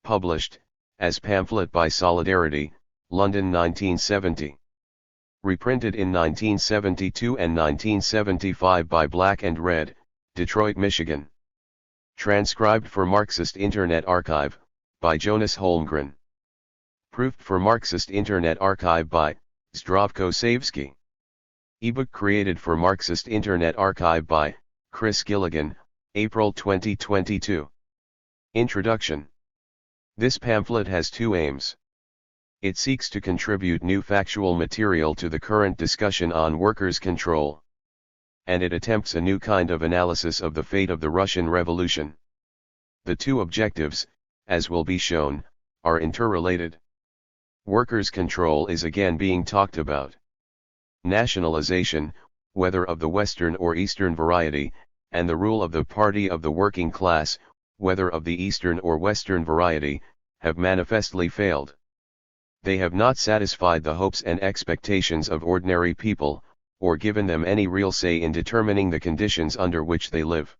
published, as pamphlet by Solidarity, London 1970. Reprinted in 1972 and 1975 by Black and Red, Detroit, Michigan. Transcribed for Marxist Internet Archive, by Jonas Holmgren. Proofed for Marxist Internet Archive by Zdravko Savsky. Ebook created for Marxist Internet Archive by Chris Gilligan, April 2022. Introduction. This pamphlet has two aims. It seeks to contribute new factual material to the current discussion on workers' control. And it attempts a new kind of analysis of the fate of the Russian Revolution. The two objectives, as will be shown, are interrelated. Workers' control is again being talked about. Nationalization, whether of the Western or Eastern variety, and the rule of the party of the working class, whether of the Eastern or Western variety, have manifestly failed. They have not satisfied the hopes and expectations of ordinary people, or given them any real say in determining the conditions under which they live.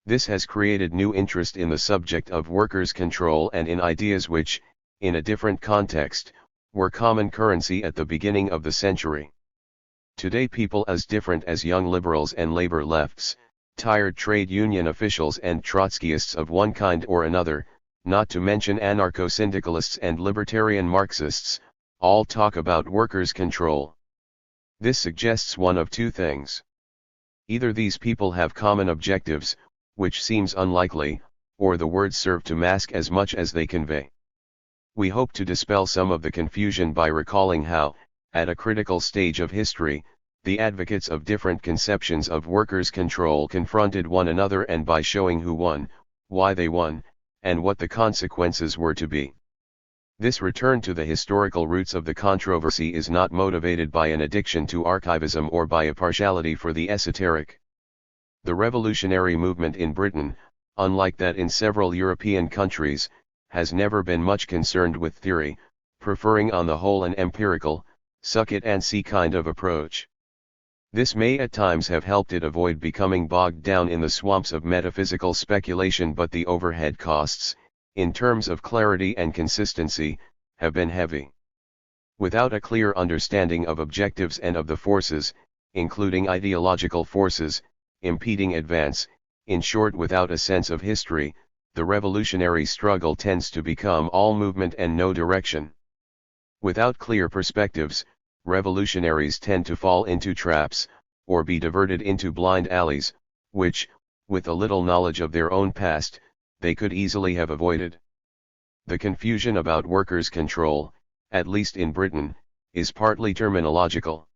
This has created new interest in the subject of workers' control and in ideas which, in a different context, were common currency at the beginning of the century. Today people as different as young liberals and labor lefts, tired trade union officials and Trotskyists of one kind or another, not to mention anarcho-syndicalists and libertarian Marxists, all talk about workers' control. This suggests one of two things. Either these people have common objectives, which seems unlikely, or the words serve to mask as much as they convey. We hope to dispel some of the confusion by recalling how, at a critical stage of history, the advocates of different conceptions of workers' control confronted one another, and by showing who won, why they won, and what the consequences were to be. This return to the historical roots of the controversy is not motivated by an addiction to archivism or by a partiality for the esoteric. The revolutionary movement in Britain, unlike that in several European countries, has never been much concerned with theory, preferring on the whole an empirical, suck it and see kind of approach. This may at times have helped it avoid becoming bogged down in the swamps of metaphysical speculation, but the overhead costs, in terms of clarity and consistency, have been heavy. Without a clear understanding of objectives and of the forces, including ideological forces, impeding advance, in short without a sense of history, the revolutionary struggle tends to become all movement and no direction. Without clear perspectives, revolutionaries tend to fall into traps, or be diverted into blind alleys, which, with a little knowledge of their own past, they could easily have avoided. The confusion about workers' control, at least in Britain, is partly terminological.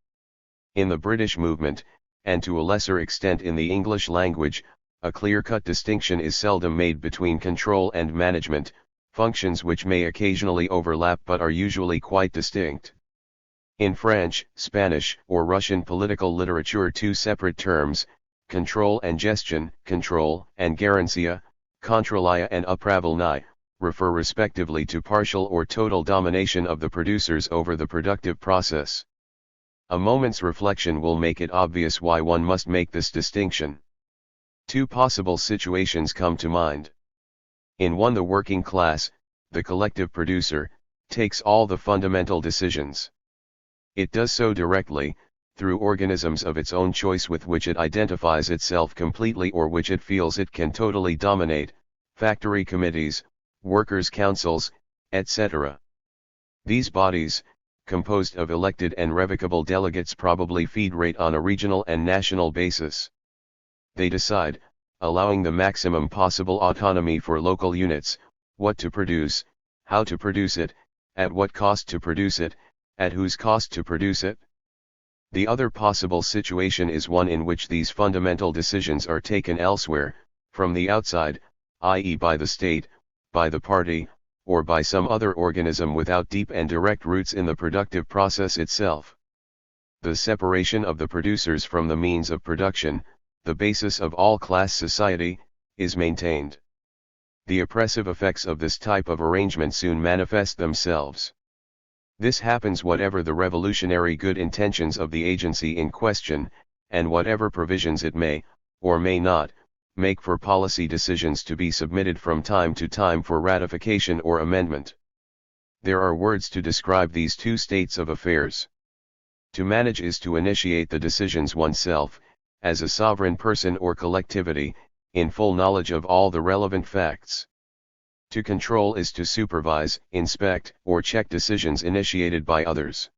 In the British movement, and to a lesser extent in the English language, a clear-cut distinction is seldom made between control and management, functions which may occasionally overlap but are usually quite distinct. In French, Spanish, or Russian political literature, two separate terms, control and gestion, control and garantia, kontrolaya and upravilnaya, refer respectively to partial or total domination of the producers over the productive process. A moment's reflection will make it obvious why one must make this distinction. Two possible situations come to mind. In one, the working class, the collective producer, takes all the fundamental decisions. It does so directly, through organisms of its own choice with which it identifies itself completely or which it feels it can totally dominate, factory committees, workers' councils, etc. These bodies, composed of elected and revocable delegates, probably feed rate on a regional and national basis. They decide, allowing the maximum possible autonomy for local units, what to produce, how to produce it, at what cost to produce it, at whose cost to produce it. The other possible situation is one in which these fundamental decisions are taken elsewhere, from the outside, i.e. by the state, by the party, or by some other organism without deep and direct roots in the productive process itself. The separation of the producers from the means of production, the basis of all class society, is maintained. The oppressive effects of this type of arrangement soon manifest themselves. This happens whatever the revolutionary good intentions of the agency in question, and whatever provisions it may, or may not, make for policy decisions to be submitted from time to time for ratification or amendment. There are words to describe these two states of affairs. To manage is to initiate the decisions oneself, as a sovereign person or collectivity, in full knowledge of all the relevant facts. To control is to supervise, inspect, or check decisions initiated by others.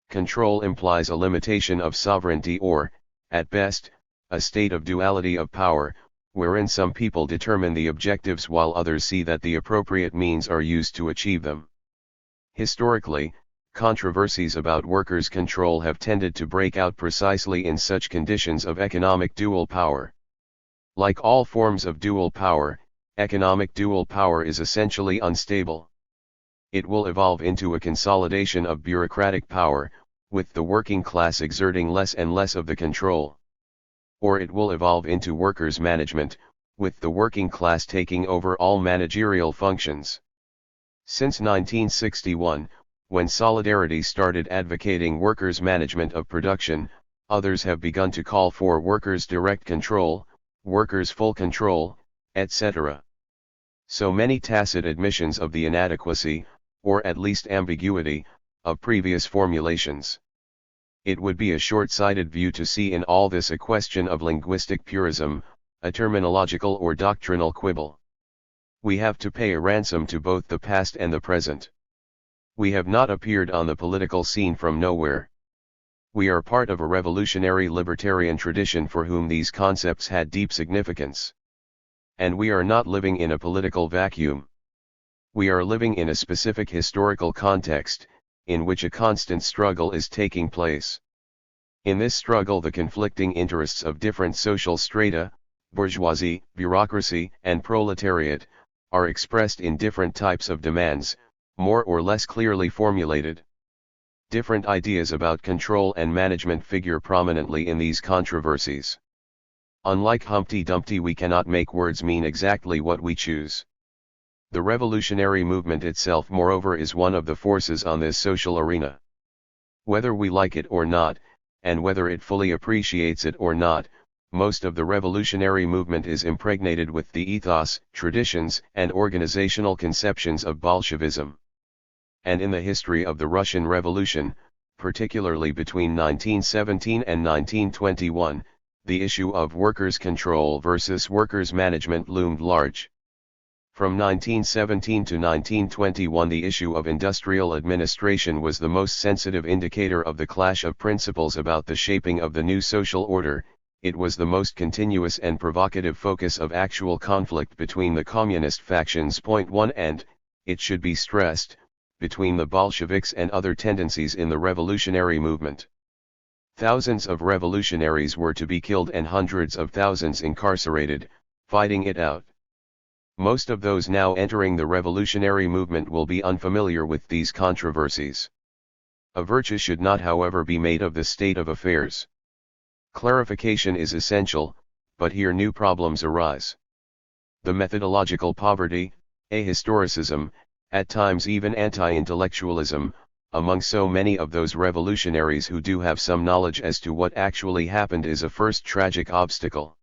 Control implies a limitation of sovereignty or, at best, a state of duality of power, wherein some people determine the objectives while others see that the appropriate means are used to achieve them. Historically, controversies about workers' control have tended to break out precisely in such conditions of economic dual power. Like all forms of dual power, economic dual power is essentially unstable. It will evolve into a consolidation of bureaucratic power, with the working class exerting less and less of the control. Or it will evolve into workers' management, with the working class taking over all managerial functions. Since 1961, when Solidarity started advocating workers' management of production, others have begun to call for workers' direct control, workers' full control, etc. So many tacit admissions of the inadequacy, or at least ambiguity, of previous formulations. It would be a short-sighted view to see in all this a question of linguistic purism, a terminological or doctrinal quibble. We have to pay a ransom to both the past and the present. We have not appeared on the political scene from nowhere. We are part of a revolutionary libertarian tradition for whom these concepts had deep significance. And we are not living in a political vacuum. We are living in a specific historical context, in which a constant struggle is taking place. In this struggle the conflicting interests of different social strata, bourgeoisie, bureaucracy, and proletariat, are expressed in different types of demands, more or less clearly formulated. Different ideas about control and management figure prominently in these controversies. Unlike Humpty Dumpty, we cannot make words mean exactly what we choose. The revolutionary movement itself, moreover, is one of the forces on this social arena. Whether we like it or not, and whether it fully appreciates it or not, most of the revolutionary movement is impregnated with the ethos, traditions, and organizational conceptions of Bolshevism. And in the history of the Russian Revolution, particularly between 1917 and 1921, the issue of workers' control versus workers' management loomed large. From 1917 to 1921, the issue of industrial administration was the most sensitive indicator of the clash of principles about the shaping of the new social order. It was the most continuous and provocative focus of actual conflict between the communist factions. Point 1 and, it should be stressed, between the Bolsheviks and other tendencies in the revolutionary movement. Thousands of revolutionaries were to be killed and hundreds of thousands incarcerated, fighting it out. Most of those now entering the revolutionary movement will be unfamiliar with these controversies. A virtue should not, however, be made of the state of affairs. Clarification is essential, but here new problems arise. The methodological poverty, ahistoricism, at times even anti-intellectualism, among so many of those revolutionaries who do have some knowledge as to what actually happened is a first tragic obstacle.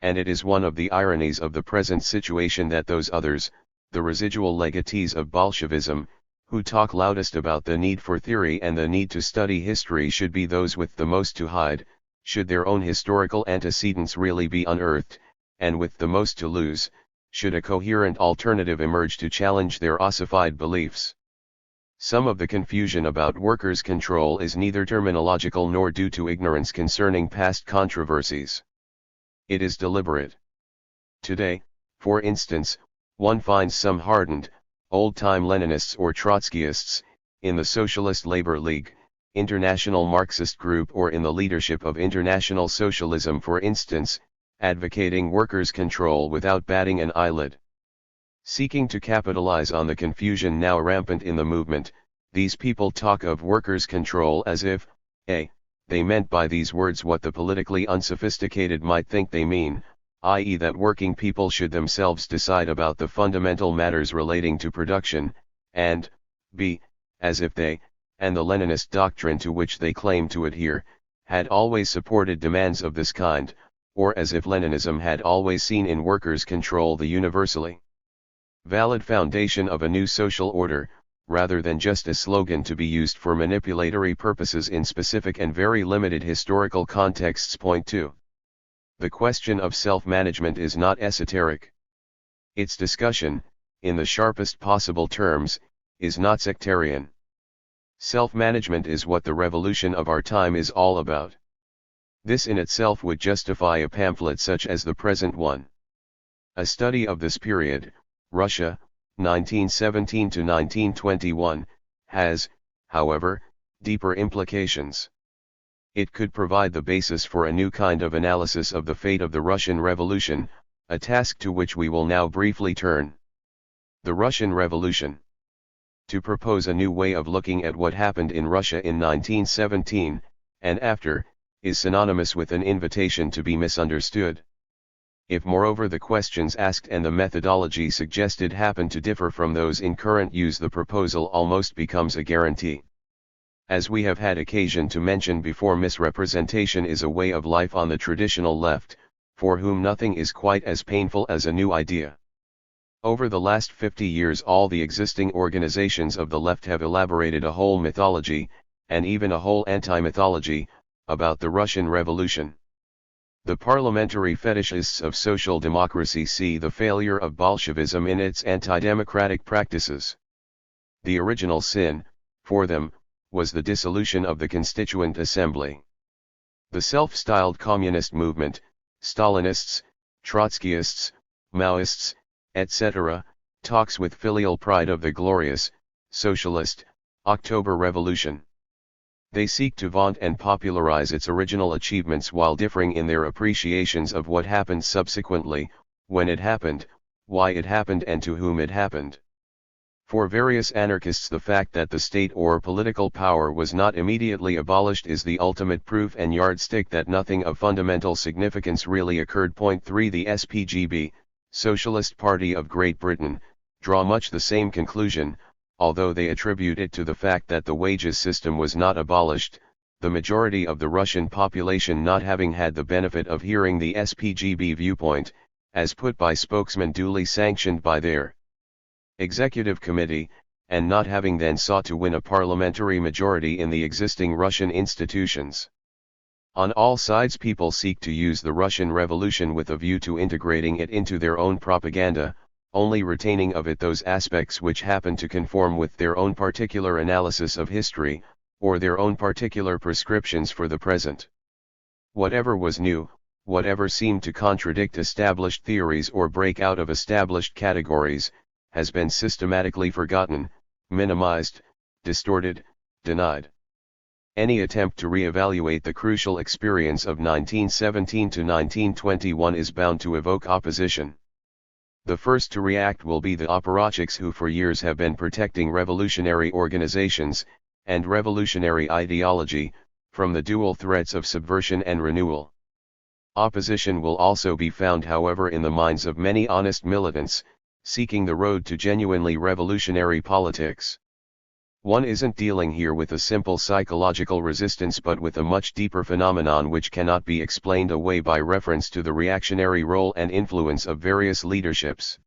And it is one of the ironies of the present situation that those others, the residual legatees of Bolshevism, who talk loudest about the need for theory and the need to study history, should be those with the most to hide, should their own historical antecedents really be unearthed, and with the most to lose, should a coherent alternative emerge to challenge their ossified beliefs. Some of the confusion about workers' control is neither terminological nor due to ignorance concerning past controversies. It is deliberate. Today, for instance, one finds some hardened, old-time Leninists or Trotskyists, in the Socialist Labor League, International Marxist Group, or in the leadership of International Socialism, for instance, advocating workers' control without batting an eyelid. Seeking to capitalize on the confusion now rampant in the movement, these people talk of workers' control as if, they meant by these words what the politically unsophisticated might think they mean, i.e. that working people should themselves decide about the fundamental matters relating to production, and, b. as if they, and the Leninist doctrine to which they claim to adhere, had always supported demands of this kind, or as if Leninism had always seen in workers' control the universally valid foundation of a new social order, rather than just a slogan to be used for manipulatory purposes in specific and very limited historical contexts. Point 2. The question of self-management is not esoteric. Its discussion, in the sharpest possible terms, is not sectarian. Self-management is what the revolution of our time is all about. This in itself would justify a pamphlet such as the present one. A study of this period, Russia, 1917 to 1921, has, however, deeper implications. It could provide the basis for a new kind of analysis of the fate of the Russian Revolution, a task to which we will now briefly turn. The Russian Revolution. To propose a new way of looking at what happened in Russia in 1917, and after, is synonymous with an invitation to be misunderstood. If moreover the questions asked and the methodology suggested happen to differ from those in current use, the proposal almost becomes a guarantee. As we have had occasion to mention before, misrepresentation is a way of life on the traditional left, for whom nothing is quite as painful as a new idea. Over the last 50 years all the existing organizations of the left have elaborated a whole mythology, and even a whole anti-mythology, about the Russian Revolution. The parliamentary fetishists of social democracy see the failure of Bolshevism in its anti-democratic practices. The original sin, for them, was the dissolution of the Constituent Assembly. The self-styled communist movement, Stalinists, Trotskyists, Maoists, etc., talks with filial pride of the glorious, socialist, October Revolution. They seek to vaunt and popularize its original achievements while differing in their appreciations of what happened subsequently, when it happened, why it happened and to whom it happened. For various anarchists the fact that the state or political power was not immediately abolished is the ultimate proof and yardstick that nothing of fundamental significance really occurred. Point 3. The SPGB, Socialist Party of Great Britain, draw much the same conclusion, although they attribute it to the fact that the wages system was not abolished, the majority of the Russian population not having had the benefit of hearing the SPGB viewpoint, as put by spokesmen duly sanctioned by their executive committee, and not having then sought to win a parliamentary majority in the existing Russian institutions. On all sides people seek to use the Russian Revolution with a view to integrating it into their own propaganda, only retaining of it those aspects which happen to conform with their own particular analysis of history, or their own particular prescriptions for the present. Whatever was new, whatever seemed to contradict established theories or break out of established categories, has been systematically forgotten, minimized, distorted, denied. Any attempt to re-evaluate the crucial experience of 1917 to 1921 is bound to evoke opposition. The first to react will be the apparatchiks who for years have been protecting revolutionary organizations, and revolutionary ideology, from the dual threats of subversion and renewal. Opposition will also be found, however, in the minds of many honest militants, seeking the road to genuinely revolutionary politics. One isn't dealing here with a simple psychological resistance but with a much deeper phenomenon which cannot be explained away by reference to the reactionary role and influence of various leaderships.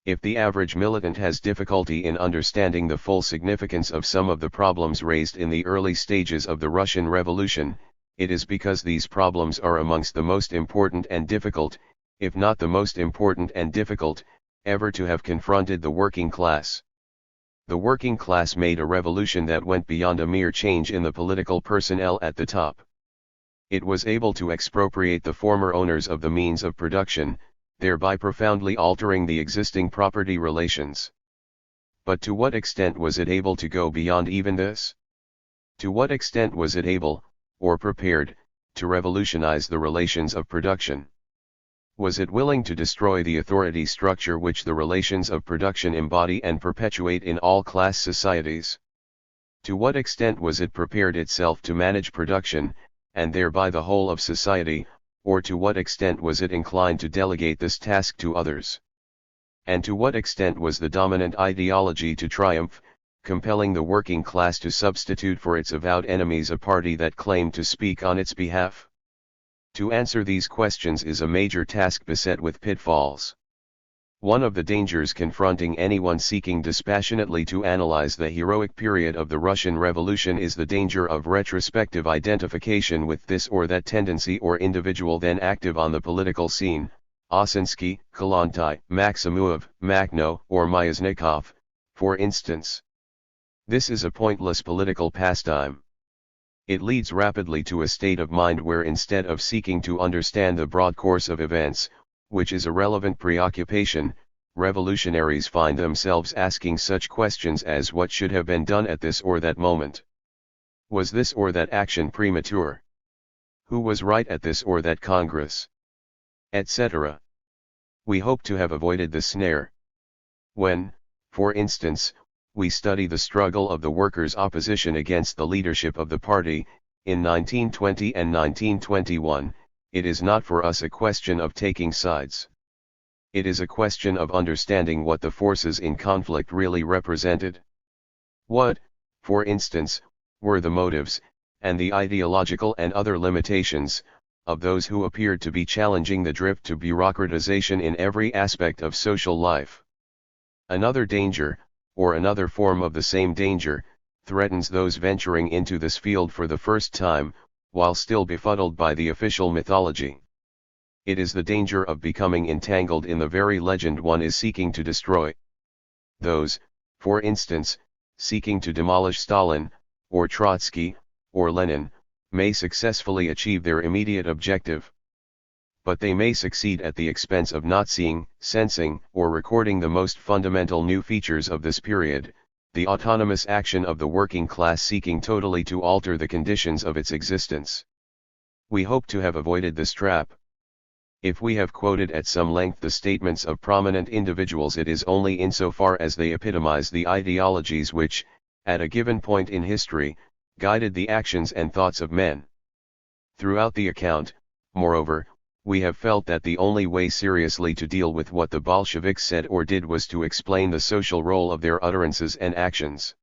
If the average militant has difficulty in understanding the full significance of some of the problems raised in the early stages of the Russian Revolution, it is because these problems are amongst the most important and difficult, if not the most important and difficult, ever to have confronted the working class. The working class made a revolution that went beyond a mere change in the political personnel at the top. It was able to expropriate the former owners of the means of production, thereby profoundly altering the existing property relations. But to what extent was it able to go beyond even this? To what extent was it able, or prepared, to revolutionize the relations of production? Was it willing to destroy the authority structure which the relations of production embody and perpetuate in all class societies? To what extent was it prepared itself to manage production, and thereby the whole of society, or to what extent was it inclined to delegate this task to others? And to what extent was the dominant ideology to triumph, compelling the working class to substitute for its avowed enemies a party that claimed to speak on its behalf? To answer these questions is a major task beset with pitfalls. One of the dangers confronting anyone seeking dispassionately to analyze the heroic period of the Russian Revolution is the danger of retrospective identification with this or that tendency or individual then active on the political scene, Osinski, Kollontai, Maximuov, Makhno, or Myasnikov, for instance. This is a pointless political pastime. It leads rapidly to a state of mind where instead of seeking to understand the broad course of events, which is a relevant preoccupation, revolutionaries find themselves asking such questions as what should have been done at this or that moment. Was this or that action premature? Who was right at this or that Congress? Etc. We hope to have avoided the snare. When, for instance, we study the struggle of the workers' opposition against the leadership of the party, in 1920 and 1921, it is not for us a question of taking sides. It is a question of understanding what the forces in conflict really represented. What, for instance, were the motives, and the ideological and other limitations, of those who appeared to be challenging the drift to bureaucratization in every aspect of social life. Another danger, or another form of the same danger, threatens those venturing into this field for the first time, while still befuddled by the official mythology. It is the danger of becoming entangled in the very legend one is seeking to destroy. Those, for instance, seeking to demolish Stalin, or Trotsky, or Lenin, may successfully achieve their immediate objective. But they may succeed at the expense of not seeing, sensing, or recording the most fundamental new features of this period, the autonomous action of the working class seeking totally to alter the conditions of its existence. We hope to have avoided this trap. If we have quoted at some length the statements of prominent individuals, it is only insofar as they epitomize the ideologies which, at a given point in history, guided the actions and thoughts of men. Throughout the account, moreover, we have felt that the only way seriously to deal with what the Bolsheviks said or did was to explain the social role of their utterances and actions.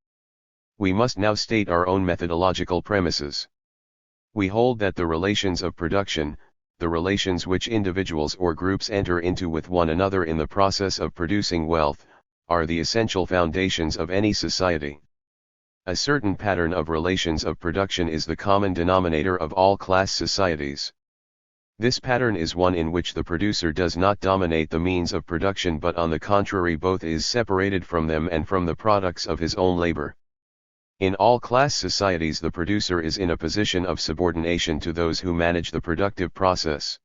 We must now state our own methodological premises. We hold that the relations of production, the relations which individuals or groups enter into with one another in the process of producing wealth, are the essential foundations of any society. A certain pattern of relations of production is the common denominator of all class societies. This pattern is one in which the producer does not dominate the means of production, but on the contrary both is separated from them and from the products of his own labor. In all class societies the producer is in a position of subordination to those who manage the productive process.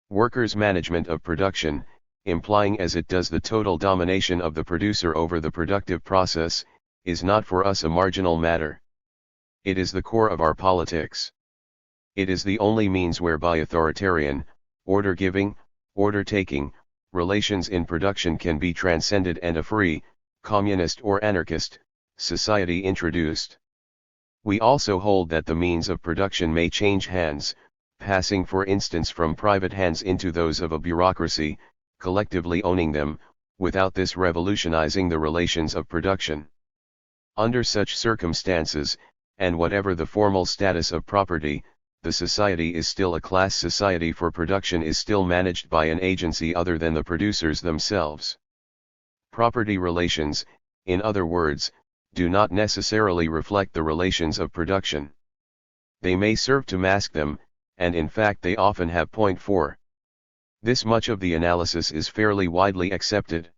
Workers' management of production, implying as it does the total domination of the producer over the productive process, is not for us a marginal matter. It is the core of our politics. It is the only means whereby authoritarian, order-giving, order-taking, relations in production can be transcended and a free, communist or anarchist, society introduced. We also hold that the means of production may change hands, passing for instance from private hands into those of a bureaucracy, collectively owning them, without this revolutionizing the relations of production. Under such circumstances, and whatever the formal status of property, the society is still a class society, for production is still managed by an agency other than the producers themselves. Property relations, in other words, do not necessarily reflect the relations of production. They may serve to mask them, and in fact they often have. Point 4. This much of the analysis is fairly widely accepted.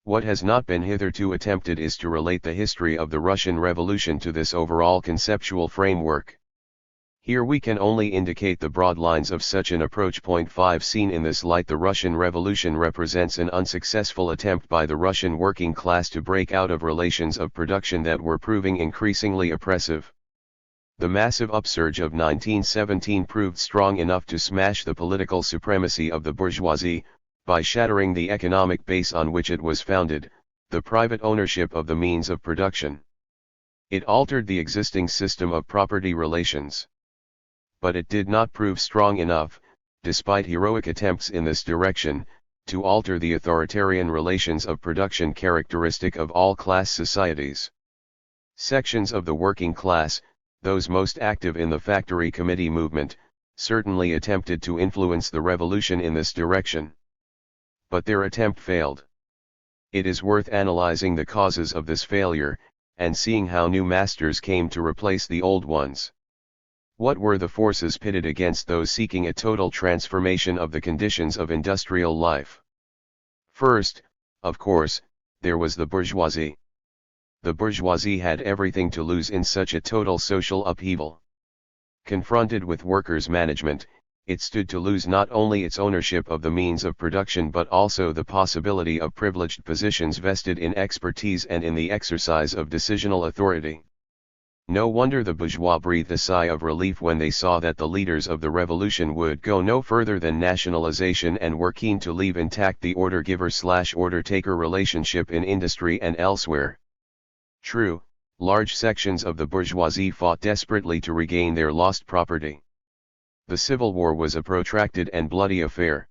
What has not been hitherto attempted is to relate the history of the Russian Revolution to this overall conceptual framework. Here we can only indicate the broad lines of such an approach. Point 5. Seen in this light, the Russian Revolution represents an unsuccessful attempt by the Russian working class to break out of relations of production that were proving increasingly oppressive. The massive upsurge of 1917 proved strong enough to smash the political supremacy of the bourgeoisie, by shattering the economic base on which it was founded, the private ownership of the means of production. It altered the existing system of property relations. But it did not prove strong enough, despite heroic attempts in this direction, to alter the authoritarian relations of production characteristic of all class societies. Sections of the working class, those most active in the factory committee movement, certainly attempted to influence the revolution in this direction. But their attempt failed. It is worth analyzing the causes of this failure, and seeing how new masters came to replace the old ones. What were the forces pitted against those seeking a total transformation of the conditions of industrial life? First, of course, there was the bourgeoisie. The bourgeoisie had everything to lose in such a total social upheaval. Confronted with workers' management, it stood to lose not only its ownership of the means of production but also the possibility of privileged positions vested in expertise and in the exercise of decisional authority. No wonder the bourgeois breathed a sigh of relief when they saw that the leaders of the revolution would go no further than nationalization and were keen to leave intact the order-giver/order-taker relationship in industry and elsewhere. True, large sections of the bourgeoisie fought desperately to regain their lost property. The Civil War was a protracted and bloody affair.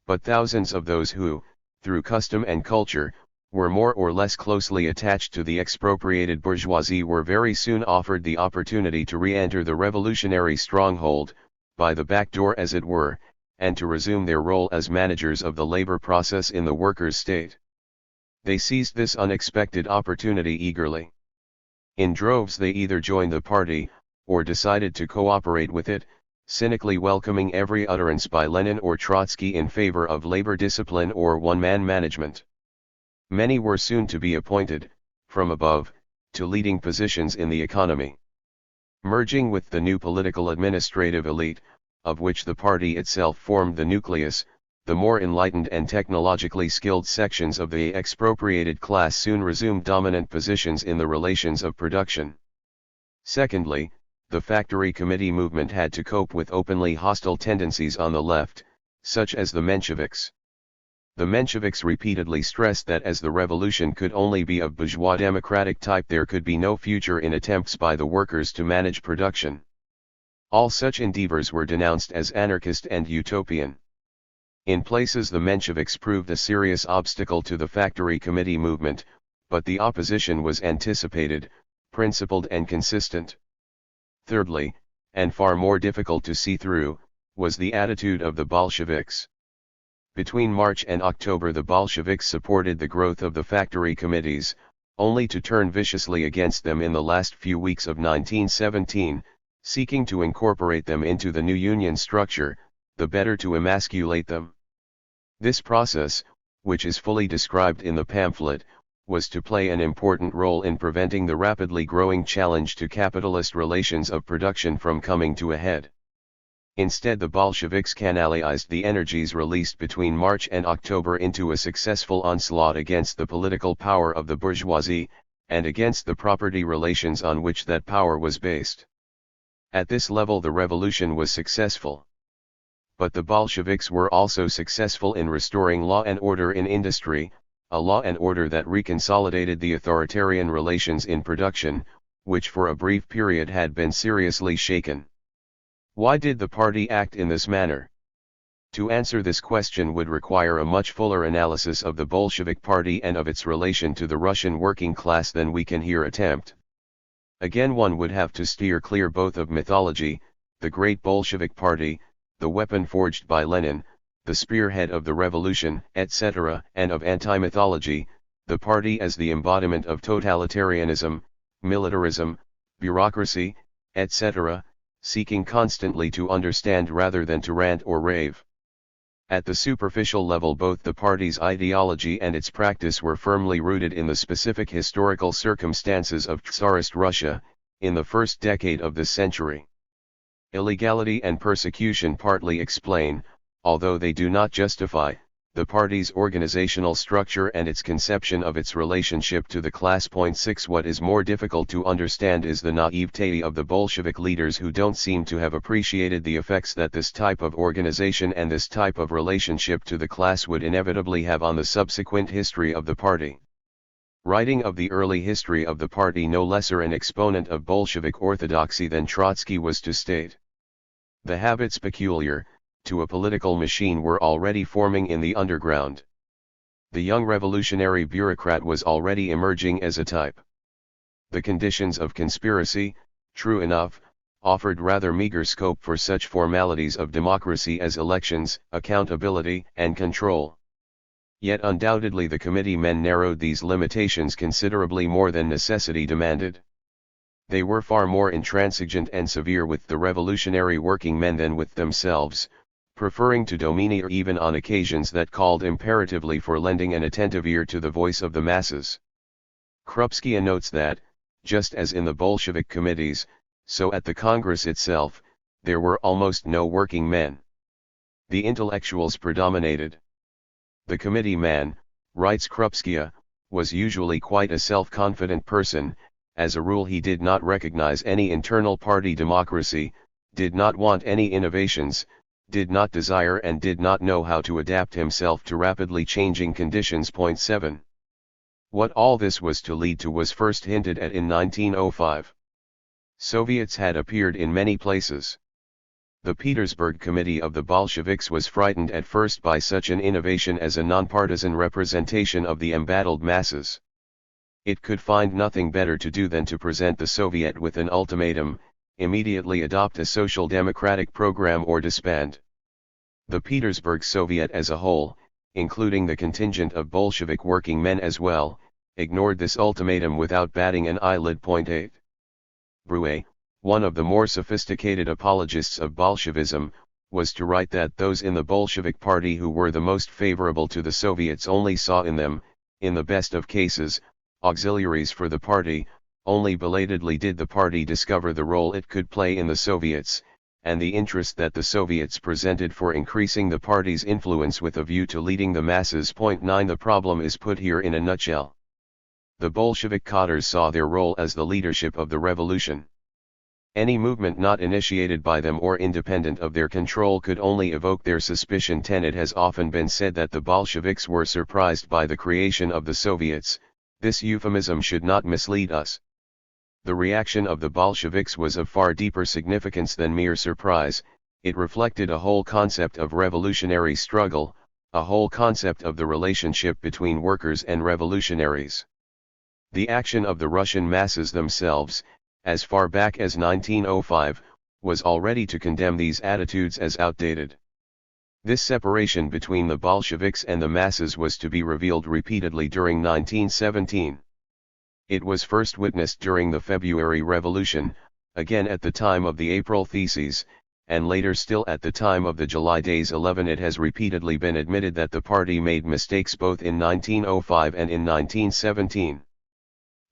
But thousands of those who, through custom and culture, were more or less closely attached to the expropriated bourgeoisie were very soon offered the opportunity to re-enter the revolutionary stronghold, by the back door as it were, and to resume their role as managers of the labor process in the workers' state. They seized this unexpected opportunity eagerly. In droves they either joined the party, or decided to cooperate with it, cynically welcoming every utterance by Lenin or Trotsky in favor of labor discipline or one-man management. Many were soon to be appointed, from above, to leading positions in the economy. Merging with the new political administrative elite, of which the party itself formed the nucleus, the more enlightened and technologically skilled sections of the expropriated class soon resumed dominant positions in the relations of production. Secondly, the factory committee movement had to cope with openly hostile tendencies on the left, such as the Mensheviks. The Mensheviks repeatedly stressed that as the revolution could only be of bourgeois democratic type, there could be no future in attempts by the workers to manage production. All such endeavors were denounced as anarchist and utopian. In places the Mensheviks proved a serious obstacle to the factory committee movement, but the opposition was anticipated, principled and consistent. Thirdly, and far more difficult to see through, was the attitude of the Bolsheviks. Between March and October the Bolsheviks supported the growth of the factory committees, only to turn viciously against them in the last few weeks of 1917, seeking to incorporate them into the new union structure, the better to emasculate them. This process, which is fully described in the pamphlet, was to play an important role in preventing the rapidly growing challenge to capitalist relations of production from coming to a head. Instead, the Bolsheviks canalized the energies released between March and October into a successful onslaught against the political power of the bourgeoisie, and against the property relations on which that power was based. At this level the revolution was successful. But the Bolsheviks were also successful in restoring law and order in industry, a law and order that reconsolidated the authoritarian relations in production, which for a brief period had been seriously shaken. Why did the party act in this manner? To answer this question would require a much fuller analysis of the Bolshevik party and of its relation to the Russian working class than we can here attempt. Again, one would have to steer clear both of mythology, the great Bolshevik party, the weapon forged by Lenin, the spearhead of the revolution, etc., and of anti-mythology, the party as the embodiment of totalitarianism, militarism, bureaucracy, etc., seeking constantly to understand rather than to rant or rave. At the superficial level, both the party's ideology and its practice were firmly rooted in the specific historical circumstances of Tsarist Russia, in the first decade of this century. Illegality and persecution partly explain, although they do not justify, the party's organizational structure and its conception of its relationship to the class. 6 What is more difficult to understand is the naivete of the Bolshevik leaders, who don't seem to have appreciated the effects that this type of organization and this type of relationship to the class would inevitably have on the subsequent history of the party. Writing of the early history of the party, no lesser an exponent of Bolshevik orthodoxy than Trotsky was to state, the habits peculiar to a political machine were already forming in the underground. The young revolutionary bureaucrat was already emerging as a type. The conditions of conspiracy, true enough, offered rather meager scope for such formalities of democracy as elections, accountability, and control. Yet undoubtedly the committee men narrowed these limitations considerably more than necessity demanded. They were far more intransigent and severe with the revolutionary working men than with themselves, preferring to domineer even on occasions that called imperatively for lending an attentive ear to the voice of the masses. Krupskaya notes that, just as in the Bolshevik committees, so at the Congress itself, there were almost no working men. The intellectuals predominated. The committee man, writes Krupskaya, was usually quite a self-confident person. As a rule he did not recognize any internal party democracy, did not want any innovations, did not desire and did not know how to adapt himself to rapidly changing conditions. 7. What all this was to lead to was first hinted at in 1905. Soviets had appeared in many places. The Petersburg Committee of the Bolsheviks was frightened at first by such an innovation as a nonpartisan representation of the embattled masses. It could find nothing better to do than to present the Soviet with an ultimatum: immediately adopt a social democratic program or disband. The Petersburg Soviet as a whole, including the contingent of Bolshevik working men as well, ignored this ultimatum without batting an eyelid. 8. Brouet, one of the more sophisticated apologists of Bolshevism, was to write that those in the Bolshevik party who were the most favorable to the Soviets only saw in them, in the best of cases, auxiliaries for the party. Only belatedly did the party discover the role it could play in the Soviets, and the interest that the Soviets presented for increasing the party's influence with a view to leading the masses. 9. The problem is put here in a nutshell. The Bolshevik cadres saw their role as the leadership of the revolution. Any movement not initiated by them or independent of their control could only evoke their suspicion. It has often been said that the Bolsheviks were surprised by the creation of the Soviets. This euphemism should not mislead us. The reaction of the Bolsheviks was of far deeper significance than mere surprise. It reflected a whole concept of revolutionary struggle, a whole concept of the relationship between workers and revolutionaries. The action of the Russian masses themselves, as far back as 1905, was already to condemn these attitudes as outdated. This separation between the Bolsheviks and the masses was to be revealed repeatedly during 1917. It was first witnessed during the February Revolution, again at the time of the April Theses, and later still at the time of the July Days. 11. It has repeatedly been admitted that the party made mistakes both in 1905 and in 1917.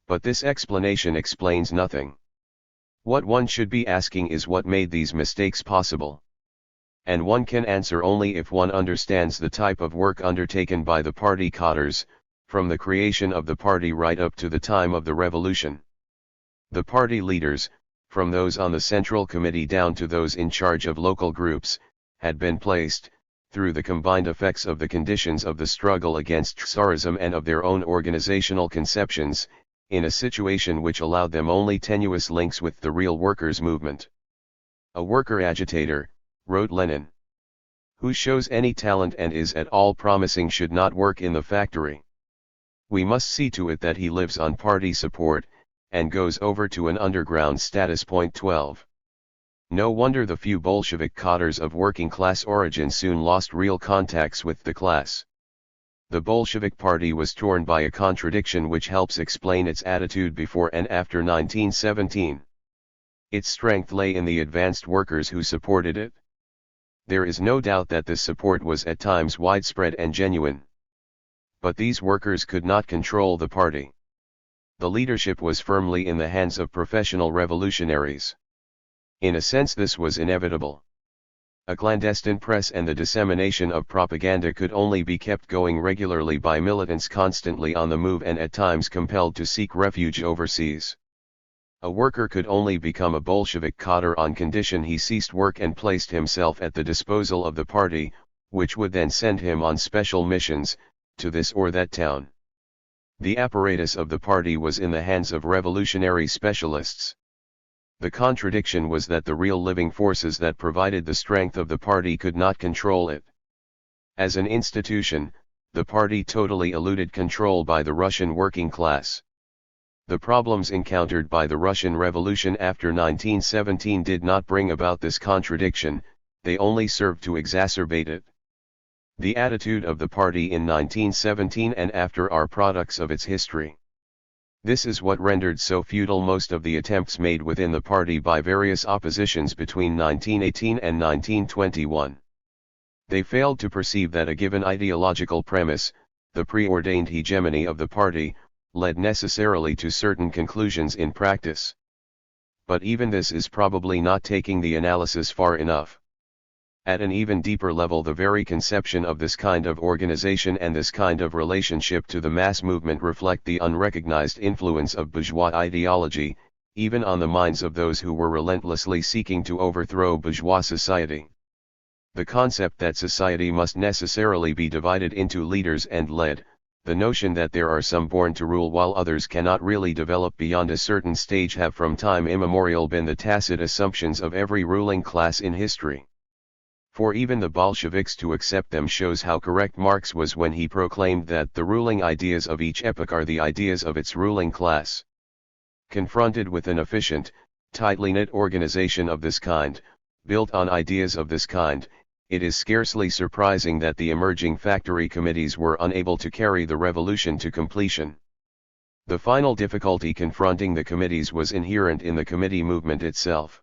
But this explanation explains nothing. What one should be asking is what made these mistakes possible. And one can answer only if one understands the type of work undertaken by the party cadres, from the creation of the party right up to the time of the revolution. The party leaders, from those on the Central Committee down to those in charge of local groups, had been placed, through the combined effects of the conditions of the struggle against Tsarism and of their own organizational conceptions, in a situation which allowed them only tenuous links with the real workers' movement. A worker agitator, wrote Lenin, who shows any talent and is at all promising should not work in the factory. We must see to it that he lives on party support, and goes over to an underground status. 12. No wonder the few Bolshevik cadres of working class origin soon lost real contacts with the class. The Bolshevik party was torn by a contradiction which helps explain its attitude before and after 1917. Its strength lay in the advanced workers who supported it. There is no doubt that this support was at times widespread and genuine. But these workers could not control the party. The leadership was firmly in the hands of professional revolutionaries. In a sense this was inevitable. A clandestine press and the dissemination of propaganda could only be kept going regularly by militants constantly on the move and at times compelled to seek refuge overseas. A worker could only become a Bolshevik cadre on condition he ceased work and placed himself at the disposal of the party, which would then send him on special missions, to this or that town. The apparatus of the party was in the hands of revolutionary specialists. The contradiction was that the real living forces that provided the strength of the party could not control it. As an institution, the party totally eluded control by the Russian working class. The problems encountered by the Russian Revolution after 1917 did not bring about this contradiction, they only served to exacerbate it. The attitude of the party in 1917 and after are products of its history. This is what rendered so futile most of the attempts made within the party by various oppositions between 1918 and 1921. They failed to perceive that a given ideological premise, the preordained hegemony of the party, led necessarily to certain conclusions in practice. But even this is probably not taking the analysis far enough. At an even deeper level, the very conception of this kind of organization and this kind of relationship to the mass movement reflect the unrecognized influence of bourgeois ideology, even on the minds of those who were relentlessly seeking to overthrow bourgeois society. The concept that society must necessarily be divided into leaders and led, the notion that there are some born to rule while others cannot really develop beyond a certain stage have from time immemorial been the tacit assumptions of every ruling class in history. For even the Bolsheviks to accept them shows how correct Marx was when he proclaimed that the ruling ideas of each epoch are the ideas of its ruling class. Confronted with an efficient, tightly knit organization of this kind, built on ideas of this kind, it is scarcely surprising that the emerging factory committees were unable to carry the revolution to completion. The final difficulty confronting the committees was inherent in the committee movement itself.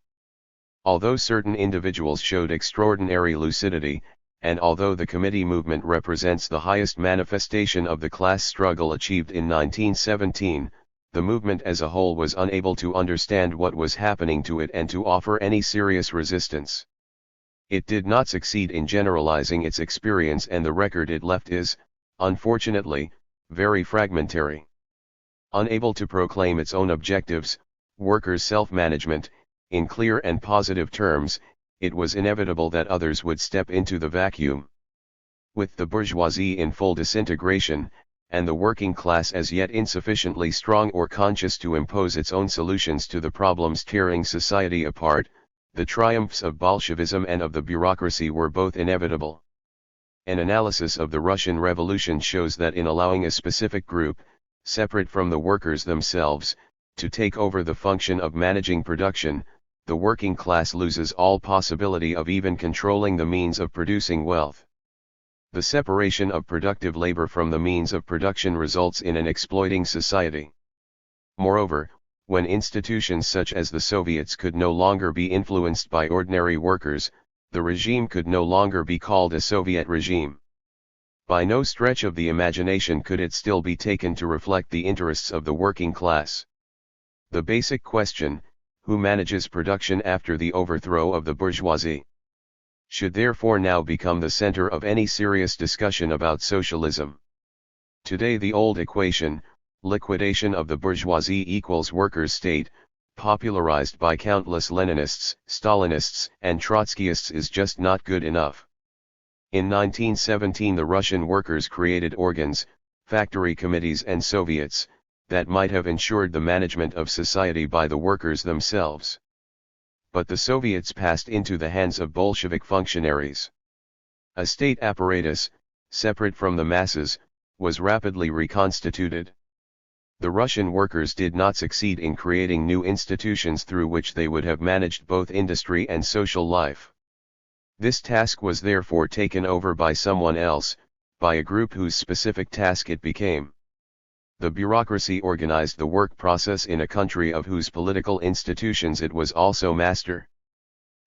Although certain individuals showed extraordinary lucidity, and although the committee movement represents the highest manifestation of the class struggle achieved in 1917, the movement as a whole was unable to understand what was happening to it and to offer any serious resistance. It did not succeed in generalizing its experience, and the record it left is, unfortunately, very fragmentary. Unable to proclaim its own objectives, workers' self-management, in clear and positive terms, it was inevitable that others would step into the vacuum. With the bourgeoisie in full disintegration, and the working class as yet insufficiently strong or conscious to impose its own solutions to the problems tearing society apart, the triumphs of Bolshevism and of the bureaucracy were both inevitable. An analysis of the Russian Revolution shows that in allowing a specific group, separate from the workers themselves, to take over the function of managing production, the working class loses all possibility of even controlling the means of producing wealth. The separation of productive labor from the means of production results in an exploiting society. Moreover, when institutions such as the Soviets could no longer be influenced by ordinary workers, the regime could no longer be called a Soviet regime. By no stretch of the imagination could it still be taken to reflect the interests of the working class. The basic question, who manages production after the overthrow of the bourgeoisie, should therefore now become the center of any serious discussion about socialism. Today the old equation, liquidation of the bourgeoisie equals workers' state, popularized by countless Leninists, Stalinists, and Trotskyists, is just not good enough. In 1917 the Russian workers created organs, factory committees and Soviets, that might have ensured the management of society by the workers themselves. But the Soviets passed into the hands of Bolshevik functionaries. A state apparatus, separate from the masses, was rapidly reconstituted. The Russian workers did not succeed in creating new institutions through which they would have managed both industry and social life. This task was therefore taken over by someone else, by a group whose specific task it became. The bureaucracy organized the work process in a country of whose political institutions it was also master.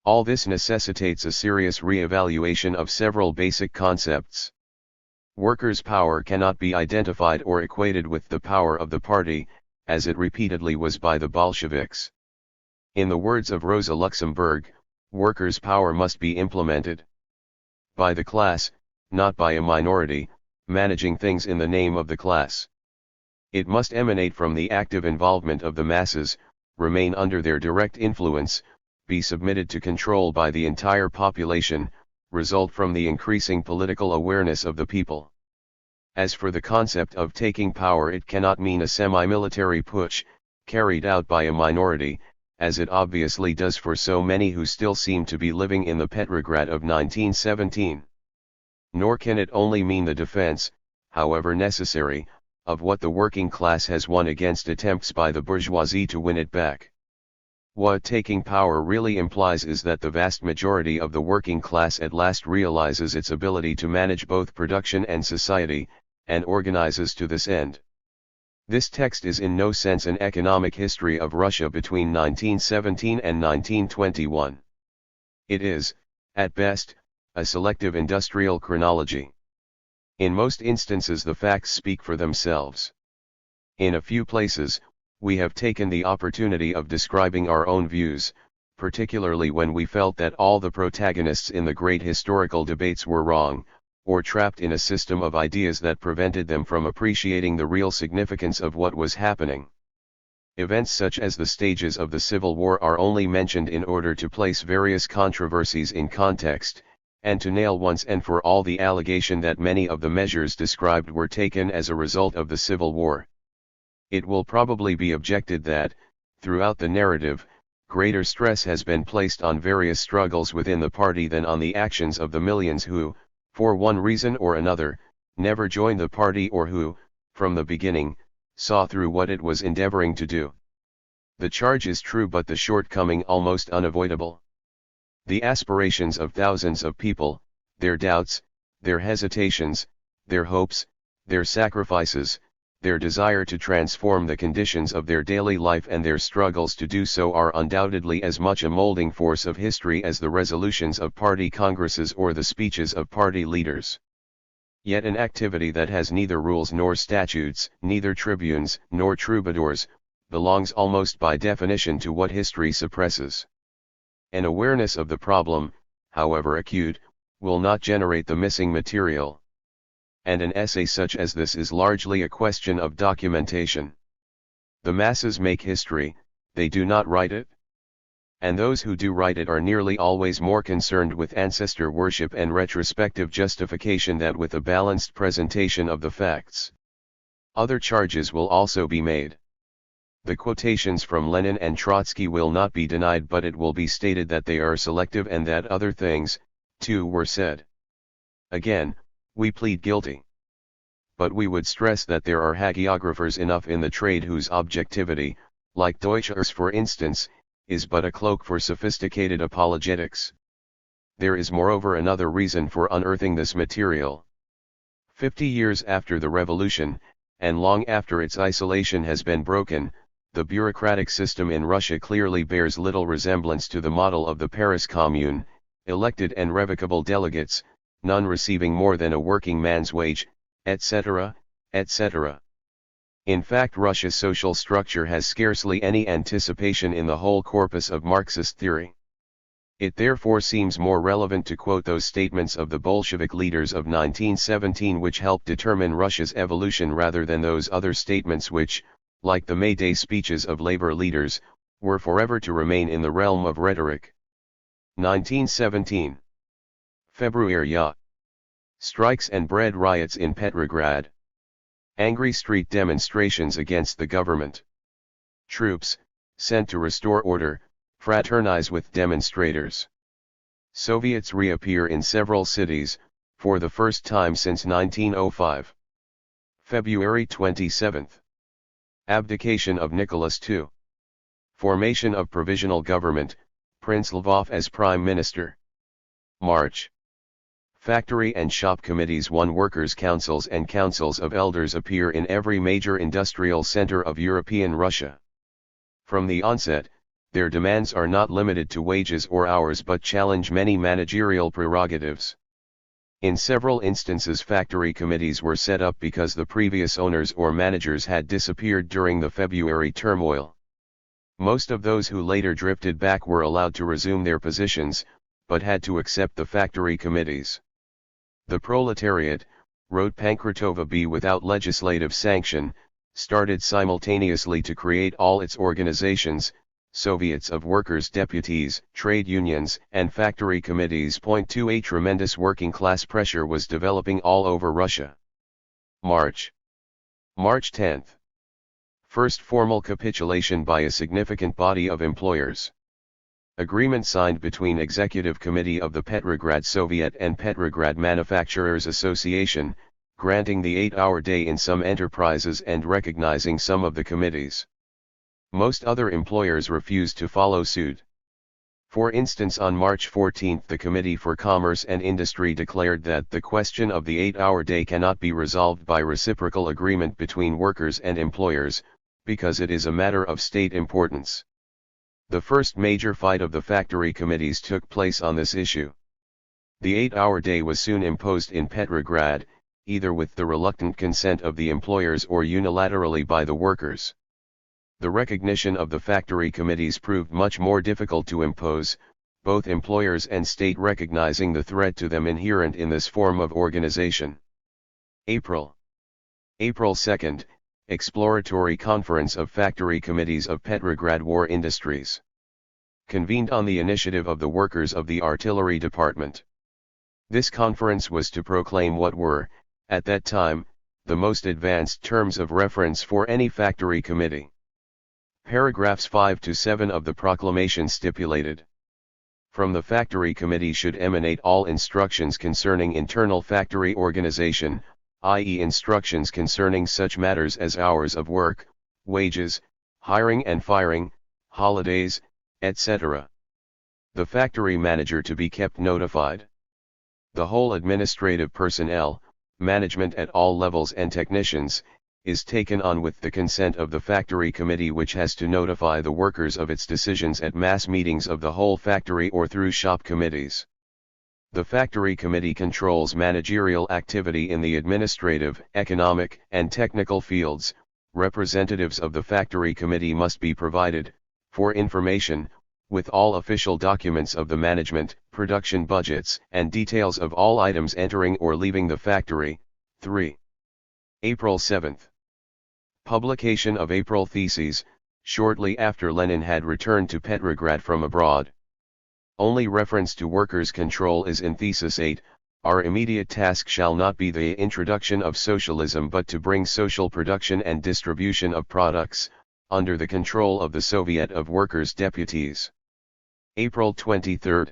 All this necessitates a serious re-evaluation of several basic concepts. Workers' power cannot be identified or equated with the power of the party, as it repeatedly was by the Bolsheviks. In the words of Rosa Luxemburg, workers' power must be implemented by the class, not by a minority, managing things in the name of the class. It must emanate from the active involvement of the masses, remain under their direct influence, be submitted to control by the entire population, result from the increasing political awareness of the people. As for the concept of taking power, it cannot mean a semi-military putsch, carried out by a minority, as it obviously does for so many who still seem to be living in the Petrograd of 1917. Nor can it only mean the defense, however necessary, of what the working class has won against attempts by the bourgeoisie to win it back. What taking power really implies is that the vast majority of the working class at last realizes its ability to manage both production and society, and organizes to this end. This text is in no sense an economic history of Russia between 1917 and 1921. It is, at best, a selective industrial chronology. In most instances the facts speak for themselves. In a few places, we have taken the opportunity of describing our own views, particularly when we felt that all the protagonists in the great historical debates were wrong, or trapped in a system of ideas that prevented them from appreciating the real significance of what was happening. Events such as the stages of the Civil War are only mentioned in order to place various controversies in context, and to nail once and for all the allegation that many of the measures described were taken as a result of the Civil War. It will probably be objected that, throughout the narrative, greater stress has been placed on various struggles within the party than on the actions of the millions who, for one reason or another, never joined the party or who, from the beginning, saw through what it was endeavoring to do. The charge is true but the shortcoming almost unavoidable. The aspirations of thousands of people, their doubts, their hesitations, their hopes, their sacrifices, their desire to transform the conditions of their daily life and their struggles to do so are undoubtedly as much a molding force of history as the resolutions of party congresses or the speeches of party leaders. Yet an activity that has neither rules nor statutes, neither tribunes nor troubadours, belongs almost by definition to what history suppresses. An awareness of the problem, however acute, will not generate the missing material. And an essay such as this is largely a question of documentation. The masses make history, they do not write it. And those who do write it are nearly always more concerned with ancestor worship and retrospective justification than with a balanced presentation of the facts. Other charges will also be made. The quotations from Lenin and Trotsky will not be denied, but it will be stated that they are selective and that other things, too, were said. Again, we plead guilty. But we would stress that there are hagiographers enough in the trade whose objectivity, like Deutschers for instance, is but a cloak for sophisticated apologetics. There is moreover another reason for unearthing this material. 50 years after the revolution, and long after its isolation has been broken, the bureaucratic system in Russia clearly bears little resemblance to the model of the Paris Commune, elected and revocable delegates, none receiving more than a working man's wage, etc., etc. In fact, Russia's social structure has scarcely any anticipation in the whole corpus of Marxist theory. It therefore seems more relevant to quote those statements of the Bolshevik leaders of 1917 which helped determine Russia's evolution rather than those other statements which, like the May Day speeches of labor leaders, were forever to remain in the realm of rhetoric. 1917. February. Strikes and bread riots in Petrograd. Angry street demonstrations against the government. Troops, sent to restore order, fraternize with demonstrators. Soviets reappear in several cities, for the first time since 1905. February 27. Abdication of Nicholas II. Formation of provisional government, Prince Lvov as Prime Minister. March. Factory and shop committees won, workers' councils and councils of elders appear in every major industrial center of European Russia. From the onset, their demands are not limited to wages or hours but challenge many managerial prerogatives. In several instances factory committees were set up because the previous owners or managers had disappeared during the February turmoil. Most of those who later drifted back were allowed to resume their positions, but had to accept the factory committees. The proletariat, wrote Pankratova, be without legislative sanction, started simultaneously to create all its organizations, Soviets of workers' deputies, trade unions, and factory committees. To a tremendous working class pressure was developing all over Russia. March 10. First formal capitulation by a significant body of employers. Agreement signed between Executive Committee of the Petrograd Soviet and Petrograd Manufacturers Association, granting the 8-hour day in some enterprises and recognizing some of the committees. Most other employers refused to follow suit. For instance, on March 14 the Committee for Commerce and Industry declared that the question of the 8-hour day cannot be resolved by reciprocal agreement between workers and employers, because it is a matter of state importance. The first major fight of the factory committees took place on this issue. The 8-hour day was soon imposed in Petrograd, either with the reluctant consent of the employers or unilaterally by the workers. The recognition of the factory committees proved much more difficult to impose, both employers and state recognizing the threat to them inherent in this form of organization. April 2, Exploratory Conference of Factory Committees of Petrograd War Industries. Convened on the initiative of the workers of the Artillery Department. This conference was to proclaim what were, at that time, the most advanced terms of reference for any factory committee. Paragraphs 5 to 7 of the proclamation stipulated: from the factory committee should emanate all instructions concerning internal factory organization, i.e. instructions concerning such matters as hours of work, wages, hiring and firing, holidays, etc. The factory manager to be kept notified. The whole administrative personnel, management at all levels and technicians, is taken on with the consent of the factory committee, which has to notify the workers of its decisions at mass meetings of the whole factory or through shop committees. The factory committee controls managerial activity in the administrative, economic, and technical fields. Representatives of the factory committee must be provided, for information, with all official documents of the management, production budgets, and details of all items entering or leaving the factory. 3. April 7. Publication of April Theses, shortly after Lenin had returned to Petrograd from abroad. Only reference to workers' control is in Thesis 8, our immediate task shall not be the introduction of socialism but to bring social production and distribution of products, under the control of the Soviet of Workers' Deputies. April 23.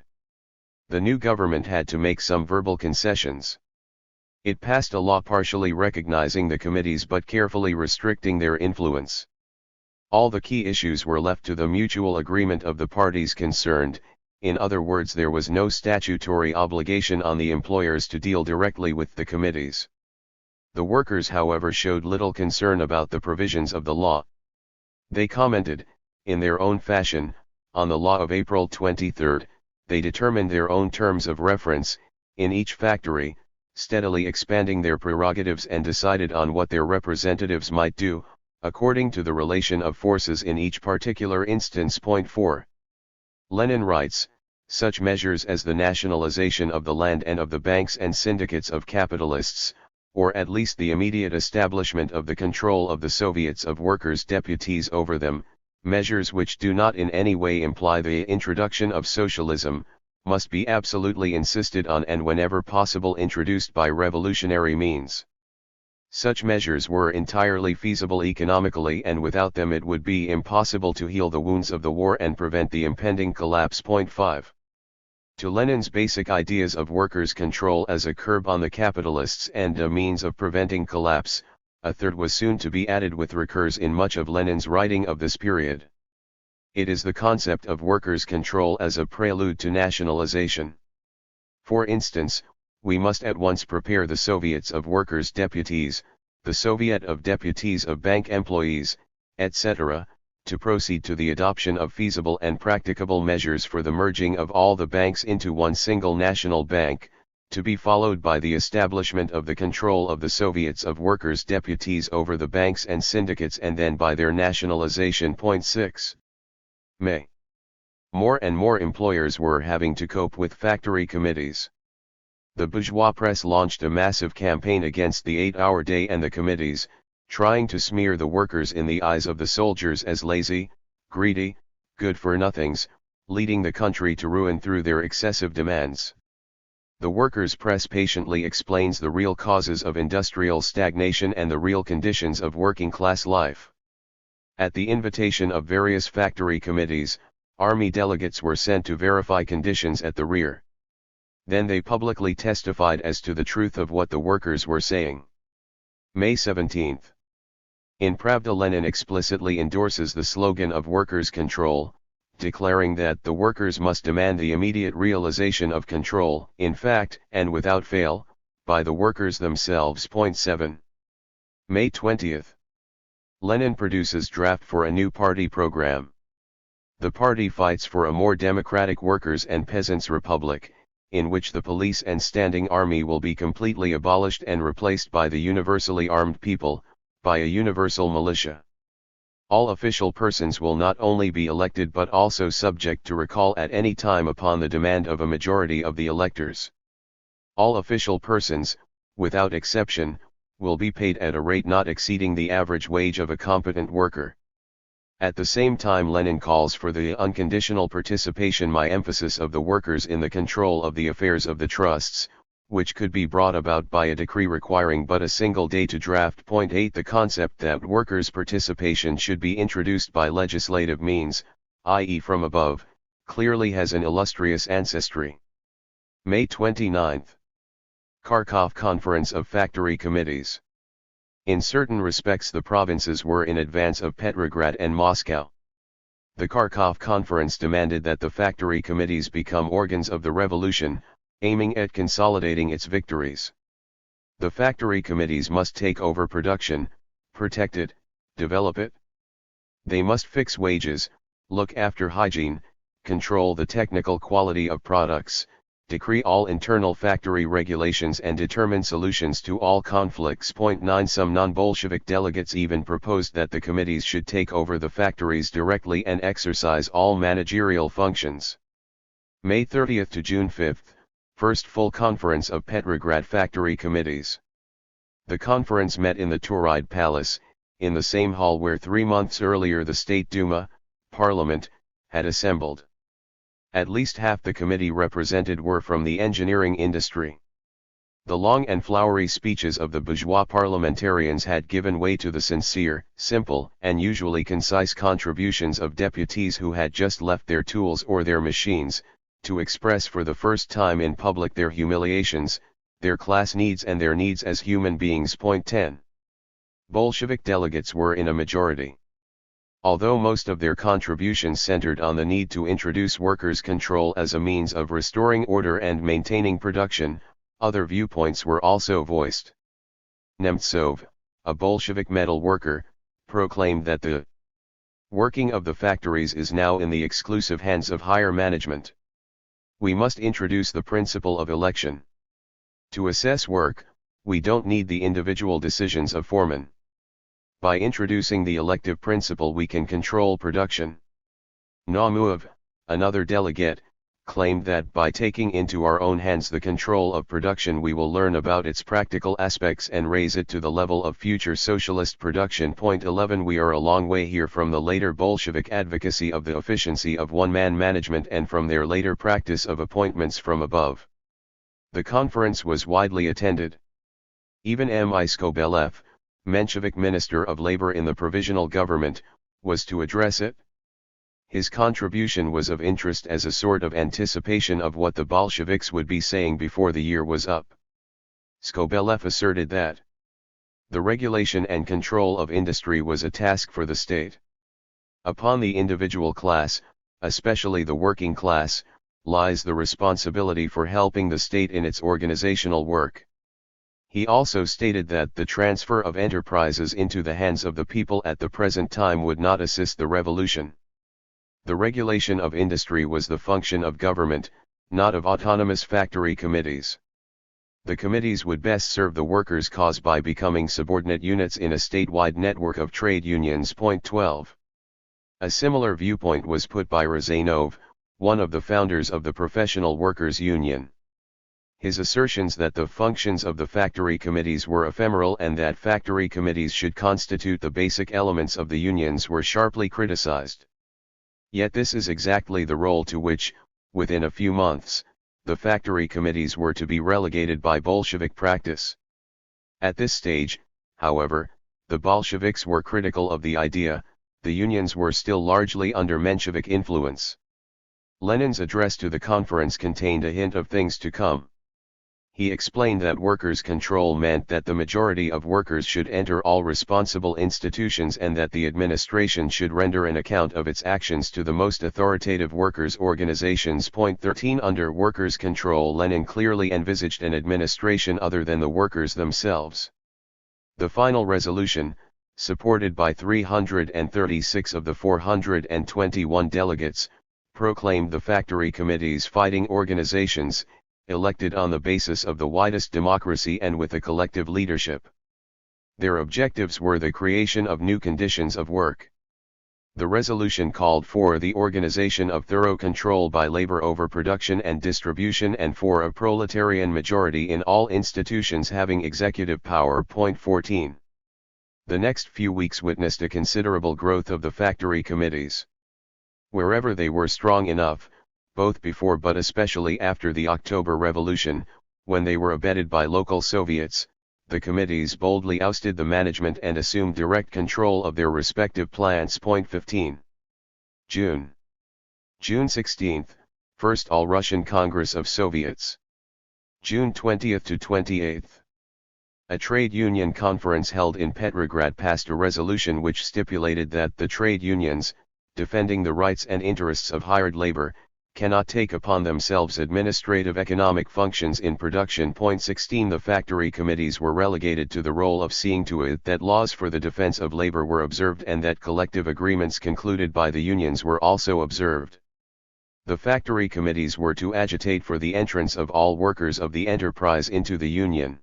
The new government had to make some verbal concessions. It passed a law partially recognizing the committees but carefully restricting their influence. All the key issues were left to the mutual agreement of the parties concerned. In other words, there was no statutory obligation on the employers to deal directly with the committees. The workers, however, showed little concern about the provisions of the law. They commented, in their own fashion, on the law of April 23. They determined their own terms of reference, in each factory, steadily expanding their prerogatives, and decided on what their representatives might do, according to the relation of forces in each particular instance. Point 4. Lenin writes, such measures as the nationalization of the land and of the banks and syndicates of capitalists, or at least the immediate establishment of the control of the Soviets of Workers' Deputies over them, measures which do not in any way imply the introduction of socialism, must be absolutely insisted on and whenever possible introduced by revolutionary means. Such measures were entirely feasible economically, and without them it would be impossible to heal the wounds of the war and prevent the impending collapse. Point 5. To Lenin's basic ideas of workers' control as a curb on the capitalists and a means of preventing collapse, a third was soon to be added which recurs in much of Lenin's writing of this period. It is the concept of workers' control as a prelude to nationalization. For instance, we must at once prepare the Soviets of Workers' Deputies, the Soviet of Deputies of Bank Employees, etc., to proceed to the adoption of feasible and practicable measures for the merging of all the banks into one single national bank, to be followed by the establishment of the control of the Soviets of Workers' Deputies over the banks and syndicates, and then by their nationalization. Point 6. May. More and more employers were having to cope with factory committees. The bourgeois press launched a massive campaign against the 8-hour day and the committees, trying to smear the workers in the eyes of the soldiers as lazy, greedy, good-for-nothings, leading the country to ruin through their excessive demands. The workers' press patiently explains the real causes of industrial stagnation and the real conditions of working-class life. At the invitation of various factory committees, army delegates were sent to verify conditions at the rear. Then they publicly testified as to the truth of what the workers were saying. May 17. In Pravda, Lenin explicitly endorses the slogan of workers' control, declaring that the workers must demand the immediate realization of control, in fact, and without fail, by the workers themselves. 7. May 20. Lenin produces draft for a new party program. The party fights for a more democratic workers' and peasants' republic, in which the police and standing army will be completely abolished and replaced by the universally armed people, by a universal militia. All official persons will not only be elected but also subject to recall at any time upon the demand of a majority of the electors. All official persons, without exception, will be paid at a rate not exceeding the average wage of a competent worker. At the same time, Lenin calls for the unconditional participation by emphasis of the workers in the control of the affairs of the trusts, which could be brought about by a decree requiring but a single day to draft. 8. The concept that workers' participation should be introduced by legislative means, i.e. from above, clearly has an illustrious ancestry. May 29. Kharkov Conference of Factory Committees. In certain respects the provinces were in advance of Petrograd and Moscow. The Kharkov Conference demanded that the factory committees become organs of the revolution, aiming at consolidating its victories. The factory committees must take over production, protect it, develop it. They must fix wages, look after hygiene, control the technical quality of products, decree all internal factory regulations and determine solutions to all conflicts. 9. Some non-Bolshevik delegates even proposed that the committees should take over the factories directly and exercise all managerial functions. May 30 to June 5, first full conference of Petrograd Factory Committees. The conference met in the Tauride Palace, in the same hall where 3 months earlier the State Duma, Parliament, had assembled. At least half the committee represented were from the engineering industry. The long and flowery speeches of the bourgeois parliamentarians had given way to the sincere, simple, and usually concise contributions of deputies who had just left their tools or their machines, to express for the first time in public their humiliations, their class needs and their needs as human beings. 10. Bolshevik delegates were in a majority. Although most of their contributions centered on the need to introduce workers' control as a means of restoring order and maintaining production, other viewpoints were also voiced. Nemtsov, a Bolshevik metal worker, proclaimed that the working of the factories is now in the exclusive hands of higher management. We must introduce the principle of election. To assess work, we don't need the individual decisions of foremen. By introducing the elective principle we can control production. Naumov, another delegate, claimed that by taking into our own hands the control of production we will learn about its practical aspects and raise it to the level of future socialist production. 11. We are a long way here from the later Bolshevik advocacy of the efficiency of one-man management and from their later practice of appointments from above. The conference was widely attended. Even M.I. Skobelev, Menshevik Minister of Labor in the Provisional Government, was to address it. His contribution was of interest as a sort of anticipation of what the Bolsheviks would be saying before the year was up. Skobelev asserted that the regulation and control of industry was a task for the state. Upon the individual class, especially the working class, lies the responsibility for helping the state in its organizational work. He also stated that the transfer of enterprises into the hands of the people at the present time would not assist the revolution. The regulation of industry was the function of government, not of autonomous factory committees. The committees would best serve the workers' cause by becoming subordinate units in a statewide network of trade unions. 12. A similar viewpoint was put by Rozanov, one of the founders of the Professional Workers' Union. His assertions that the functions of the factory committees were ephemeral and that factory committees should constitute the basic elements of the unions were sharply criticized. Yet this is exactly the role to which, within a few months, the factory committees were to be relegated by Bolshevik practice. At this stage, however, the Bolsheviks were critical of the idea, the unions were still largely under Menshevik influence. Lenin's address to the conference contained a hint of things to come. He explained that workers' control meant that the majority of workers should enter all responsible institutions and that the administration should render an account of its actions to the most authoritative workers' organizations. Point 13 Under workers' control, Lenin clearly envisaged an administration other than the workers themselves. The final resolution, supported by 336 of the 421 delegates, proclaimed the factory committees fighting organizations, elected on the basis of the widest democracy and with a collective leadership. Their objectives were the creation of new conditions of work. The resolution called for the organization of thorough control by labor over production and distribution and for a proletarian majority in all institutions having executive power. Point 14. The next few weeks witnessed a considerable growth of the factory committees. Wherever they were strong enough, both before but especially after the October Revolution, when they were abetted by local Soviets, the committees boldly ousted the management and assumed direct control of their respective plants. Point 15. June 16, First All-Russian Congress of Soviets. June 20 to 28. A trade union conference held in Petrograd passed a resolution which stipulated that the trade unions, defending the rights and interests of hired labor, cannot take upon themselves administrative economic functions in production. Point 16 The factory committees were relegated to the role of seeing to it that laws for the defense of labor were observed and that collective agreements concluded by the unions were also observed. The factory committees were to agitate for the entrance of all workers of the enterprise into the union.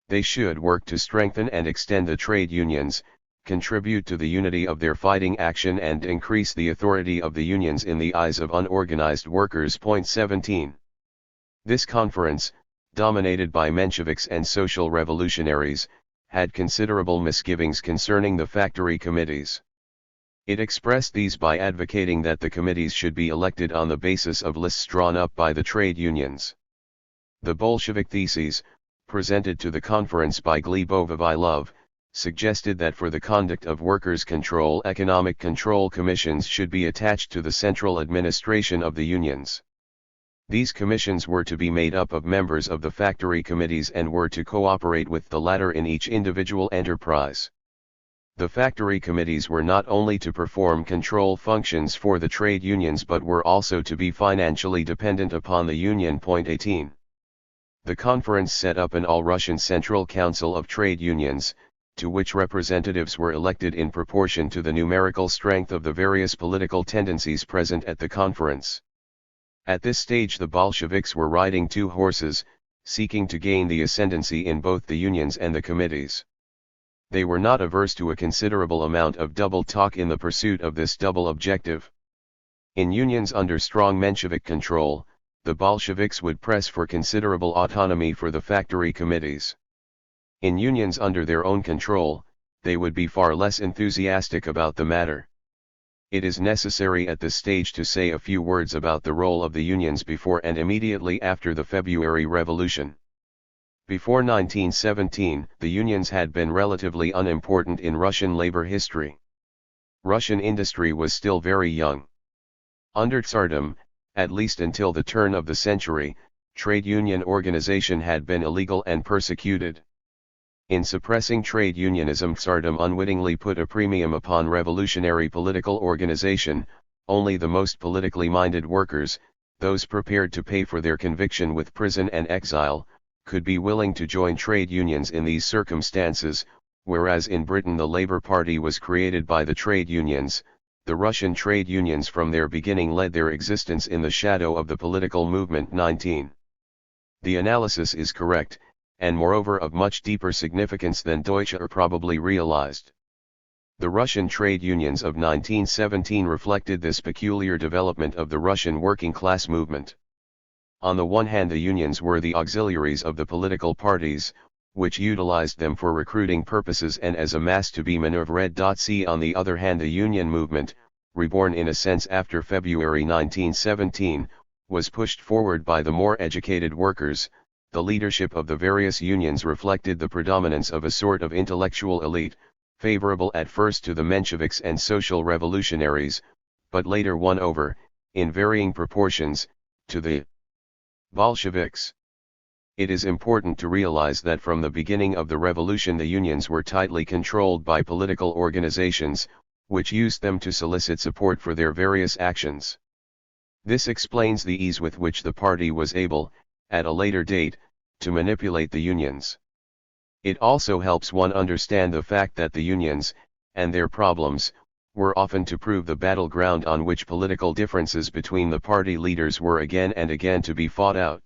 They should work to strengthen and extend the trade unions, contribute to the unity of their fighting action and increase the authority of the unions in the eyes of unorganized workers. Point 17. This conference, dominated by Mensheviks and social revolutionaries, had considerable misgivings concerning the factory committees. It expressed these by advocating that the committees should be elected on the basis of lists drawn up by the trade unions. The Bolshevik theses, presented to the conference by Glebov-Vavilov, suggested that for the conduct of workers' control economic control commissions should be attached to the central administration of the unions. These commissions were to be made up of members of the factory committees and were to cooperate with the latter in each individual enterprise. The factory committees were not only to perform control functions for the trade unions but were also to be financially dependent upon the union. Point 18. The conference set up an all-Russian Central Council of Trade Unions, to which representatives were elected in proportion to the numerical strength of the various political tendencies present at the conference. At this stage the Bolsheviks were riding two horses, seeking to gain the ascendancy in both the unions and the committees. They were not averse to a considerable amount of double talk in the pursuit of this double objective. In unions under strong Menshevik control, the Bolsheviks would press for considerable autonomy for the factory committees. In unions under their own control, they would be far less enthusiastic about the matter. It is necessary at this stage to say a few words about the role of the unions before and immediately after the February Revolution. Before 1917, the unions had been relatively unimportant in Russian labor history. Russian industry was still very young. Under Tsardom, at least until the turn of the century, trade union organization had been illegal and persecuted. In suppressing trade unionism, Tsardom unwittingly put a premium upon revolutionary political organization. Only the most politically minded workers, those prepared to pay for their conviction with prison and exile, could be willing to join trade unions in these circumstances, whereas in Britain the Labour Party was created by the trade unions. The Russian trade unions from their beginning led their existence in the shadow of the political movement. 19. The analysis is correct, and moreover of much deeper significance than Deutscher probably realized. The Russian trade unions of 1917 reflected this peculiar development of the Russian working class movement. On the one hand the unions were the auxiliaries of the political parties, which utilized them for recruiting purposes and as a mass to be maneuvered. See on the other hand the union movement, reborn in a sense after February 1917, was pushed forward by the more educated workers. The leadership of the various unions reflected the predominance of a sort of intellectual elite, favorable at first to the Mensheviks and social revolutionaries, but later won over, in varying proportions, to the Bolsheviks. It is important to realize that from the beginning of the revolution the unions were tightly controlled by political organizations, which used them to solicit support for their various actions. This explains the ease with which the party was able, at a later date, to manipulate the unions. It also helps one understand the fact that the unions, and their problems, were often to prove the battleground on which political differences between the party leaders were again and again to be fought out.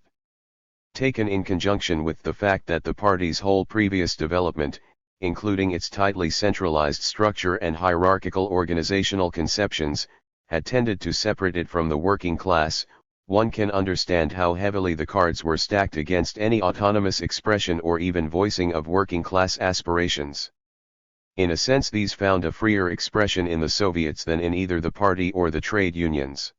Taken in conjunction with the fact that the party's whole previous development, including its tightly centralized structure and hierarchical organizational conceptions, had tended to separate it from the working class, one can understand how heavily the cards were stacked against any autonomous expression or even voicing of working class aspirations. In a sense these found a freer expression in the Soviets than in either the party or the trade unions.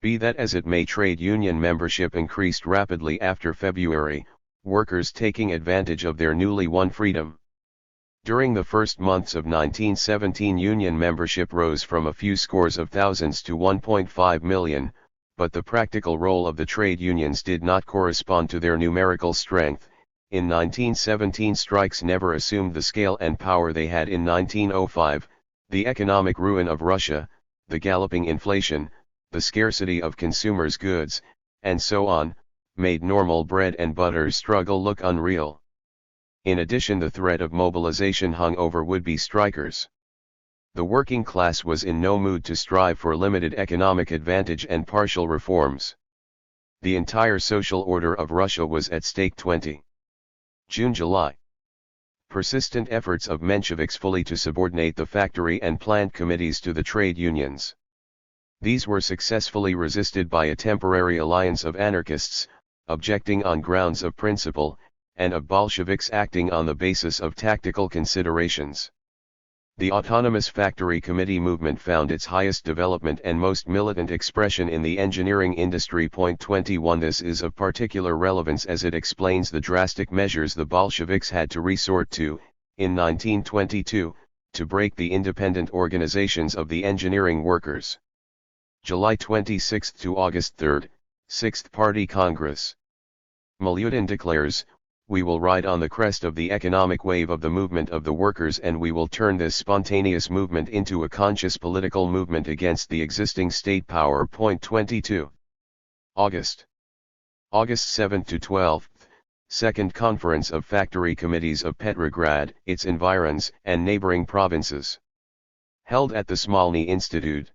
Be that as it may, trade union membership increased rapidly after February, workers taking advantage of their newly won freedom. During the first months of 1917 union membership rose from a few scores of thousands to 1.5 million, but the practical role of the trade unions did not correspond to their numerical strength. In 1917 strikes never assumed the scale and power they had in 1905, the economic ruin of Russia, the galloping inflation, the scarcity of consumers' goods, and so on, made normal bread and butter struggle look unreal. In addition, the threat of mobilization hung over would-be strikers. The working class was in no mood to strive for limited economic advantage and partial reforms. The entire social order of Russia was at stake. 20 June-July. Persistent efforts of Mensheviks fully to subordinate the factory and plant committees to the trade unions. These were successfully resisted by a temporary alliance of anarchists, objecting on grounds of principle, and of Bolsheviks acting on the basis of tactical considerations. The autonomous factory committee movement found its highest development and most militant expression in the engineering industry. 21 This is of particular relevance as it explains the drastic measures the Bolsheviks had to resort to, in 1922, to break the independent organizations of the engineering workers. July 26 to August 3, 6th Party Congress. Milyutin declares, "We will ride on the crest of the economic wave of the movement of the workers, and we will turn this spontaneous movement into a conscious political movement against the existing state power." 22. August 7 to 12, Second Conference of Factory Committees of Petrograd, its environs, and neighboring provinces. Held at the Smolny Institute.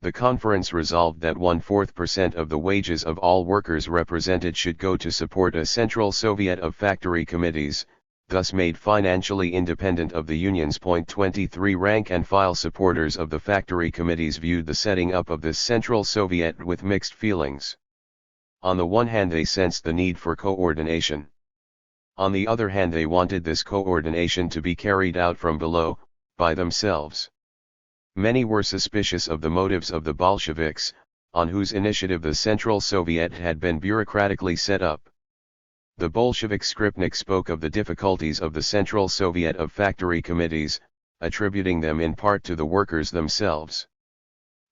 The conference resolved that 1/4% of the wages of all workers represented should go to support a Central Soviet of Factory Committees, thus made financially independent of the unions. 23 Rank and file supporters of the factory committees viewed the setting up of this Central Soviet with mixed feelings. On the one hand they sensed the need for coordination. On the other hand they wanted this coordination to be carried out from below, by themselves. Many were suspicious of the motives of the Bolsheviks, on whose initiative the Central Soviet had been bureaucratically set up. The Bolshevik Skripnik spoke of the difficulties of the Central Soviet of Factory Committees, attributing them in part to the workers themselves.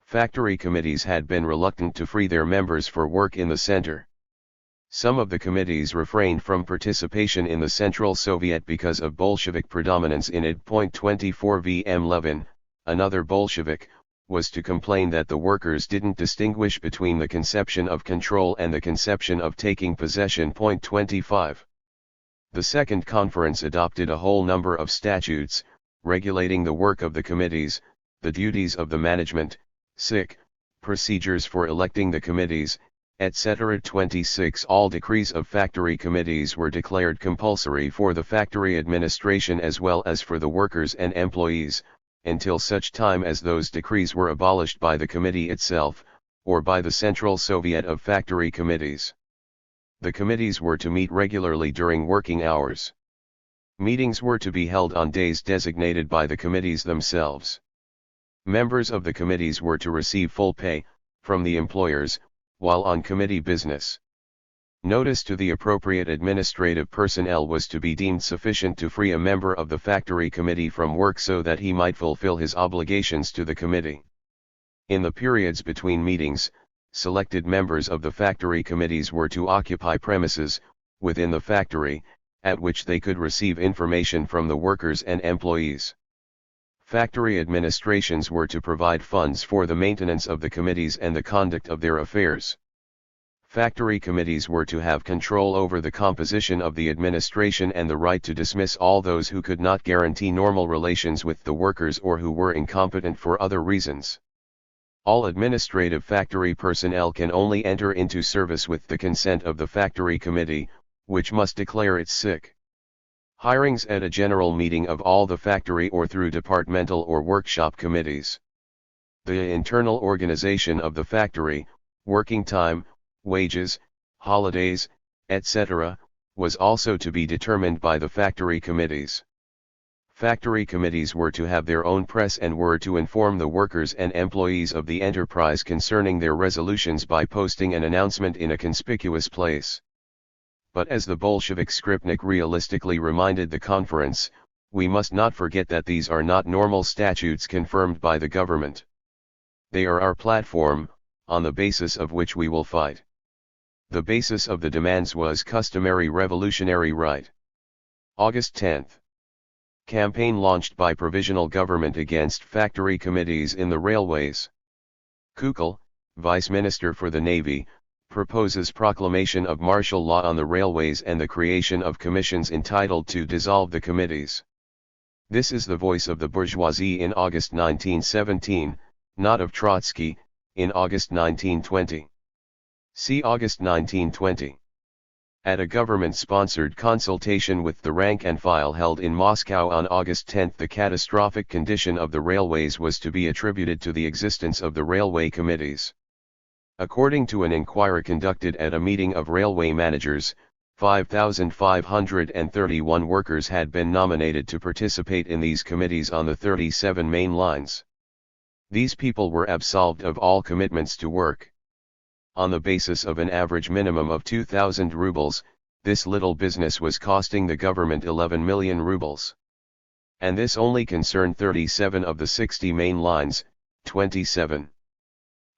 Factory committees had been reluctant to free their members for work in the center. Some of the committees refrained from participation in the Central Soviet because of Bolshevik predominance in it. 24 V.M. Levin, another Bolshevik, was to complain that the workers didn't distinguish between the conception of control and the conception of taking possession. 25. The Second Conference adopted a whole number of statutes, regulating the work of the committees, the duties of the management, procedures for electing the committees, etc. 26 All decrees of factory committees were declared compulsory for the factory administration as well as for the workers and employees, until such time as those decrees were abolished by the committee itself, or by the Central Soviet of Factory Committees. The committees were to meet regularly during working hours. Meetings were to be held on days designated by the committees themselves. Members of the committees were to receive full pay, from the employers, while on committee business. Notice to the appropriate administrative personnel was to be deemed sufficient to free a member of the factory committee from work so that he might fulfill his obligations to the committee. In the periods between meetings, selected members of the factory committees were to occupy premises, within the factory, at which they could receive information from the workers and employees. Factory administrations were to provide funds for the maintenance of the committees and the conduct of their affairs. Factory committees were to have control over the composition of the administration and the right to dismiss all those who could not guarantee normal relations with the workers or who were incompetent for other reasons. All administrative factory personnel can only enter into service with the consent of the factory committee, which must declare it sick. Hirings at a general meeting of all the factory or through departmental or workshop committees. The internal organization of the factory, working time, wages, holidays, etc., was also to be determined by the factory committees. Factory committees were to have their own press and were to inform the workers and employees of the enterprise concerning their resolutions by posting an announcement in a conspicuous place. But as the Bolshevik Skripnik realistically reminded the conference, we must not forget that these are not normal statutes confirmed by the government. They are our platform, on the basis of which we will fight. The basis of the demands was customary revolutionary right. August 10. Campaign launched by provisional government against factory committees in the railways. Kukel, Vice Minister for the Navy, proposes proclamation of martial law on the railways and the creation of commissions entitled to dissolve the committees. This is the voice of the bourgeoisie in August 1917, not of Trotsky, in August 1920. See August 1920. At a government-sponsored consultation with the rank and file held in Moscow on August 10, the catastrophic condition of the railways was to be attributed to the existence of the railway committees. According to an inquiry conducted at a meeting of railway managers, 5,531 workers had been nominated to participate in these committees on the 37 main lines. These people were absolved of all commitments to work. On the basis of an average minimum of 2,000 rubles, this little business was costing the government 11 million rubles. And this only concerned 37 of the 60 main lines, 27.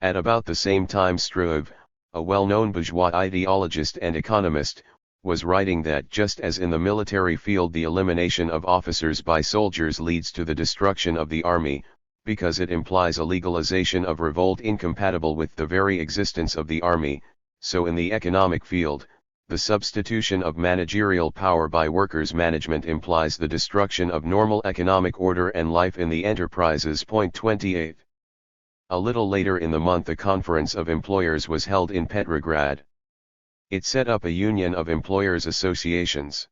At about the same time Struve, a well-known bourgeois ideologist and economist, was writing that just as in the military field the elimination of officers by soldiers leads to the destruction of the army, because it implies a legalization of revolt incompatible with the very existence of the army, so in the economic field, the substitution of managerial power by workers' management implies the destruction of normal economic order and life in the enterprises. 28. A little later in the month a conference of employers was held in Petrograd. It set up a union of employers' associations.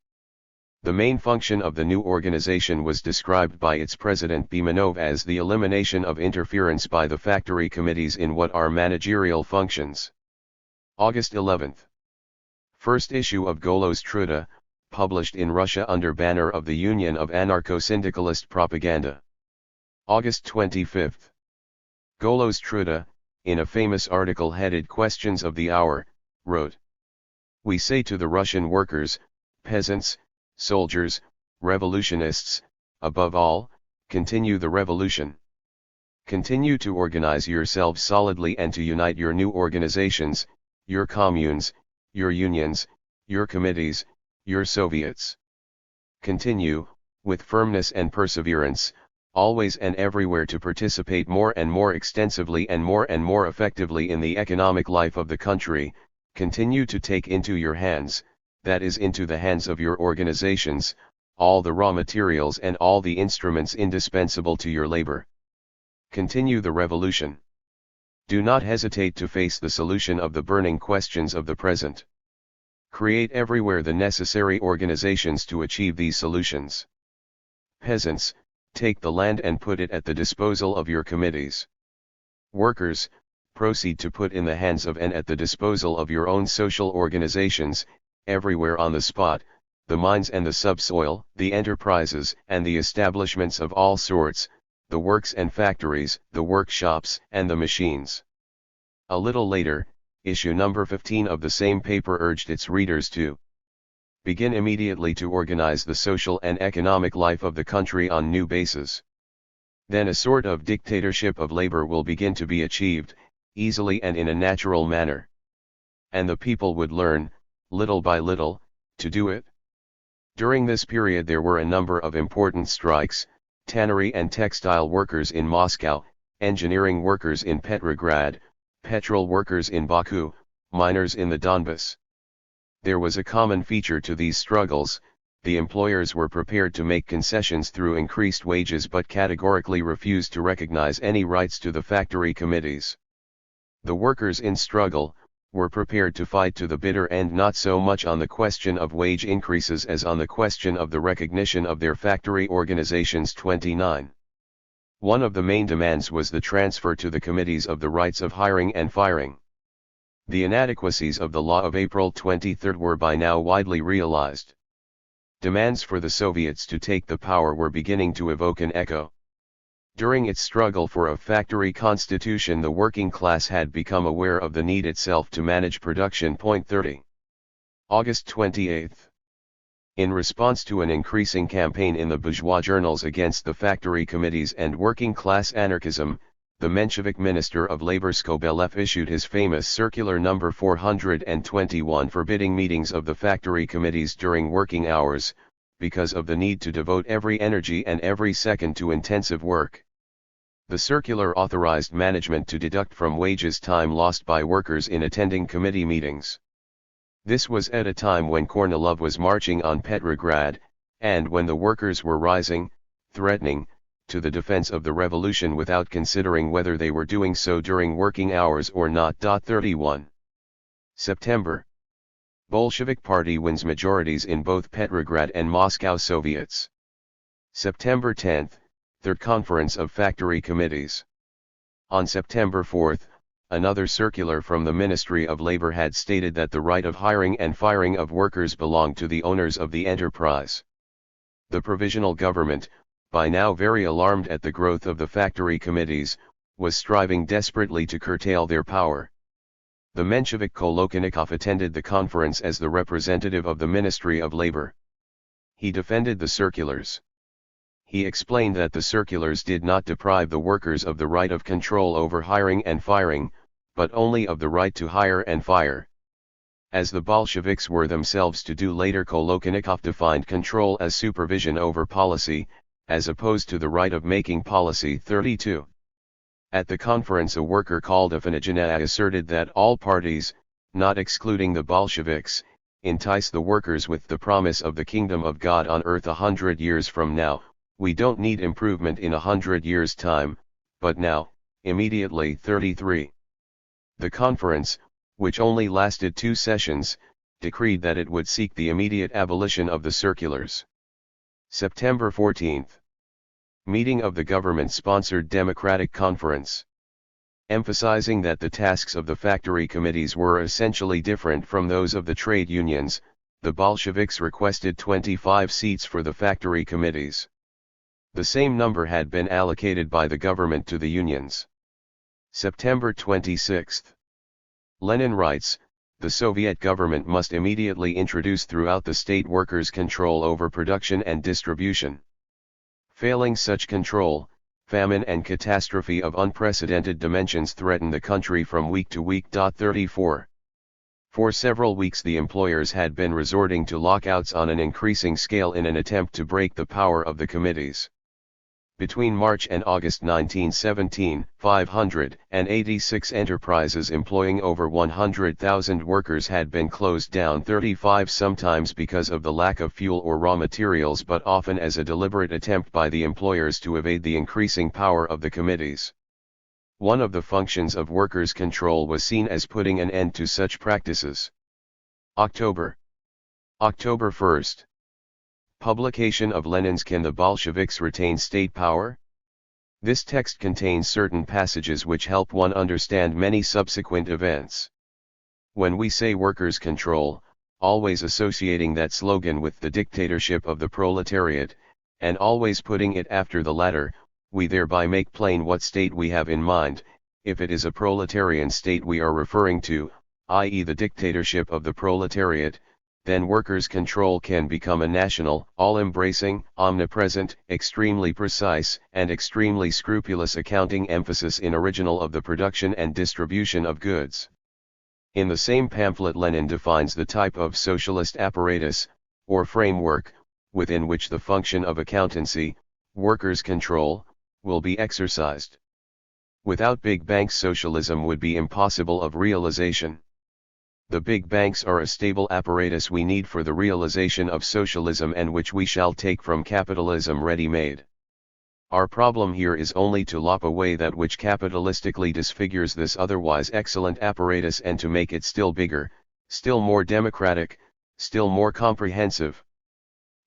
The main function of the new organization was described by its president Bimanov as the elimination of interference by the factory committees in what are managerial functions. August 11. First issue of Golos Truda, published in Russia under banner of the Union of Anarcho-Syndicalist Propaganda. August 25. Golos Truda, in a famous article headed Questions of the Hour, wrote: "We say to the Russian workers, peasants, soldiers, revolutionists, above all, continue the revolution. Continue to organize yourselves solidly and to unite your new organizations, your communes, your unions, your committees, your Soviets. Continue, with firmness and perseverance, always and everywhere to participate more and more extensively and more effectively in the economic life of the country. Continue to take into your hands, that is into the hands of your organizations, all the raw materials and all the instruments indispensable to your labor. Continue the revolution. Do not hesitate to face the solution of the burning questions of the present. Create everywhere the necessary organizations to achieve these solutions. Peasants, take the land and put it at the disposal of your committees. Workers, proceed to put in the hands of and at the disposal of your own social organizations, everywhere on the spot, the mines and the subsoil, the enterprises and the establishments of all sorts, the works and factories, the workshops and the machines." A little later, issue number 15 of the same paper urged its readers to begin immediately to organize the social and economic life of the country on new bases. Then a sort of dictatorship of labor will begin to be achieved, easily and in a natural manner. And the people would learn, little by little, to do it. During this period there were a number of important strikes: tannery and textile workers in Moscow, engineering workers in Petrograd, petrol workers in Baku, miners in the Donbas. There was a common feature to these struggles: the employers were prepared to make concessions through increased wages but categorically refused to recognize any rights to the factory committees. The workers in struggle were prepared to fight to the bitter end, not so much on the question of wage increases as on the question of the recognition of their factory organizations. 29. One of the main demands was the transfer to the committees of the rights of hiring and firing. The inadequacies of the law of April 23 were by now widely realized. Demands for the Soviets to take the power were beginning to evoke an echo. During its struggle for a factory constitution, the working class had become aware of the need itself to manage production. 30. August 28. In response to an increasing campaign in the bourgeois journals against the factory committees and working class anarchism, the Menshevik Minister of Labor Skobelev issued his famous Circular No. 421 forbidding meetings of the factory committees during working hours, because of the need to devote every energy and every second to intensive work. The circular authorized management to deduct from wages time lost by workers in attending committee meetings. This was at a time when Kornilov was marching on Petrograd, and when the workers were rising, threatening, to the defense of the revolution without considering whether they were doing so during working hours or not. 31. September. Bolshevik Party wins majorities in both Petrograd and Moscow Soviets. September 10, Third Conference of Factory Committees. On September 4, another circular from the Ministry of Labor had stated that the right of hiring and firing of workers belonged to the owners of the enterprise. The provisional government, by now very alarmed at the growth of the factory committees, was striving desperately to curtail their power. The Menshevik Kolokonikov attended the conference as the representative of the Ministry of Labor. He defended the circulars. He explained that the circulars did not deprive the workers of the right of control over hiring and firing, but only of the right to hire and fire. As the Bolsheviks were themselves to do later, Kolokonikov defined control as supervision over policy, as opposed to the right of making policy. 32. At the conference, a worker called Afanagina asserted that all parties, not excluding the Bolsheviks, entice the workers with the promise of the kingdom of God on earth 100 years from now. We don't need improvement in 100 years' time, but now, immediately. 33. The conference, which only lasted 2 sessions, decreed that it would seek the immediate abolition of the circulars. September 14. Meeting of the government-sponsored Democratic Conference. Emphasizing that the tasks of the factory committees were essentially different from those of the trade unions, the Bolsheviks requested 25 seats for the factory committees. The same number had been allocated by the government to the unions. September 26. Lenin writes, the Soviet government must immediately introduce throughout the state workers' control over production and distribution. Failing such control, famine and catastrophe of unprecedented dimensions threaten the country from week to week. 34. For several weeks the employers had been resorting to lockouts on an increasing scale in an attempt to break the power of the committees. Between March and August 1917, 586 enterprises employing over 100,000 workers had been closed down, 35 sometimes because of the lack of fuel or raw materials, but often as a deliberate attempt by the employers to evade the increasing power of the committees. One of the functions of workers' control was seen as putting an end to such practices. October 1. Publication of Lenin's Can the Bolsheviks Retain State Power? This text contains certain passages which help one understand many subsequent events. When we say workers' control, always associating that slogan with the dictatorship of the proletariat, and always putting it after the latter, we thereby make plain what state we have in mind. If it is a proletarian state we are referring to, i.e. the dictatorship of the proletariat, then workers' control can become a national, all-embracing, omnipresent, extremely precise, and extremely scrupulous accounting emphasis in original of the production and distribution of goods. In the same pamphlet Lenin defines the type of socialist apparatus, or framework, within which the function of accountancy, workers' control, will be exercised. Without big banks socialism would be impossible of realization. The big banks are a stable apparatus we need for the realization of socialism and which we shall take from capitalism ready-made. Our problem here is only to lop away that which capitalistically disfigures this otherwise excellent apparatus and to make it still bigger, still more democratic, still more comprehensive.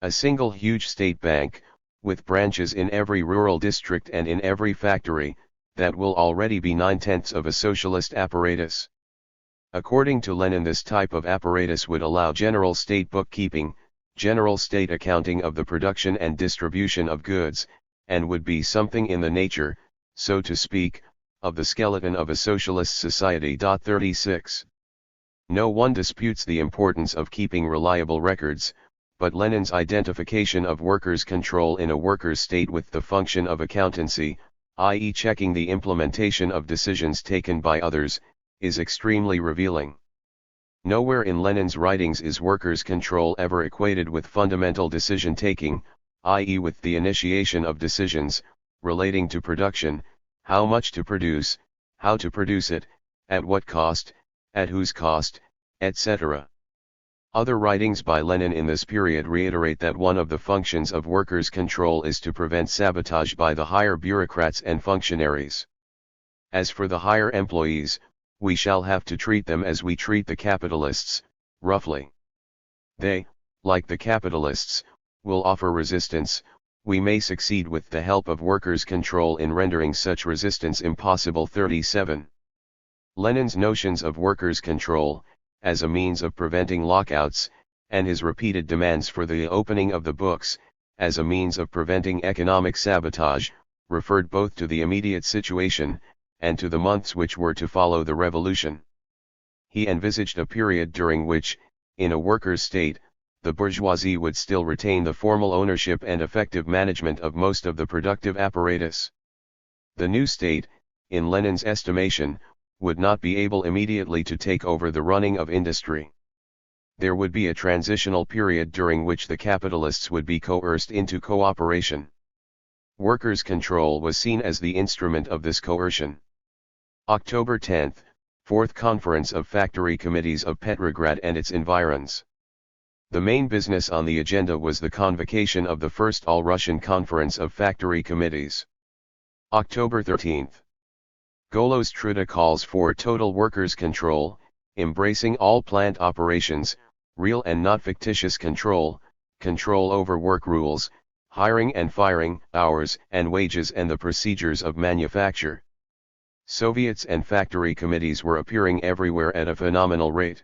A single huge state bank, with branches in every rural district and in every factory, that will already be 9/10 of a socialist apparatus. According to Lenin, this type of apparatus would allow general state bookkeeping, general state accounting of the production and distribution of goods, and would be something in the nature, so to speak, of the skeleton of a socialist society. 36. No one disputes the importance of keeping reliable records, but Lenin's identification of workers' control in a workers' state with the function of accountancy, i.e. checking the implementation of decisions taken by others, is extremely revealing. Nowhere in Lenin's writings is workers' control ever equated with fundamental decision-taking, i.e. with the initiation of decisions, relating to production, how much to produce, how to produce it, at what cost, at whose cost, etc. Other writings by Lenin in this period reiterate that one of the functions of workers' control is to prevent sabotage by the higher bureaucrats and functionaries. As for the higher employees, we shall have to treat them as we treat the capitalists, roughly. They, like the capitalists, will offer resistance. We may succeed with the help of workers' control in rendering such resistance impossible. 37. Lenin's notions of workers' control, as a means of preventing lockouts, and his repeated demands for the opening of the books, as a means of preventing economic sabotage, referred both to the immediate situation, and to the months which were to follow the revolution. He envisaged a period during which, in a workers' state, the bourgeoisie would still retain the formal ownership and effective management of most of the productive apparatus. The new state, in Lenin's estimation, would not be able immediately to take over the running of industry. There would be a transitional period during which the capitalists would be coerced into cooperation. Workers' control was seen as the instrument of this coercion. October 10, 4th Conference of Factory Committees of Petrograd and its environs. The main business on the agenda was the convocation of the first All-Russian Conference of Factory Committees. October 13. Golostruda calls for total workers' control, embracing all plant operations, real and not fictitious control, control over work rules, hiring and firing, hours and wages and the procedures of manufacture. Soviets and factory committees were appearing everywhere at a phenomenal rate.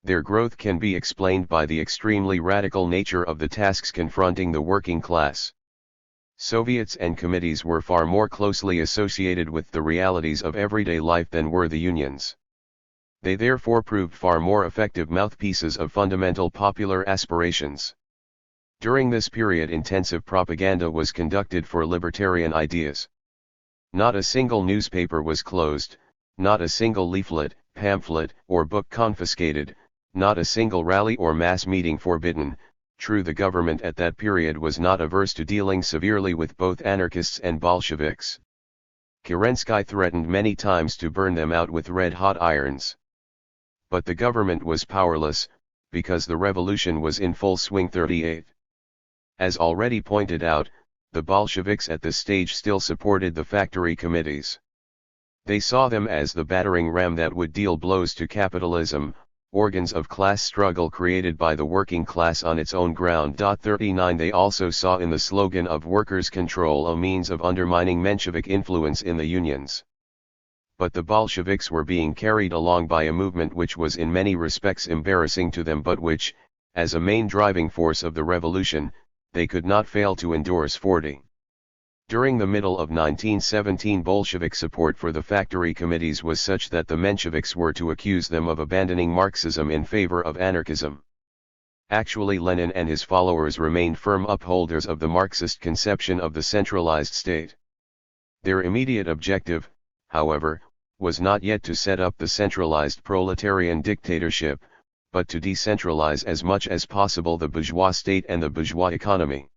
Their growth can be explained by the extremely radical nature of the tasks confronting the working class. Soviets and committees were far more closely associated with the realities of everyday life than were the unions. They therefore proved far more effective mouthpieces of fundamental popular aspirations. During this period intensive propaganda was conducted for libertarian ideas. Not a single newspaper was closed, not a single leaflet, pamphlet, or book confiscated, not a single rally or mass meeting forbidden. True, the government at that period was not averse to dealing severely with both anarchists and Bolsheviks. Kerensky threatened many times to burn them out with red-hot irons. But the government was powerless, because the revolution was in full swing. 38. As already pointed out, the Bolsheviks at this stage still supported the factory committees. They saw them as the battering ram that would deal blows to capitalism, organs of class struggle created by the working class on its own ground. 39. They also saw in the slogan of workers' control a means of undermining Menshevik influence in the unions. But the Bolsheviks were being carried along by a movement which was in many respects embarrassing to them, but which, as a main driving force of the revolution, they could not fail to endorse. 40. During the middle of 1917 Bolshevik support for the factory committees was such that the Mensheviks were to accuse them of abandoning Marxism in favor of anarchism. Actually, Lenin and his followers remained firm upholders of the Marxist conception of the centralized state. Their immediate objective, however, was not yet to set up the centralized proletarian dictatorship, but to decentralize as much as possible the bourgeois state and the bourgeois economy.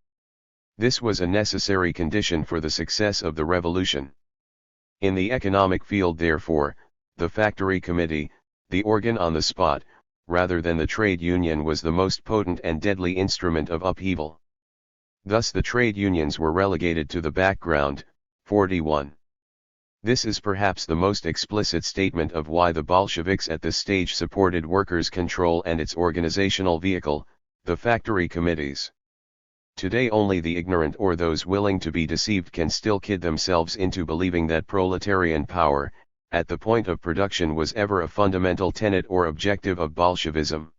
This was a necessary condition for the success of the revolution. In the economic field, therefore, the Factory Committee, the organ on the spot, rather than the trade union, was the most potent and deadly instrument of upheaval. Thus the trade unions were relegated to the background. 41. This is perhaps the most explicit statement of why the Bolsheviks at this stage supported workers' control and its organizational vehicle, the factory committees. Today only the ignorant or those willing to be deceived can still kid themselves into believing that proletarian power, at the point of production, was ever a fundamental tenet or objective of Bolshevism.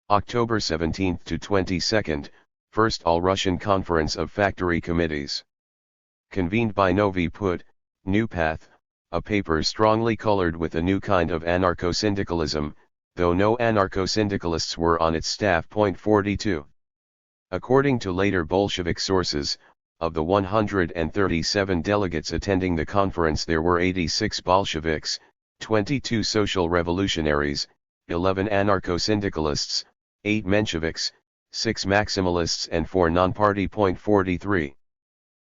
October 17 to 22, First All-Russian Conference of Factory Committees. Convened by Novy Put, New Path, a paper strongly colored with a new kind of anarcho-syndicalism, though no anarcho-syndicalists were on its staff. 42. According to later Bolshevik sources, of the 137 delegates attending the conference, there were 86 Bolsheviks, 22 social revolutionaries, 11 anarcho-syndicalists, 8 Mensheviks, 6 maximalists and 4 non-party. 43.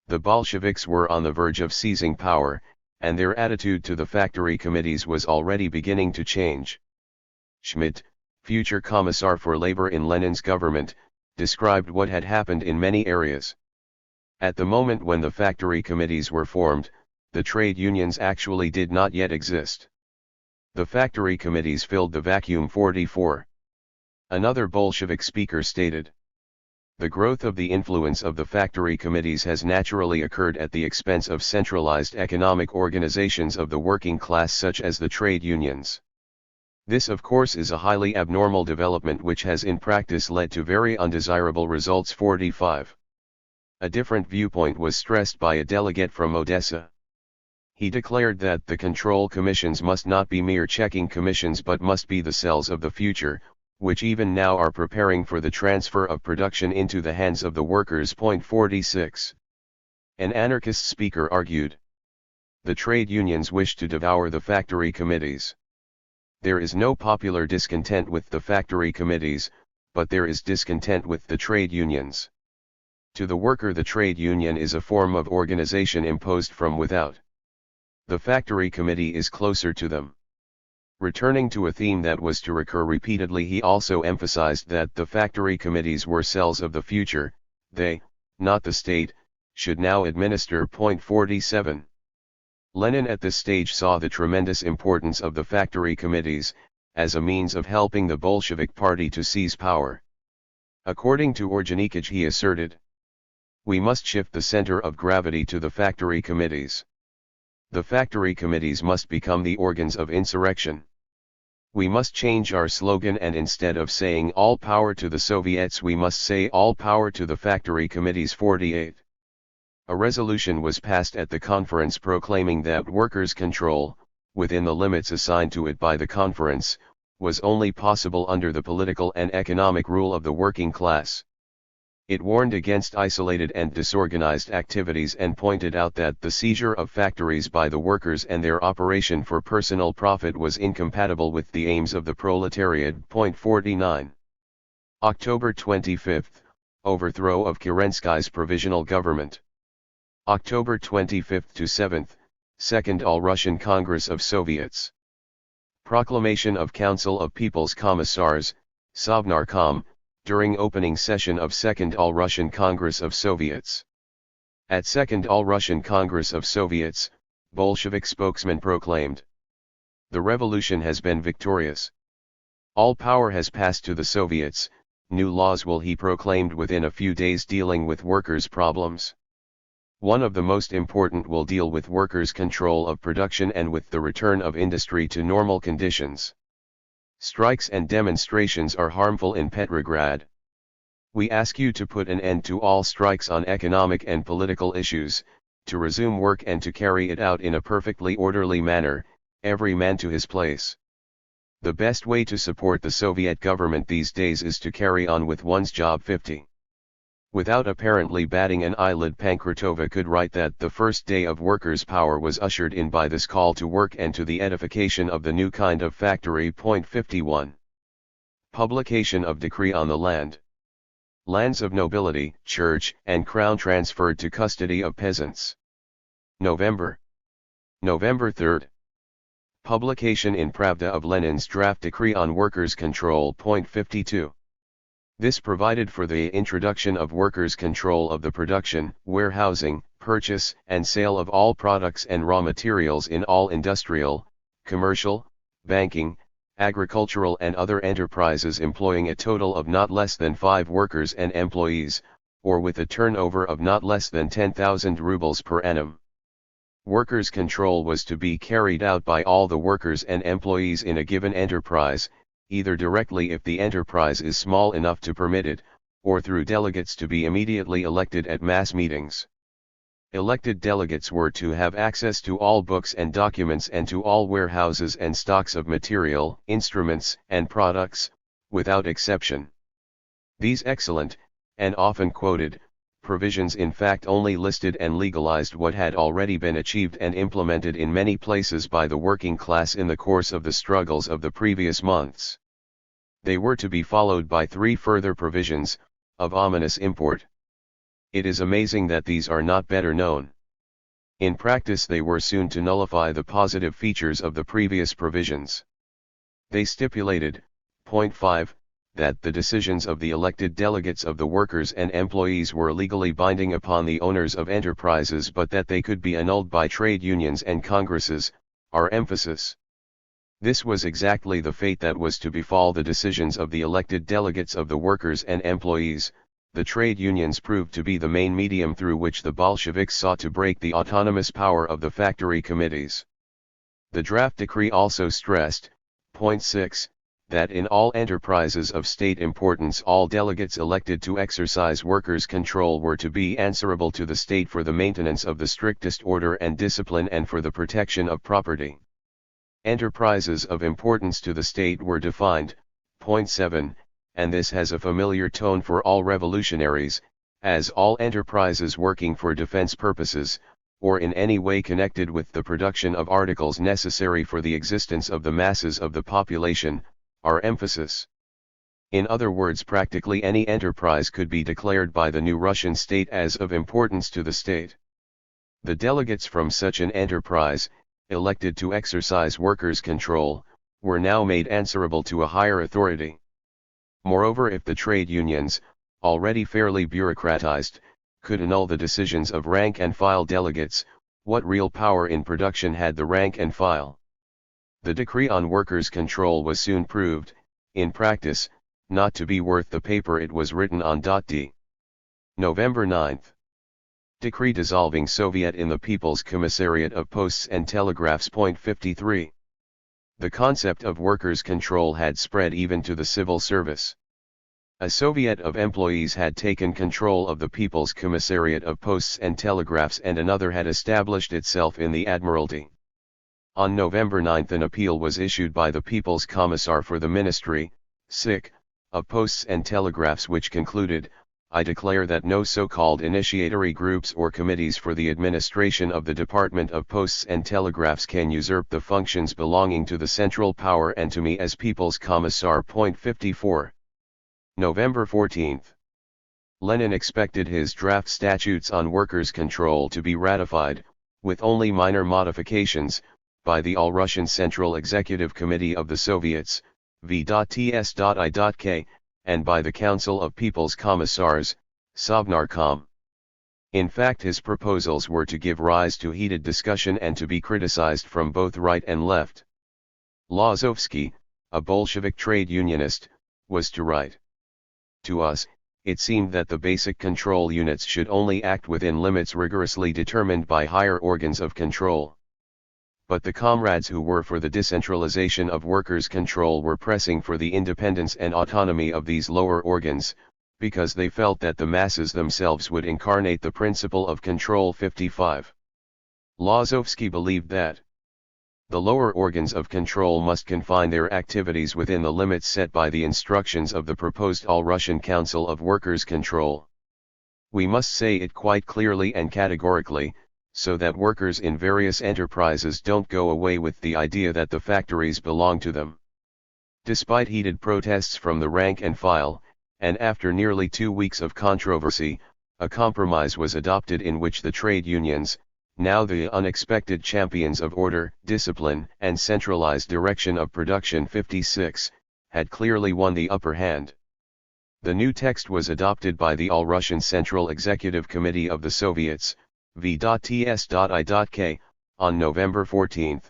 The Bolsheviks were on the verge of seizing power, and their attitude to the factory committees was already beginning to change. Schmidt, future Commissar for Labor in Lenin's government, described what had happened in many areas. At the moment when the factory committees were formed, the trade unions actually did not yet exist. The factory committees filled the vacuum. 44. Another Bolshevik speaker stated, "The growth of the influence of the factory committees has naturally occurred at the expense of centralized economic organizations of the working class such as the trade unions. This of course is a highly abnormal development which has in practice led to very undesirable results." 45. A different viewpoint was stressed by a delegate from Odessa. He declared that the control commissions must not be mere checking commissions but must be the cells of the future, which even now are preparing for the transfer of production into the hands of the workers. 46. An anarchist speaker argued, "The trade unions wish to devour the factory committees. There is no popular discontent with the factory committees, but there is discontent with the trade unions. To the worker the trade union is a form of organization imposed from without. The factory committee is closer to them." Returning to a theme that was to recur repeatedly, he also emphasized that the factory committees were cells of the future. They, not the state, should now administer. 47. Lenin at this stage saw the tremendous importance of the factory committees, as a means of helping the Bolshevik party to seize power. According to Ordzhonikidze, he asserted, "We must shift the center of gravity to the factory committees. The factory committees must become the organs of insurrection. We must change our slogan, and instead of saying all power to the Soviets we must say all power to the factory committees." 48. A resolution was passed at the conference proclaiming that workers' control, within the limits assigned to it by the conference, was only possible under the political and economic rule of the working class. It warned against isolated and disorganized activities and pointed out that the seizure of factories by the workers and their operation for personal profit was incompatible with the aims of the proletariat. 49. October 25, overthrow of Kerensky's provisional government. October 25 to 7, Second All-Russian Congress of Soviets. Proclamation of Council of People's Commissars, Sovnarkom, during opening session of Second All-Russian Congress of Soviets. At Second All-Russian Congress of Soviets, Bolshevik spokesman proclaimed, "The revolution has been victorious. All power has passed to the Soviets. New laws will he proclaimed within a few days dealing with workers' problems. One of the most important will deal with workers' control of production and with the return of industry to normal conditions. Strikes and demonstrations are harmful in Petrograd. We ask you to put an end to all strikes on economic and political issues, to resume work and to carry it out in a perfectly orderly manner, every man to his place. The best way to support the Soviet government these days is to carry on with one's job." 50. Without apparently batting an eyelid, Pankratova could write that the first day of workers' power was ushered in by this call to work and to the edification of the new kind of factory. 51. Publication of decree on the land. Lands of nobility, church, and crown transferred to custody of peasants. November 3. Publication in Pravda of Lenin's draft decree on workers' control. 52. This provided for the introduction of workers' control of the production, warehousing, purchase, and sale of all products and raw materials in all industrial, commercial, banking, agricultural and other enterprises employing a total of not less than 5 workers and employees, or with a turnover of not less than 10,000 rubles per annum. Workers' control was to be carried out by all the workers and employees in a given enterprise, either directly if the enterprise is small enough to permit it, or through delegates to be immediately elected at mass meetings. Elected delegates were to have access to all books and documents and to all warehouses and stocks of material, instruments, and products, without exception. These excellent, and often quoted, provisions in fact only listed and legalized what had already been achieved and implemented in many places by the working class in the course of the struggles of the previous months. They were to be followed by 3 further provisions, of ominous import. It is amazing that these are not better known. In practice they were soon to nullify the positive features of the previous provisions. They stipulated, point 5, that the decisions of the elected delegates of the workers and employees were legally binding upon the owners of enterprises, but that they could be annulled by trade unions and congresses, our emphasis. This was exactly the fate that was to befall the decisions of the elected delegates of the workers and employees. The trade unions proved to be the main medium through which the Bolsheviks sought to break the autonomous power of the factory committees. The draft decree also stressed, point 6, that in all enterprises of state importance all delegates elected to exercise workers' control were to be answerable to the state for the maintenance of the strictest order and discipline and for the protection of property. Enterprises of importance to the state were defined, point 7, and this has a familiar tone for all revolutionaries, as all enterprises working for defense purposes, or in any way connected with the production of articles necessary for the existence of the masses of the population, our emphasis. In other words, practically any enterprise could be declared by the new Russian state as of importance to the state. The delegates from such an enterprise, elected to exercise workers' control, were now made answerable to a higher authority. Moreover, if the trade unions, already fairly bureaucratized, could annul the decisions of rank and file delegates, what real power in production had the rank and file? The decree on workers' control was soon proved, in practice, not to be worth the paper it was written on. D. November 9. Decree dissolving Soviet in the People's Commissariat of Posts and Telegraphs. 53. The concept of workers' control had spread even to the civil service. A Soviet of employees had taken control of the People's Commissariat of Posts and Telegraphs, and another had established itself in the Admiralty. On November 9 an appeal was issued by the People's Commissar for the Ministry, of Posts and Telegraphs, which concluded, I declare that no so-called initiatory groups or committees for the administration of the Department of Posts and Telegraphs can usurp the functions belonging to the central power and to me as People's Commissar. 54. November 14. Lenin expected his draft statutes on workers' control to be ratified, with only minor modifications, by the All-Russian Central Executive Committee of the Soviets, V.Ts.I.K, and by the Council of People's Commissars, Sovnarkom. In fact, his proposals were to give rise to heated discussion and to be criticized from both right and left. Lazovsky, a Bolshevik trade unionist, was to write. To us, it seemed that the basic control units should only act within limits rigorously determined by higher organs of control. But the comrades who were for the decentralization of workers' control were pressing for the independence and autonomy of these lower organs, because they felt that the masses themselves would incarnate the principle of control. 55. Lazovsky believed that the lower organs of control must confine their activities within the limits set by the instructions of the proposed All-Russian Council of Workers' Control. We must say it quite clearly and categorically, so that workers in various enterprises don't go away with the idea that the factories belong to them. Despite heated protests from the rank and file, and after nearly 2 weeks of controversy, a compromise was adopted in which the trade unions, now the unexpected champions of order, discipline, and centralized direction of production 56, had clearly won the upper hand. The new text was adopted by the All-Russian Central Executive Committee of the Soviets, V.Ts.I.K, on November 14,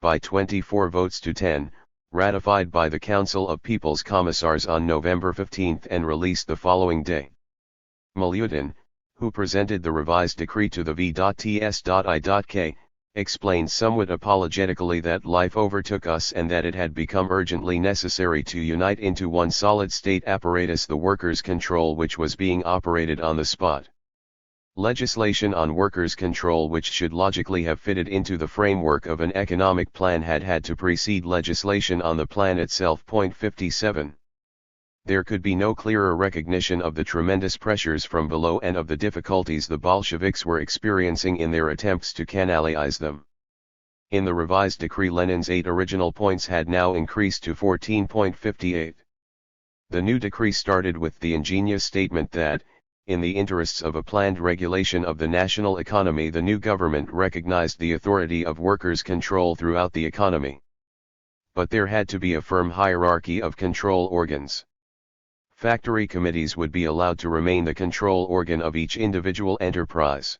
by 24 votes to 10, ratified by the Council of People's Commissars on November 15 and released the following day. Milutin, who presented the revised decree to the V.Ts.I.K, explained somewhat apologetically that life overtook us and that it had become urgently necessary to unite into one solid state apparatus, the workers' control, which was being operated on the spot. Legislation on workers' control, which should logically have fitted into the framework of an economic plan, had to precede legislation on the plan itself. Point 57. There could be no clearer recognition of the tremendous pressures from below and of the difficulties the Bolsheviks were experiencing in their attempts to canalize them. In the revised decree, Lenin's 8 original points had now increased to 14.58. The new decree started with the ingenious statement that, in the interests of a planned regulation of the national economy, the new government recognized the authority of workers' control throughout the economy. But there had to be a firm hierarchy of control organs. Factory committees would be allowed to remain the control organ of each individual enterprise.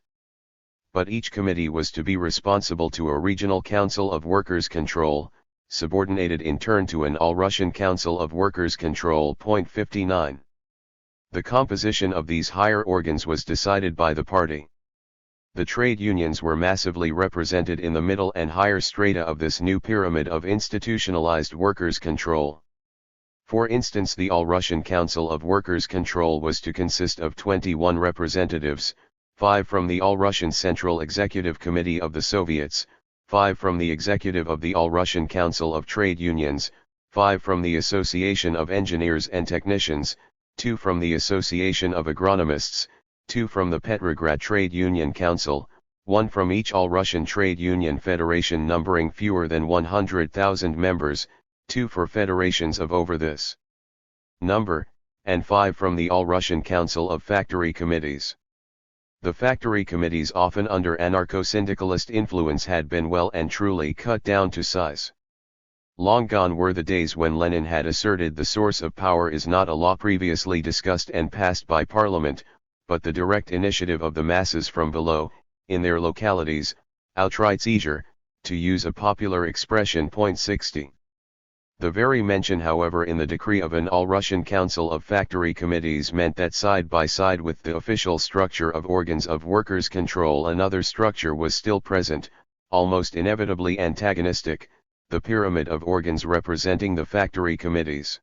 But each committee was to be responsible to a regional council of workers' control, subordinated in turn to an all-Russian council of workers' control. Point 59. The composition of these higher organs was decided by the party. The trade unions were massively represented in the middle and higher strata of this new pyramid of institutionalized workers' control. For instance, the All-Russian Council of Workers' Control was to consist of 21 representatives, 5 from the All-Russian Central Executive Committee of the Soviets, 5 from the executive of the All-Russian Council of Trade Unions, 5 from the Association of Engineers and Technicians, 2 from the Association of Agronomists, 2 from the Petrograd Trade Union Council, 1 from each All-Russian Trade Union Federation numbering fewer than 100,000 members, 2 for federations of over this number, and 5 from the All-Russian Council of Factory Committees. The factory committees, often under anarcho-syndicalist influence, had been well and truly cut down to size. Long gone were the days when Lenin had asserted the source of power is not a law previously discussed and passed by parliament, but the direct initiative of the masses from below, in their localities, Outreitseizure, to use a popular expression. Point 60. The very mention, however, in the decree of an all-Russian council of factory committees meant that side by side with the official structure of organs of workers' control, another structure was still present, almost inevitably antagonistic, the pyramid of organs representing the factory committees.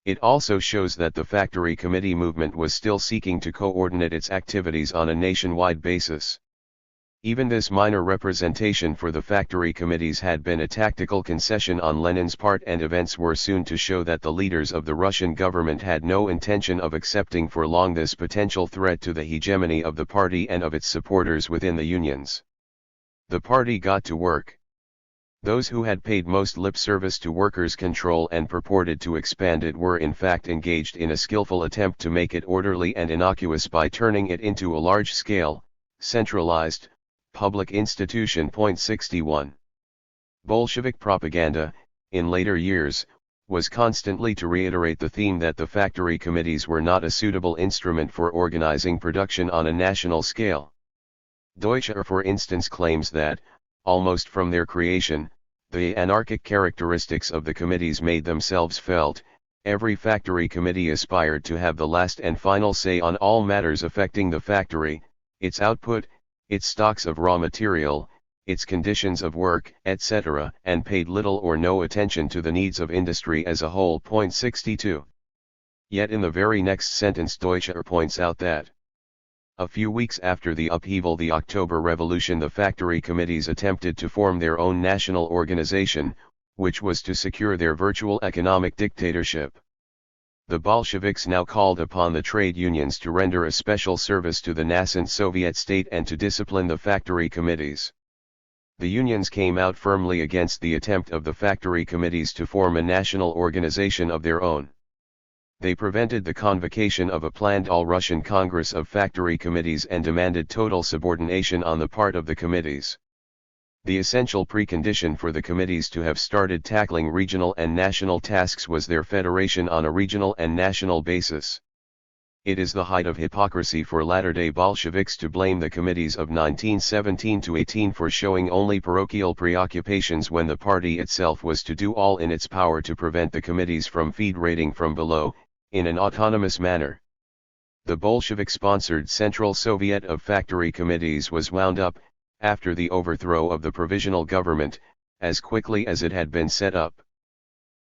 It also shows that the factory committee movement was still seeking to coordinate its activities on a nationwide basis. Even this minor representation for the factory committees had been a tactical concession on Lenin's part, and events were soon to show that the leaders of the Russian government had no intention of accepting for long this potential threat to the hegemony of the party and of its supporters within the unions. The party got to work. Those who had paid most lip service to workers' control and purported to expand it were in fact engaged in a skillful attempt to make it orderly and innocuous by turning it into a large-scale, centralized, public institution. Point 61. Bolshevik propaganda, in later years, was constantly to reiterate the theme that the factory committees were not a suitable instrument for organizing production on a national scale. Deutsche, for instance, claims that, almost from their creation, the anarchic characteristics of the committees made themselves felt. Every factory committee aspired to have the last and final say on all matters affecting the factory, its output, its stocks of raw material, its conditions of work, etc., and paid little or no attention to the needs of industry as a whole. Point 62. Yet in the very next sentence Deutsche points out that a few weeks after the upheaval, the October Revolution, the factory committees attempted to form their own national organization, which was to secure their virtual economic dictatorship. The Bolsheviks now called upon the trade unions to render a special service to the nascent Soviet state and to discipline the factory committees. The unions came out firmly against the attempt of the factory committees to form a national organization of their own. They prevented the convocation of a planned all-Russian Congress of factory committees and demanded total subordination on the part of the committees. The essential precondition for the committees to have started tackling regional and national tasks was their federation on a regional and national basis. It is the height of hypocrisy for latter-day Bolsheviks to blame the committees of 1917–18 for showing only parochial preoccupations when the party itself was to do all in its power to prevent the committees from federating from below, in an autonomous manner. The Bolshevik-sponsored Central Soviet of Factory Committees was wound up, after the overthrow of the provisional government, as quickly as it had been set up.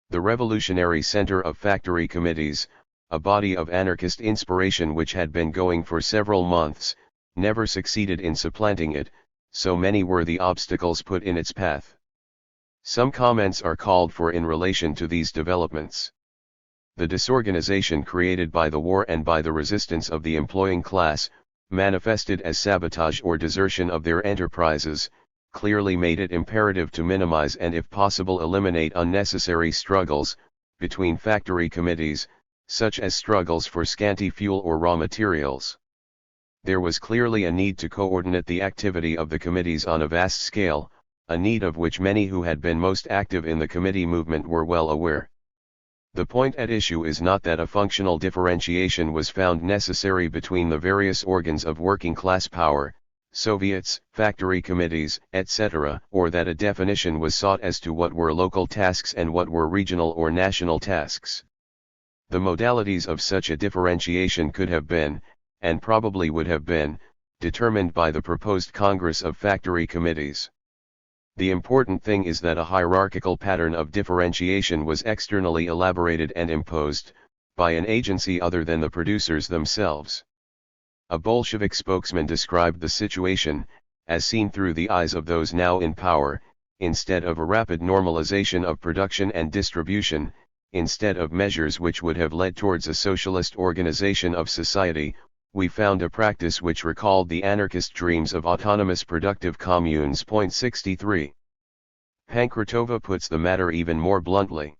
The Revolutionary Center of Factory Committees, a body of anarchist inspiration which had been going for several months, never succeeded in supplanting it, so many were the obstacles put in its path. Some comments are called for in relation to these developments. The disorganization created by the war and by the resistance of the employing class, manifested as sabotage or desertion of their enterprises, clearly made it imperative to minimize and if possible eliminate unnecessary struggles, between factory committees, such as struggles for scanty fuel or raw materials. There was clearly a need to coordinate the activity of the committees on a vast scale, a need of which many who had been most active in the committee movement were well aware. The point at issue is not that a functional differentiation was found necessary between the various organs of working class power, Soviets, factory committees, etc., or that a definition was sought as to what were local tasks and what were regional or national tasks. The modalities of such a differentiation could have been, and probably would have been, determined by the proposed Congress of Factory Committees. The important thing is that a hierarchical pattern of differentiation was externally elaborated and imposed, by an agency other than the producers themselves. A Bolshevik spokesman described the situation, as seen through the eyes of those now in power, instead of a rapid normalization of production and distribution, instead of measures which would have led towards a socialist organization of society, we found a practice which recalled the anarchist dreams of autonomous productive communes. 63. Pankratova puts the matter even more bluntly.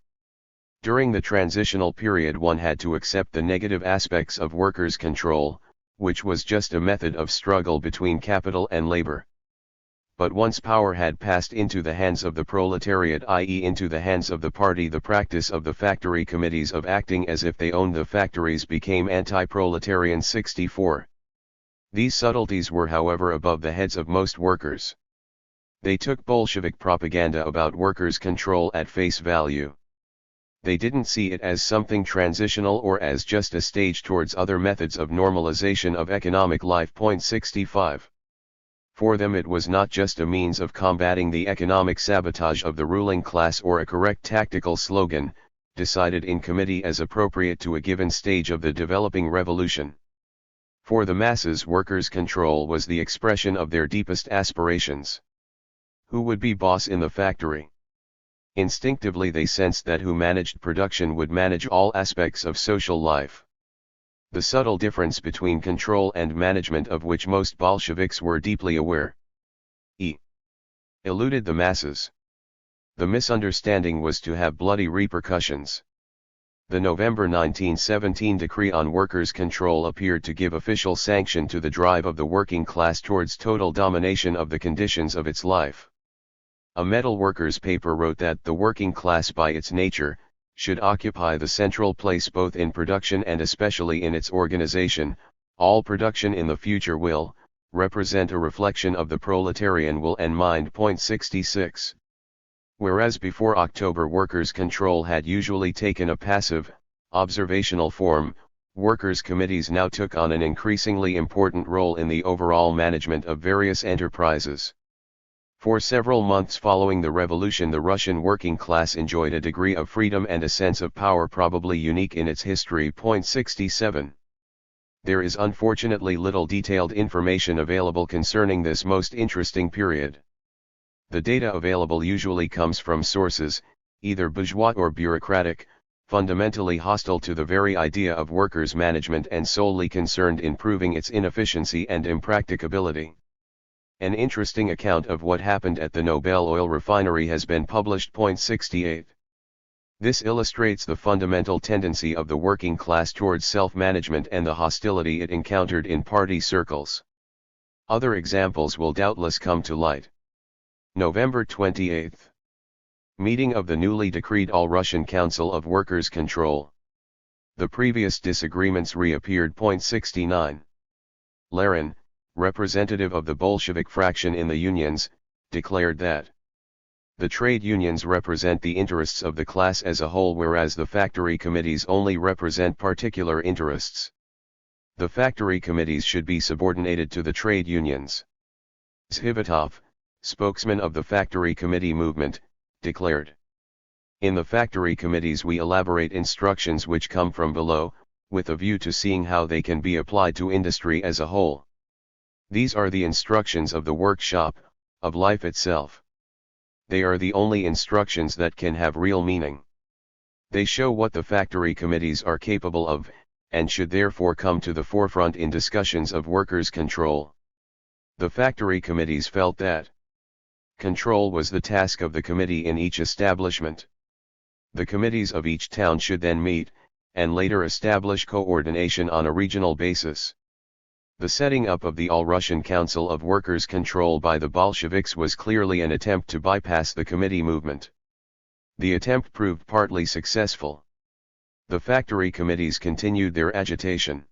During the transitional period one had to accept the negative aspects of workers' control, which was just a method of struggle between capital and labor. But once power had passed into the hands of the proletariat, i.e. into the hands of the party, the practice of the factory committees of acting as if they owned the factories became anti-proletarian. 64. These subtleties were however above the heads of most workers. They took Bolshevik propaganda about workers' control at face value. They didn't see it as something transitional or as just a stage towards other methods of normalization of economic life. 65. For them it was not just a means of combating the economic sabotage of the ruling class or a correct tactical slogan, decided in committee as appropriate to a given stage of the developing revolution. For the masses, workers' control was the expression of their deepest aspirations. Who would be boss in the factory? Instinctively they sensed that who managed production would manage all aspects of social life. The subtle difference between control and management, of which most Bolsheviks were deeply aware, eluded the masses. The misunderstanding was to have bloody repercussions. The November 1917 decree on workers' control appeared to give official sanction to the drive of the working class towards total domination of the conditions of its life. A metal workers' paper wrote that the working class by its nature, should occupy the central place both in production and especially in its organization. All production in the future will represent a reflection of the proletarian will and mind. 66. Whereas before October workers' control had usually taken a passive, observational form, workers' committees now took on an increasingly important role in the overall management of various enterprises. For several months following the revolution, the Russian working class enjoyed a degree of freedom and a sense of power probably unique in its history. 67. There is unfortunately little detailed information available concerning this most interesting period. The data available usually comes from sources, either bourgeois or bureaucratic, fundamentally hostile to the very idea of workers' management and solely concerned in proving its inefficiency and impracticability. An interesting account of what happened at the Nobel oil refinery has been published. 68. This illustrates the fundamental tendency of the working class towards self-management and the hostility it encountered in party circles. Other examples will doubtless come to light. November 28. Meeting of the newly decreed All-Russian Council of Workers' Control. The previous disagreements reappeared. 69. Lerin, representative of the Bolshevik fraction in the unions, declared that the trade unions represent the interests of the class as a whole, whereas the factory committees only represent particular interests. The factory committees should be subordinated to the trade unions. Zhivotov, spokesman of the factory committee movement, declared, "In the factory committees we elaborate instructions which come from below, with a view to seeing how they can be applied to industry as a whole. These are the instructions of the workshop, of life itself. They are the only instructions that can have real meaning. They show what the factory committees are capable of, and should therefore come to the forefront in discussions of workers' control." The factory committees felt that control was the task of the committee in each establishment. The committees of each town should then meet, and later establish coordination on a regional basis. The setting up of the All-Russian Council of Workers' Control by the Bolsheviks was clearly an attempt to bypass the committee movement. The attempt proved partly successful. The factory committees continued their agitation.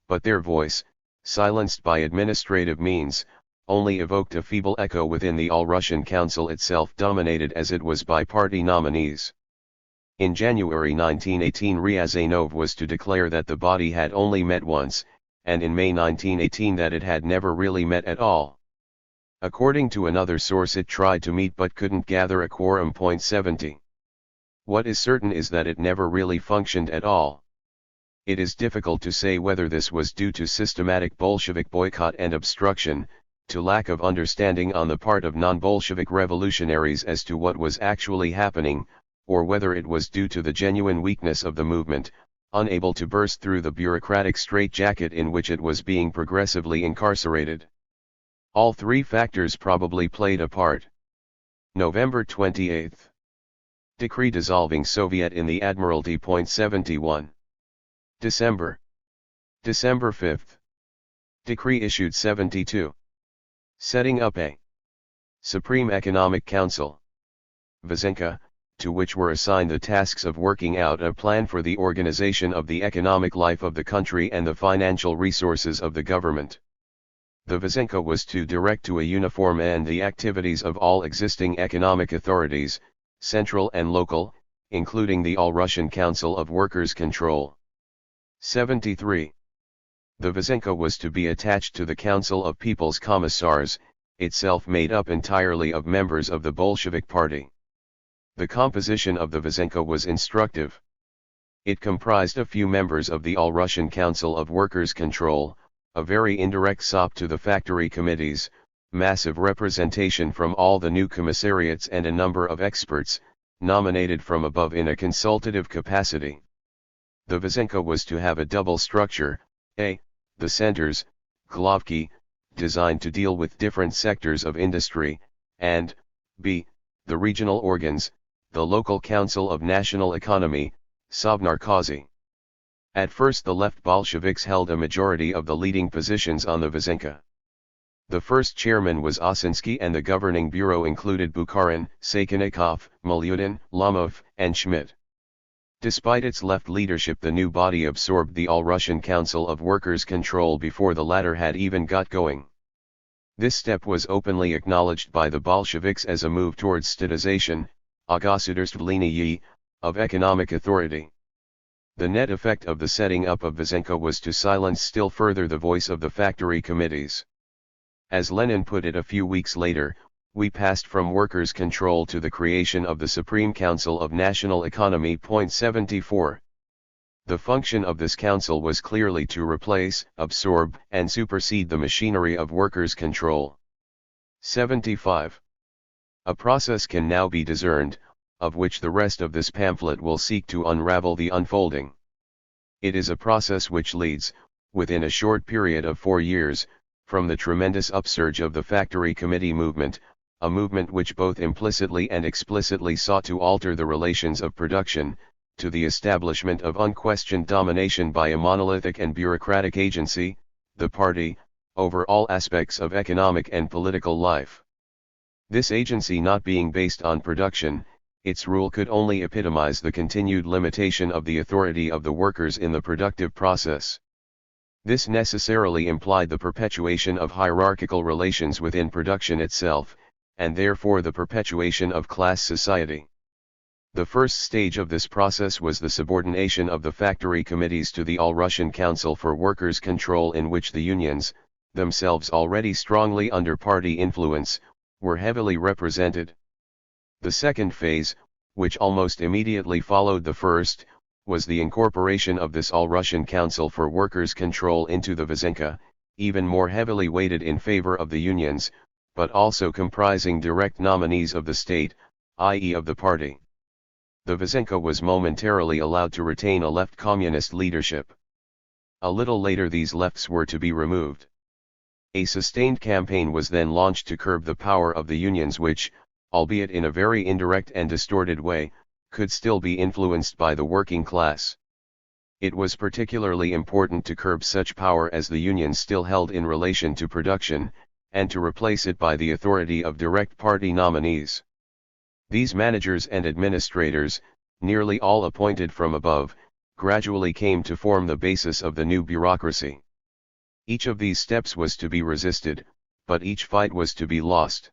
But their voice, silenced by administrative means, only evoked a feeble echo within the All-Russian Council itself, dominated as it was by party nominees. In January 1918 Ryazanov was to declare that the body had only met once, and in May 1918 that it had never really met at all. According to another source it tried to meet but couldn't gather a quorum. 70. What is certain is that it never really functioned at all. It is difficult to say whether this was due to systematic Bolshevik boycott and obstruction, to lack of understanding on the part of non-Bolshevik revolutionaries as to what was actually happening, or whether it was due to the genuine weakness of the movement, unable to burst through the bureaucratic straitjacket in which it was being progressively incarcerated. All three factors probably played a part. November 28. Decree dissolving Soviet in the Admiralty. 71. December 5. Decree issued 72. Setting up a Supreme Economic Council, Vysenka, to which were assigned the tasks of working out a plan for the organization of the economic life of the country and the financial resources of the government. The Vysenka was to direct to a uniform end the activities of all existing economic authorities, central and local, including the All-Russian Council of Workers' Control. 73. The Vysenka was to be attached to the Council of People's Commissars, itself made up entirely of members of the Bolshevik Party. The composition of the Vysenka was instructive. It comprised a few members of the All-Russian Council of Workers' Control, a very indirect sop to the factory committees, massive representation from all the new commissariats, and a number of experts, nominated from above in a consultative capacity. The Vysenka was to have a double structure: a. the centers, Glavki, designed to deal with different sectors of industry, and b. the regional organs, the Local Council of National Economy, Sovnarkozy. At first the left Bolsheviks held a majority of the leading positions on the Vysenka. The first chairman was Ossinsky, and the governing bureau included Bukharin, Sakhanikov, Milyutin, Lomov, and Schmidt. Despite its left leadership, the new body absorbed the All-Russian Council of Workers' Control before the latter had even got going. This step was openly acknowledged by the Bolsheviks as a move towards statization, Agasudarstvelenie, of economic authority. The net effect of the setting up of Vysenka was to silence still further the voice of the factory committees. As Lenin put it a few weeks later, we passed from workers' control to the creation of the Supreme Council of National Economy. 74. The function of this council was clearly to replace, absorb, and supersede the machinery of workers' control. 75. A process can now be discerned, of which the rest of this pamphlet will seek to unravel the unfolding. It is a process which leads, within a short period of 4 years, from the tremendous upsurge of the Factory Committee movement, a movement which both implicitly and explicitly sought to alter the relations of production, to the establishment of unquestioned domination by a monolithic and bureaucratic agency, the party, over all aspects of economic and political life. This agency not being based on production, its rule could only epitomize the continued limitation of the authority of the workers in the productive process. This necessarily implied the perpetuation of hierarchical relations within production itself, and therefore the perpetuation of class society. The first stage of this process was the subordination of the factory committees to the All-Russian Council for Workers' Control, in which the unions, themselves already strongly under party influence, were heavily represented. The second phase, which almost immediately followed the first, was the incorporation of this All-Russian Council for Workers' Control into the Vysenka, even more heavily weighted in favor of the unions, but also comprising direct nominees of the state, i.e. of the party. The Vysenka was momentarily allowed to retain a left communist leadership. A little later these lefts were to be removed. A sustained campaign was then launched to curb the power of the unions which, albeit in a very indirect and distorted way, could still be influenced by the working class. It was particularly important to curb such power as the unions still held in relation to production, and to replace it by the authority of direct party nominees. These managers and administrators, nearly all appointed from above, gradually came to form the basis of the new bureaucracy. Each of these steps was to be resisted, but each fight was to be lost.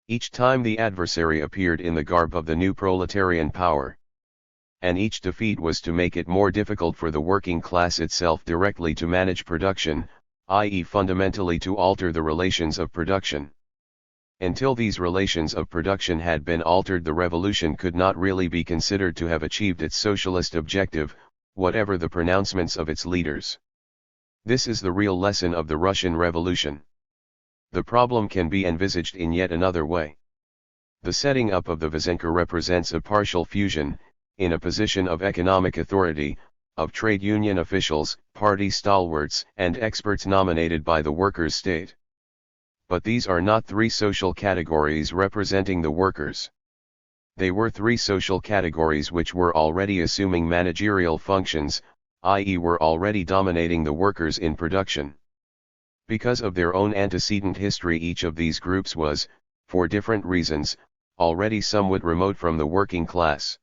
Each time the adversary appeared in the garb of the new proletarian power. And each defeat was to make it more difficult for the working class itself directly to manage production, i.e. fundamentally to alter the relations of production. Until these relations of production had been altered, the revolution could not really be considered to have achieved its socialist objective, whatever the pronouncements of its leaders. This is the real lesson of the Russian Revolution. The problem can be envisaged in yet another way. The setting up of the Vysenka represents a partial fusion, in a position of economic authority, of trade union officials, party stalwarts, and experts nominated by the workers' state. But these are not three social categories representing the workers. They were three social categories which were already assuming managerial functions, i.e. were already dominating the workers in production. Because of their own antecedent history, each of these groups was, for different reasons, already somewhat remote from the working class.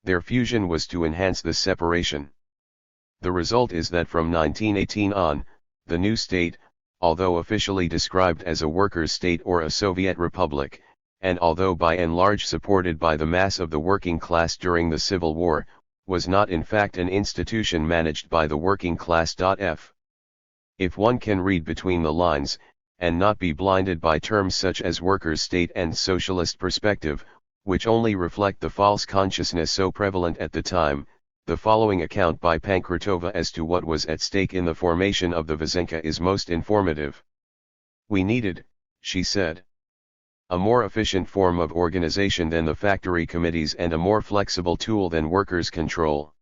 Their fusion was to enhance this separation. The result is that from 1918 on, the new state, although officially described as a workers' state or a Soviet republic, and although by and large supported by the mass of the working class during the Civil War, was not in fact an institution managed by the working class. If one can read between the lines, and not be blinded by terms such as workers' state and socialist perspective, which only reflect the false consciousness so prevalent at the time, the following account by Pankratova as to what was at stake in the formation of the Vysenka is most informative. "We needed," she said, "a more efficient form of organization than the factory committees and a more flexible tool than workers' control.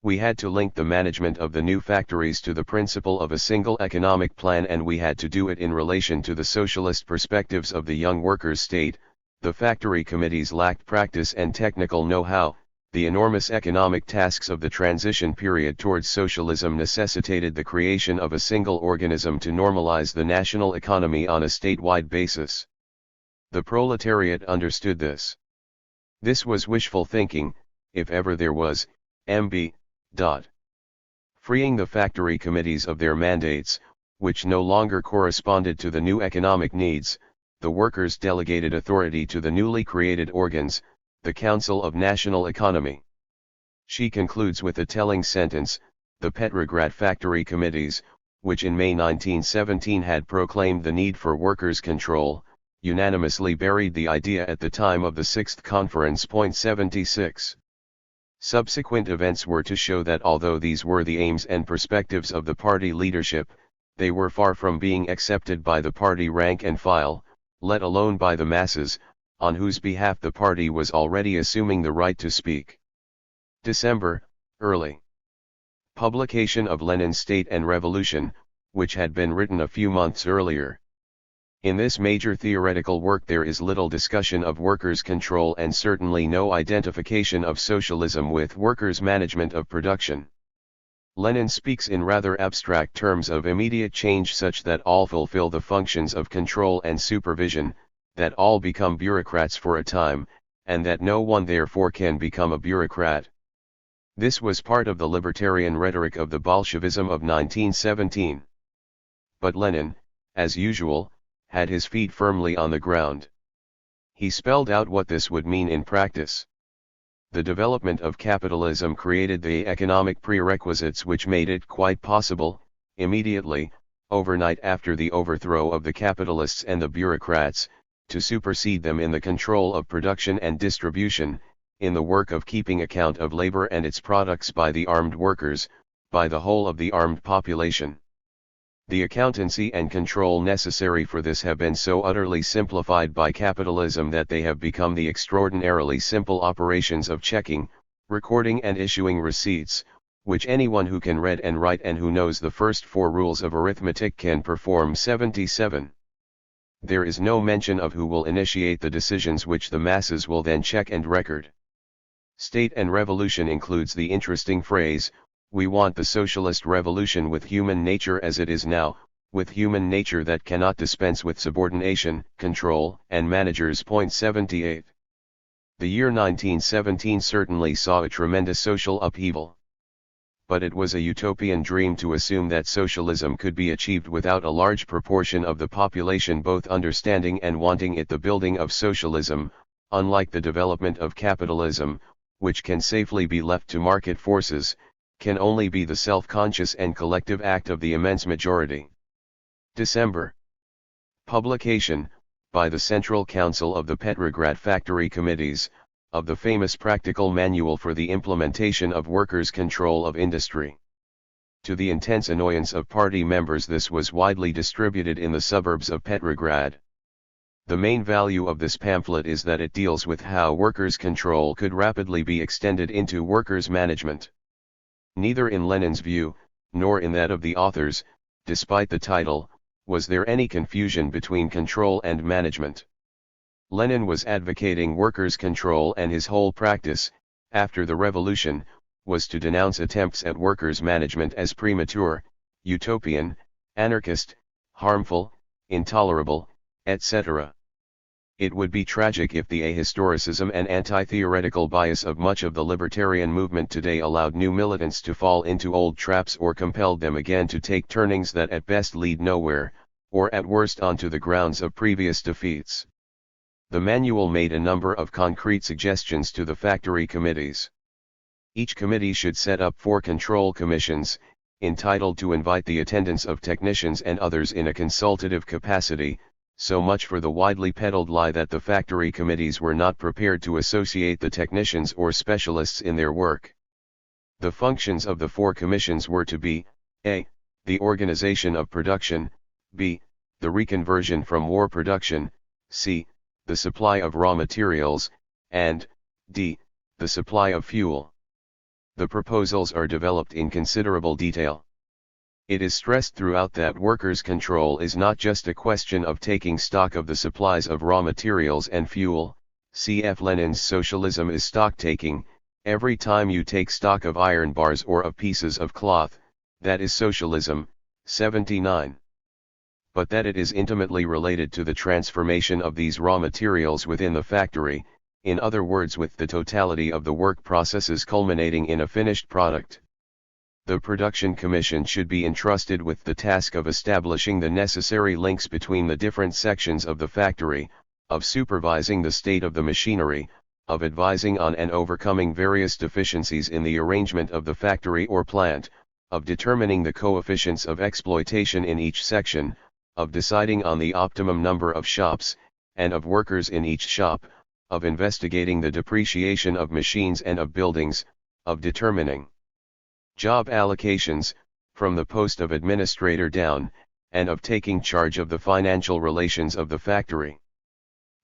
We had to link the management of the new factories to the principle of a single economic plan, and we had to do it in relation to the socialist perspectives of the young workers' state. The factory committees lacked practice and technical know-how. The enormous economic tasks of the transition period towards socialism necessitated the creation of a single organism to normalize the national economy on a statewide basis. The proletariat understood this. This was wishful thinking, if ever there was, MB. Freeing the factory committees of their mandates, which no longer corresponded to the new economic needs, the workers delegated authority to the newly created organs, the Council of National Economy." She concludes with a telling sentence: "The Petrograd factory committees, which in May 1917 had proclaimed the need for workers' control, unanimously buried the idea at the time of the Sixth Conference. 76. Subsequent events were to show that although these were the aims and perspectives of the party leadership, they were far from being accepted by the party rank and file, let alone by the masses, on whose behalf the party was already assuming the right to speak. December, early. Publication of Lenin's State and Revolution, which had been written a few months earlier. In this major theoretical work there is little discussion of workers' control and certainly no identification of socialism with workers' management of production. Lenin speaks in rather abstract terms of immediate change such that all fulfill the functions of control and supervision, that all become bureaucrats for a time, and that no one therefore can become a bureaucrat. This was part of the libertarian rhetoric of the Bolshevism of 1917. But Lenin, as usual, had his feet firmly on the ground. He spelled out what this would mean in practice. The development of capitalism created the economic prerequisites which made it quite possible, immediately, overnight after the overthrow of the capitalists and the bureaucrats, to supersede them in the control of production and distribution, in the work of keeping account of labor and its products by the armed workers, by the whole of the armed population. The accountancy and control necessary for this have been so utterly simplified by capitalism that they have become the extraordinarily simple operations of checking, recording and issuing receipts, which anyone who can read and write and who knows the first 4 rules of arithmetic can perform. 77. There is no mention of who will initiate the decisions which the masses will then check and record. State and Revolution includes the interesting phrase, "We want the socialist revolution with human nature as it is now, with human nature that cannot dispense with subordination, control, and managers." 78. The year 1917 certainly saw a tremendous social upheaval. But it was a utopian dream to assume that socialism could be achieved without a large proportion of the population both understanding and wanting it. The building of socialism, unlike the development of capitalism, which can safely be left to market forces, can only be the self-conscious and collective act of the immense majority. December. Publication, by the Central Council of the Petrograd Factory Committees, of the famous practical manual for the implementation of workers' control of industry. To the intense annoyance of party members, this was widely distributed in the suburbs of Petrograd. The main value of this pamphlet is that it deals with how workers' control could rapidly be extended into workers' management. Neither in Lenin's view, nor in that of the authors, despite the title, was there any confusion between control and management. Lenin was advocating workers' control, and his whole practice, after the revolution, was to denounce attempts at workers' management as premature, utopian, anarchist, harmful, intolerable, etc. It would be tragic if the ahistoricism and anti-theoretical bias of much of the libertarian movement today allowed new militants to fall into old traps or compelled them again to take turnings that at best lead nowhere, or at worst onto the grounds of previous defeats. The manual made a number of concrete suggestions to the factory committees. Each committee should set up 4 control commissions, entitled to invite the attendance of technicians and others in a consultative capacity. So much for the widely peddled lie that the factory committees were not prepared to associate the technicians or specialists in their work. The functions of the 4 commissions were to be, a. the organization of production, b. the reconversion from war production, c. the supply of raw materials, and d. the supply of fuel. The proposals are developed in considerable detail. It is stressed throughout that workers' control is not just a question of taking stock of the supplies of raw materials and fuel. Cf. Lenin's socialism is stock-taking. Every time you take stock of iron bars or of pieces of cloth, that is socialism. 79. But that it is intimately related to the transformation of these raw materials within the factory, in other words with the totality of the work processes culminating in a finished product. The Production Commission should be entrusted with the task of establishing the necessary links between the different sections of the factory, of supervising the state of the machinery, of advising on and overcoming various deficiencies in the arrangement of the factory or plant, of determining the coefficients of exploitation in each section, of deciding on the optimum number of shops, and of workers in each shop, of investigating the depreciation of machines and of buildings, of determining job allocations, from the post of administrator down, and of taking charge of the financial relations of the factory.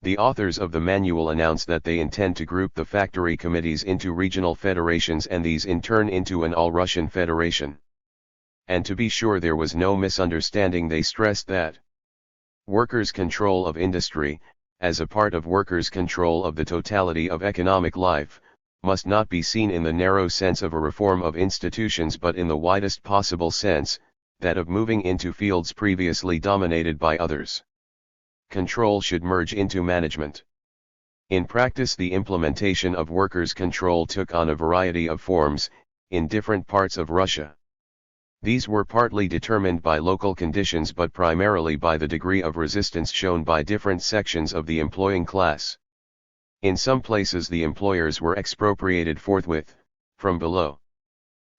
The authors of the manual announce that they intend to group the factory committees into regional federations and these in turn into an all-Russian federation. And to be sure there was no misunderstanding, they stressed that workers' control of industry, as a part of workers' control of the totality of economic life, must not be seen in the narrow sense of a reform of institutions but in the widest possible sense, that of moving into fields previously dominated by others. Control should merge into management. In practice, the implementation of workers' control took on a variety of forms, in different parts of Russia. These were partly determined by local conditions but primarily by the degree of resistance shown by different sections of the employing class. In some places the employers were expropriated forthwith, from below.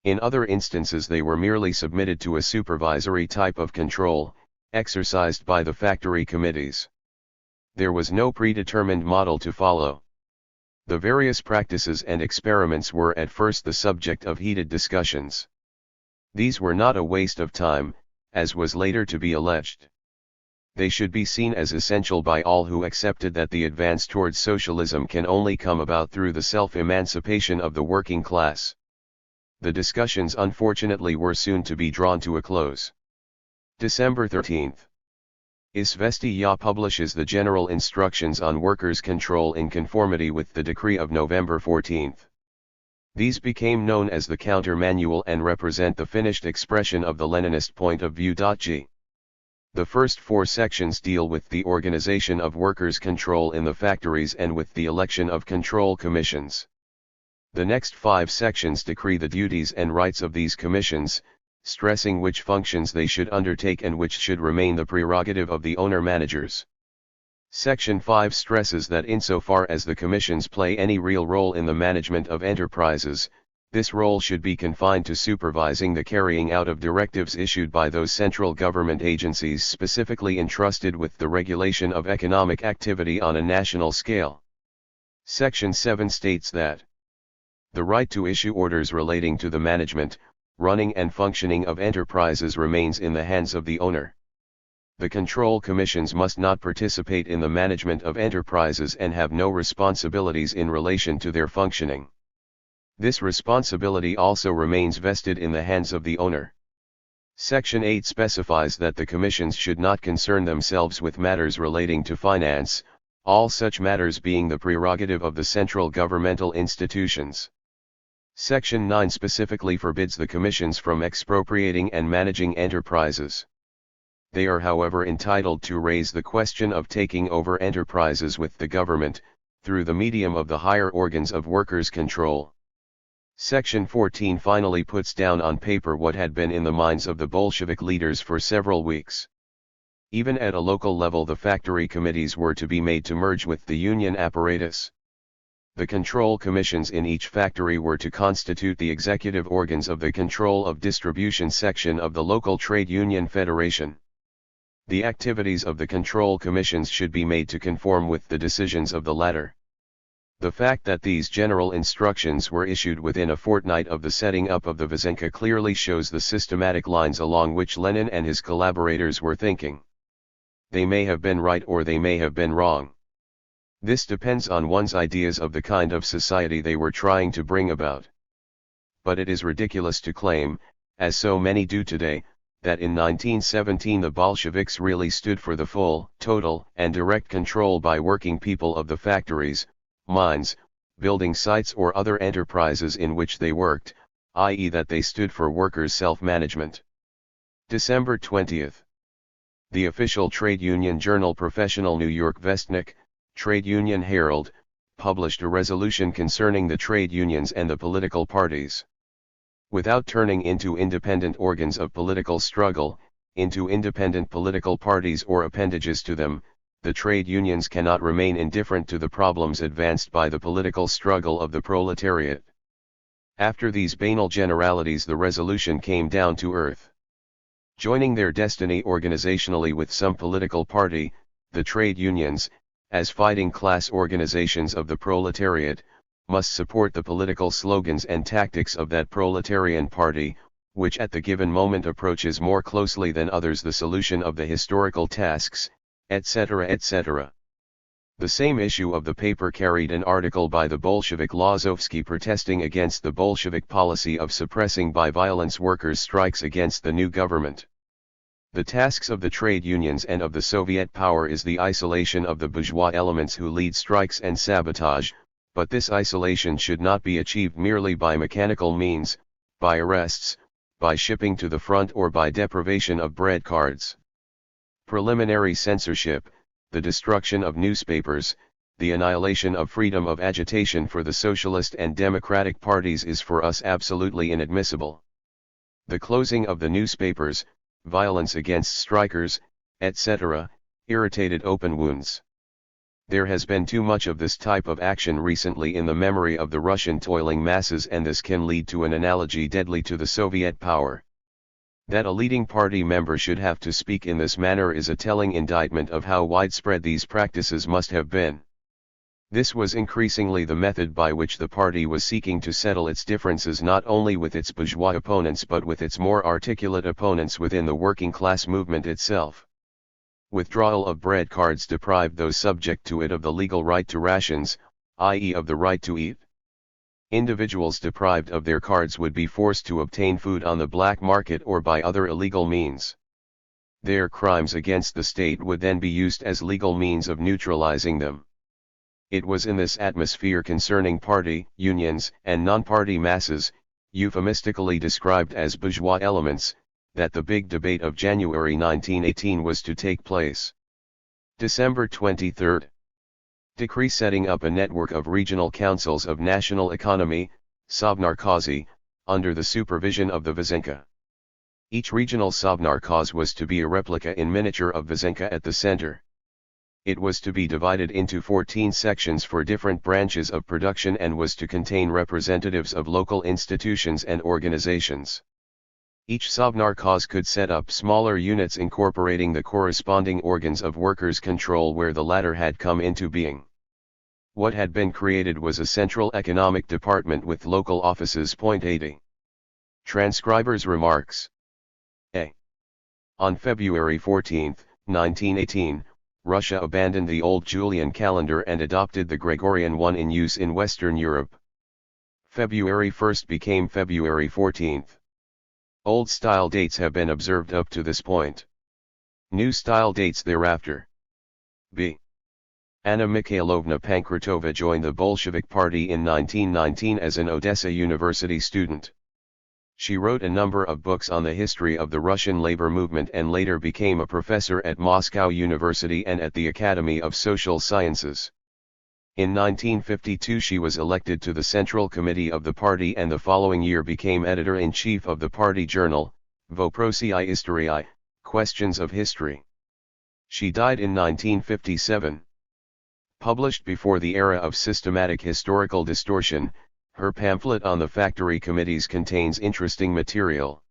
In other instances they were merely submitted to a supervisory type of control, exercised by the factory committees. There was no predetermined model to follow. The various practices and experiments were at first the subject of heated discussions. These were not a waste of time, as was later to be alleged. They should be seen as essential by all who accepted that the advance towards socialism can only come about through the self-emancipation of the working class. The discussions unfortunately were soon to be drawn to a close. December 13. Izvestiya publishes the general instructions on workers' control in conformity with the decree of November 14. These became known as the counter-manual and represent the finished expression of the Leninist point of view. G. The first 4 sections deal with the organization of workers' control in the factories and with the election of control commissions. The next 5 sections decree the duties and rights of these commissions, stressing which functions they should undertake and which should remain the prerogative of the owner-managers. Section 5 stresses that insofar as the commissions play any real role in the management of enterprises, this role should be confined to supervising the carrying out of directives issued by those central government agencies specifically entrusted with the regulation of economic activity on a national scale. Section 7 states that the right to issue orders relating to the management, running and functioning of enterprises remains in the hands of the owner. The control commissions must not participate in the management of enterprises and have no responsibilities in relation to their functioning. This responsibility also remains vested in the hands of the owner. Section 8 specifies that the commissions should not concern themselves with matters relating to finance, all such matters being the prerogative of the central governmental institutions. Section 9 specifically forbids the commissions from expropriating and managing enterprises. They are however entitled to raise the question of taking over enterprises with the government, through the medium of the higher organs of workers' control. Section 14 finally puts down on paper what had been in the minds of the Bolshevik leaders for several weeks. Even at a local level the factory committees were to be made to merge with the union apparatus. The control commissions in each factory were to constitute the executive organs of the control of distribution section of the local trade union federation. The activities of the control commissions should be made to conform with the decisions of the latter. The fact that these general instructions were issued within a fortnight of the setting up of the Vysenka clearly shows the systematic lines along which Lenin and his collaborators were thinking. They may have been right or they may have been wrong. This depends on one's ideas of the kind of society they were trying to bring about. But it is ridiculous to claim, as so many do today, that in 1917 the Bolsheviks really stood for the full, total, and direct control by working people of the factories, mines, building sites or other enterprises in which they worked, i.e. that they stood for workers' self-management. December 20. The official trade union journal Professional New York Vestnik, Trade Union Herald, published a resolution concerning the trade unions and the political parties. Without turning into independent organs of political struggle, into independent political parties or appendages to them, the trade unions cannot remain indifferent to the problems advanced by the political struggle of the proletariat. After these banal generalities the resolution came down to earth. Joining their destiny organizationally with some political party, the trade unions, as fighting class organizations of the proletariat, must support the political slogans and tactics of that proletarian party, which at the given moment approaches more closely than others the solution of the historical tasks, etc., etc. The same issue of the paper carried an article by the Bolshevik Lazovsky protesting against the Bolshevik policy of suppressing by violence workers' strikes against the new government. The tasks of the trade unions and of the Soviet power is the isolation of the bourgeois elements who lead strikes and sabotage, but this isolation should not be achieved merely by mechanical means, by arrests, by shipping to the front or by deprivation of bread cards. Preliminary censorship, the destruction of newspapers, the annihilation of freedom of agitation for the socialist and democratic parties is for us absolutely inadmissible. The closing of the newspapers, violence against strikers, etc., irritated open wounds. There has been too much of this type of action recently in the memory of the Russian toiling masses, and this can lead to an analogy deadly to the Soviet power. That a leading party member should have to speak in this manner is a telling indictment of how widespread these practices must have been. This was increasingly the method by which the party was seeking to settle its differences not only with its bourgeois opponents but with its more articulate opponents within the working class movement itself. Withdrawal of bread cards deprived those subject to it of the legal right to rations, i.e. of the right to eat. Individuals deprived of their cards would be forced to obtain food on the black market or by other illegal means. Their crimes against the state would then be used as legal means of neutralizing them. It was in this atmosphere concerning party, unions, and non-party masses, euphemistically described as bourgeois elements, that the big debate of January 1918 was to take place. December 23. Decree setting up a network of regional councils of national economy, Sovnarkozy, under the supervision of the Vysenka. Each regional Sovnarkoz was to be a replica in miniature of Vysenka at the center. It was to be divided into 14 sections for different branches of production and was to contain representatives of local institutions and organizations. Each Sovnarkoz could set up smaller units incorporating the corresponding organs of workers' control where the latter had come into being. What had been created was a central economic department with local offices. 80. Transcriber's remarks. A. On February 14, 1918, Russia abandoned the old Julian calendar and adopted the Gregorian one in use in Western Europe. February 1 became February 14. Old-style dates have been observed up to this point. New-style dates thereafter. B. Anna Mikhailovna Pankratova joined the Bolshevik Party in 1919 as an Odessa University student. She wrote a number of books on the history of the Russian labor movement and later became a professor at Moscow University and at the Academy of Social Sciences. In 1952 she was elected to the Central Committee of the party and the following year became editor-in-chief of the party journal, Voprosy I Istoriai, Questions of History. She died in 1957. Published before the era of systematic historical distortion, her pamphlet on the factory committees contains interesting material.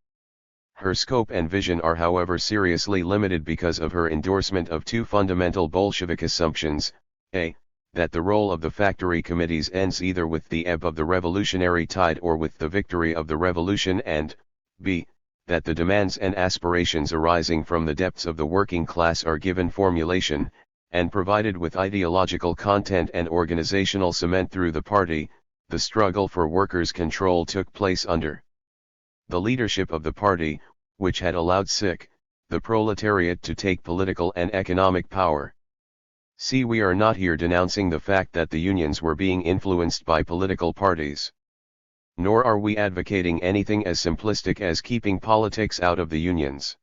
Her scope and vision are however seriously limited because of her endorsement of two fundamental Bolshevik assumptions, a. that the role of the factory committees ends either with the ebb of the revolutionary tide or with the victory of the revolution, and b. that the demands and aspirations arising from the depths of the working class are given formulation, and provided with ideological content and organizational cement through the party. The struggle for workers' control took place under the leadership of the party, which had allowed the proletariat to take political and economic power. See, we are not here denouncing the fact that the unions were being influenced by political parties. Nor are we advocating anything as simplistic as keeping politics out of the unions.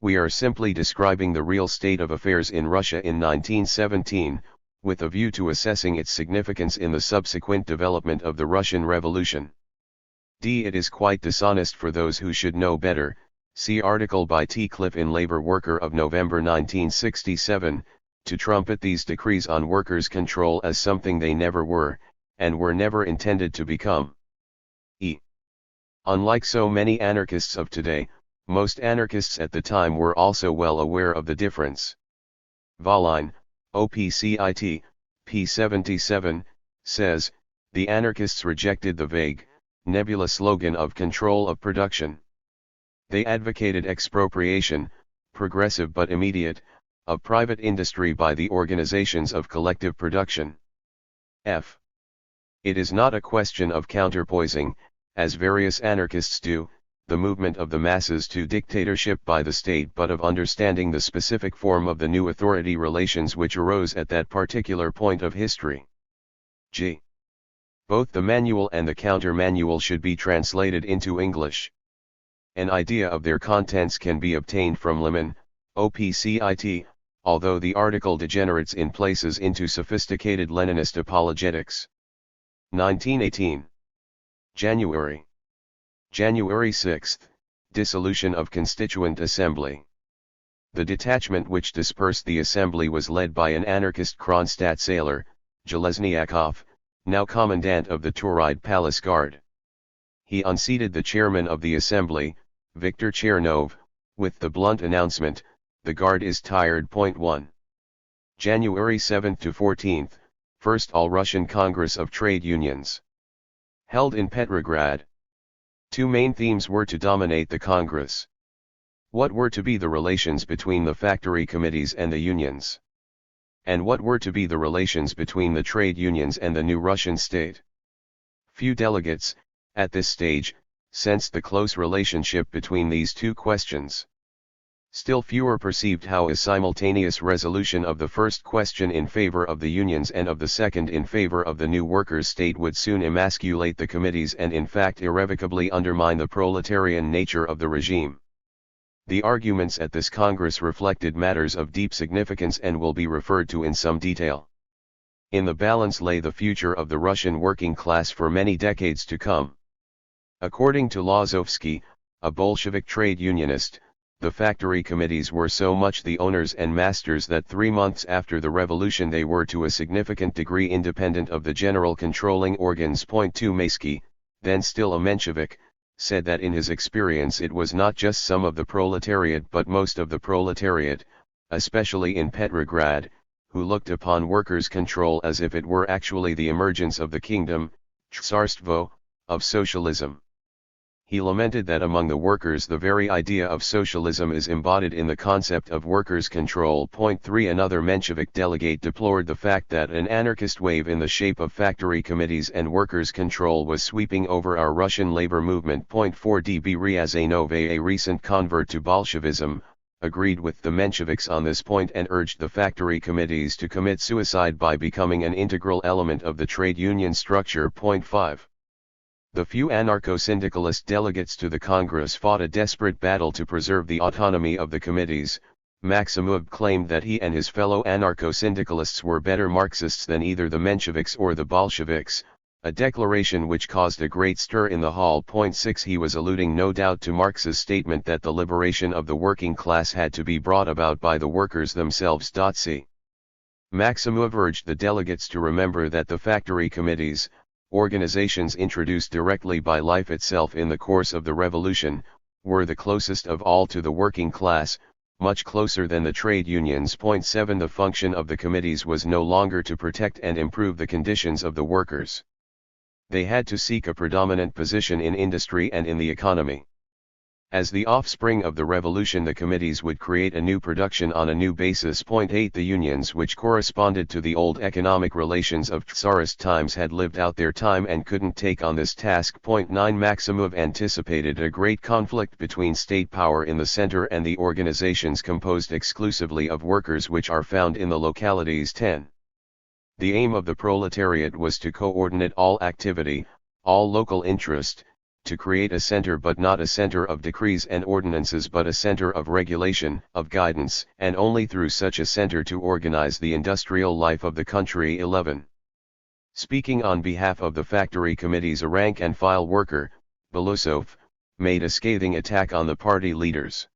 We are simply describing the real state of affairs in Russia in 1917, with a view to assessing its significance in the subsequent development of the Russian Revolution. D. It is quite dishonest for those who should know better, see article by T. Cliff in Labor Worker of November 1967, to trumpet these decrees on workers' control as something they never were, and were never intended to become. E. Unlike so many anarchists of today, most anarchists at the time were also well aware of the difference. Valline, OPCIT, p. 77, says, the anarchists rejected the vague, nebulous slogan of control of production. They advocated expropriation, progressive but immediate, of private industry by the organizations of collective production. F. It is not a question of counterpoising, as various anarchists do, the movement of the masses to dictatorship by the state, but of understanding the specific form of the new authority relations which arose at that particular point of history. G. Both the manual and the counter-manual should be translated into English. An idea of their contents can be obtained from Lemon, OPCIT, although the article degenerates in places into sophisticated Leninist apologetics. 1918. January 6. Dissolution of Constituent Assembly. The detachment which dispersed the assembly was led by an anarchist Kronstadt sailor, Zheleznyakov, now commandant of the Tauride Palace Guard. He unseated the chairman of the assembly, Viktor Chernov, with the blunt announcement, "The guard is tired." 1. January 7 to 14, First All-Russian Congress of Trade Unions. Held in Petrograd. Two main themes were to dominate the Congress. What were to be the relations between the factory committees and the unions? And what were to be the relations between the trade unions and the new Russian state? Few delegates, at this stage, sensed the close relationship between these two questions. Still fewer perceived how a simultaneous resolution of the first question in favor of the unions and of the second in favor of the new workers' state would soon emasculate the committees and in fact irrevocably undermine the proletarian nature of the regime. The arguments at this Congress reflected matters of deep significance and will be referred to in some detail. In the balance lay the future of the Russian working class for many decades to come. According to Lazovsky, a Bolshevik trade unionist, the factory committees were so much the owners and masters that 3 months after the revolution they were to a significant degree independent of the general controlling organs. 2 Maysky, then still a Menshevik, said that in his experience it was not just some of the proletariat but most of the proletariat, especially in Petrograd, who looked upon workers' control as if it were actually the emergence of the kingdom, tsarstvo, of socialism. He lamented that among the workers the very idea of socialism is embodied in the concept of workers' control. 3 Another Menshevik delegate deplored the fact that an anarchist wave in the shape of factory committees and workers' control was sweeping over our Russian labor movement. 4 DB Ryazanov, a recent convert to Bolshevism, agreed with the Mensheviks on this point and urged the factory committees to commit suicide by becoming an integral element of the trade union structure. 5. The few anarcho-syndicalist delegates to the Congress fought a desperate battle to preserve the autonomy of the committees. Maximov claimed that he and his fellow anarcho-syndicalists were better Marxists than either the Mensheviks or the Bolsheviks, a declaration which caused a great stir in the hall. 6 He was alluding no doubt to Marx's statement that the liberation of the working class had to be brought about by the workers themselves. C. Maximov urged the delegates to remember that the factory committees, organizations introduced directly by life itself in the course of the revolution, were the closest of all to the working class, much closer than the trade unions. 7 The function of the committees was no longer to protect and improve the conditions of the workers. They had to seek a predominant position in industry and in the economy. As the offspring of the revolution, the committees would create a new production on a new basis. 8 The unions, which corresponded to the old economic relations of Tsarist times, had lived out their time and couldn't take on this task. 9 Maximov anticipated a great conflict between state power in the center and the organizations composed exclusively of workers which are found in the localities. 10. The aim of the proletariat was to coordinate all activity, all local interest, to create a center, but not a center of decrees and ordinances, but a center of regulation, of guidance, and only through such a center to organize the industrial life of the country. 11. Speaking on behalf of the factory committees, a rank-and-file worker, Belousov, made a scathing attack on the party leaders.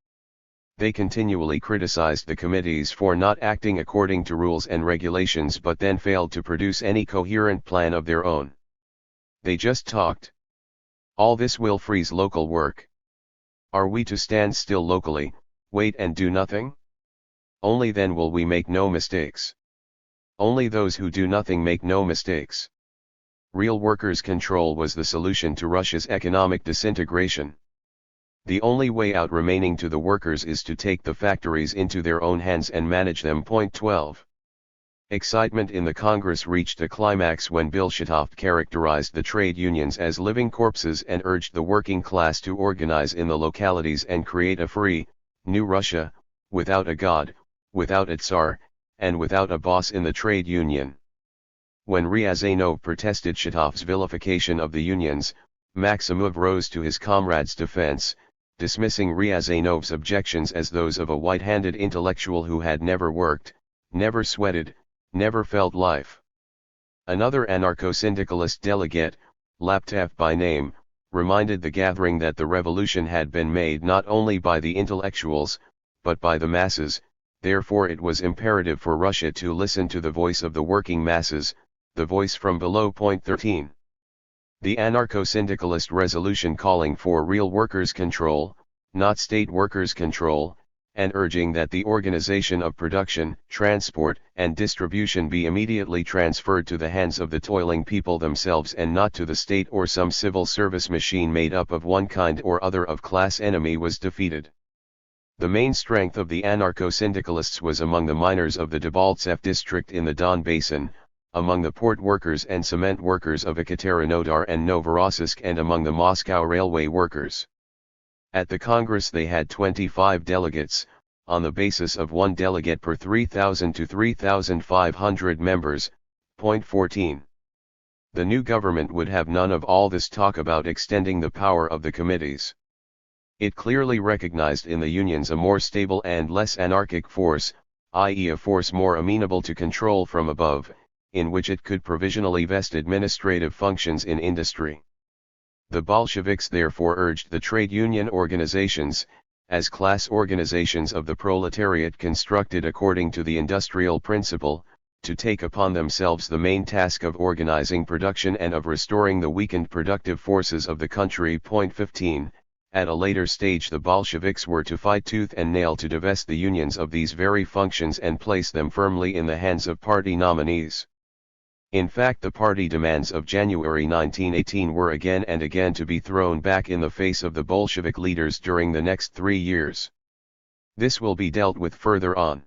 They continually criticized the committees for not acting according to rules and regulations, but then failed to produce any coherent plan of their own. They just talked. All this will freeze local work. Are we to stand still locally, wait and do nothing? Only then will we make no mistakes. Only those who do nothing make no mistakes. Real workers' control was the solution to Russia's economic disintegration. The only way out remaining to the workers is to take the factories into their own hands and manage them. Point 12. Excitement in the Congress reached a climax when Bolsheviks characterized the trade unions as living corpses and urged the working class to organize in the localities and create a free, new Russia, without a god, without a tsar, and without a boss in the trade union. When Ryazanov protested Shitov's vilification of the unions, Maximov rose to his comrade's defense, dismissing Ryazanov's objections as those of a white-handed intellectual who had never worked, never sweated, never felt life. Another anarcho-syndicalist delegate, Laptev by name, reminded the gathering that the revolution had been made not only by the intellectuals, but by the masses, therefore it was imperative for Russia to listen to the voice of the working masses, the voice from below. Point 13. The anarcho-syndicalist resolution calling for real workers' control, not state workers' control, and urging that the organization of production, transport, and distribution be immediately transferred to the hands of the toiling people themselves and not to the state or some civil service machine made up of one kind or other of class enemy was defeated. The main strength of the anarcho-syndicalists was among the miners of the Debaltsev district in the Don Basin, among the port workers and cement workers of Ekaterinodar and Novorossiysk, and among the Moscow railway workers. At the Congress they had 25 delegates, on the basis of one delegate per 3,000 to 3,500 members. Point 14. The new government would have none of all this talk about extending the power of the committees. It clearly recognized in the unions a more stable and less anarchic force, i.e. a force more amenable to control from above, in which it could provisionally vest administrative functions in industry. The Bolsheviks therefore urged the trade union organizations, as class organizations of the proletariat constructed according to the industrial principle, to take upon themselves the main task of organizing production and of restoring the weakened productive forces of the country. Point 15. At a later stage the Bolsheviks were to fight tooth and nail to divest the unions of these very functions and place them firmly in the hands of party nominees. In fact, the party demands of January 1918 were again and again to be thrown back in the face of the Bolshevik leaders during the next 3 years. This will be dealt with further on.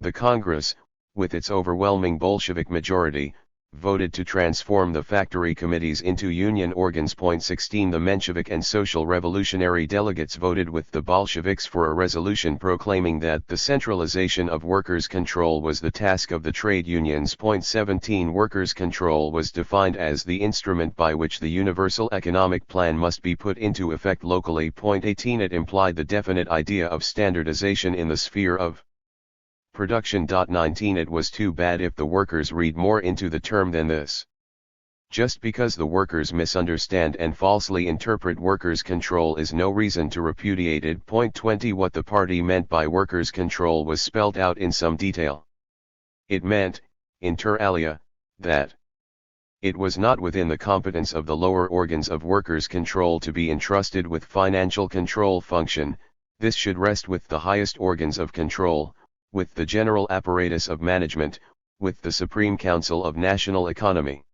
The Congress, with its overwhelming Bolshevik majority, voted to transform the factory committees into union organs. Point 16. The Menshevik and Social Revolutionary delegates voted with the Bolsheviks for a resolution proclaiming that the centralization of workers' control was the task of the trade unions. Point 17. Workers' control was defined as the instrument by which the universal economic plan must be put into effect locally. Point 18. It implied the definite idea of standardization in the sphere of production. 19. It was too bad if the workers read more into the term than this. Just because the workers misunderstand and falsely interpret workers' control is no reason to repudiate it. Point 20. What the party meant by workers' control was spelt out in some detail. It meant, inter alia, that it was not within the competence of the lower organs of workers' control to be entrusted with financial control function. This should rest with the highest organs of control, with the general apparatus of management, with the Supreme Council of National Economy.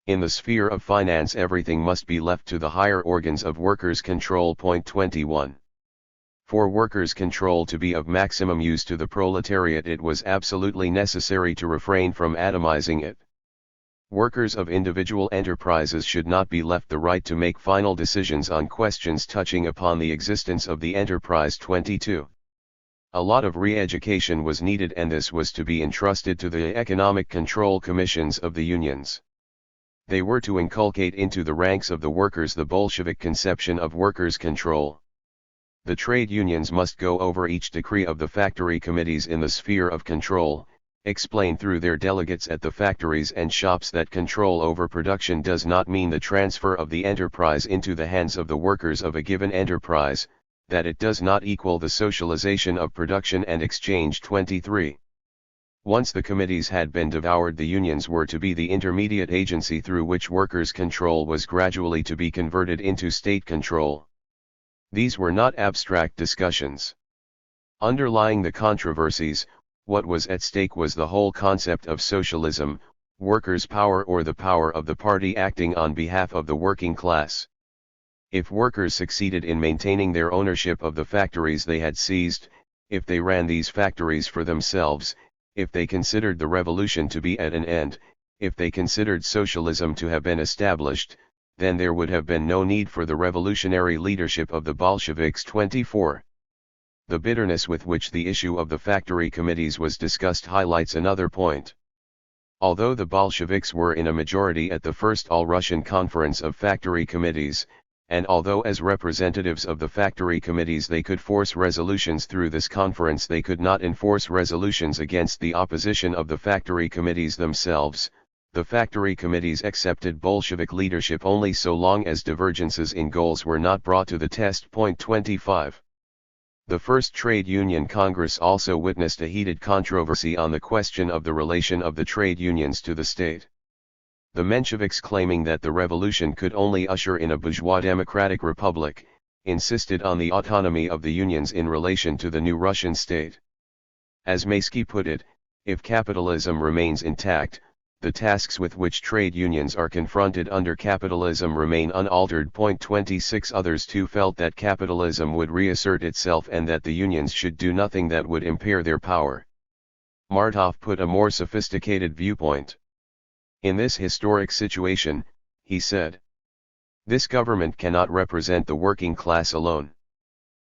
In the sphere of finance everything must be left to the higher organs of workers' control. Point 21. For workers' control to be of maximum use to the proletariat it was absolutely necessary to refrain from atomizing it. Workers of individual enterprises should not be left the right to make final decisions on questions touching upon the existence of the enterprise. 22. A lot of re-education was needed and this was to be entrusted to the economic control commissions of the unions. They were to inculcate into the ranks of the workers the Bolshevik conception of workers' control. The trade unions must go over each decree of the factory committees in the sphere of control, explain through their delegates at the factories and shops that control over production does not mean the transfer of the enterprise into the hands of the workers of a given enterprise, that it does not equal the socialization of production and exchange. 23. Once the committees had been devoured the unions were to be the intermediate agency through which workers' control was gradually to be converted into state control. These were not abstract discussions. Underlying the controversies, what was at stake was the whole concept of socialism, workers' power or the power of the party acting on behalf of the working class. If workers succeeded in maintaining their ownership of the factories they had seized, if they ran these factories for themselves, if they considered the revolution to be at an end, if they considered socialism to have been established, then there would have been no need for the revolutionary leadership of the Bolsheviks. 24. The bitterness with which the issue of the factory committees was discussed highlights another point. Although the Bolsheviks were in a majority at the first All-Russian Conference of Factory Committees, and although as representatives of the factory committees they could force resolutions through this conference, they could not enforce resolutions against the opposition of the factory committees themselves. The factory committees accepted Bolshevik leadership only so long as divergences in goals were not brought to the test. 25. The First Trade Union Congress also witnessed a heated controversy on the question of the relation of the trade unions to the state. The Mensheviks, claiming that the revolution could only usher in a bourgeois democratic republic, insisted on the autonomy of the unions in relation to the new Russian state. As Maysky put it, if capitalism remains intact, the tasks with which trade unions are confronted under capitalism remain unaltered. 26. Others too felt that capitalism would reassert itself and that the unions should do nothing that would impair their power. Martov put a more sophisticated viewpoint. In this historic situation, he said, this government cannot represent the working class alone.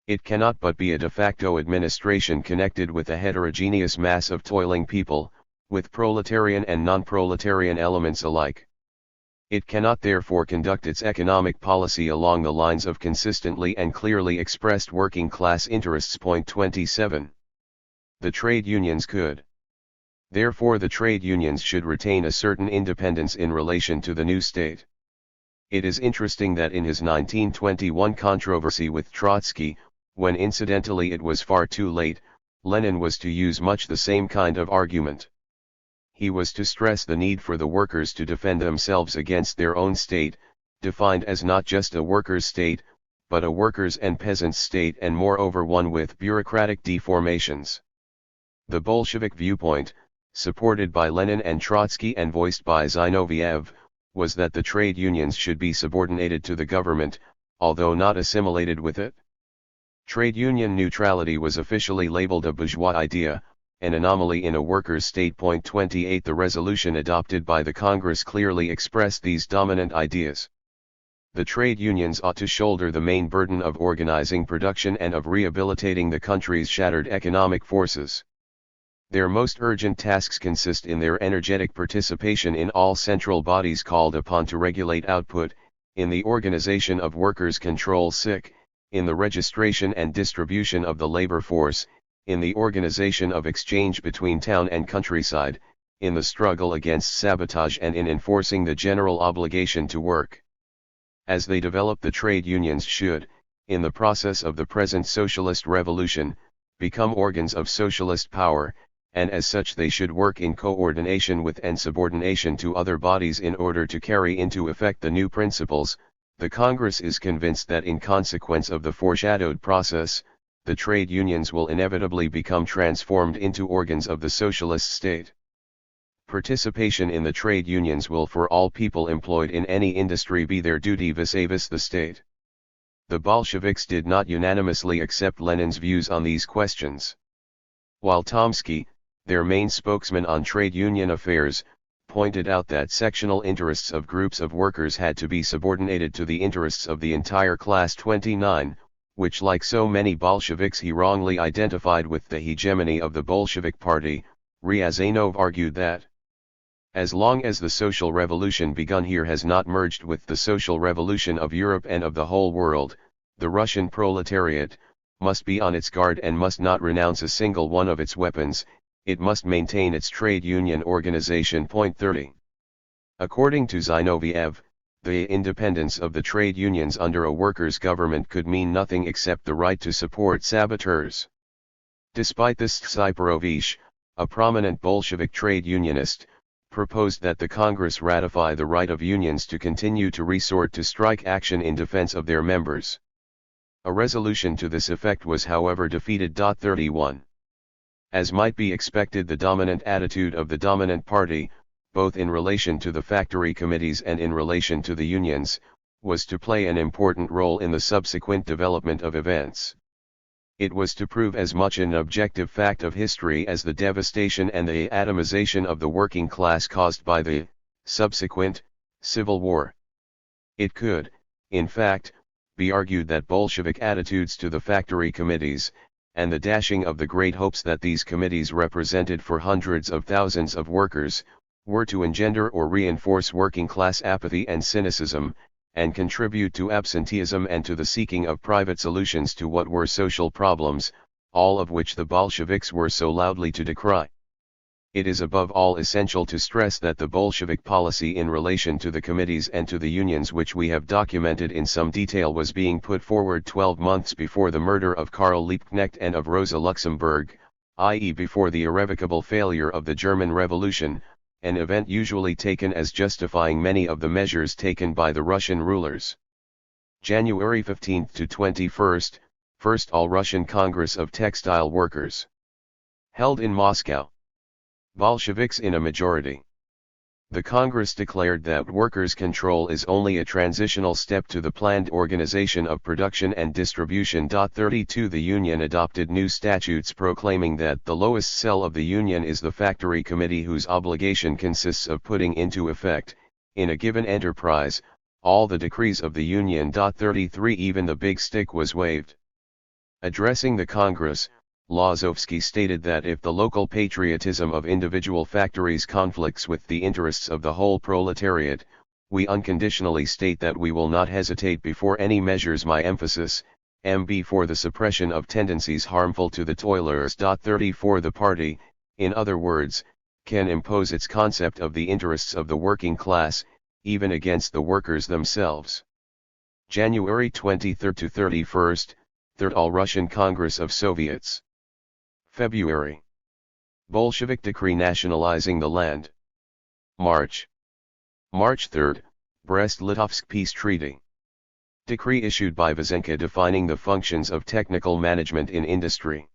It cannot but be a de facto administration connected with a heterogeneous mass of toiling people, with proletarian and non-proletarian elements alike. It cannot therefore conduct its economic policy along the lines of consistently and clearly expressed working class interests. 27. The trade unions could. Therefore the trade unions should retain a certain independence in relation to the new state. It is interesting that in his 1921 controversy with Trotsky, when incidentally it was far too late, Lenin was to use much the same kind of argument. He was to stress the need for the workers to defend themselves against their own state, defined as not just a workers' state, but a workers' and peasants' state, and moreover one with bureaucratic deformations. The Bolshevik viewpoint, supported by Lenin and Trotsky and voiced by Zinoviev, was that the trade unions should be subordinated to the government, although not assimilated with it. Trade union neutrality was officially labeled a bourgeois idea, an anomaly in a workers' state. 28. The resolution adopted by the Congress clearly expressed these dominant ideas. The trade unions ought to shoulder the main burden of organizing production and of rehabilitating the country's shattered economic forces. Their most urgent tasks consist in their energetic participation in all central bodies called upon to regulate output, in the organization of workers' control, in the registration and distribution of the labor force, in the organization of exchange between town and countryside, in the struggle against sabotage, and in enforcing the general obligation to work. As they develop, the trade unions should, in the process of the present socialist revolution, become organs of socialist power, and as such they should work in coordination with and subordination to other bodies in order to carry into effect the new principles. The Congress is convinced that in consequence of the foreshadowed process, the trade unions will inevitably become transformed into organs of the socialist state. Participation in the trade unions will for all people employed in any industry be their duty vis-a-vis the state. The Bolsheviks did not unanimously accept Lenin's views on these questions. While Tomsky, their main spokesman on trade union affairs, pointed out that sectional interests of groups of workers had to be subordinated to the interests of the entire class. 29, which like so many Bolsheviks he wrongly identified with the hegemony of the Bolshevik Party, Ryazanov argued that as long as the social revolution begun here has not merged with the social revolution of Europe and of the whole world, the Russian proletariat must be on its guard and must not renounce a single one of its weapons. It must maintain its trade union organization. 30. According to Zinoviev, the independence of the trade unions under a workers' government could mean nothing except the right to support saboteurs. Despite this, Tsiparovich, a prominent Bolshevik trade unionist, proposed that the Congress ratify the right of unions to continue to resort to strike action in defense of their members. A resolution to this effect was however defeated. 31. As might be expected, the dominant attitude of the dominant party, both in relation to the factory committees and in relation to the unions, was to play an important role in the subsequent development of events. It was to prove as much an objective fact of history as the devastation and the atomization of the working class caused by the subsequent Civil War. It could, in fact, be argued that Bolshevik attitudes to the factory committees, and the dashing of the great hopes that these committees represented for hundreds of thousands of workers, were to engender or reinforce working class apathy and cynicism, and contribute to absenteeism and to the seeking of private solutions to what were social problems, all of which the Bolsheviks were so loudly to decry. It is above all essential to stress that the Bolshevik policy in relation to the committees and to the unions, which we have documented in some detail, was being put forward 12 months before the murder of Karl Liebknecht and of Rosa Luxemburg, i.e. before the irrevocable failure of the German Revolution, an event usually taken as justifying many of the measures taken by the Russian rulers. January 15 to 21st, First All-Russian Congress of Textile Workers. Held in Moscow. Bolsheviks in a majority. The Congress declared that workers' control is only a transitional step to the planned organization of production and distribution. 32 The Union adopted new statutes proclaiming that the lowest cell of the Union is the factory committee, whose obligation consists of putting into effect, in a given enterprise, all the decrees of the Union. 33 Even the big stick was waived. Addressing the Congress, Lozovsky stated that if the local patriotism of individual factories conflicts with the interests of the whole proletariat, we unconditionally state that we will not hesitate before any measures. My emphasis, MB, for the suppression of tendencies harmful to the toilers. 34 The party, in other words, can impose its concept of the interests of the working class, even against the workers themselves. January 23 to 31st, Third All-Russian Congress of Soviets. February. Bolshevik decree nationalizing the land. March 3, Brest-Litovsk Peace Treaty. Decree issued by Vasenka defining the functions of technical management in industry.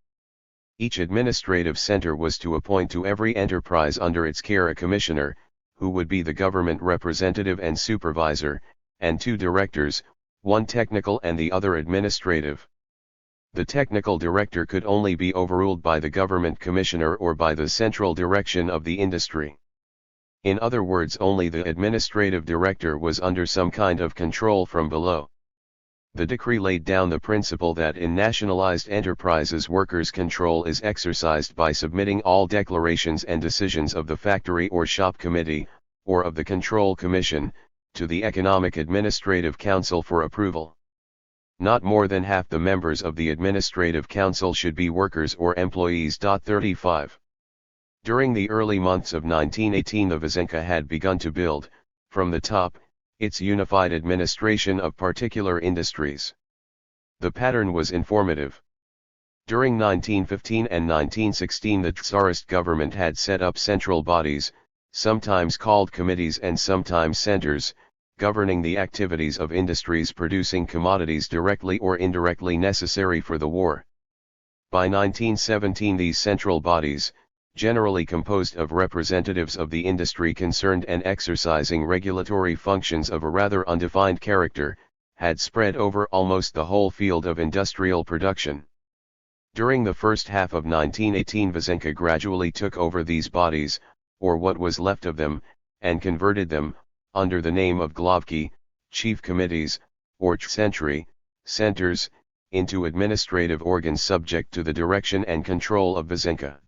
Each administrative center was to appoint to every enterprise under its care a commissioner, who would be the government representative and supervisor, and 2 directors, one technical and the other administrative. The technical director could only be overruled by the government commissioner or by the central direction of the industry. In other words, only the administrative director was under some kind of control from below. The decree laid down the principle that in nationalized enterprises workers' control is exercised by submitting all declarations and decisions of the factory or shop committee, or of the control commission, to the Economic Administrative Council for approval. Not more than half the members of the Administrative Council should be workers or employees. 35. During the early months of 1918 the Vasenka had begun to build, from the top, its unified administration of particular industries. The pattern was informative. During 1915 and 1916 the Tsarist government had set up central bodies, sometimes called committees and sometimes centers, governing the activities of industries producing commodities directly or indirectly necessary for the war. By 1917 these central bodies, generally composed of representatives of the industry concerned and exercising regulatory functions of a rather undefined character, had spread over almost the whole field of industrial production. During the first half of 1918 Vasenka gradually took over these bodies, or what was left of them, and converted them, under the name of Glavki, chief committees, or centri, centers, into administrative organs subject to the direction and control of Vasenka.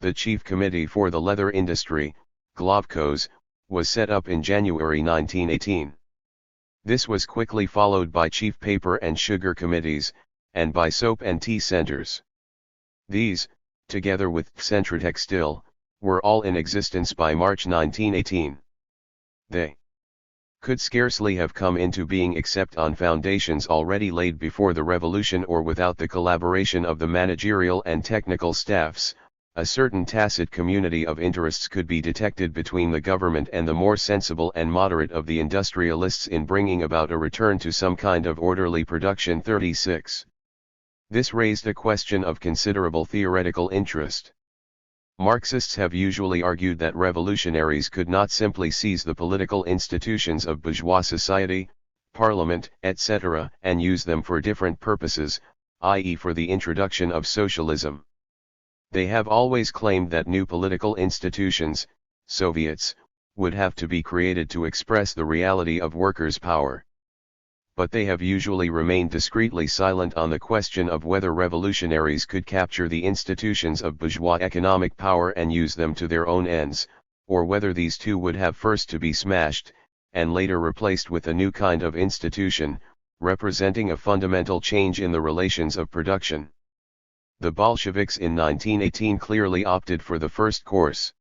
The chief committee for the leather industry, Glavkos, was set up in January 1918. This was quickly followed by chief paper and sugar committees, and by soap and tea centers. These, together with Centrotextile, were all in existence by March 1918. They could scarcely have come into being except on foundations already laid before the revolution or without the collaboration of the managerial and technical staffs. A certain tacit community of interests could be detected between the government and the more sensible and moderate of the industrialists in bringing about a return to some kind of orderly production. 36. This raised a question of considerable theoretical interest. Marxists have usually argued that revolutionaries could not simply seize the political institutions of bourgeois society, parliament, etc., and use them for different purposes, i.e. for the introduction of socialism. They have always claimed that new political institutions, Soviets, would have to be created to express the reality of workers' power. But they have usually remained discreetly silent on the question of whether revolutionaries could capture the institutions of bourgeois economic power and use them to their own ends, or whether these two would have first to be smashed, and later replaced with a new kind of institution, representing a fundamental change in the relations of production. The Bolsheviks in 1918 clearly opted for the first course.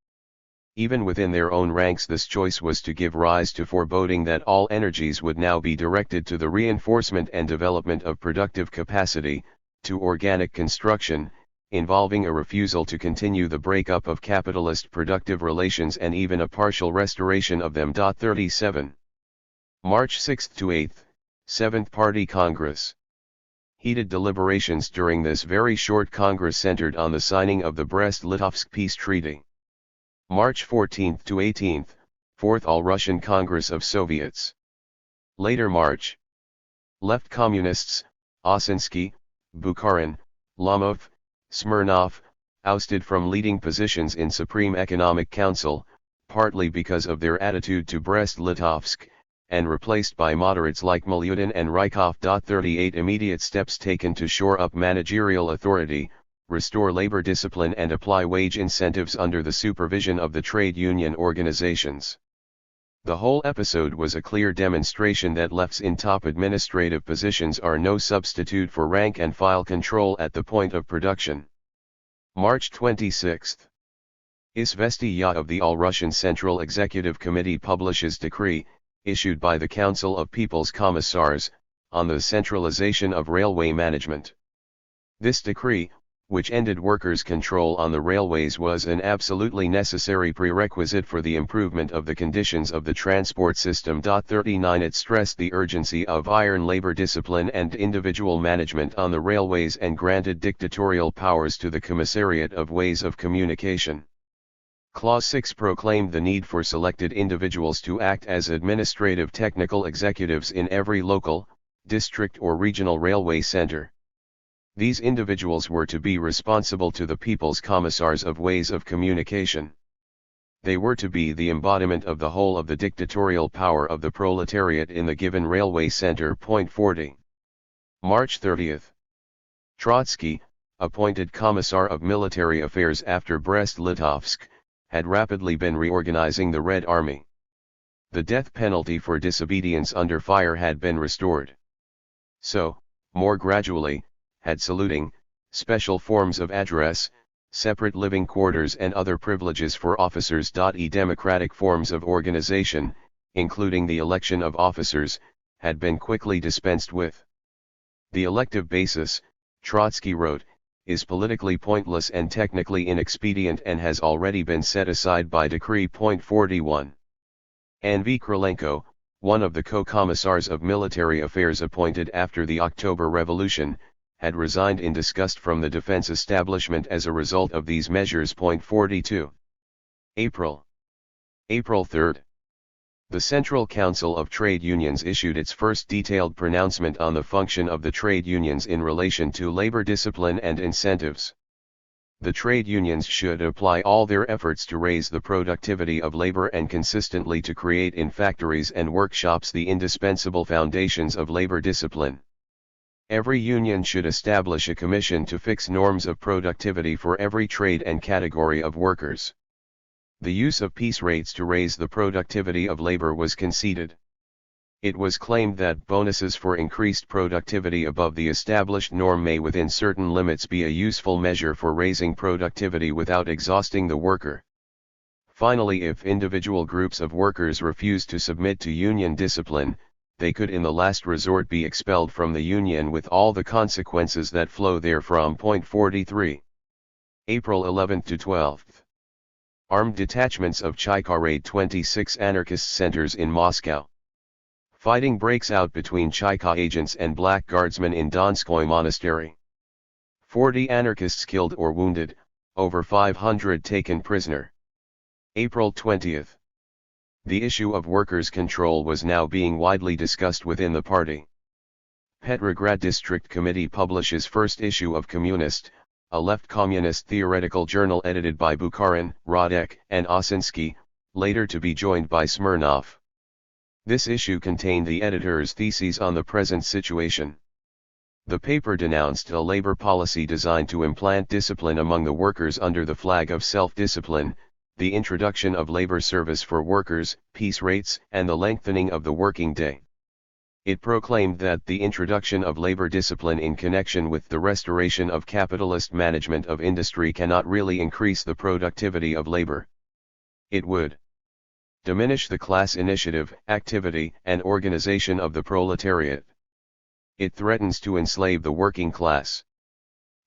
Even within their own ranks this choice was to give rise to foreboding that all energies would now be directed to the reinforcement and development of productive capacity, to organic construction, involving a refusal to continue the breakup of capitalist productive relations and even a partial restoration of them. 37. March 6–8, 7th Party Congress. Heated deliberations during this very short Congress centered on the signing of the Brest-Litovsk Peace Treaty. March 14–18, 4th All-Russian Congress of Soviets. Later March. Left Communists, Osinsky, Bukharin, Lomov, Smirnov, ousted from leading positions in Supreme Economic Council, partly because of their attitude to Brest-Litovsk, and replaced by moderates like Milyutin and Rykov. 38 Immediate steps taken to shore up managerial authority, restore labor discipline and apply wage incentives under the supervision of the trade union organizations. The whole episode was a clear demonstration that lefts in top administrative positions are no substitute for rank and file control at the point of production. March 26. Izvestiya of the All-Russian Central Executive Committee publishes decree, issued by the Council of People's Commissars, on the centralization of railway management. This decree, which ended workers' control on the railways, was an absolutely necessary prerequisite for the improvement of the conditions of the transport system. 39 It stressed the urgency of iron labor discipline and individual management on the railways and granted dictatorial powers to the Commissariat of Ways of Communication. Clause 6 proclaimed the need for selected individuals to act as administrative technical executives in every local, district or regional railway center. These individuals were to be responsible to the People's Commissars of Ways of Communication. They were to be the embodiment of the whole of the dictatorial power of the proletariat in the given railway center. 40. March 30. Trotsky, appointed Commissar of Military Affairs after Brest-Litovsk, had rapidly been reorganizing the Red Army. The death penalty for disobedience under fire had been restored. So, more gradually, had saluting, special forms of address, separate living quarters and other privileges for officers. Democratic forms of organization, including the election of officers, had been quickly dispensed with. The elective basis, Trotsky wrote, is politically pointless and technically inexpedient and has already been set aside by decree. 41. N.V. Krylenko, one of the co-commissars of military affairs appointed after the October Revolution, had resigned in disgust from the defense establishment as a result of these measures. 42. April 3. The Central Council of Trade Unions issued its first detailed pronouncement on the function of the trade unions in relation to labor discipline and incentives. The trade unions should apply all their efforts to raise the productivity of labor and consistently to create in factories and workshops the indispensable foundations of labor discipline. Every union should establish a commission to fix norms of productivity for every trade and category of workers. The use of piece rates to raise the productivity of labor was conceded. It was claimed that bonuses for increased productivity above the established norm may within certain limits be a useful measure for raising productivity without exhausting the worker. Finally, if individual groups of workers refused to submit to union discipline, they could in the last resort be expelled from the union with all the consequences that flow therefrom. 43. April 11–12. Armed detachments of Cheka raid 26 anarchist centers in Moscow. Fighting breaks out between Cheka agents and Black Guardsmen in Donskoy Monastery. 40 anarchists killed or wounded, over 500 taken prisoner. April 20. The issue of workers' control was now being widely discussed within the party. Petrograd District Committee publishes first issue of Communist, a left communist theoretical journal edited by Bukharin, Radek, and Osinski, later to be joined by Smirnov. This issue contained the editor's theses on the present situation. The paper denounced a labor policy designed to implant discipline among the workers under the flag of self-discipline, the introduction of labor service for workers, piece rates, and the lengthening of the working day. It proclaimed that the introduction of labor discipline in connection with the restoration of capitalist management of industry cannot really increase the productivity of labor. It would diminish the class initiative, activity, and organization of the proletariat. It threatens to enslave the working class.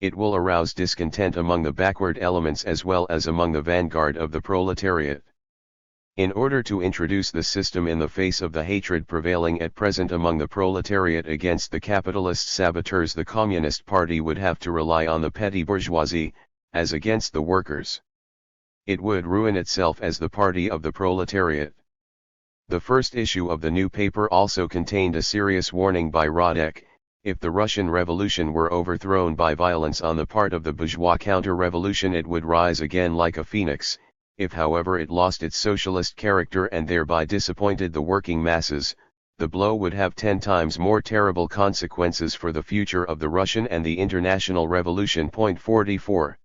It will arouse discontent among the backward elements as well as among the vanguard of the proletariat. In order to introduce the system in the face of the hatred prevailing at present among the proletariat against the capitalist saboteurs, the Communist Party would have to rely on the petty bourgeoisie, as against the workers. It would ruin itself as the party of the proletariat. The first issue of the new paper also contained a serious warning by Radek: if the Russian Revolution were overthrown by violence on the part of the bourgeois counter-revolution, it would rise again like a phoenix. If however it lost its socialist character and thereby disappointed the working masses, the blow would have 10 times more terrible consequences for the future of the Russian and the international revolution. 44.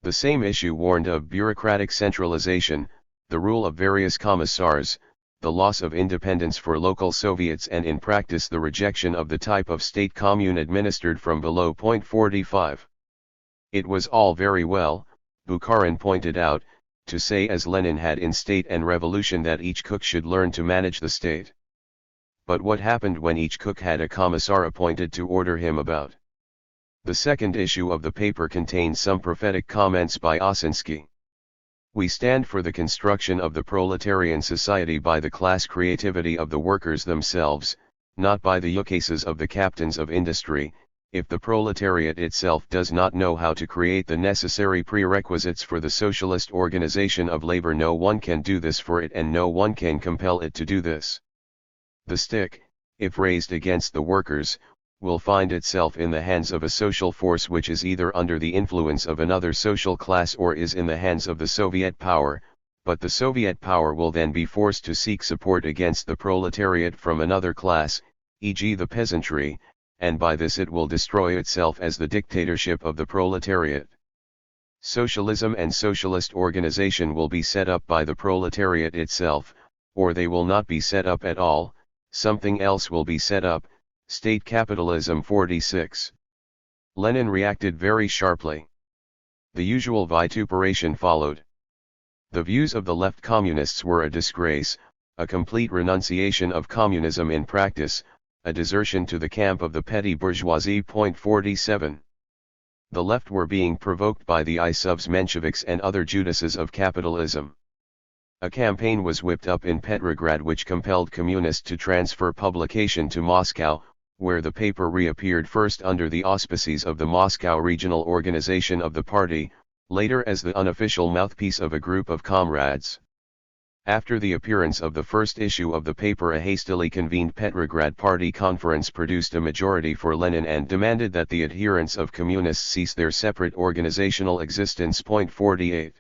The same issue warned of bureaucratic centralization, the rule of various commissars, the loss of independence for local Soviets, and in practice the rejection of the type of state commune administered from below. 45. It was all very well, Bukharin pointed out, to say as Lenin had in State and Revolution that each cook should learn to manage the state. But what happened when each cook had a commissar appointed to order him about? The second issue of the paper contains some prophetic comments by Osinski. We stand for the construction of the proletarian society by the class creativity of the workers themselves, not by the ukases of the captains of industry. If the proletariat itself does not know how to create the necessary prerequisites for the socialist organization of labor, no one can do this for it and no one can compel it to do this. The stick, if raised against the workers, will find itself in the hands of a social force which is either under the influence of another social class or is in the hands of the Soviet power, but the Soviet power will then be forced to seek support against the proletariat from another class, e.g. the peasantry, and by this it will destroy itself as the dictatorship of the proletariat. Socialism and socialist organization will be set up by the proletariat itself, or they will not be set up at all, something else will be set up. State capitalism. 46. Lenin reacted very sharply. The usual vituperation followed. The views of the left communists were a disgrace, a complete renunciation of communism in practice, a desertion to the camp of the petty bourgeoisie. 47. The left were being provoked by the Isovs, Mensheviks and other Judases of capitalism. A campaign was whipped up in Petrograd which compelled communists to transfer publication to Moscow, where the paper reappeared first under the auspices of the Moscow Regional Organization of the party, later as the unofficial mouthpiece of a group of comrades. After the appearance of the first issue of the paper, a hastily convened Petrograd Party conference produced a majority for Lenin and demanded that the adherents of communists cease their separate organizational existence. 48.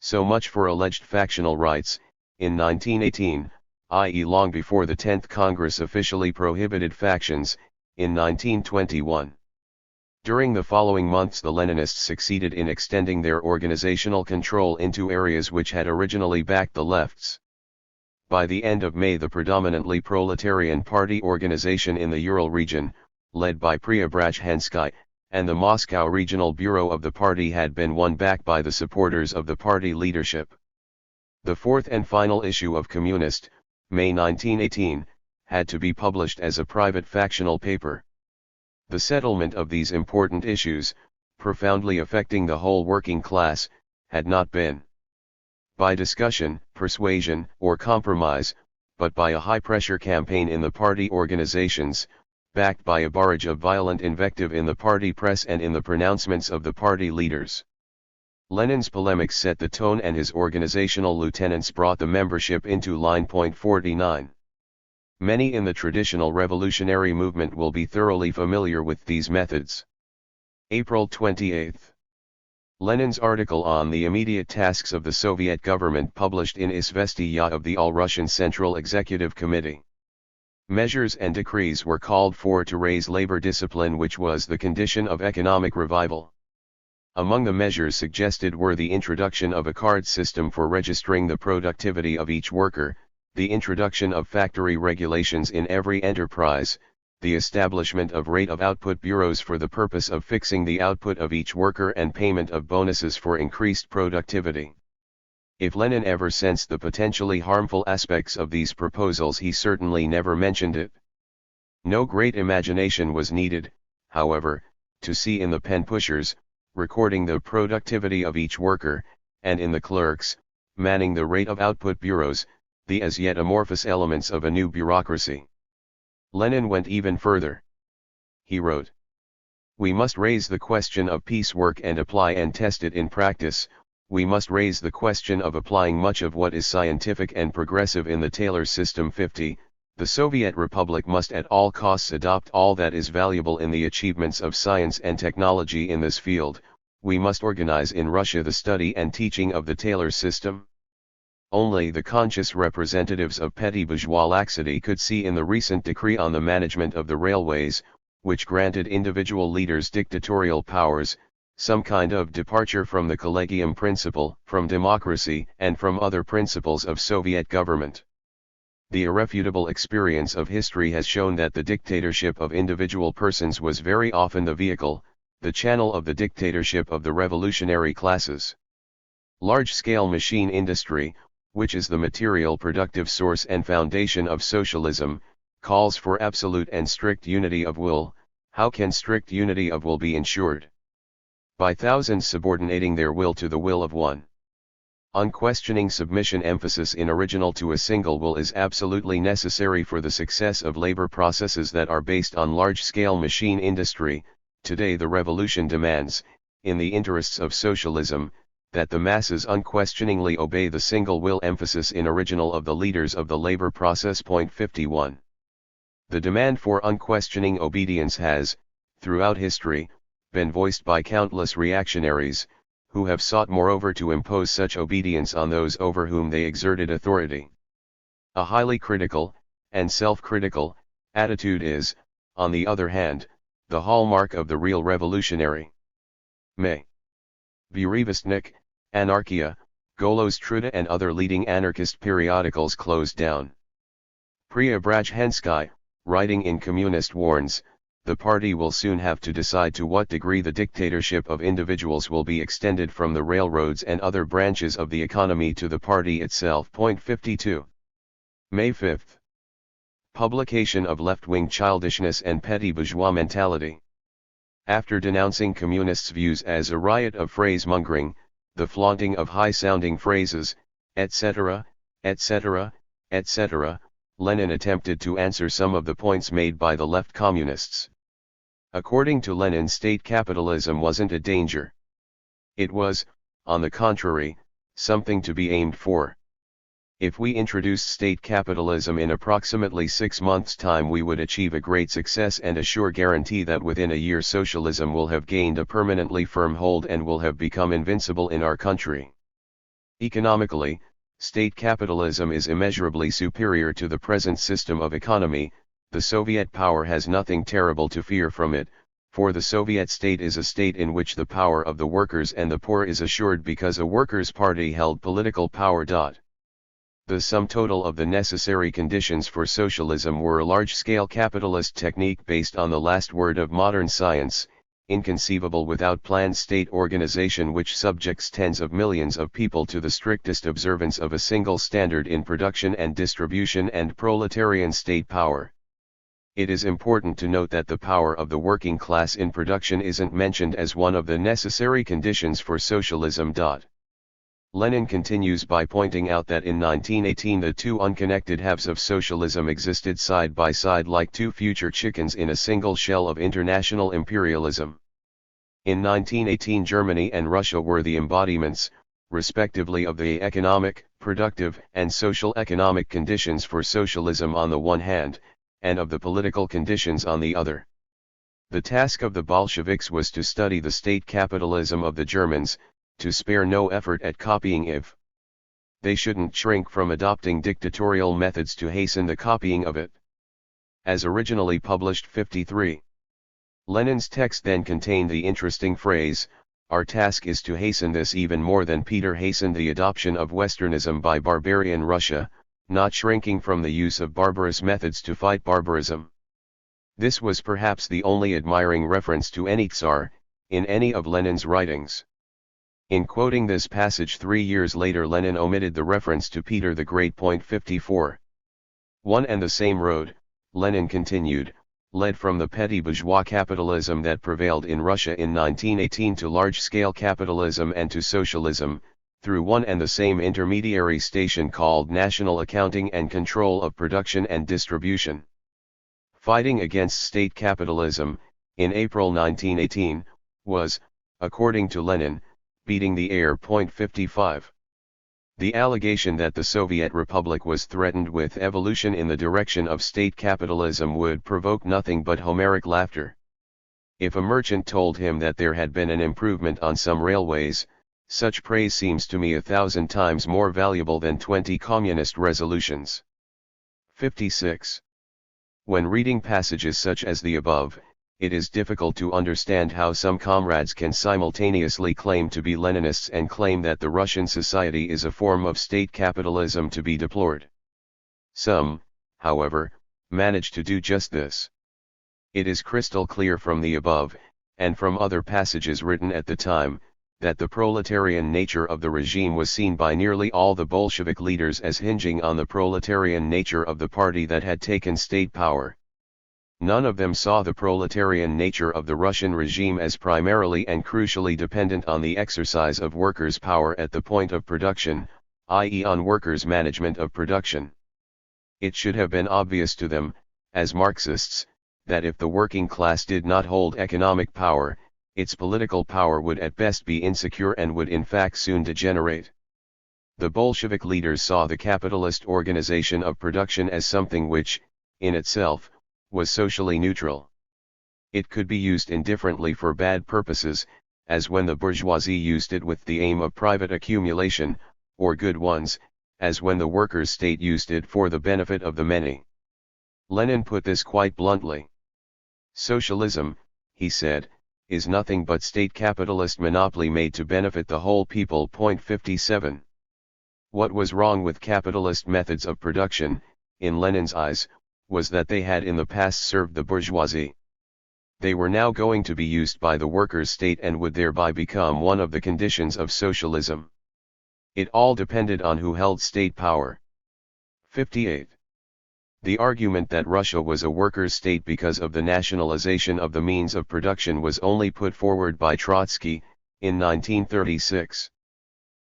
So much for alleged factional rights. In 1918, i.e. long before the 10th Congress officially prohibited factions, in 1921. During the following months the Leninists succeeded in extending their organizational control into areas which had originally backed the lefts. By the end of May the predominantly proletarian party organization in the Ural region, led by Preobrazhensky, and the Moscow Regional Bureau of the party had been won back by the supporters of the party leadership. The fourth and final issue of Communist, May 1918, had to be published as a private factional paper. The settlement of these important issues, profoundly affecting the whole working class, had not been by discussion, persuasion, or compromise, but by a high-pressure campaign in the party organizations, backed by a barrage of violent invective in the party press and in the pronouncements of the party leaders. Lenin's polemics set the tone and his organizational lieutenants brought the membership into line. 49. Many in the traditional revolutionary movement will be thoroughly familiar with these methods. April 28. Lenin's article on the immediate tasks of the Soviet government published in Izvestiya of the All-Russian Central Executive Committee. Measures and decrees were called for to raise labor discipline, which was the condition of economic revival. Among the measures suggested were the introduction of a card system for registering the productivity of each worker, the introduction of factory regulations in every enterprise, the establishment of rate of output bureaus for the purpose of fixing the output of each worker, and payment of bonuses for increased productivity. If Lenin ever sensed the potentially harmful aspects of these proposals, he certainly never mentioned it. No great imagination was needed, however, to see in the pen pushers, recording the productivity of each worker, and in the clerks, manning the rate of output bureaus, the as yet amorphous elements of a new bureaucracy. Lenin went even further. He wrote, "We must raise the question of piecework and apply and test it in practice. We must raise the question of applying much of what is scientific and progressive in the Taylor system. 50. The Soviet Republic must at all costs adopt all that is valuable in the achievements of science and technology in this field. We must organize in Russia the study and teaching of the Taylor system." Only the conscious representatives of petty bourgeois laxity could see in the recent decree on the management of the railways, which granted individual leaders dictatorial powers, some kind of departure from the collegium principle, from democracy, and from other principles of Soviet government. The irrefutable experience of history has shown that the dictatorship of individual persons was very often the vehicle, the channel of the dictatorship of the revolutionary classes. Large-scale machine industry, which is the material productive source and foundation of socialism, calls for absolute and strict unity of will. How can strict unity of will be ensured? By thousands subordinating their will to the will of one. Unquestioning submission, emphasis in original to a single will, is absolutely necessary for the success of labor processes that are based on large-scale machine industry. Today the revolution demands, in the interests of socialism, that the masses unquestioningly obey the single will, emphasis in original of the leaders of the labor process. 51. The demand for unquestioning obedience has, throughout history, been voiced by countless reactionaries, who have sought moreover to impose such obedience on those over whom they exerted authority. A highly critical, and self-critical, attitude is, on the other hand, the hallmark of the real revolutionary. May. Burevestnik, Anarchia, Golos Truda and other leading anarchist periodicals closed down. Preobrazhensky, writing in Communist, warns, the party will soon have to decide to what degree the dictatorship of individuals will be extended from the railroads and other branches of the economy to the party itself. 52. May 5. Publication of left-wing childishness and petty bourgeois mentality. After denouncing communists' views as a riot of phrase-mongering, the flaunting of high-sounding phrases, etc., etc., etc., Lenin attempted to answer some of the points made by the left communists. According to Lenin, state capitalism wasn't a danger. It was, on the contrary, something to be aimed for. If we introduced state capitalism in approximately 6 months' time, we would achieve a great success and a sure guarantee that within a year socialism will have gained a permanently firm hold and will have become invincible in our country. Economically, state capitalism is immeasurably superior to the present system of economy. The Soviet power has nothing terrible to fear from it, for the Soviet state is a state in which the power of the workers and the poor is assured because a workers' party held political power. The sum total of the necessary conditions for socialism were a large-scale capitalist technique based on the last word of modern science, inconceivable without planned state organization which subjects tens of millions of people to the strictest observance of a single standard in production and distribution, and proletarian state power. It is important to note that the power of the working class in production isn't mentioned as one of the necessary conditions for socialism. Lenin continues by pointing out that in 1918 the two unconnected halves of socialism existed side by side like two future chickens in a single shell of international imperialism. In 1918 Germany and Russia were the embodiments, respectively, of the economic, productive, and social economic conditions for socialism on the one hand, and of the political conditions on the other. The task of the Bolsheviks was to study the state capitalism of the Germans, to spare no effort at copying if they shouldn't shrink from adopting dictatorial methods to hasten the copying of it. As originally published 53. Lenin's text then contained the interesting phrase, "Our task is to hasten this even more than Peter hastened the adoption of Westernism by barbarian Russia, not shrinking from the use of barbarous methods to fight barbarism." This was perhaps the only admiring reference to any Tsar, in any of Lenin's writings. In quoting this passage 3 years later, Lenin omitted the reference to Peter the Great. 54. One and the same road, Lenin continued, led from the petty bourgeois capitalism that prevailed in Russia in 1918 to large-scale capitalism and to socialism, through one and the same intermediary station called national accounting and control of production and distribution. Fighting against state capitalism, in April 1918, was, according to Lenin, beating the air. 55. The allegation that the Soviet Republic was threatened with evolution in the direction of state capitalism would provoke nothing but Homeric laughter. If a merchant told him that there had been an improvement on some railways, such praise seems to me 1,000 times more valuable than 20 communist resolutions. 56. When reading passages such as the above, it is difficult to understand how some comrades can simultaneously claim to be Leninists and claim that the Russian society is a form of state capitalism to be deplored. Some, however, manage to do just this. It is crystal clear from the above, and from other passages written at the time, that the proletarian nature of the regime was seen by nearly all the Bolshevik leaders as hinging on the proletarian nature of the party that had taken state power. None of them saw the proletarian nature of the Russian regime as primarily and crucially dependent on the exercise of workers' power at the point of production, i.e. on workers' management of production. It should have been obvious to them, as Marxists, that if the working class did not hold economic power, its political power would at best be insecure and would in fact soon degenerate. The Bolshevik leaders saw the capitalist organization of production as something which, in itself, was socially neutral. It could be used indifferently for bad purposes, as when the bourgeoisie used it with the aim of private accumulation, or good ones, as when the workers' state used it for the benefit of the many. Lenin put this quite bluntly. Socialism, he said, is nothing but state capitalist monopoly made to benefit the whole people. 57. What was wrong with capitalist methods of production, in Lenin's eyes, was that they had in the past served the bourgeoisie. They were now going to be used by the workers' state and would thereby become one of the conditions of socialism. It all depended on who held state power. 58. The argument that Russia was a workers' state because of the nationalization of the means of production was only put forward by Trotsky, in 1936.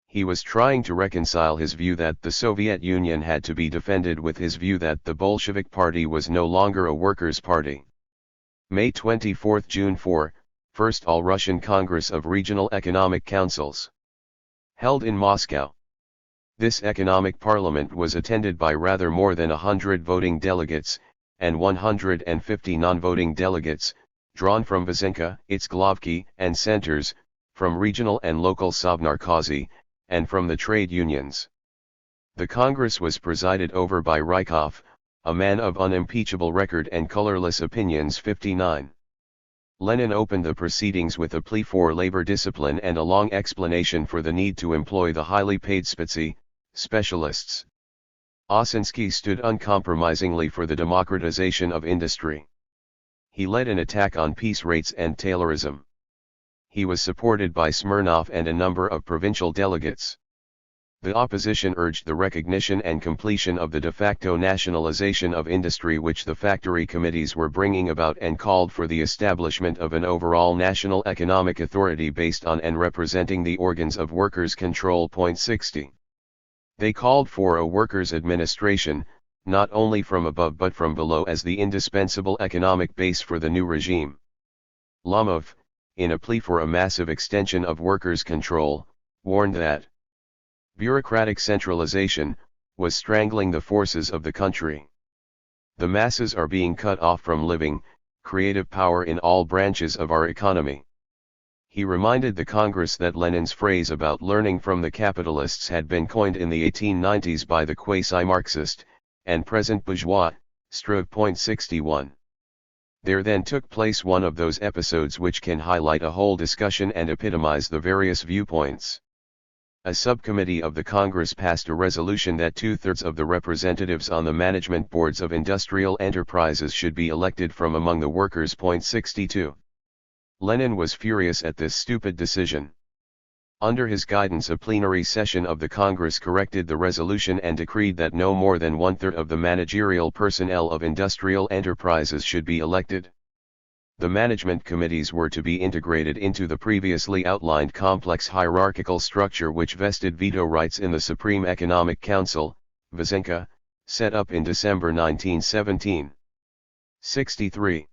He was trying to reconcile his view that the Soviet Union had to be defended with his view that the Bolshevik Party was no longer a workers' party. May 24, June 4, First All-Russian Congress of Regional Economic Councils. Held in Moscow. This economic parliament was attended by rather more than 100 voting delegates, and 150 non-voting delegates, drawn from Vasenka, its Glavki, and centers, from regional and local Sovnarkozy, and from the trade unions. The Congress was presided over by Rykov, a man of unimpeachable record and colorless opinions. 59. Lenin opened the proceedings with a plea for labor discipline and a long explanation for the need to employ the highly paid spetsy, specialists. Osinski stood uncompromisingly for the democratization of industry. He led an attack on piece rates and Taylorism. He was supported by Smirnov and a number of provincial delegates. The opposition urged the recognition and completion of the de facto nationalization of industry which the factory committees were bringing about and called for the establishment of an overall national economic authority based on and representing the organs of workers' control. 60. They called for a workers' administration, not only from above but from below as the indispensable economic base for the new regime. Lomov, in a plea for a massive extension of workers' control, warned that bureaucratic centralization was strangling the forces of the country. The masses are being cut off from living, creative power in all branches of our economy. He reminded the Congress that Lenin's phrase about learning from the capitalists had been coined in the 1890s by the quasi-Marxist and present bourgeois, Point 61. There then took place one of those episodes which can highlight a whole discussion and epitomize the various viewpoints. A subcommittee of the Congress passed a resolution that 2/3 of the representatives on the management boards of industrial enterprises should be elected from among the workers. Point 62. Lenin was furious at this stupid decision. Under his guidance, a plenary session of the Congress corrected the resolution and decreed that no more than 1/3 of the managerial personnel of industrial enterprises should be elected. The management committees were to be integrated into the previously outlined complex hierarchical structure which vested veto rights in the Supreme Economic Council, Vysenka, set up in December 1917. 63.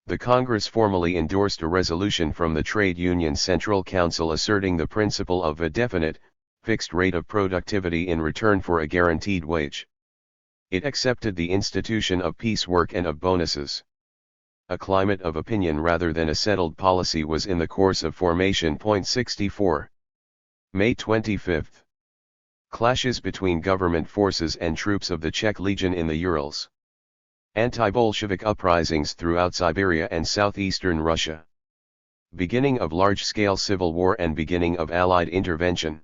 The Congress formally endorsed a resolution from the Trade Union Central Council asserting the principle of a definite, fixed rate of productivity in return for a guaranteed wage. It accepted the institution of piecework and of bonuses. A climate of opinion rather than a settled policy was in the course of formation. Point 64. May 25. Clashes between government forces and troops of the Czech Legion in the Urals. Anti-Bolshevik uprisings throughout Siberia and southeastern Russia. Beginning of large-scale civil war and beginning of Allied intervention.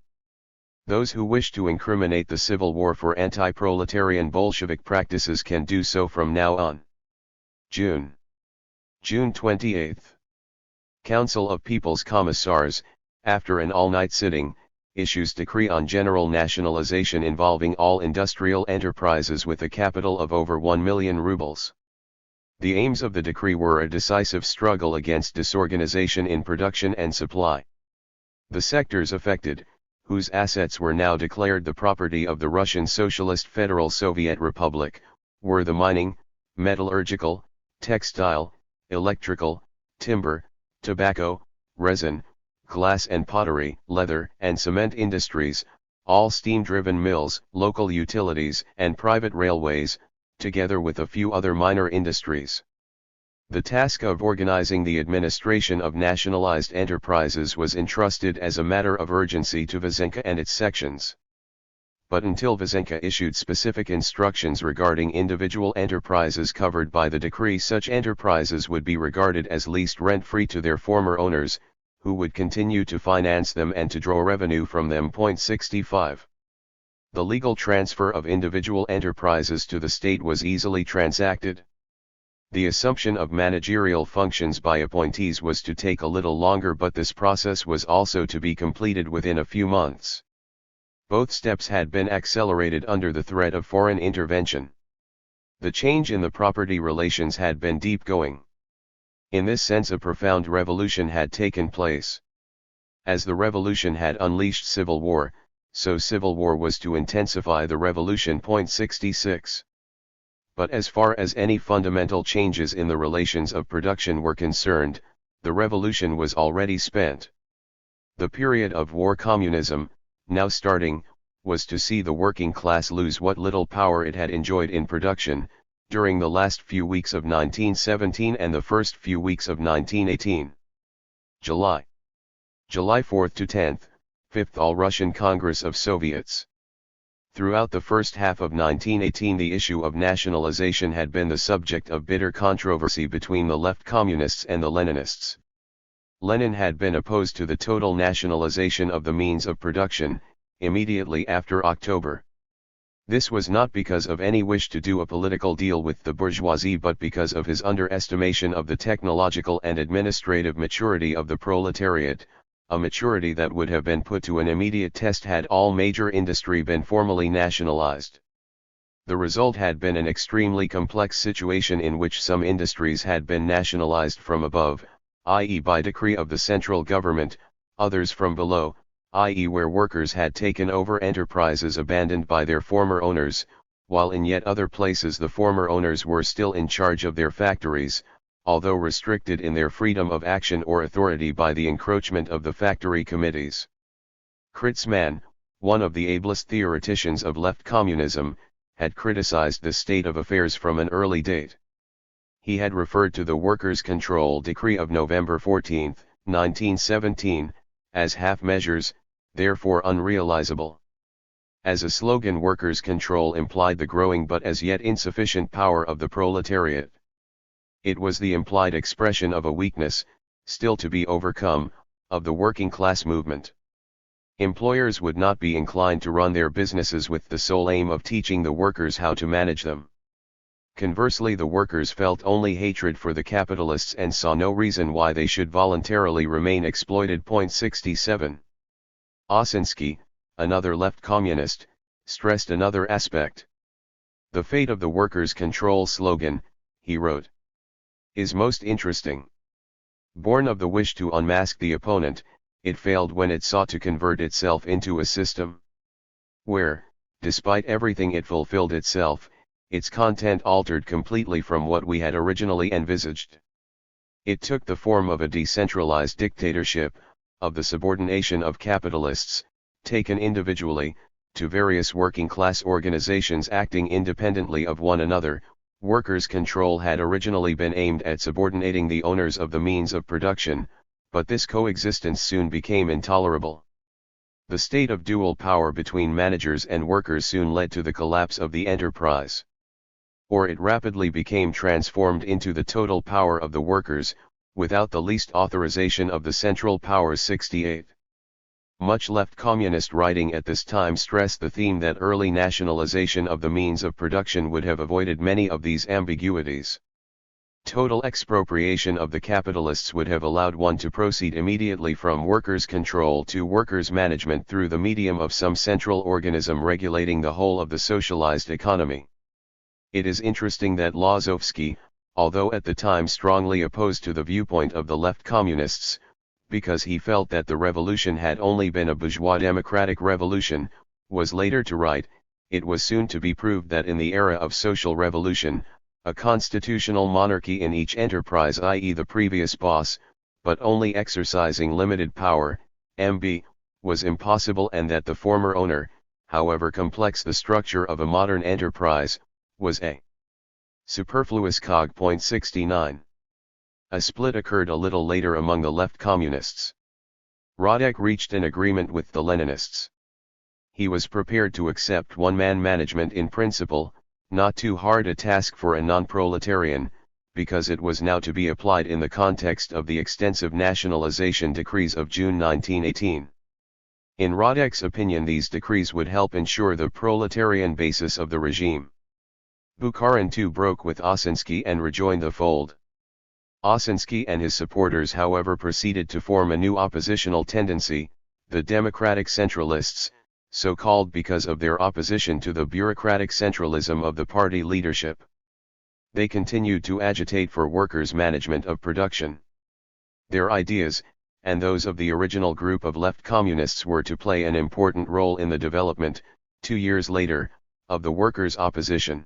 Those who wish to incriminate the civil war for anti-proletarian Bolshevik practices can do so from now on. June 28. Council of People's Commissars, after an all-night sitting, issues decree on general nationalization involving all industrial enterprises with a capital of over 1 million rubles. The aims of the decree were a decisive struggle against disorganization in production and supply. The sectors affected, whose assets were now declared the property of the Russian Socialist Federal Soviet Republic, were the mining, metallurgical, textile, electrical, timber, tobacco, resin, glass and pottery, leather and cement industries, all steam-driven mills, local utilities and private railways, together with a few other minor industries. The task of organizing the administration of nationalized enterprises was entrusted as a matter of urgency to Vysenka and its sections. But until Vysenka issued specific instructions regarding individual enterprises covered by the decree, such enterprises would be regarded as leased rent-free to their former owners, who would continue to finance them and to draw revenue from them. Point 65. The legal transfer of individual enterprises to the state was easily transacted. The assumption of managerial functions by appointees was to take a little longer, but this process was also to be completed within a few months. Both steps had been accelerated under the threat of foreign intervention. The change in the property relations had been deep-going. In this sense, a profound revolution had taken place. As the revolution had unleashed civil war, so civil war was to intensify the revolution. Point 66. But as far as any fundamental changes in the relations of production were concerned, the revolution was already spent. The period of war communism, now starting, was to see the working class lose what little power it had enjoyed in production, during the last few weeks of 1917 and the first few weeks of 1918. July 4th to 10th, 5th All-Russian Congress of Soviets. Throughout the first half of 1918 the issue of nationalization had been the subject of bitter controversy between the left communists and the Leninists. Lenin had been opposed to the total nationalization of the means of production, immediately after October. This was not because of any wish to do a political deal with the bourgeoisie, but because of his underestimation of the technological and administrative maturity of the proletariat, a maturity that would have been put to an immediate test had all major industry been formally nationalized. The result had been an extremely complex situation in which some industries had been nationalized from above, i.e. by decree of the central government, others from below, i.e. where workers had taken over enterprises abandoned by their former owners, while in yet other places the former owners were still in charge of their factories, although restricted in their freedom of action or authority by the encroachment of the factory committees. Kritzmann, one of the ablest theoreticians of left communism, had criticized this state of affairs from an early date. He had referred to the Workers' Control Decree of November 14, 1917, as half measures, therefore unrealizable. As a slogan, workers' control implied the growing but as yet insufficient power of the proletariat. It was the implied expression of a weakness, still to be overcome, of the working class movement. Employers would not be inclined to run their businesses with the sole aim of teaching the workers how to manage them. Conversely, the workers felt only hatred for the capitalists and saw no reason why they should voluntarily remain exploited. 67. Osinski, another left communist, stressed another aspect. The fate of the workers' control slogan, he wrote, is most interesting. Born of the wish to unmask the opponent, it failed when it sought to convert itself into a system where, despite everything it fulfilled itself, its content altered completely from what we had originally envisaged. It took the form of a decentralized dictatorship, of the subordination of capitalists, taken individually, to various working class organizations acting independently of one another. Workers' control had originally been aimed at subordinating the owners of the means of production, but this coexistence soon became intolerable. The state of dual power between managers and workers soon led to the collapse of the enterprise. Or it rapidly became transformed into the total power of the workers, without the least authorization of the central powers. 68. Much left communist writing at this time stressed the theme that early nationalization of the means of production would have avoided many of these ambiguities. Total expropriation of the capitalists would have allowed one to proceed immediately from workers' control to workers' management through the medium of some central organism regulating the whole of the socialized economy. It is interesting that Lozovsky, although at the time strongly opposed to the viewpoint of the left communists, because he felt that the revolution had only been a bourgeois democratic revolution, was later to write, it was soon to be proved that in the era of social revolution, a constitutional monarchy in each enterprise, i.e. the previous boss, but only exercising limited power, MB, was impossible, and that the former owner, however complex the structure of a modern enterprise, was a superfluous cog. 69. A split occurred a little later among the left communists. Radek reached an agreement with the Leninists. He was prepared to accept one-man management in principle, not too hard a task for a non-proletarian, because it was now to be applied in the context of the extensive nationalization decrees of June 1918. In Radek's opinion, these decrees would help ensure the proletarian basis of the regime. Bukharin too broke with Osinski and rejoined the fold. Osinski and his supporters, however, proceeded to form a new oppositional tendency, the Democratic Centralists, so called because of their opposition to the bureaucratic centralism of the party leadership. They continued to agitate for workers' management of production. Their ideas, and those of the original group of left communists, were to play an important role in the development, 2 years later, of the workers' opposition.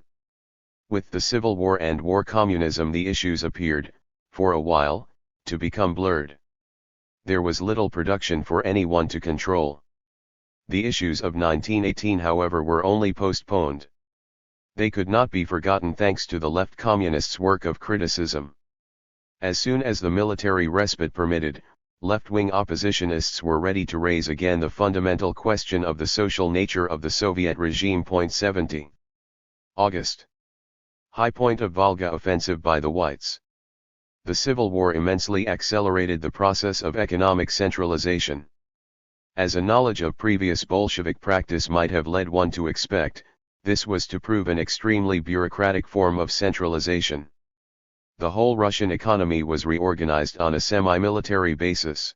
With the Civil War and war communism, the issues appeared, for a while, to become blurred. There was little production for anyone to control. The issues of 1918, however, were only postponed. They could not be forgotten thanks to the left communists' work of criticism. As soon as the military respite permitted, left-wing oppositionists were ready to raise again the fundamental question of the social nature of the Soviet regime. 70. August. High point of Volga offensive by the Whites. The Civil War immensely accelerated the process of economic centralization. As a knowledge of previous Bolshevik practice might have led one to expect, this was to prove an extremely bureaucratic form of centralization. The whole Russian economy was reorganized on a semi-military basis.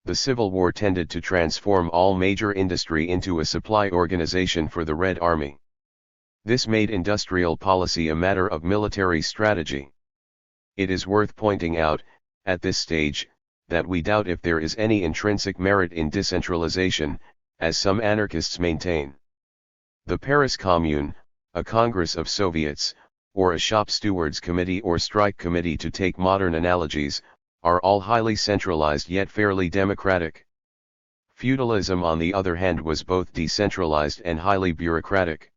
The Civil War tended to transform all major industry into a supply organization for the Red Army. This made industrial policy a matter of military strategy. It is worth pointing out, at this stage, that we doubt if there is any intrinsic merit in decentralization, as some anarchists maintain. The Paris Commune, a congress of Soviets, or a shop stewards committee or strike committee to take modern analogies, are all highly centralized yet fairly democratic. Feudalism on the other hand was both decentralized and highly bureaucratic.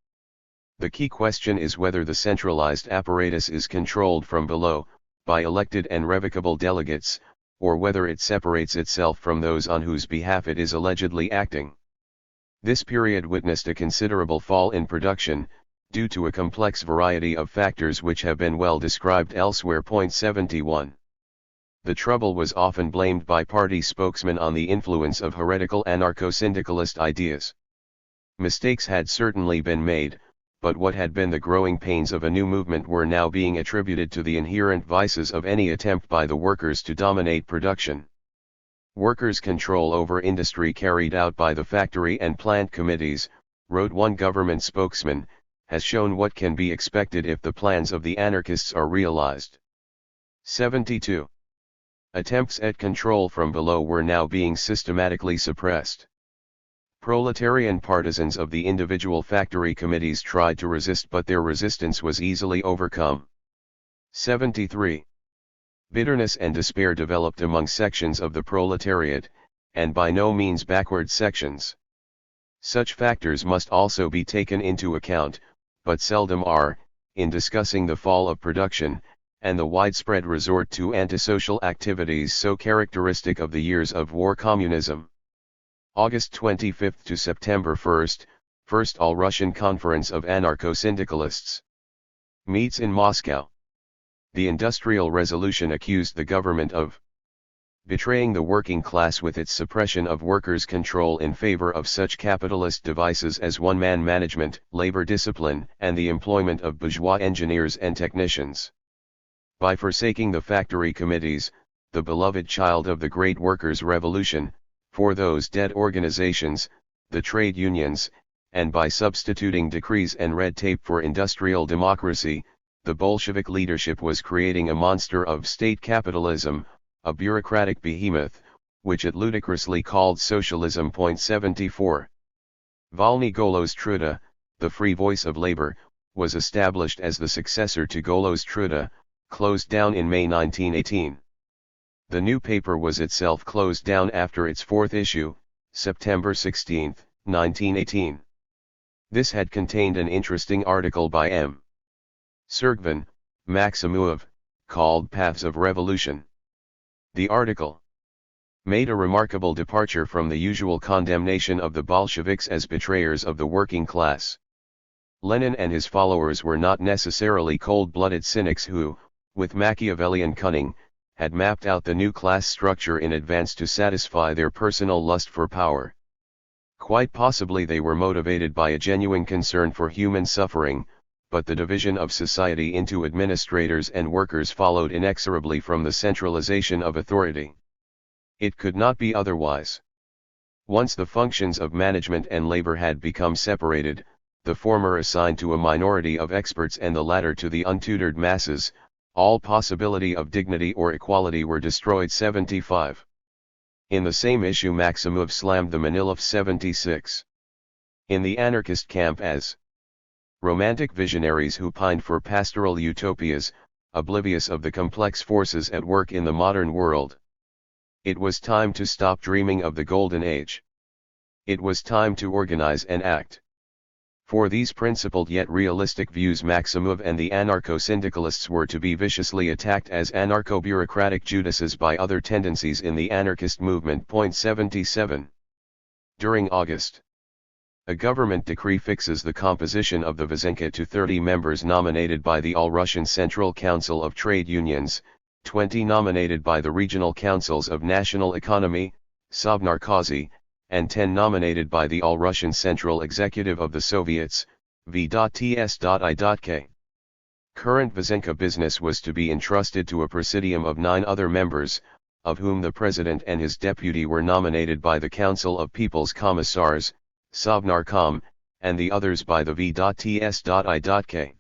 The key question is whether the centralized apparatus is controlled from below, by elected and revocable delegates, or whether it separates itself from those on whose behalf it is allegedly acting. This period witnessed a considerable fall in production, due to a complex variety of factors which have been well described elsewhere. 71. The trouble was often blamed by party spokesmen on the influence of heretical anarcho-syndicalist ideas. Mistakes had certainly been made, but what had been the growing pains of a new movement were now being attributed to the inherent vices of any attempt by the workers to dominate production. Workers' control over industry carried out by the factory and plant committees, wrote one government spokesman, has shown what can be expected if the plans of the anarchists are realized. 72. Attempts at control from below were now being systematically suppressed. Proletarian partisans of the individual factory committees tried to resist, but their resistance was easily overcome. 73. Bitterness and despair developed among sections of the proletariat, and by no means backward sections. Such factors must also be taken into account, but seldom are, in discussing the fall of production, and the widespread resort to antisocial activities so characteristic of the years of war communism. August 25 to September 1, First All-Russian Conference of Anarcho-Syndicalists. Meets in Moscow. The Industrial Resolution accused the government of betraying the working class with its suppression of workers' control in favor of such capitalist devices as one-man management, labor discipline, and the employment of bourgeois engineers and technicians. By forsaking the factory committees, the beloved child of the great workers' revolution, for those dead organizations, the trade unions, and by substituting decrees and red tape for industrial democracy, the Bolshevik leadership was creating a monster of state capitalism, a bureaucratic behemoth, which it ludicrously called socialism. 74. Volny Golos Truda, the free voice of labor, was established as the successor to Golos Truda, closed down in May 1918. The new paper was itself closed down after its fourth issue, September 16, 1918. This had contained an interesting article by M. Sergvin, Maximov, called Paths of Revolution. The article made a remarkable departure from the usual condemnation of the Bolsheviks as betrayers of the working class. Lenin and his followers were not necessarily cold-blooded cynics who, with Machiavellian cunning, had mapped out the new class structure in advance to satisfy their personal lust for power. Quite possibly they were motivated by a genuine concern for human suffering, but the division of society into administrators and workers followed inexorably from the centralization of authority. It could not be otherwise. Once the functions of management and labor had become separated, the former assigned to a minority of experts and the latter to the untutored masses, all possibility of dignity or equality were destroyed. 75. In the same issue Maximov slammed the Manilov. 76. In the anarchist camp as romantic visionaries who pined for pastoral utopias, oblivious of the complex forces at work in the modern world. It was time to stop dreaming of the golden age. It was time to organize and act. For these principled yet realistic views Maximov and the anarcho-syndicalists were to be viciously attacked as anarcho-bureaucratic Judases by other tendencies in the anarchist movement. 77. During August, a government decree fixes the composition of the Vysenka to 30 members nominated by the All-Russian Central Council of Trade Unions, 20 nominated by the Regional Councils of National Economy, Sovnarkozy, and 10 nominated by the All-Russian Central Executive of the Soviets, V.Ts.I.K. Current Vysenka business was to be entrusted to a presidium of 9 other members, of whom the president and his deputy were nominated by the Council of People's Commissars, Sovnarkom, and the others by the V.Ts.I.K.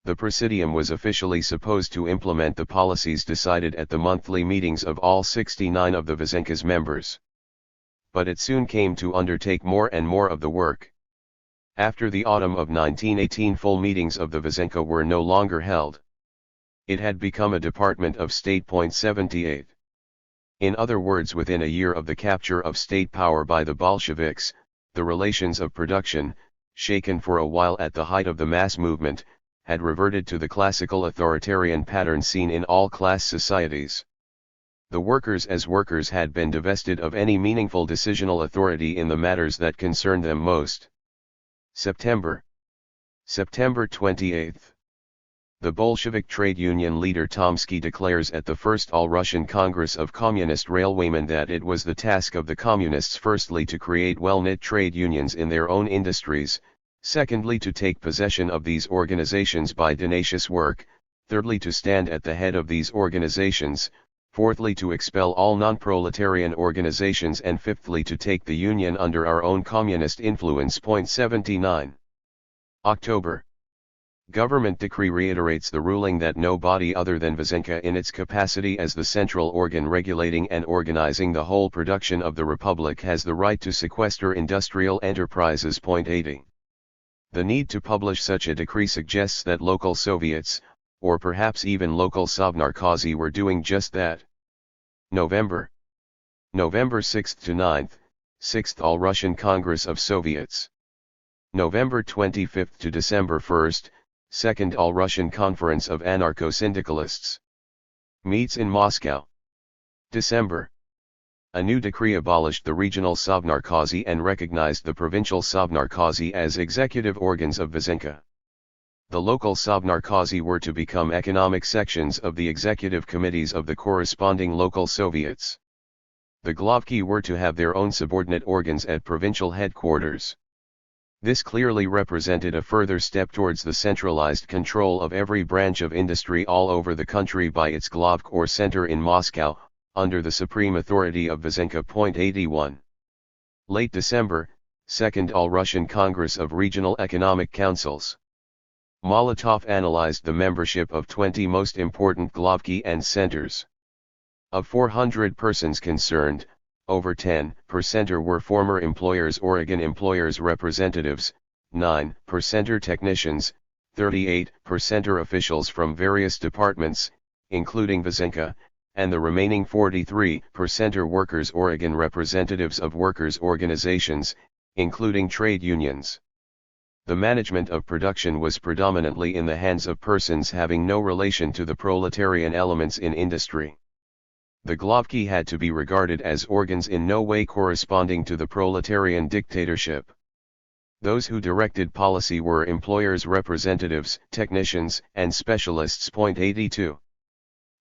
The presidium was officially supposed to implement the policies decided at the monthly meetings of all 69 of the Vysenka's members. But it soon came to undertake more and more of the work. After the autumn of 1918, full meetings of the Vysenka were no longer held. It had become a department of state. 78. In other words, within a year of the capture of state power by the Bolsheviks, the relations of production, shaken for a while at the height of the mass movement, had reverted to the classical authoritarian pattern seen in all class societies. The workers as workers had been divested of any meaningful decisional authority in the matters that concerned them most. September 28. The Bolshevik trade union leader Tomsky declares at the First All-Russian Congress of Communist Railwaymen that it was the task of the Communists firstly to create well-knit trade unions in their own industries, secondly to take possession of these organizations by tenacious work, thirdly to stand at the head of these organizations, fourthly to expel all non-proletarian organizations, and fifthly to take the union under our own communist influence. 79. October. Government decree reiterates the ruling that no body other than Vysenka in its capacity as the central organ regulating and organizing the whole production of the Republic has the right to sequester industrial enterprises. 80. The need to publish such a decree suggests that local Soviets, or perhaps even local Sovnarkozy, were doing just that. November 6th to 9th, 6th All-Russian Congress of Soviets. November 25th to December 1st, 2nd All-Russian Conference of Anarcho-Syndicalists. Meets in Moscow. December. A new decree abolished the regional Sovnarkozy and recognized the provincial Sovnarkozy as executive organs of Vysenka. The local Sovnarkozy were to become economic sections of the executive committees of the corresponding local Soviets. The Glavki were to have their own subordinate organs at provincial headquarters. This clearly represented a further step towards the centralized control of every branch of industry all over the country by its Glavk or center in Moscow, under the supreme authority of Vysenka. 81. Late December, 2nd All-Russian Congress of Regional Economic Councils. Molotov analyzed the membership of 20 most important Glavki and centers. Of 400 persons concerned, over 10% were former employers, Oregon employers representatives, 9% technicians, 38% officials from various departments, including Vysenka, and the remaining 43% workers, Oregon representatives of workers' organizations, including trade unions. The management of production was predominantly in the hands of persons having no relation to the proletarian elements in industry. The Glavki had to be regarded as organs in no way corresponding to the proletarian dictatorship. Those who directed policy were employers' representatives, technicians, and specialists. 82.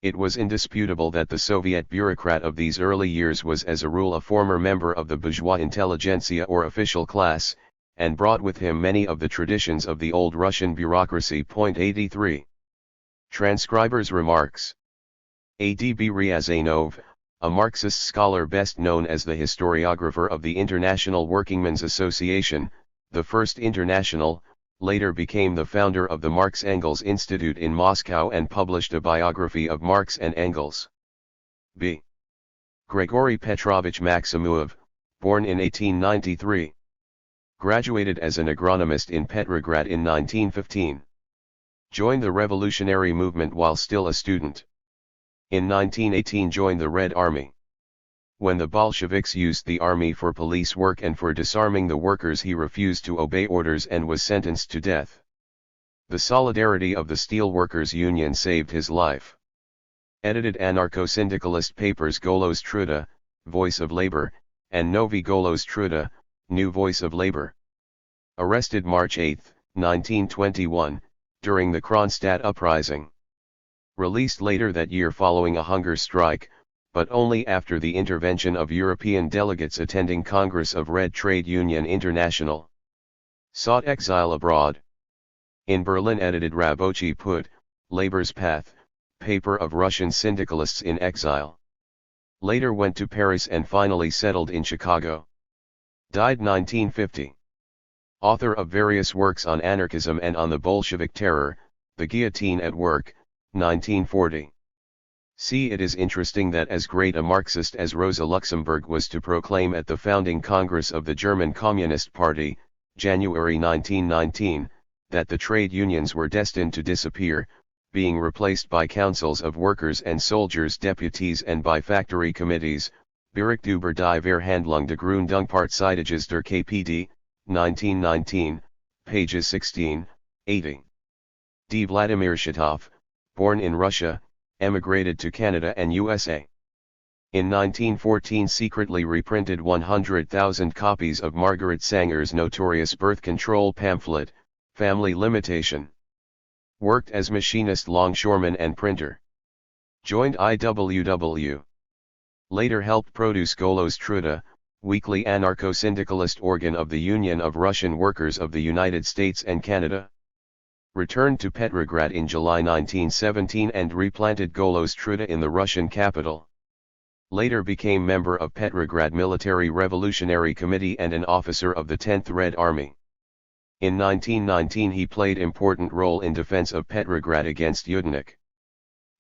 It was indisputable that the Soviet bureaucrat of these early years was as a rule a former member of the bourgeois intelligentsia or official class, and brought with him many of the traditions of the old Russian bureaucracy. 83. Transcriber's remarks. A.D.B. Ryazanov, a Marxist scholar best known as the historiographer of the International Workingmen's Association, the first international, later became the founder of the Marx-Engels Institute in Moscow and published a biography of Marx and Engels. B. Grigory Petrovich Maximuov, born in 1893. Graduated as an agronomist in Petrograd in 1915. Joined the revolutionary movement while still a student. In 1918 joined the Red Army. When the Bolsheviks used the army for police work and for disarming the workers, he refused to obey orders and was sentenced to death. The solidarity of the Steel Workers Union saved his life. Edited anarcho-syndicalist papers Golos Truda, Voice of Labor, and Novi Golos Truda, New Voice of Labor. Arrested March 8, 1921, during the Kronstadt uprising. Released later that year following a hunger strike, but only after the intervention of European delegates attending Congress of Red Trade Union International. Sought exile abroad. In Berlin edited Rabochi Put, Labor's Path, paper of Russian syndicalists in exile. Later went to Paris and finally settled in Chicago. Died 1950. Author of various works on anarchism and on the Bolshevik terror, The Guillotine at Work, 1940. See, it is interesting that as great a Marxist as Rosa Luxemburg was to proclaim at the founding Congress of the German Communist Party, January 1919, that the trade unions were destined to disappear, being replaced by councils of workers and soldiers deputies and by factory committees, Bericht über die Verhandlung der Gründungsparteitages der KPD, 1919, pages 16, 80. D. Vladimir Shatov, born in Russia, emigrated to Canada and USA. In 1914 secretly reprinted 100,000 copies of Margaret Sanger's notorious birth control pamphlet, Family Limitation. Worked as machinist, longshoreman and printer. Joined IWW. Later helped produce Golos Truda, weekly anarcho-syndicalist organ of the Union of Russian Workers of the United States and Canada. Returned to Petrograd in July 1917 and replanted Golos Truda in the Russian capital. Later became member of Petrograd Military Revolutionary Committee and an officer of the 10th Red Army. In 1919 he played important role in defense of Petrograd against Yudenik.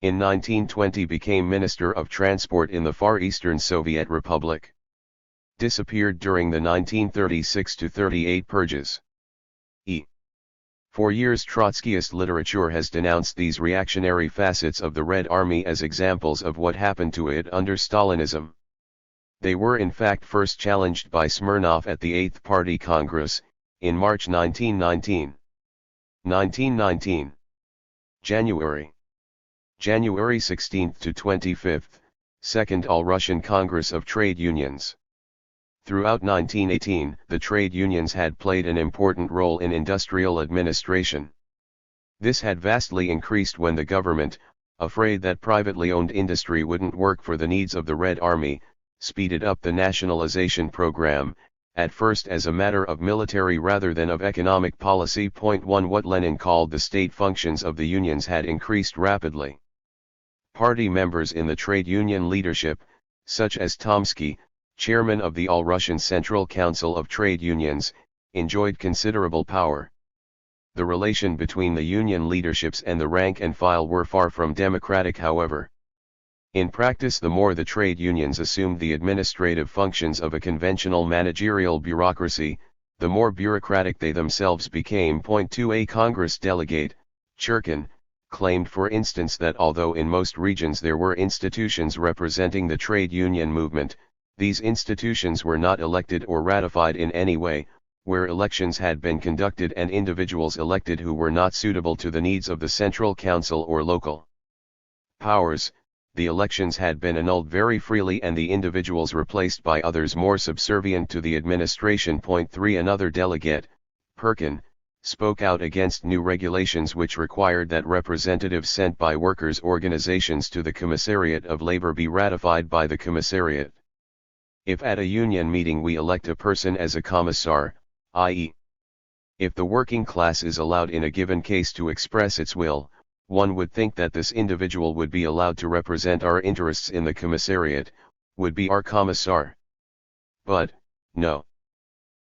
In 1920 became Minister of Transport in the Far Eastern Soviet Republic. Disappeared during the 1936-38 purges. 4 years Trotskyist literature has denounced these reactionary facets of the Red Army as examples of what happened to it under Stalinism. They were in fact first challenged by Smirnov at the 8th Party Congress, in March 1919. 1919. January. January 16 to 25, Second All-Russian Congress of Trade Unions. Throughout 1918, the trade unions had played an important role in industrial administration. This had vastly increased when the government, afraid that privately owned industry wouldn't work for the needs of the Red Army, speeded up the nationalization program, at first as a matter of military rather than of economic policy. 1 What Lenin called the state functions of the unions had increased rapidly. Party members in the trade union leadership, such as Tomsky, chairman of the All-Russian Central Council of Trade Unions, enjoyed considerable power. The relation between the union leaderships and the rank and file were far from democratic, however. In practice, the more the trade unions assumed the administrative functions of a conventional managerial bureaucracy, the more bureaucratic they themselves became. 2 A Congress delegate, Churkin, claimed for instance that although in most regions there were institutions representing the trade union movement, these institutions were not elected or ratified in any way, where elections had been conducted and individuals elected who were not suitable to the needs of the Central Council or local powers, the elections had been annulled very freely and the individuals replaced by others more subservient to the administration. 3 Another delegate, Perkin, spoke out against new regulations which required that representatives sent by workers' organizations to the Commissariat of Labor be ratified by the Commissariat. If at a union meeting we elect a person as a commissar, i.e., if the working class is allowed in a given case to express its will, one would think that this individual would be allowed to represent our interests in the commissariat, would be our commissar. But, no.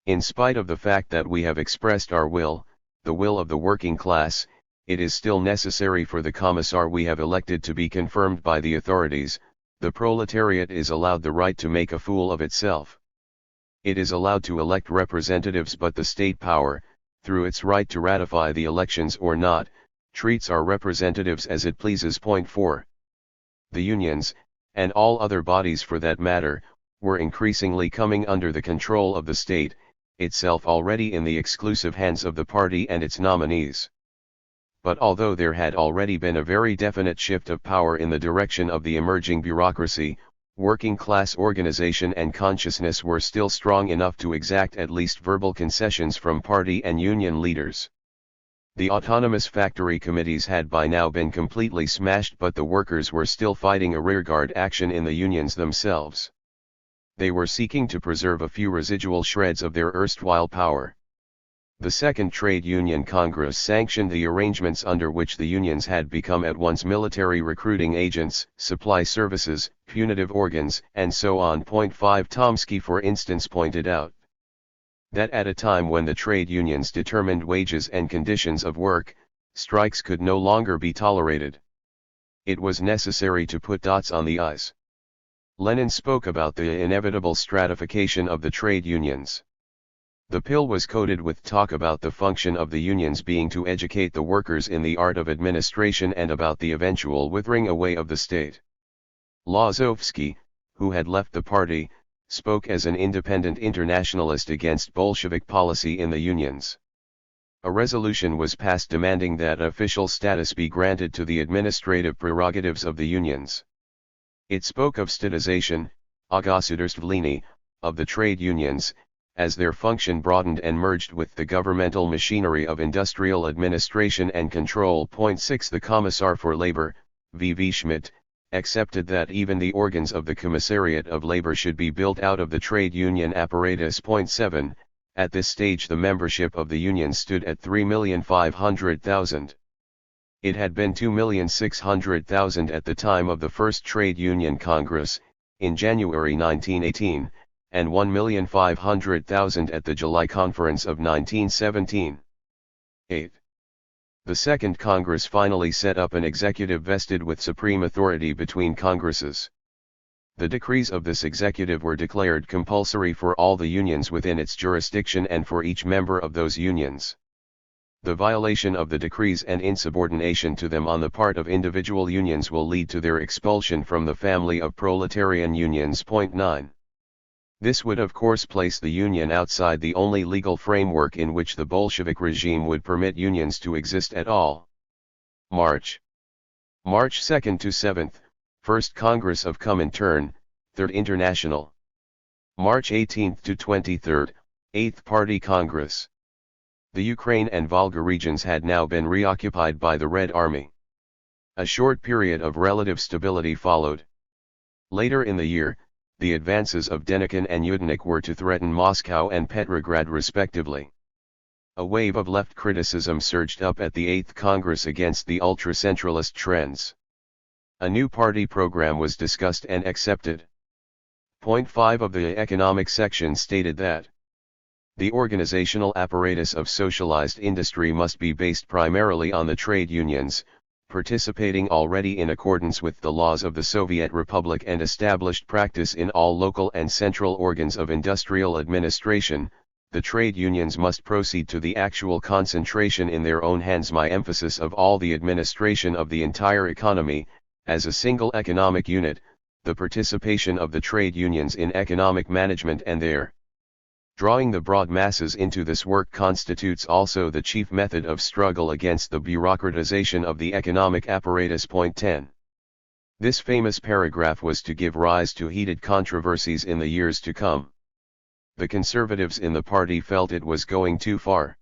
In spite of the fact that we have expressed our will, the will of the working class, it is still necessary for the commissar we have elected to be confirmed by the authorities. The proletariat is allowed the right to make a fool of itself. It is allowed to elect representatives, but the state power, through its right to ratify the elections or not, treats our representatives as it pleases. 4. The unions, and all other bodies for that matter, were increasingly coming under the control of the state, itself already in the exclusive hands of the party and its nominees. But although there had already been a very definite shift of power in the direction of the emerging bureaucracy, working class organization and consciousness were still strong enough to exact at least verbal concessions from party and union leaders. The autonomous factory committees had by now been completely smashed, but the workers were still fighting a rearguard action in the unions themselves. They were seeking to preserve a few residual shreds of their erstwhile power. The Second Trade Union Congress sanctioned the arrangements under which the unions had become at once military recruiting agents, supply services, punitive organs, and so on. 5 Tomsky for instance pointed out that at a time when the trade unions determined wages and conditions of work, strikes could no longer be tolerated. It was necessary to put dots on the i's. Lenin spoke about the inevitable stratification of the trade unions. The pill was coated with talk about the function of the unions being to educate the workers in the art of administration and about the eventual withering away of the state. Lazovsky, who had left the party, spoke as an independent internationalist against Bolshevik policy in the unions. A resolution was passed demanding that official status be granted to the administrative prerogatives of the unions. It spoke of statization, Agasudarstvelenie, of the trade unions, as their function broadened and merged with the governmental machinery of industrial administration and control. 6 The Commissar for Labor, V.V. Schmidt, accepted that even the organs of the Commissariat of Labor should be built out of the trade union apparatus. 7 At this stage the membership of the union stood at 3,500,000. It had been 2,600,000 at the time of the first Trade Union Congress, in January 1918, and 1,500,000 at the July Conference of 1917. 8. The Second Congress finally set up an executive vested with supreme authority between Congresses. The decrees of this executive were declared compulsory for all the unions within its jurisdiction and for each member of those unions. The violation of the decrees and insubordination to them on the part of individual unions will lead to their expulsion from the family of proletarian unions. 9. This would of course place the union outside the only legal framework in which the Bolshevik regime would permit unions to exist at all. March 2nd to 7th, First Congress of Comintern, Third International. March 18th to 23rd, 8th Party Congress. The Ukraine and Volga regions had now been reoccupied by the Red Army. A short period of relative stability followed. Later in the year, the advances of Denikin and Yudenik were to threaten Moscow and Petrograd respectively. A wave of left criticism surged up at the 8th Congress against the ultra-centralist trends. A new party program was discussed and accepted. Point 5 of the economic section stated that the organizational apparatus of socialized industry must be based primarily on the trade unions, participating already in accordance with the laws of the Soviet Republic and established practice in all local and central organs of industrial administration. The trade unions must proceed to the actual concentration in their own hands my emphasis of all the administration of the entire economy, as a single economic unit, the participation of the trade unions in economic management and their drawing the broad masses into this work constitutes also the chief method of struggle against the bureaucratization of the economic apparatus. 10. This famous paragraph was to give rise to heated controversies in the years to come. The conservatives in the party felt it was going too far.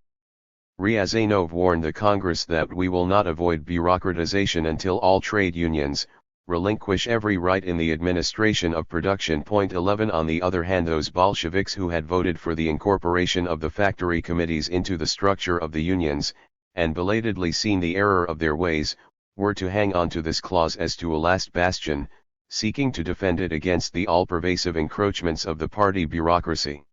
Ryazanov warned the Congress that we will not avoid bureaucratization until all trade unions relinquish every right in the administration of production. 11 On the other hand, those Bolsheviks who had voted for the incorporation of the factory committees into the structure of the unions, and belatedly seen the error of their ways, were to hang on to this clause as to a last bastion, seeking to defend it against the all-pervasive encroachments of the party bureaucracy.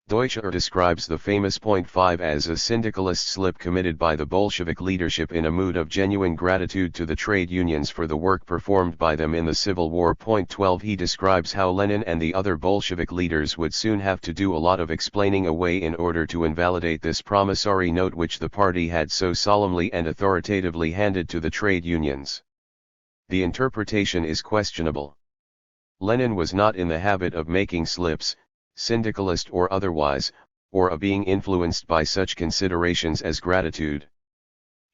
Deutscher describes the famous Point 5 as a syndicalist slip committed by the Bolshevik leadership in a mood of genuine gratitude to the trade unions for the work performed by them in the Civil War. Point 12 He describes how Lenin and the other Bolshevik leaders would soon have to do a lot of explaining away in order to invalidate this promissory note which the party had so solemnly and authoritatively handed to the trade unions. The interpretation is questionable. Lenin was not in the habit of making slips, syndicalist or otherwise, or of being influenced by such considerations as gratitude.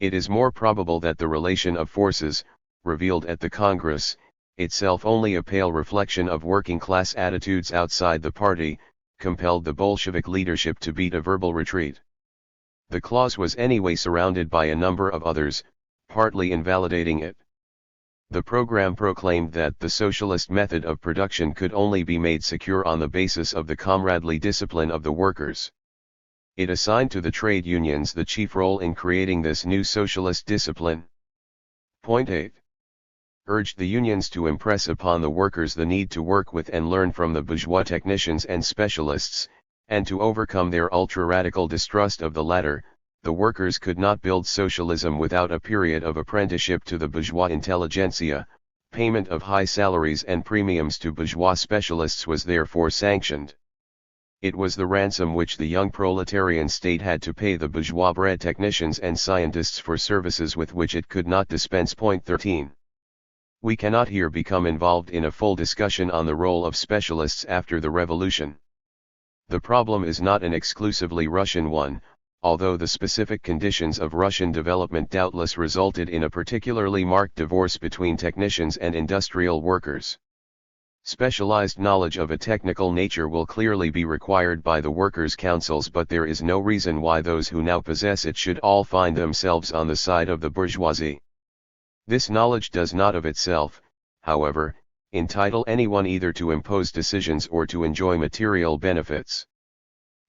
It is more probable that the relation of forces, revealed at the Congress, itself only a pale reflection of working-class attitudes outside the party, compelled the Bolshevik leadership to beat a verbal retreat. The clause was anyway surrounded by a number of others, partly invalidating it. The program proclaimed that the socialist method of production could only be made secure on the basis of the comradely discipline of the workers. It assigned to the trade unions the chief role in creating this new socialist discipline. Point 8. Urged the unions to impress upon the workers the need to work with and learn from the bourgeois technicians and specialists, and to overcome their ultra-radical distrust of the latter. The workers could not build socialism without a period of apprenticeship to the bourgeois intelligentsia. Payment of high salaries and premiums to bourgeois specialists was therefore sanctioned. It was the ransom which the young proletarian state had to pay the bourgeois-bred technicians and scientists for services with which it could not dispense. 13. We cannot here become involved in a full discussion on the role of specialists after the revolution. The problem is not an exclusively Russian one, although the specific conditions of Russian development doubtless resulted in a particularly marked divorce between technicians and industrial workers. Specialized knowledge of a technical nature will clearly be required by the workers' councils, but there is no reason why those who now possess it should all find themselves on the side of the bourgeoisie. This knowledge does not of itself, however, entitle anyone either to impose decisions or to enjoy material benefits.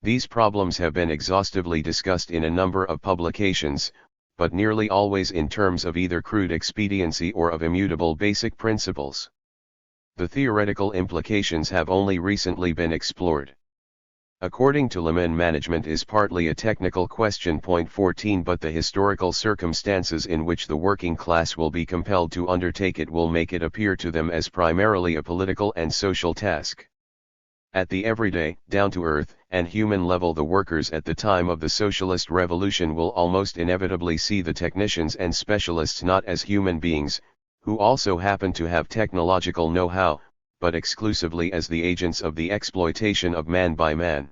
These problems have been exhaustively discussed in a number of publications, but nearly always in terms of either crude expediency or of immutable basic principles. The theoretical implications have only recently been explored. According to Leman, management is partly a technical question. 14 But the historical circumstances in which the working class will be compelled to undertake it will make it appear to them as primarily a political and social task. At the everyday, down-to-earth, and human level, the workers at the time of the socialist revolution will almost inevitably see the technicians and specialists not as human beings, who also happen to have technological know-how, but exclusively as the agents of the exploitation of man by man.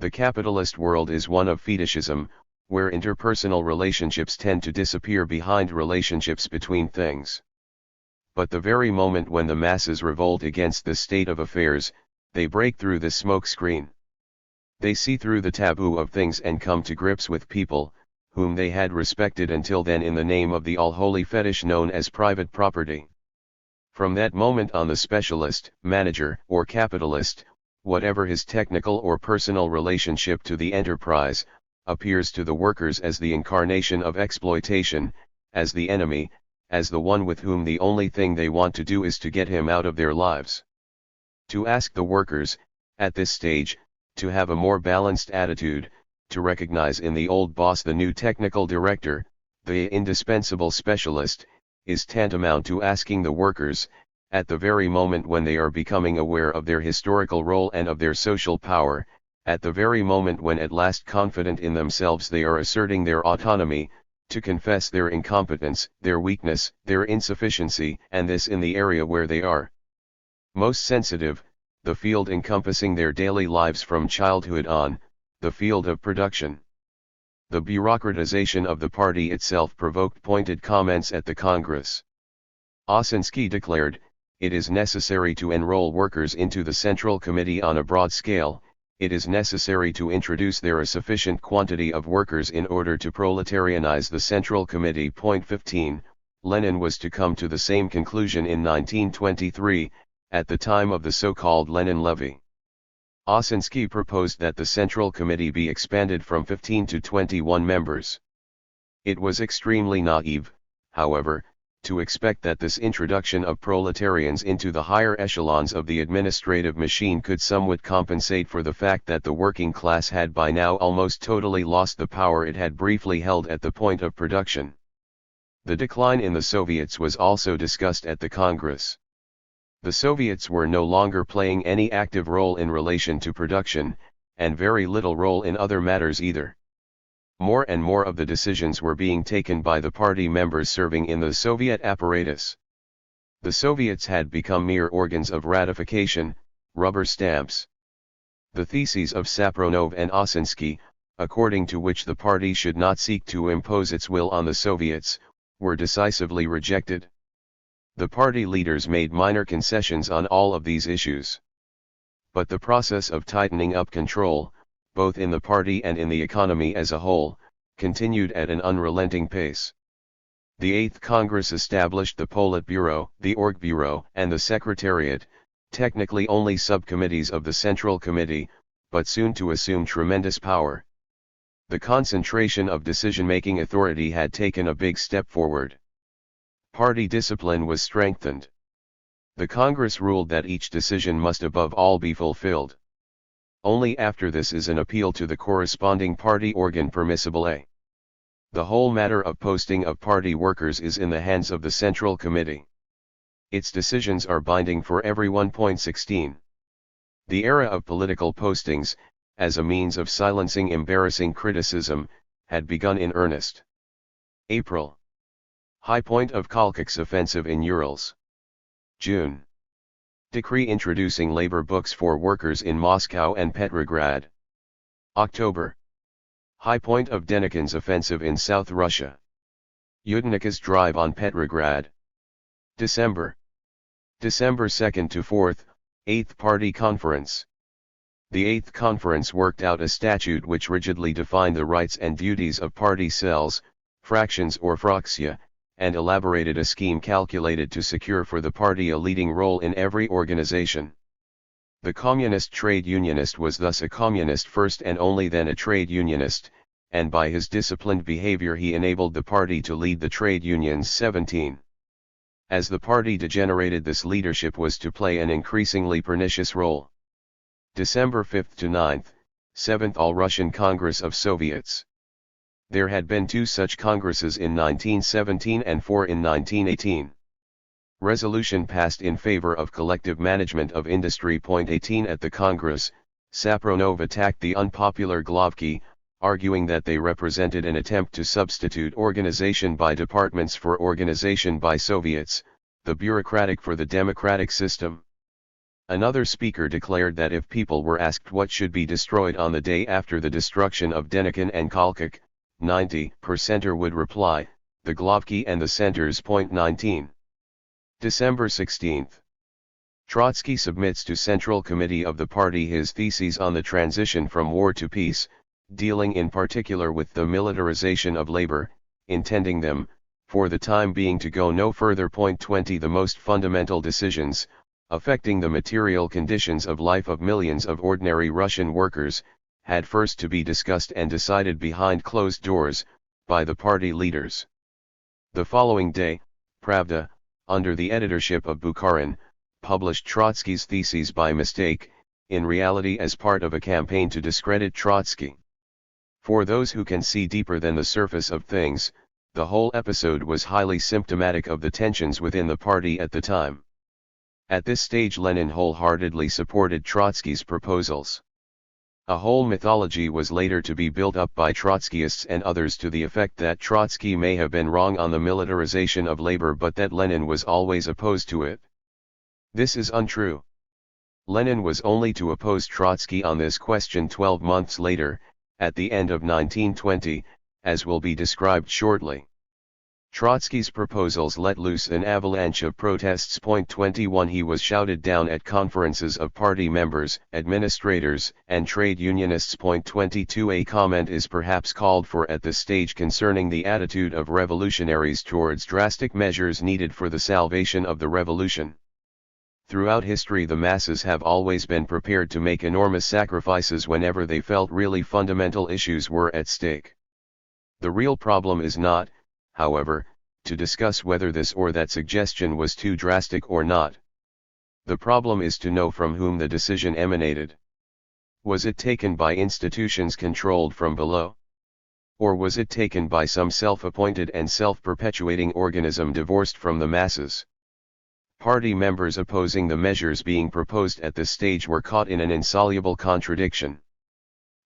The capitalist world is one of fetishism, where interpersonal relationships tend to disappear behind relationships between things. But the very moment when the masses revolt against this state of affairs, they break through the smoke screen. They see through the taboo of things and come to grips with people, whom they had respected until then in the name of the all-holy fetish known as private property. From that moment on, the specialist, manager, or capitalist, whatever his technical or personal relationship to the enterprise, appears to the workers as the incarnation of exploitation, as the enemy, as the one with whom the only thing they want to do is to get him out of their lives. To ask the workers, at this stage, to have a more balanced attitude, to recognize in the old boss the new technical director, the indispensable specialist, is tantamount to asking the workers, at the very moment when they are becoming aware of their historical role and of their social power, at the very moment when at last confident in themselves they are asserting their autonomy, to confess their incompetence, their weakness, their insufficiency, and this in the area where they are most sensitive, the field encompassing their daily lives from childhood on, the field of production. The bureaucratization of the party itself provoked pointed comments at the Congress. Osinski declared, "It is necessary to enroll workers into the Central Committee on a broad scale, it is necessary to introduce there a sufficient quantity of workers in order to proletarianize the Central Committee." 15. Lenin was to come to the same conclusion in 1923, at the time of the so-called Lenin Levy. Osinski proposed that the Central Committee be expanded from 15 to 21 members. It was extremely naive, however, to expect that this introduction of proletarians into the higher echelons of the administrative machine could somewhat compensate for the fact that the working class had by now almost totally lost the power it had briefly held at the point of production. The decline in the Soviets was also discussed at the Congress. The Soviets were no longer playing any active role in relation to production, and very little role in other matters either. More and more of the decisions were being taken by the party members serving in the Soviet apparatus. The Soviets had become mere organs of ratification, rubber stamps. The theses of Sapronov and Osinski, according to which the party should not seek to impose its will on the Soviets, were decisively rejected. The party leaders made minor concessions on all of these issues. But the process of tightening up control, both in the party and in the economy as a whole, continued at an unrelenting pace. The 8th Congress established the Politburo, the Orgbureau, and the Secretariat, technically only subcommittees of the Central Committee, but soon to assume tremendous power. The concentration of decision-making authority had taken a big step forward. Party discipline was strengthened. The Congress ruled that each decision must above all be fulfilled. Only after this is an appeal to the corresponding party organ permissible. The whole matter of posting of party workers is in the hands of the Central Committee. Its decisions are binding for everyone. 16. The era of political postings, as a means of silencing embarrassing criticism, had begun in earnest. April. High point of Kolchak's offensive in Urals. June. Decree introducing labor books for workers in Moscow and Petrograd. October. High point of Denikin's offensive in South Russia. Yudenika's drive on Petrograd. December. December 2nd to 4th, 8th Party Conference. The 8th Conference worked out a statute which rigidly defined the rights and duties of party cells, fractions or fraktia, and elaborated a scheme calculated to secure for the party a leading role in every organization. The communist trade unionist was thus a communist first and only then a trade unionist, and by his disciplined behavior he enabled the party to lead the trade unions. 17. As the party degenerated, this leadership was to play an increasingly pernicious role. December 5 to 9, 7th All-Russian Congress of Soviets. There had been 2 such congresses in 1917 and 4 in 1918. Resolution passed in favor of collective management of industry. 18 At the Congress, Sapronov attacked the unpopular Glavki, arguing that they represented an attempt to substitute organization by departments for organization by Soviets, the bureaucratic for the democratic system. Another speaker declared that if people were asked what should be destroyed on the day after the destruction of Denikin and Kolchak, 90% would reply, the Glavki and the centers. 19. December 16. Trotsky submits to Central Committee of the party his theses on the transition from war to peace, dealing in particular with the militarization of labor, intending them, for the time being, to go no further. 20 The most fundamental decisions, affecting the material conditions of life of millions of ordinary Russian workers, had first to be discussed and decided behind closed doors, by the party leaders. The following day, Pravda, under the editorship of Bukharin, published Trotsky's theses by mistake, in reality as part of a campaign to discredit Trotsky. For those who can see deeper than the surface of things, the whole episode was highly symptomatic of the tensions within the party at the time. At this stage Lenin wholeheartedly supported Trotsky's proposals. A whole mythology was later to be built up by Trotskyists and others to the effect that Trotsky may have been wrong on the militarization of labor but that Lenin was always opposed to it. This is untrue. Lenin was only to oppose Trotsky on this question 12 months later, at the end of 1920, as will be described shortly. Trotsky's proposals let loose an avalanche of protests. 21 He was shouted down at conferences of party members, administrators, and trade unionists. 22 A comment is perhaps called for at this stage concerning the attitude of revolutionaries towards drastic measures needed for the salvation of the revolution. Throughout history the masses have always been prepared to make enormous sacrifices whenever they felt really fundamental issues were at stake. The real problem is not, however, to discuss whether this or that suggestion was too drastic or not. The problem is to know from whom the decision emanated. Was it taken by institutions controlled from below? Or was it taken by some self-appointed and self-perpetuating organism divorced from the masses? Party members opposing the measures being proposed at this stage were caught in an insoluble contradiction.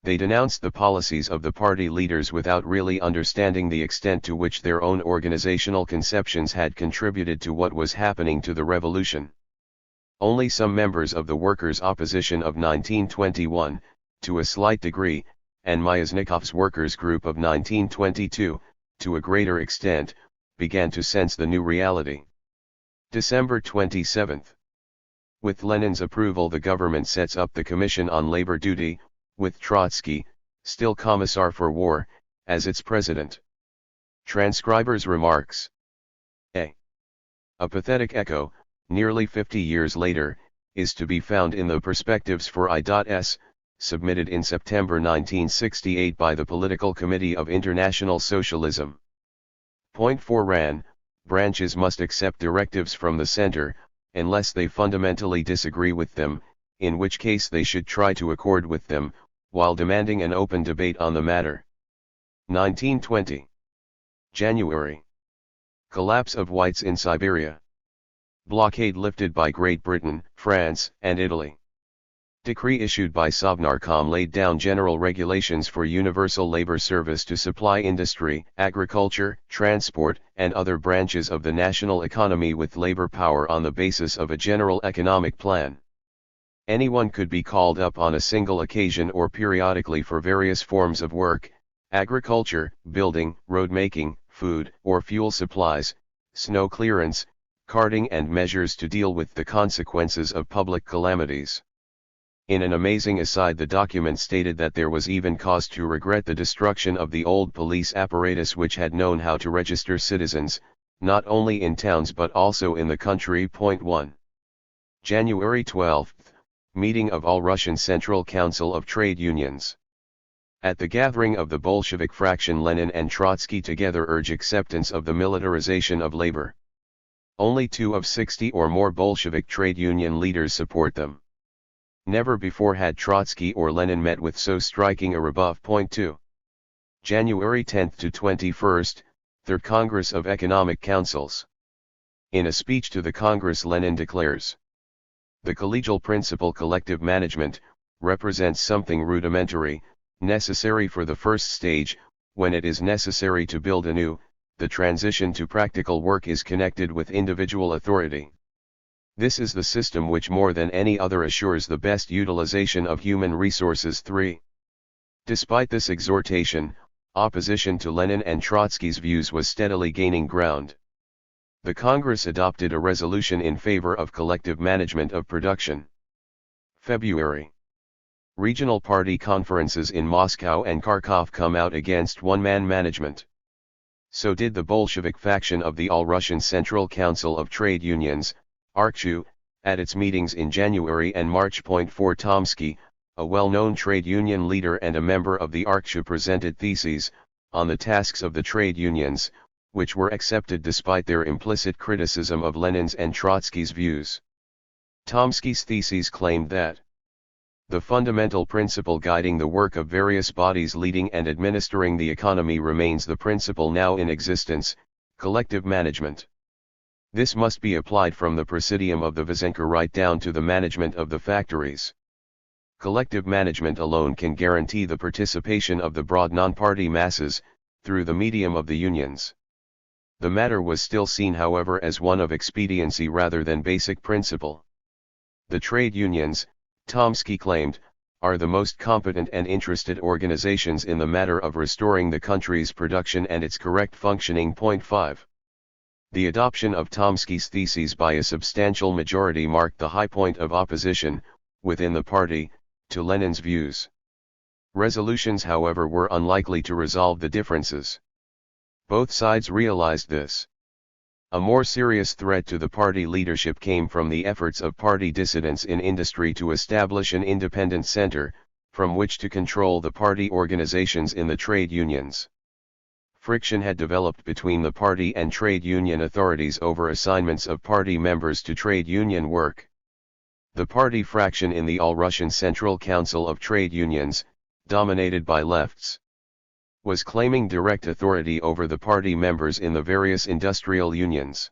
They denounced the policies of the party leaders without really understanding the extent to which their own organizational conceptions had contributed to what was happening to the revolution. Only some members of the workers' opposition of 1921, to a slight degree, and Myasnikov's workers' group of 1922, to a greater extent, began to sense the new reality. December 27. With Lenin's approval the government sets up the Commission on Labor Duty, with Trotsky, still Commissar for War, as its president. Transcriber's remarks. A pathetic echo, nearly 50 years later, is to be found in the Perspectives for I.S., submitted in September 1968 by the Political Committee of International Socialism. Point 4 ran, branches must accept directives from the center, unless they fundamentally disagree with them, in which case they should try to accord with them, while demanding an open debate on the matter. 1920. January. Collapse of whites in Siberia. Blockade lifted by Great Britain, France, and Italy. Decree issued by Sovnarkom laid down general regulations for universal labor service to supply industry, agriculture, transport, and other branches of the national economy with labor power on the basis of a general economic plan. Anyone could be called up on a single occasion or periodically for various forms of work: agriculture, building, road making, food or fuel supplies, snow clearance, carting, and measures to deal with the consequences of public calamities. In an amazing aside, the document stated that there was even cause to regret the destruction of the old police apparatus which had known how to register citizens, not only in towns but also in the country. 1. January 12, meeting of All-Russian Central Council of Trade Unions. At the gathering of the Bolshevik fraction, Lenin and Trotsky together urge acceptance of the militarization of labor. Only 2 of 60 or more Bolshevik trade union leaders support them. Never before had Trotsky or Lenin met with so striking a rebuff. 2. January 10 to 21, Third Congress of Economic Councils. In a speech to the Congress, Lenin declares, "The collegial principle collective management represents something rudimentary, necessary for the first stage, when it is necessary to build anew. The transition to practical work is connected with individual authority. This is the system which more than any other assures the best utilization of human resources." 3. Despite this exhortation, opposition to Lenin and Trotsky's views was steadily gaining ground. The Congress adopted a resolution in favor of collective management of production. February. Regional party conferences in Moscow and Kharkov come out against one-man management. So did the Bolshevik faction of the All-Russian Central Council of Trade Unions, ARCHU, at its meetings in January and March. 4. Tomsky, a well-known trade union leader and a member of the ARCHU, presented theses on the tasks of the trade unions, which were accepted despite their implicit criticism of Lenin's and Trotsky's views. Tomsky's theses claimed that the fundamental principle guiding the work of various bodies leading and administering the economy remains the principle now in existence: collective management. This must be applied from the presidium of the Vysenka right down to the management of the factories. Collective management alone can guarantee the participation of the broad non-party masses, through the medium of the unions. The matter was still seen, however, as one of expediency rather than basic principle. The trade unions, Tomsky claimed, are the most competent and interested organizations in the matter of restoring the country's production and its correct functioning. 5. The adoption of Tomsky's theses by a substantial majority marked the high point of opposition, within the party, to Lenin's views. Resolutions, however, were unlikely to resolve the differences. Both sides realized this. A more serious threat to the party leadership came from the efforts of party dissidents in industry to establish an independent center, from which to control the party organizations in the trade unions. Friction had developed between the party and trade union authorities over assignments of party members to trade union work. The party fraction in the All-Russian Central Council of Trade Unions, dominated by lefts, was claiming direct authority over the party members in the various industrial unions.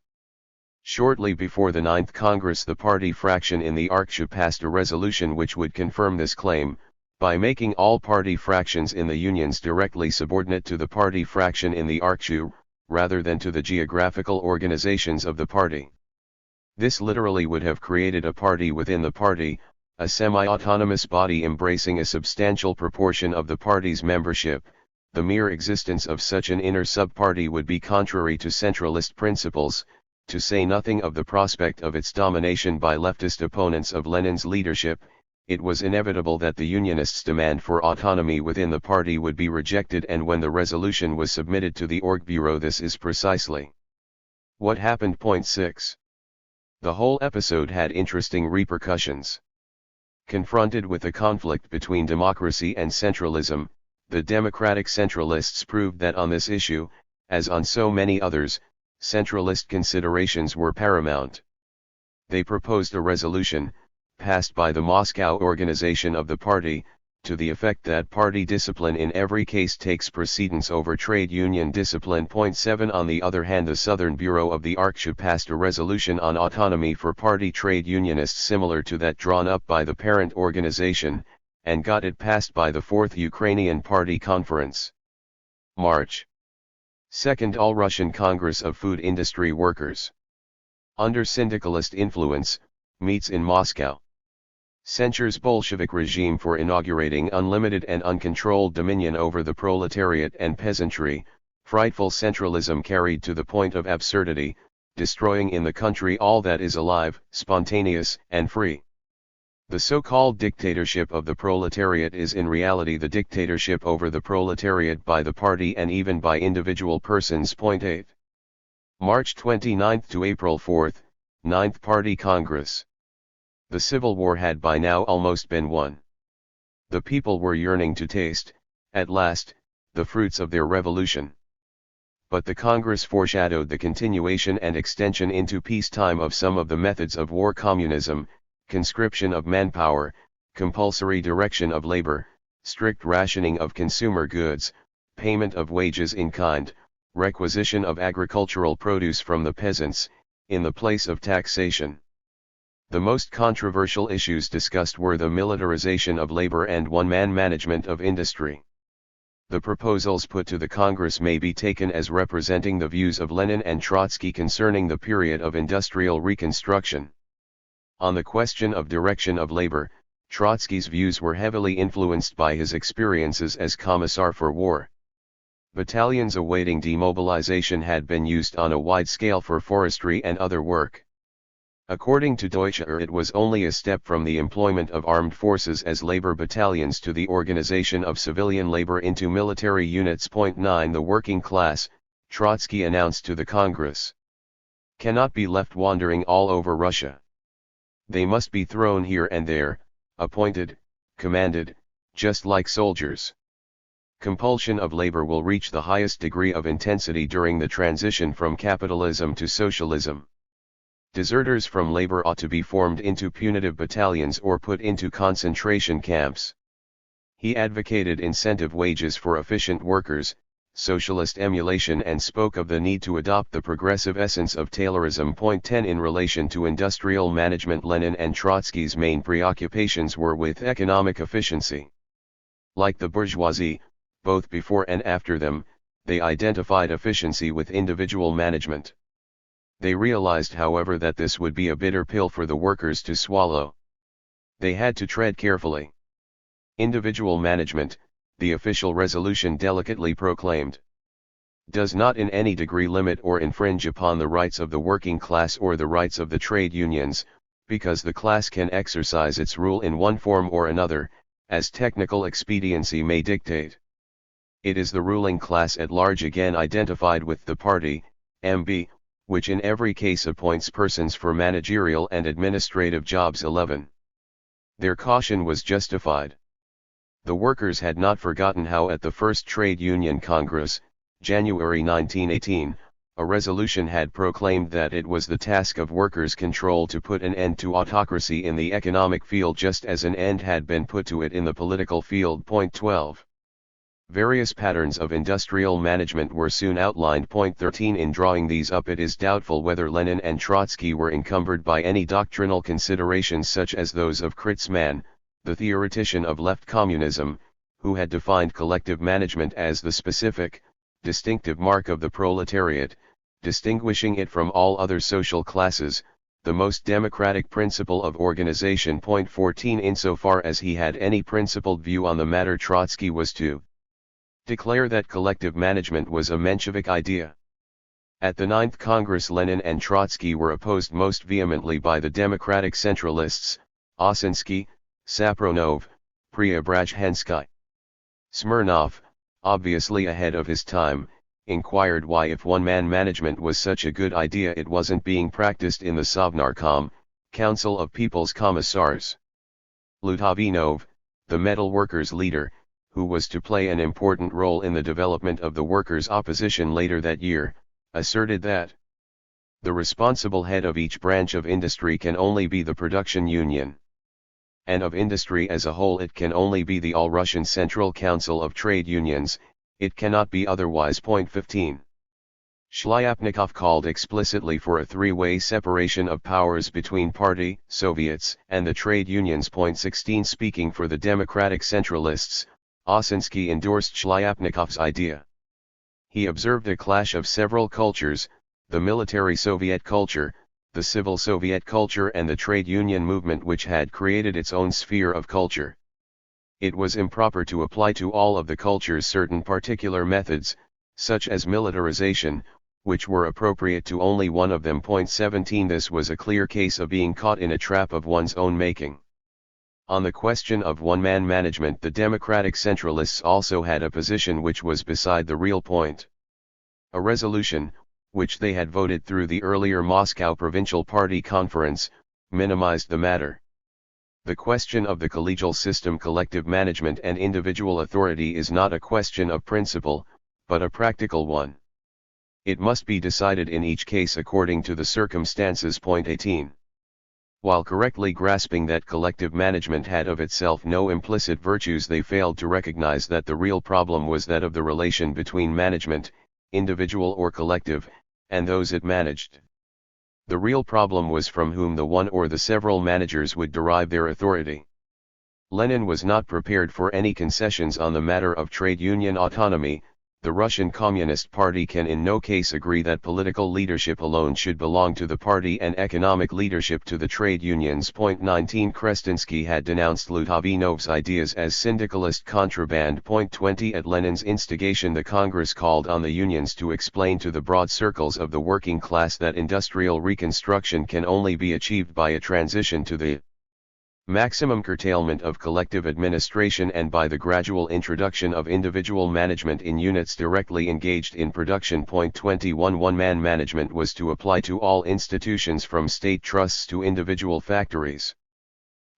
Shortly before the 9th Congress, the party fraction in the ARCHU passed a resolution which would confirm this claim, by making all party fractions in the unions directly subordinate to the party fraction in the ARCHU, rather than to the geographical organizations of the party. This literally would have created a party within the party, a semi-autonomous body embracing a substantial proportion of the party's membership. The mere existence of such an inner sub-party would be contrary to centralist principles, to say nothing of the prospect of its domination by leftist opponents of Lenin's leadership. It was inevitable that the Unionists' demand for autonomy within the party would be rejected, and when the resolution was submitted to the Orgbureau, this is precisely what happened. 6. The whole episode had interesting repercussions. Confronted with a conflict between democracy and centralism, the democratic centralists proved that on this issue, as on so many others, centralist considerations were paramount. They proposed a resolution, passed by the Moscow organization of the party, to the effect that party discipline in every case takes precedence over trade union discipline. Point 7. On the other hand, the Southern Bureau of the Archduke passed a resolution on autonomy for party trade unionists similar to that drawn up by the parent organization, and got it passed by the 4th Ukrainian Party Conference. March 2. All-Russian Congress of Food Industry Workers. Under syndicalist influence, meets in Moscow. Censures Bolshevik regime for inaugurating unlimited and uncontrolled dominion over the proletariat and peasantry, frightful centralism carried to the point of absurdity, destroying in the country all that is alive, spontaneous, and free. The so-called dictatorship of the proletariat is in reality the dictatorship over the proletariat by the party and even by individual persons. Point 8. March 29 to April 4, 9th Party Congress. The Civil War had by now almost been won. The people were yearning to taste, at last, the fruits of their revolution. But the Congress foreshadowed the continuation and extension into peacetime of some of the methods of war: communism, conscription of manpower, compulsory direction of labor, strict rationing of consumer goods, payment of wages in kind, requisition of agricultural produce from the peasants, in the place of taxation. The most controversial issues discussed were the militarization of labor and one-man management of industry. The proposals put to the Congress may be taken as representing the views of Lenin and Trotsky concerning the period of industrial reconstruction. On the question of direction of labor, Trotsky's views were heavily influenced by his experiences as Commissar for War. Battalions awaiting demobilization had been used on a wide scale for forestry and other work. According to Deutscher, it was only a step from the employment of armed forces as labor battalions to the organization of civilian labor into military units. Point 9. The working class, Trotsky announced to the Congress, cannot be left wandering all over Russia. They must be thrown here and there, appointed, commanded, just like soldiers. Compulsion of labor will reach the highest degree of intensity during the transition from capitalism to socialism. Deserters from labor ought to be formed into punitive battalions or put into concentration camps. He advocated incentive wages for efficient workers, socialist emulation, and spoke of the need to adopt the progressive essence of Taylorism. Point 10. In relation to industrial management, Lenin and Trotsky's main preoccupations were with economic efficiency. Like the bourgeoisie, both before and after them, they identified efficiency with individual management. They realized, however, that this would be a bitter pill for the workers to swallow. They had to tread carefully. Individual management, the official resolution delicately proclaimed, does not in any degree limit or infringe upon the rights of the working class or the rights of the trade unions, because the class can exercise its rule in one form or another, as technical expediency may dictate. It is the ruling class at large, again identified with the party, MB, which in every case appoints persons for managerial and administrative jobs. 11. Their caution was justified. The workers had not forgotten how at the first Trade Union Congress, January 1918, a resolution had proclaimed that it was the task of workers' control to put an end to autocracy in the economic field, just as an end had been put to it in the political field. Point 12. Various patterns of industrial management were soon outlined. Point 13. In drawing these up, it is doubtful whether Lenin and Trotsky were encumbered by any doctrinal considerations such as those of Kritzman, the theoretician of left communism, who had defined collective management as the specific, distinctive mark of the proletariat, distinguishing it from all other social classes, the most democratic principle of organization. Point 14. Insofar as he had any principled view on the matter, Trotsky was to declare that collective management was a Menshevik idea. At the 9th Congress, Lenin and Trotsky were opposed most vehemently by the democratic centralists, Osinski, Sapronov, Preobrazhensky. Smirnov, obviously ahead of his time, inquired why, if one-man management was such a good idea, it wasn't being practiced in the Sovnarkom, Council of People's Commissars. Lutavinov, the metal workers' leader, who was to play an important role in the development of the workers' opposition later that year, asserted that the responsible head of each branch of industry can only be the production union. and of industry as a whole it can only be the All-Russian Central Council of Trade Unions, it cannot be otherwise. 15. Shlyapnikov called explicitly for a three-way separation of powers between party, Soviets, and the trade unions. 16. Speaking for the Democratic Centralists, Ossinsky endorsed Shlyapnikov's idea. He observed a clash of several cultures, the military Soviet culture, the civil Soviet culture and the trade union movement, which had created its own sphere of culture. It was improper to apply to all of the cultures certain particular methods, such as militarization, which were appropriate to only one of them. 17. This was a clear case of being caught in a trap of one's own making. On the question of one-man management, the Democratic Centralists also had a position which was beside the real point. A resolution, which they had voted through the earlier Moscow Provincial Party Conference, minimized the matter. The question of the collegial system, collective management and individual authority, is not a question of principle, but a practical one. It must be decided in each case according to the circumstances. 18. While correctly grasping that collective management had of itself no implicit virtues, they failed to recognize that the real problem was that of the relation between management, individual or collective, and those it managed. The real problem was from whom the one or the several managers would derive their authority. Lenin was not prepared for any concessions on the matter of trade union autonomy. The Russian Communist Party can in no case agree that political leadership alone should belong to the party and economic leadership to the trade unions. 19. Krestinsky had denounced Lutavinov's ideas as syndicalist contraband. 20. At Lenin's instigation, the Congress called on the unions to explain to the broad circles of the working class that industrial reconstruction can only be achieved by a transition to the maximum curtailment of collective administration and by the gradual introduction of individual management in units directly engaged in production. 21. One-man management was to apply to all institutions from state trusts to individual factories.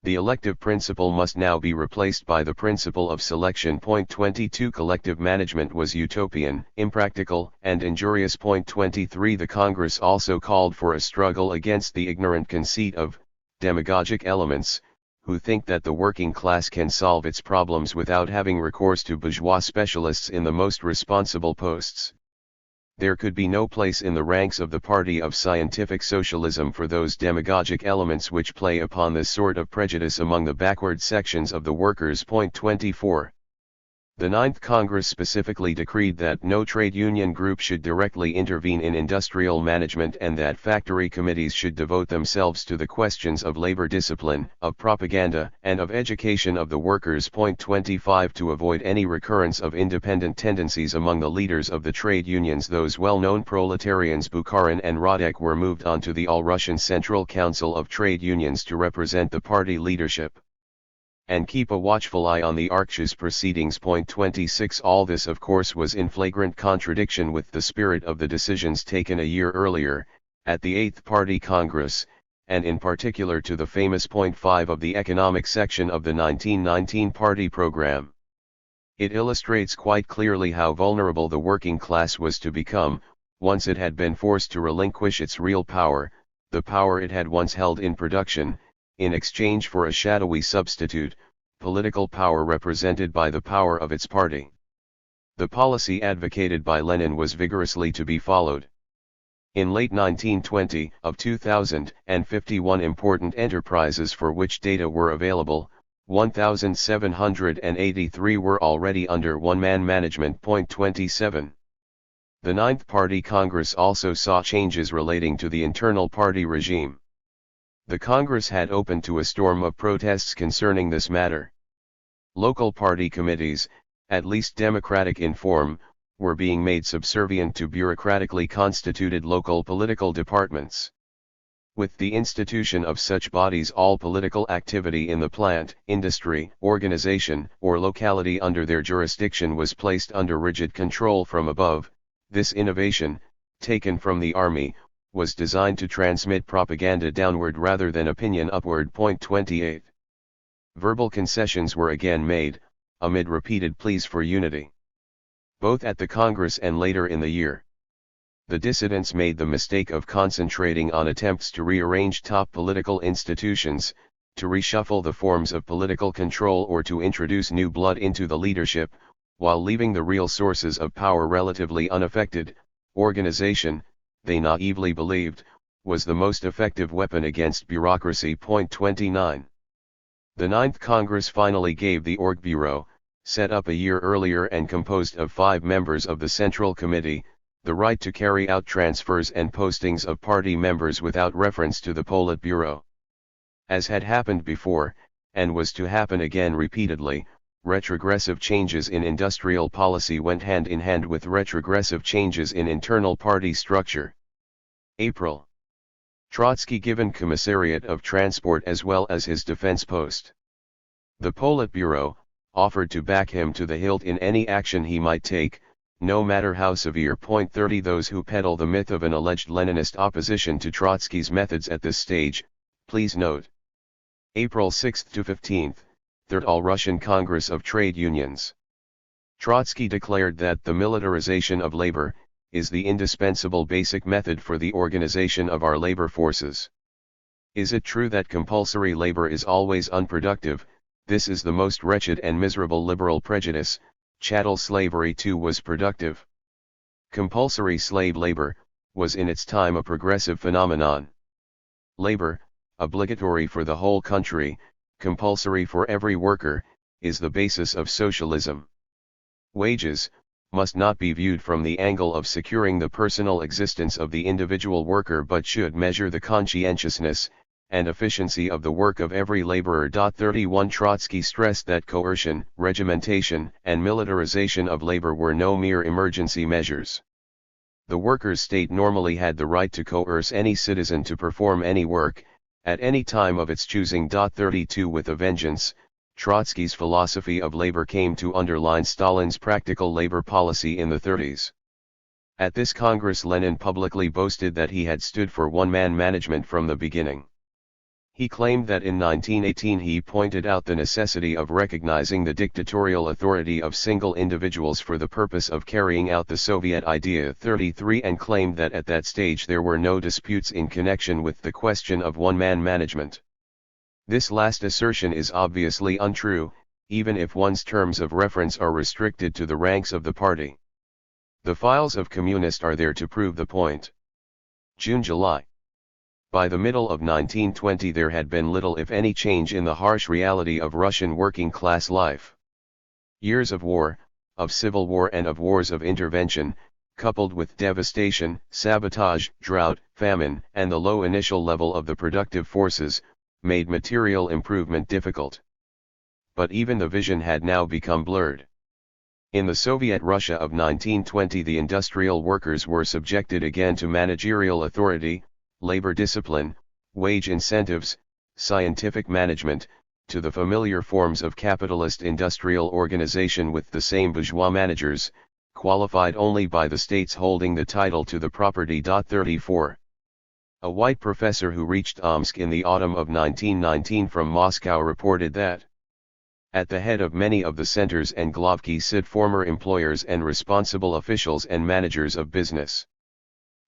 The elective principle must now be replaced by the principle of selection. 22. Collective management was utopian, impractical, and injurious. 23. The Congress also called for a struggle against the ignorant conceit of demagogic elements, who think that the working class can solve its problems without having recourse to bourgeois specialists in the most responsible posts. There could be no place in the ranks of the party of scientific socialism for those demagogic elements which play upon this sort of prejudice among the backward sections of the workers. 24. The Ninth Congress specifically decreed that no trade union group should directly intervene in industrial management and that factory committees should devote themselves to the questions of labor discipline, of propaganda, and of education of the workers. 25. To avoid any recurrence of independent tendencies among the leaders of the trade unions, those well-known proletarians Bukharin and Radek were moved on to the All-Russian Central Council of Trade Unions to represent the party leadership and keep a watchful eye on the Arksha's proceedings. 26. All this of course was in flagrant contradiction with the spirit of the decisions taken a year earlier, at the 8th Party Congress, and in particular to the famous point 5 of the economic section of the 1919 party program. It illustrates quite clearly how vulnerable the working class was to become, once it had been forced to relinquish its real power, the power it had once held in production, in exchange for a shadowy substitute, political power represented by the power of its party. The policy advocated by Lenin was vigorously to be followed. In late 1920, of 2,051 important enterprises for which data were available, 1,783 were already under one-man management. 27. The Ninth Party Congress also saw changes relating to the internal party regime. The Congress had opened to a storm of protests concerning this matter. Local party committees, at least democratic in form, were being made subservient to bureaucratically constituted local political departments. With the institution of such bodies, all political activity in the plant, industry, organization, or locality under their jurisdiction was placed under rigid control from above. This innovation, taken from the army, was designed to transmit propaganda downward rather than opinion upward. 28. Verbal concessions were again made, amid repeated pleas for unity. Both at the Congress and later in the year, the dissidents made the mistake of concentrating on attempts to rearrange top political institutions, to reshuffle the forms of political control or to introduce new blood into the leadership, while leaving the real sources of power relatively unaffected. Organization, they naively believed, was the most effective weapon against bureaucracy. 29. The Ninth Congress finally gave the Org Bureau, set up a year earlier and composed of 5 members of the Central Committee, the right to carry out transfers and postings of party members without reference to the Politburo. As had happened before, and was to happen again repeatedly, retrogressive changes in industrial policy went hand in hand with retrogressive changes in internal party structure. April. Trotsky given Commissariat of Transport as well as his defense post. The Politburo offered to back him to the hilt in any action he might take, no matter how severe. 30 Those who peddle the myth of an alleged Leninist opposition to Trotsky's methods at this stage, please note. April 6 to 15, Third All-Russian Congress of Trade Unions. Trotsky declared that the militarization of labor is the indispensable basic method for the organization of our labor forces. Is it true that compulsory labor is always unproductive? This is the most wretched and miserable liberal prejudice. Chattel slavery too was productive. Compulsory slave labor was in its time a progressive phenomenon. Labor, obligatory for the whole country, compulsory for every worker, is the basis of socialism. Wages must not be viewed from the angle of securing the personal existence of the individual worker but should measure the conscientiousness and efficiency of the work of every laborer. 31 Trotsky stressed that coercion, regimentation, and militarization of labor were no mere emergency measures. The workers' state normally had the right to coerce any citizen to perform any work, at any time of its choosing. 32 With a vengeance, Trotsky's philosophy of labor came to underline Stalin's practical labor policy in the 30s. At this Congress Lenin publicly boasted that he had stood for one-man management from the beginning. He claimed that in 1918 he pointed out the necessity of recognizing the dictatorial authority of single individuals for the purpose of carrying out the Soviet idea. 33 And claimed that at that stage there were no disputes in connection with the question of one-man management. This last assertion is obviously untrue, even if one's terms of reference are restricted to the ranks of the party. The files of Communist are there to prove the point. June-July. By the middle of 1920 there had been little if any change in the harsh reality of Russian working-class life. Years of war, of civil war and of wars of intervention, coupled with devastation, sabotage, drought, famine, and the low initial level of the productive forces, made material improvement difficult. But even the vision had now become blurred. In the Soviet Russia of 1920 the industrial workers were subjected again to managerial authority, labor discipline, wage incentives, scientific management, to the familiar forms of capitalist industrial organization with the same bourgeois managers, qualified only by the states holding the title to the property. 34. A white professor who reached Omsk in the autumn of 1919 from Moscow reported that at the head of many of the centers and glavki sit former employers and responsible officials and managers of business.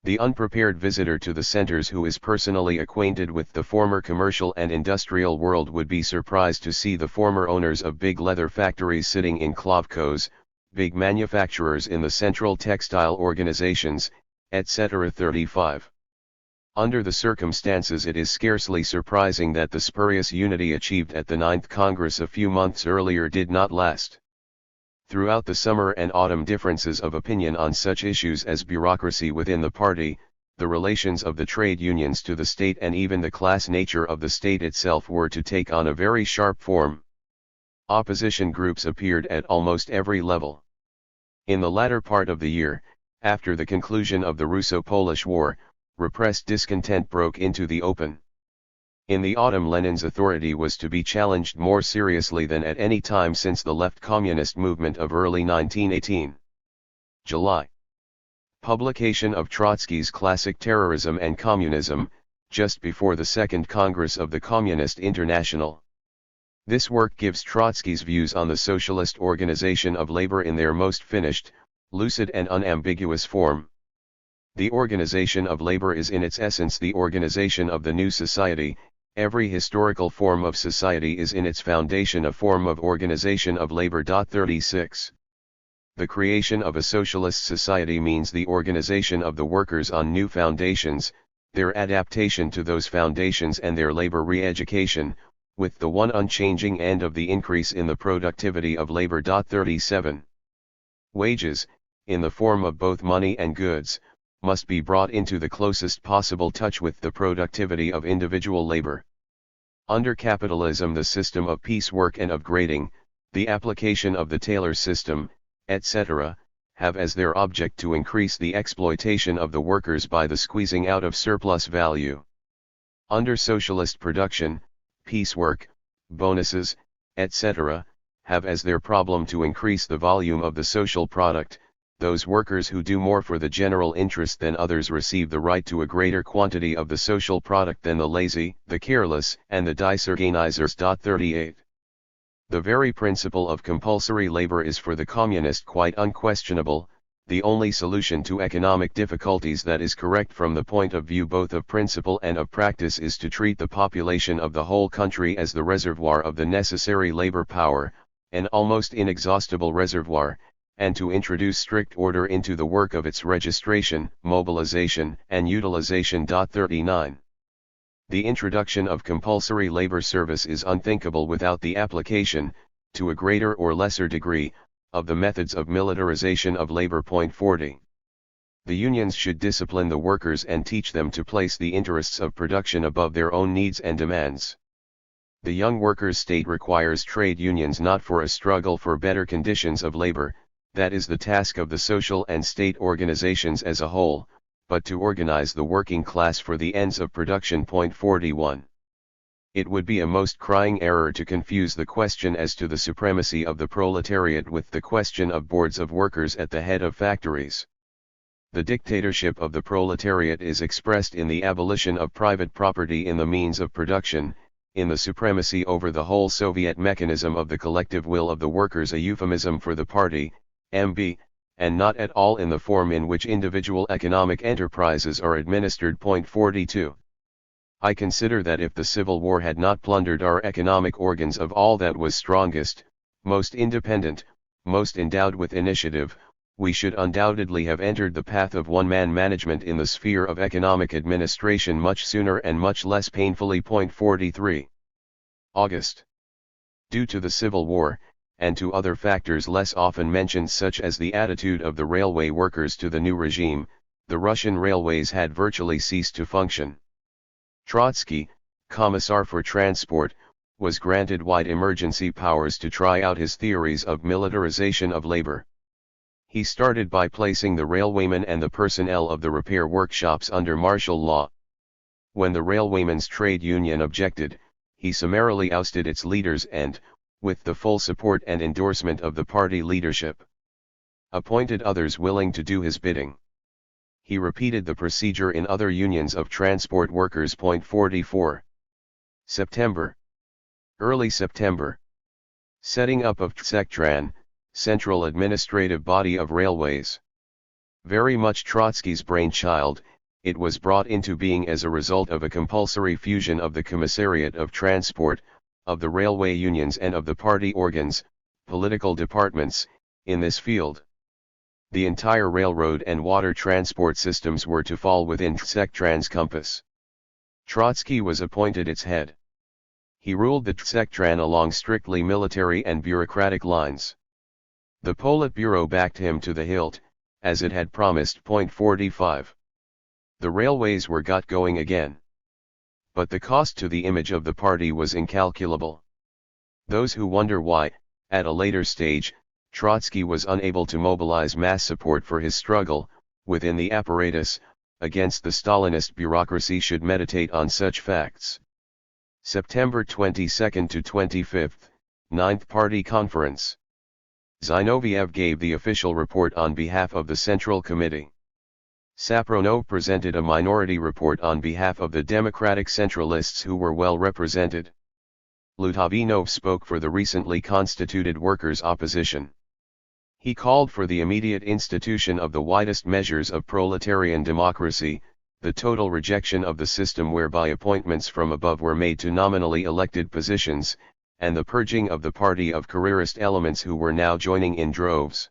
The unprepared visitor to the centers who is personally acquainted with the former commercial and industrial world would be surprised to see the former owners of big leather factories sitting in Klavkos, big manufacturers in the central textile organizations, etc. 35. Under the circumstances it is scarcely surprising that the spurious unity achieved at the Ninth Congress a few months earlier did not last. Throughout the summer and autumn differences of opinion on such issues as bureaucracy within the party, the relations of the trade unions to the state and even the class nature of the state itself were to take on a very sharp form. Opposition groups appeared at almost every level. In the latter part of the year, after the conclusion of the Russo-Polish War, repressed discontent broke into the open. In the autumn Lenin's authority was to be challenged more seriously than at any time since the left communist movement of early 1918. July. Publication of Trotsky's classic Terrorism and Communism, just before the Second Congress of the Communist International. This work gives Trotsky's views on the socialist organization of labor in their most finished, lucid and unambiguous form. The organization of labor is in its essence the organization of the new society, Every historical form of society is in its foundation a form of organization of labor. 36. The creation of a socialist society means the organization of the workers on new foundations, their adaptation to those foundations and their labor re-education, with the one unchanging end of the increase in the productivity of labor. 37. Wages, in the form of both money and goods, must be brought into the closest possible touch with the productivity of individual labor. Under capitalism, the system of piecework and of grading, the application of the Taylor system, etc., have as their object to increase the exploitation of the workers by the squeezing out of surplus value. Under socialist production, piecework, bonuses, etc., have as their problem to increase the volume of the social product. Those workers who do more for the general interest than others receive the right to a greater quantity of the social product than the lazy, the careless, and the disorganizers. 38. The very principle of compulsory labor is for the communist quite unquestionable, the only solution to economic difficulties that is correct from the point of view both of principle and of practice is to treat the population of the whole country as the reservoir of the necessary labor power, an almost inexhaustible reservoir, and to introduce strict order into the work of its registration, mobilization, and utilization. 39. The introduction of compulsory labor service is unthinkable without the application, to a greater or lesser degree, of the methods of militarization of labor. 40. The unions should discipline the workers and teach them to place the interests of production above their own needs and demands. The young workers' state requires trade unions not for a struggle for better conditions of labor, that is the task of the social and state organizations as a whole, but to organize the working class for the ends of production. 41. It would be a most crying error to confuse the question as to the supremacy of the proletariat with the question of boards of workers at the head of factories. The dictatorship of the proletariat is expressed in the abolition of private property in the means of production, in the supremacy over the whole Soviet mechanism of the collective will of the workers, a euphemism for the party, MB, and not at all in the form in which individual economic enterprises are administered. 42. I consider that if the Civil War had not plundered our economic organs of all that was strongest, most independent, most endowed with initiative, we should undoubtedly have entered the path of one-man management in the sphere of economic administration much sooner and much less painfully. 43. August. Due to the Civil War, and to other factors less often mentioned such as the attitude of the railway workers to the new regime, the Russian railways had virtually ceased to function. Trotsky, Commissar for Transport, was granted wide emergency powers to try out his theories of militarization of labor. He started by placing the railwaymen and the personnel of the repair workshops under martial law. When the railwaymen's trade union objected, he summarily ousted its leaders and, with the full support and endorsement of the party leadership, appointed others willing to do his bidding. He repeated the procedure in other unions of transport workers. 44. September. Early September. Setting up of Tsektran, Central Administrative Body of Railways. Very much Trotsky's brainchild, it was brought into being as a result of a compulsory fusion of the Commissariat of Transport, of the railway unions and of the party organs, political departments, in this field. The entire railroad and water transport systems were to fall within Tsektran's compass. Trotsky was appointed its head. He ruled the Tsektran along strictly military and bureaucratic lines. The Politburo backed him to the hilt, as it had promised. 45. The railways were got going again. But the cost to the image of the party was incalculable. Those who wonder why, at a later stage, Trotsky was unable to mobilize mass support for his struggle, within the apparatus, against the Stalinist bureaucracy should meditate on such facts. September 22 to 25, 9th Party Conference. Zinoviev gave the official report on behalf of the Central Committee. Sapronov presented a minority report on behalf of the Democratic Centralists who were well represented. Lutavinov spoke for the recently constituted workers' opposition. He called for the immediate institution of the widest measures of proletarian democracy, the total rejection of the system whereby appointments from above were made to nominally elected positions, and the purging of the party of careerist elements who were now joining in droves.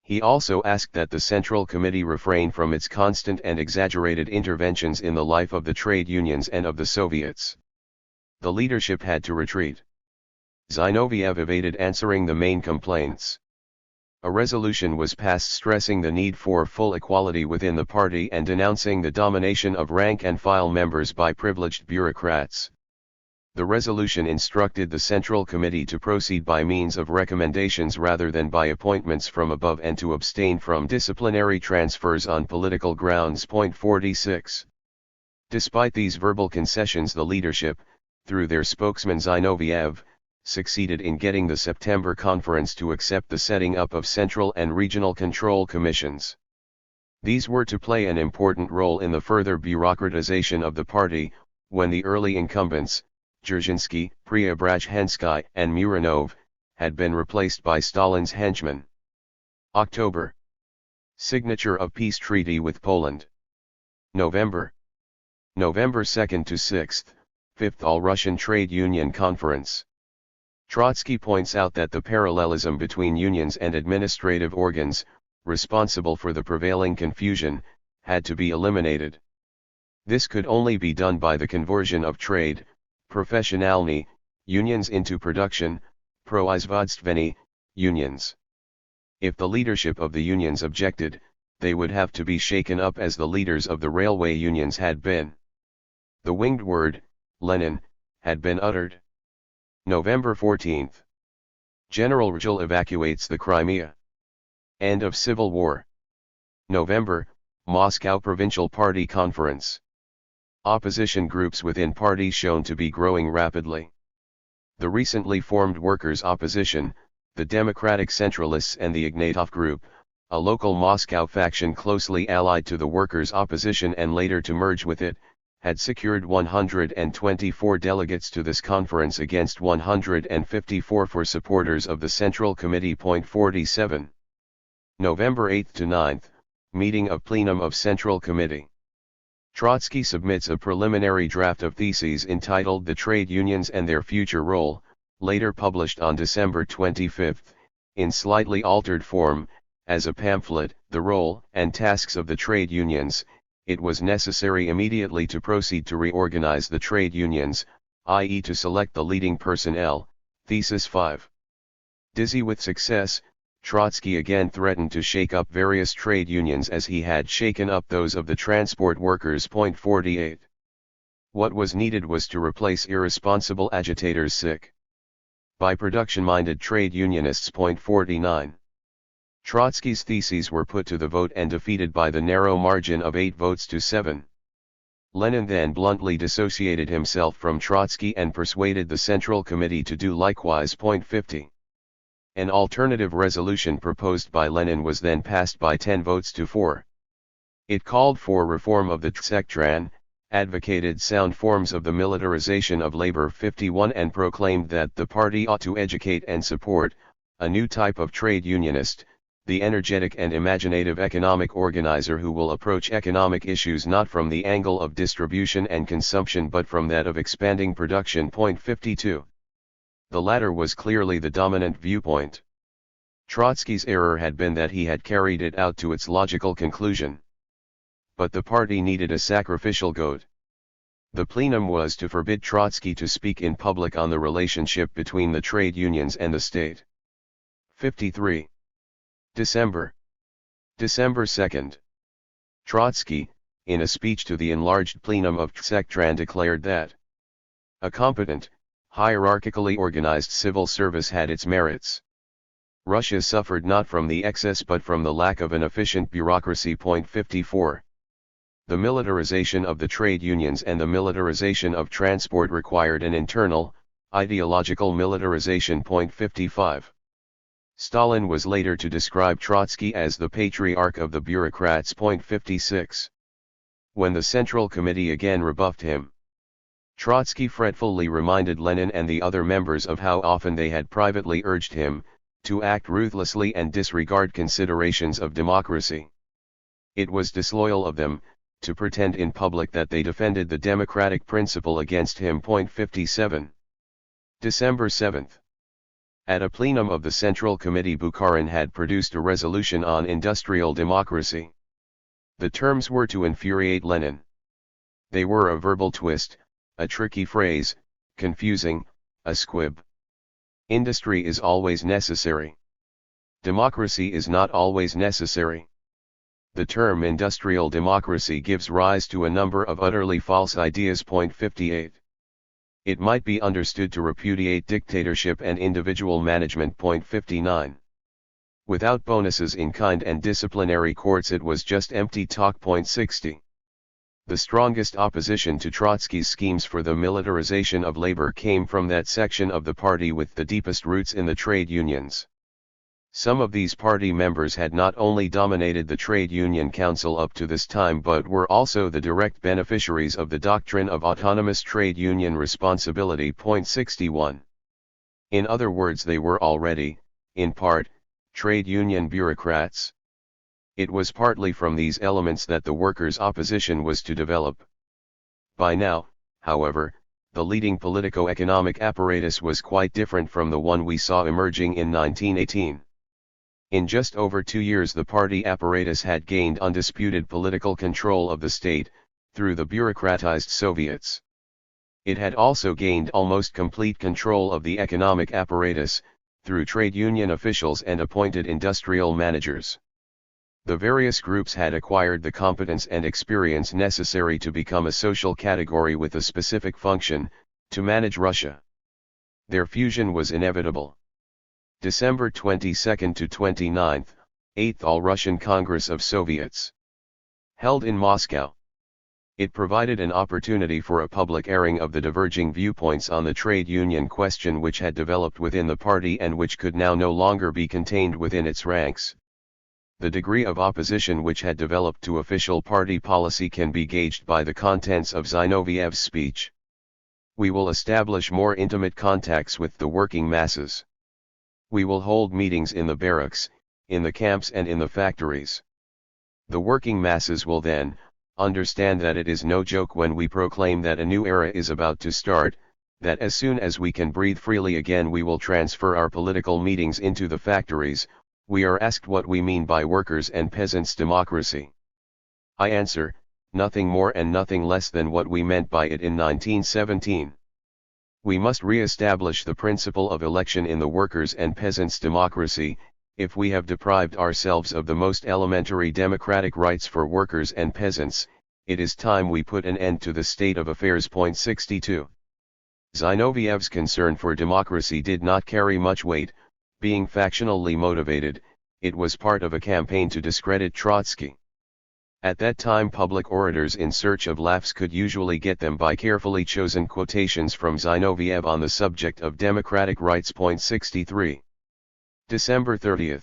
He also asked that the Central Committee refrain from its constant and exaggerated interventions in the life of the trade unions and of the Soviets. The leadership had to retreat. Zinoviev evaded answering the main complaints. A resolution was passed stressing the need for full equality within the party and denouncing the domination of rank-and-file members by privileged bureaucrats. The resolution instructed the Central Committee to proceed by means of recommendations rather than by appointments from above and to abstain from disciplinary transfers on political grounds. 46. Despite these verbal concessions, the leadership, through their spokesman Zinoviev, succeeded in getting the September conference to accept the setting up of central and regional control commissions. These were to play an important role in the further bureaucratization of the party, when the early incumbents, Dzerzhinsky, Preobrazhensky and Muranov, had been replaced by Stalin's henchmen. October. Signature of peace treaty with Poland. November 2nd to 6th, 5th All-Russian Trade Union Conference. Trotsky points out that the parallelism between unions and administrative organs, responsible for the prevailing confusion, had to be eliminated. This could only be done by the conversion of trade, professionalny, unions into production, proizvodstveni, unions. If the leadership of the unions objected, they would have to be shaken up as the leaders of the railway unions had been. The winged word, Lenin, had been uttered. November 14th. General Rgel evacuates the Crimea. End of civil war. November, Moscow Provincial Party Conference. Opposition groups within party shown to be growing rapidly. The recently formed Workers' Opposition, the Democratic Centralists and the Ignatov Group, a local Moscow faction closely allied to the Workers' Opposition and later to merge with it, had secured 124 delegates to this conference against 154 for supporters of the Central Committee. 47. November 8 to 9, meeting of Plenum of Central Committee. Trotsky submits a preliminary draft of theses entitled The Trade Unions and Their Future Role, later published on December 25, in slightly altered form, as a pamphlet. The role and tasks of the trade unions. It was necessary immediately to proceed to reorganize the trade unions, i.e. to select the leading personnel. Thesis 5. Dizzy with success, Trotsky again threatened to shake up various trade unions as he had shaken up those of the transport workers. 48. What was needed was to replace irresponsible agitators sick by production-minded trade unionists. 49. Trotsky's theses were put to the vote and defeated by the narrow margin of 8 votes to 7. Lenin then bluntly dissociated himself from Trotsky and persuaded the Central Committee to do likewise. 50. An alternative resolution proposed by Lenin was then passed by 10 votes to 4. It called for reform of the Tsektran, advocated sound forms of the militarization of labor. 51 and proclaimed that the party ought to educate and support a new type of trade unionist, the energetic and imaginative economic organizer who will approach economic issues not from the angle of distribution and consumption but from that of expanding production. 52. The latter was clearly the dominant viewpoint. Trotsky's error had been that he had carried it out to its logical conclusion. But the party needed a sacrificial goat. The plenum was to forbid Trotsky to speak in public on the relationship between the trade unions and the state. 53. December 2nd. Trotsky, in a speech to the enlarged plenum of Tsektran, declared that a competent, hierarchically organized civil service had its merits. Russia suffered not from the excess but from the lack of an efficient bureaucracy. 54. The militarization of the trade unions and the militarization of transport required an internal, ideological militarization. 55. Stalin was later to describe Trotsky as the patriarch of the bureaucrats. 56. When the Central Committee again rebuffed him, Trotsky fretfully reminded Lenin and the other members of how often they had privately urged him to act ruthlessly and disregard considerations of democracy. It was disloyal of them, to pretend in public that they defended the democratic principle against him. 57. December 7. At a plenum of the Central Committee, Bukharin had produced a resolution on industrial democracy. The terms were to infuriate Lenin. They were a verbal twist, a tricky phrase, confusing, a squib. Industry is always necessary. Democracy is not always necessary. The term industrial democracy gives rise to a number of utterly false ideas. 58. It might be understood to repudiate dictatorship and individual management. 59. Without bonuses in kind and disciplinary courts, it was just empty talk. 60. The strongest opposition to Trotsky's schemes for the militarization of labor came from that section of the party with the deepest roots in the trade unions. Some of these party members had not only dominated the Trade Union Council up to this time, but were also the direct beneficiaries of the doctrine of autonomous trade union responsibility. 61. In other words, they were already, in part, trade union bureaucrats. It was partly from these elements that the workers' opposition was to develop. By now, however, the leading politico-economic apparatus was quite different from the one we saw emerging in 1918. In just over 2 years, the party apparatus had gained undisputed political control of the state, through the bureaucratized Soviets. It had also gained almost complete control of the economic apparatus, through trade union officials and appointed industrial managers. The various groups had acquired the competence and experience necessary to become a social category with a specific function, to manage Russia. Their fusion was inevitable. December 22 to 29, 8th All-Russian Congress of Soviets. Held in Moscow. It provided an opportunity for a public airing of the diverging viewpoints on the trade union question which had developed within the party and which could now no longer be contained within its ranks. The degree of opposition which had developed to official party policy can be gauged by the contents of Zinoviev's speech. We will establish more intimate contacts with the working masses. We will hold meetings in the barracks, in the camps and in the factories. The working masses will then understand that it is no joke when we proclaim that a new era is about to start, that as soon as we can breathe freely again we will transfer our political meetings into the factories. We are asked what we mean by workers' and peasants' democracy. I answer, nothing more and nothing less than what we meant by it in 1917. We must re-establish the principle of election in the workers' and peasants' democracy. If we have deprived ourselves of the most elementary democratic rights for workers and peasants, it is time we put an end to the state of affairs. 62. Zinoviev's concern for democracy did not carry much weight. Being factionally motivated, it was part of a campaign to discredit Trotsky. At that time, public orators in search of laughs could usually get them by carefully chosen quotations from Zinoviev on the subject of democratic rights. 63. December 30.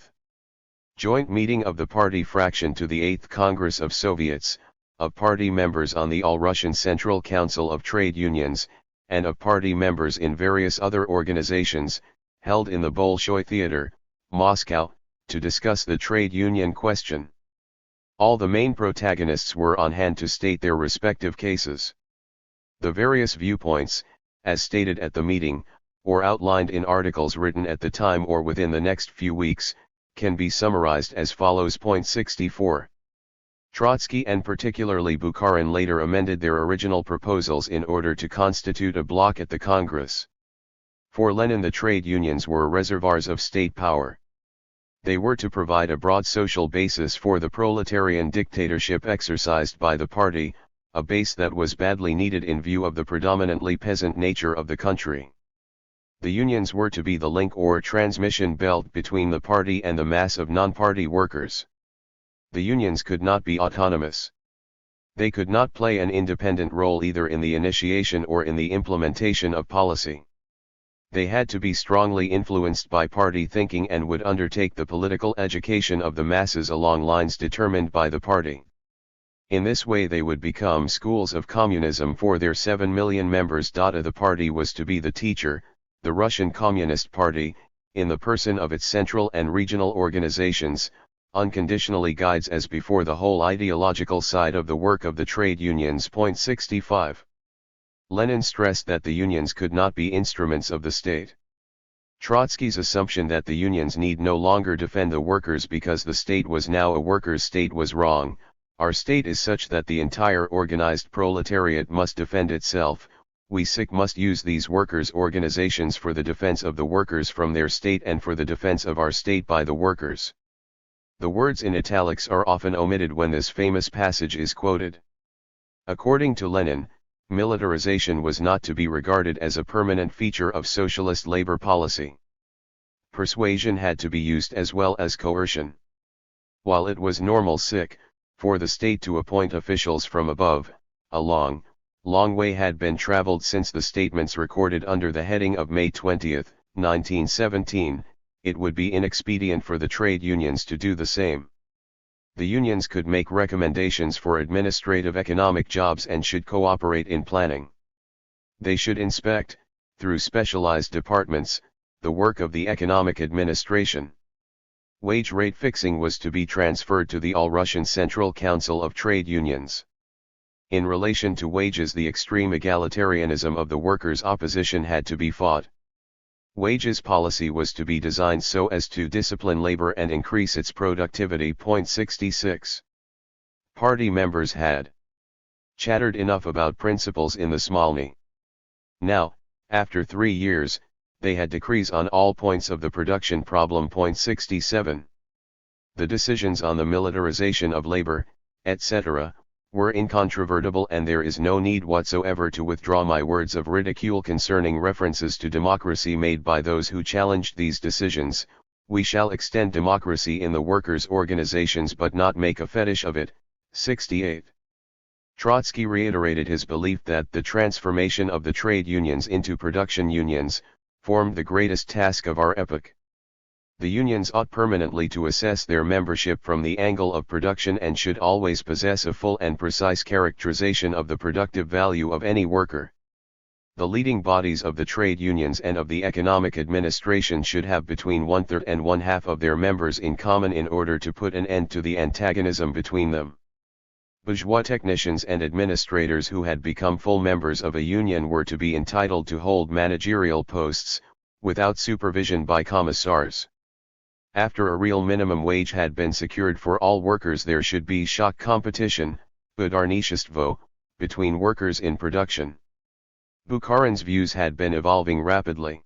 Joint meeting of the party fraction to the 8th Congress of Soviets, of party members on the All-Russian Central Council of Trade Unions, and of party members in various other organizations, held in the Bolshoi Theater, Moscow, to discuss the trade union question. All the main protagonists were on hand to state their respective cases. The various viewpoints, as stated at the meeting, or outlined in articles written at the time or within the next few weeks, can be summarized as follows. 64. Trotsky and particularly Bukharin later amended their original proposals in order to constitute a bloc at the Congress. For Lenin, the trade unions were reservoirs of state power. They were to provide a broad social basis for the proletarian dictatorship exercised by the party, a base that was badly needed in view of the predominantly peasant nature of the country. The unions were to be the link or transmission belt between the party and the mass of non-party workers. The unions could not be autonomous. They could not play an independent role either in the initiation or in the implementation of policy. They had to be strongly influenced by party thinking and would undertake the political education of the masses along lines determined by the party. In this way they would become schools of communism for their 7 million members. The party was to be the teacher, the Russian Communist Party, in the person of its central and regional organizations, unconditionally guides as before the whole ideological side of the work of the trade unions. 65. Lenin stressed that the unions could not be instruments of the state. Trotsky's assumption that the unions need no longer defend the workers because the state was now a workers' state was wrong. Our state is such that the entire organized proletariat must defend itself. We must use these workers' organizations for the defense of the workers from their state and for the defense of our state by the workers. The words in italics are often omitted when this famous passage is quoted. According to Lenin, militarization was not to be regarded as a permanent feature of socialist labor policy. Persuasion had to be used as well as coercion. While it was normal for the state to appoint officials from above, a long way had been traveled since the statements recorded under the heading of May 20, 1917, it would be inexpedient for the trade unions to do the same. The unions could make recommendations for administrative economic jobs and should cooperate in planning. They should inspect, through specialized departments, the work of the economic administration. Wage rate fixing was to be transferred to the All-Russian Central Council of Trade Unions. In relation to wages, the extreme egalitarianism of the workers' opposition had to be fought. Wages policy was to be designed so as to discipline labor and increase its productivity. 66. Party members had chattered enough about principles in the Smolny. Now, after 3 years, they had decrees on all points of the production problem. 67. The decisions on the militarization of labor, etc., were incontrovertible, and there is no need whatsoever to withdraw my words of ridicule concerning references to democracy made by those who challenged these decisions. We shall extend democracy in the workers' organizations but not make a fetish of it. 68. Trotsky reiterated his belief that the transformation of the trade unions into production unions formed the greatest task of our epoch. The unions ought permanently to assess their membership from the angle of production and should always possess a full and precise characterization of the productive value of any worker. The leading bodies of the trade unions and of the economic administration should have between 1/3 and 1/2 of their members in common in order to put an end to the antagonism between them. Bourgeois technicians and administrators who had become full members of a union were to be entitled to hold managerial posts, without supervision by commissars. After a real minimum wage had been secured for all workers, there should be shock competition, udarnictvo, between workers in production. Bukharin's views had been evolving rapidly.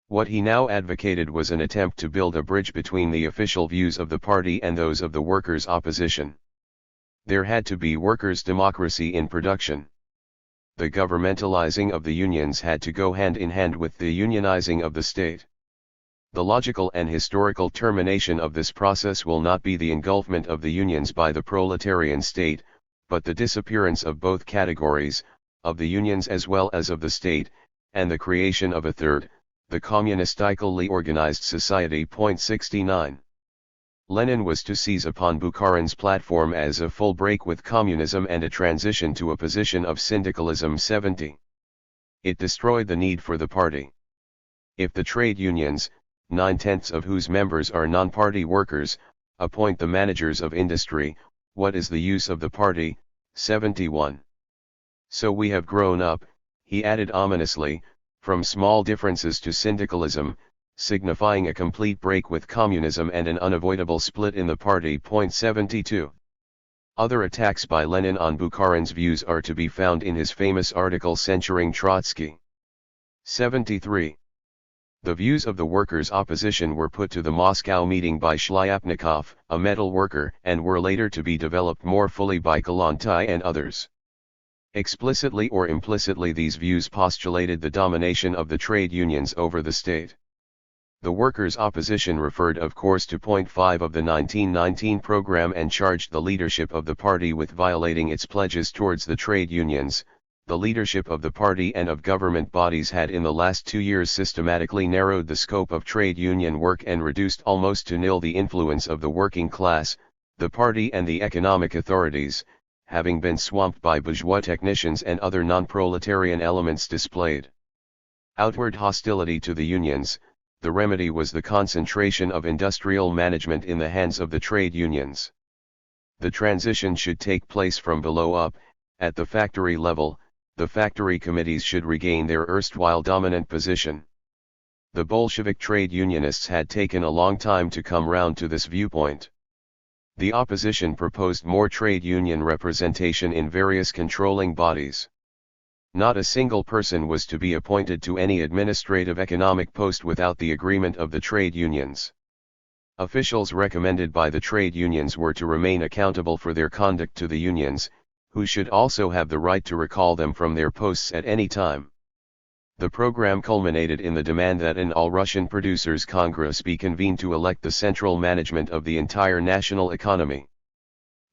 What he now advocated was an attempt to build a bridge between the official views of the party and those of the workers' opposition. There had to be workers' democracy in production. The governmentalizing of the unions had to go hand in hand with the unionizing of the state. The logical and historical termination of this process will not be the engulfment of the unions by the proletarian state, but the disappearance of both categories, of the unions as well as of the state, and the creation of a third, the communistically organized society. 69. Lenin was to seize upon Bukharin's platform as a full break with communism and a transition to a position of syndicalism. 70. It destroyed the need for the party. If the trade unions, 9/10 of whose members are non-party workers, appoint the managers of industry, what is the use of the party? 71. So we have grown up, he added ominously, from small differences to syndicalism, signifying a complete break with communism and an unavoidable split in the party. 72. Other attacks by Lenin on Bukharin's views are to be found in his famous article censuring Trotsky. 73. The views of the workers' opposition were put to the Moscow meeting by Shlyapnikov, a metal worker, and were later to be developed more fully by Kollontai and others. Explicitly or implicitly, these views postulated the domination of the trade unions over the state. The workers' opposition referred of course to point 5 of the 1919 program and charged the leadership of the party with violating its pledges towards the trade unions. The leadership of the party and of government bodies had in the last 2 years systematically narrowed the scope of trade union work and reduced almost to nil the influence of the working class. The party and the economic authorities, having been swamped by bourgeois technicians and other non-proletarian elements, displayed outward hostility to the unions. the remedy was the concentration of industrial management in the hands of the trade unions. The transition should take place from below up. At the factory level, the factory committees should regain their erstwhile dominant position. The Bolshevik trade unionists had taken a long time to come round to this viewpoint. The opposition proposed more trade union representation in various controlling bodies. Not a single person was to be appointed to any administrative economic post without the agreement of the trade unions. Officials recommended by the trade unions were to remain accountable for their conduct to the unions, who should also have the right to recall them from their posts at any time. The program culminated in the demand that an All-Russian Producers' Congress be convened to elect the central management of the entire national economy.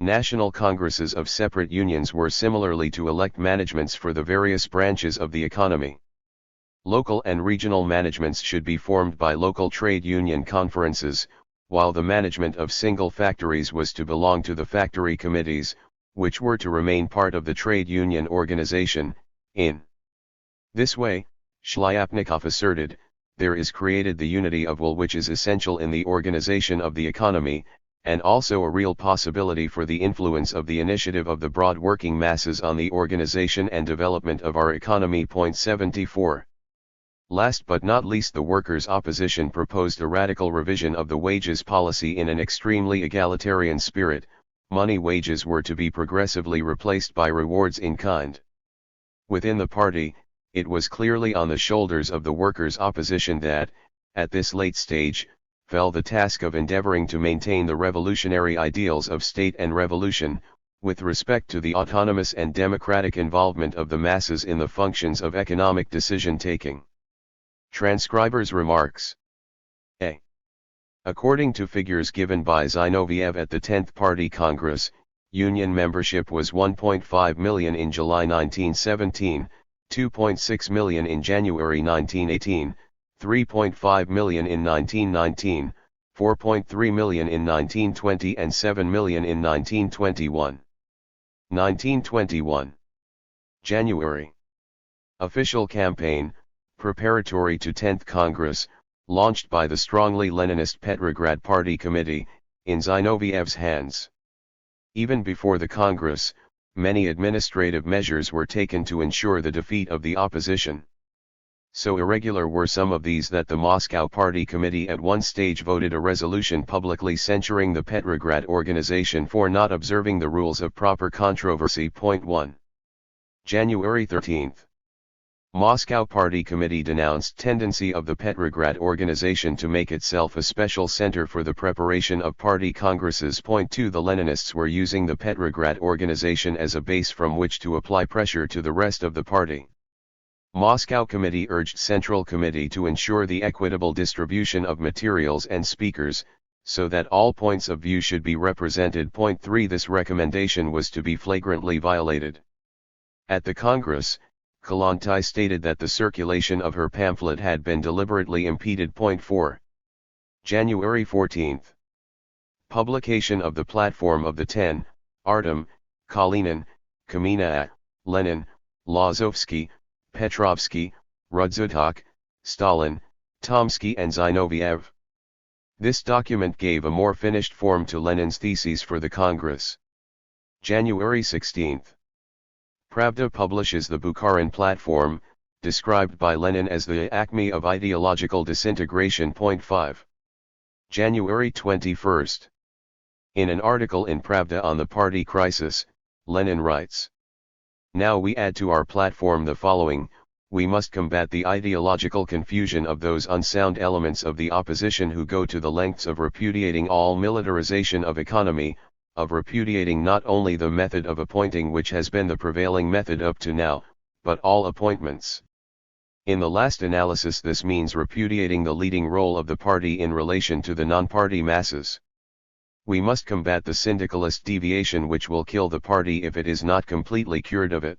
National congresses of separate unions were similarly to elect managements for the various branches of the economy. Local and regional managements should be formed by local trade union conferences, while the management of single factories was to belong to the factory committees, which were to remain part of the trade union organization. In this way, Shlyapnikov asserted, there is created the unity of will which is essential in the organization of the economy, and also a real possibility for the influence of the initiative of the broad working masses on the organization and development of our economy. 74. Last but not least, the workers' opposition proposed a radical revision of the wages policy in an extremely egalitarian spirit. Money wages were to be progressively replaced by rewards in kind. Within the party, it was clearly on the shoulders of the workers' opposition that, at this late stage, fell the task of endeavoring to maintain the revolutionary ideals of state and revolution, with respect to the autonomous and democratic involvement of the masses in the functions of economic decision-taking. Transcriber's remarks. A. According to figures given by Zinoviev at the 10th Party Congress, union membership was 1.5 million in July 1917, 2.6 million in January 1918, 3.5 million in 1919, 4.3 million in 1920 and 7 million in 1921. 1921. January. Official campaign, preparatory to 10th Congress, launched by the strongly Leninist Petrograd Party Committee, in Zinoviev's hands. Even before the Congress, many administrative measures were taken to ensure the defeat of the opposition. So irregular were some of these that the Moscow Party Committee at one stage voted a resolution publicly censuring the Petrograd organization for not observing the rules of proper controversy. 1. January 13. Moscow Party Committee denounced tendency of the Petrograd organization to make itself a special center for the preparation of party congresses. 2. The Leninists were using the Petrograd organization as a base from which to apply pressure to the rest of the party. Moscow Committee urged Central Committee to ensure the equitable distribution of materials and speakers, so that all points of view should be represented. 3. This recommendation was to be flagrantly violated. At the Congress, Kollontai stated that the circulation of her pamphlet had been deliberately impeded. 4. January 14. Publication of the platform of the 10, Artem, Kalinin, Kamina, Lenin, Lazovsky, Petrovsky, Rudzutak, Stalin, Tomsky and Zinoviev. This document gave a more finished form to Lenin's theses for the Congress. January 16. Pravda publishes the Bukharin platform, described by Lenin as the acme of ideological disintegration. 5. January 21. In an article in Pravda on the party crisis, Lenin writes, "Now we add to our platform the following: we must combat the ideological confusion of those unsound elements of the opposition who go to the lengths of repudiating all militarization of economy, of repudiating not only the method of appointing which has been the prevailing method up to now, but all appointments. In the last analysis this means repudiating the leading role of the party in relation to the non-party masses. We must combat the syndicalist deviation which will kill the party if it is not completely cured of it."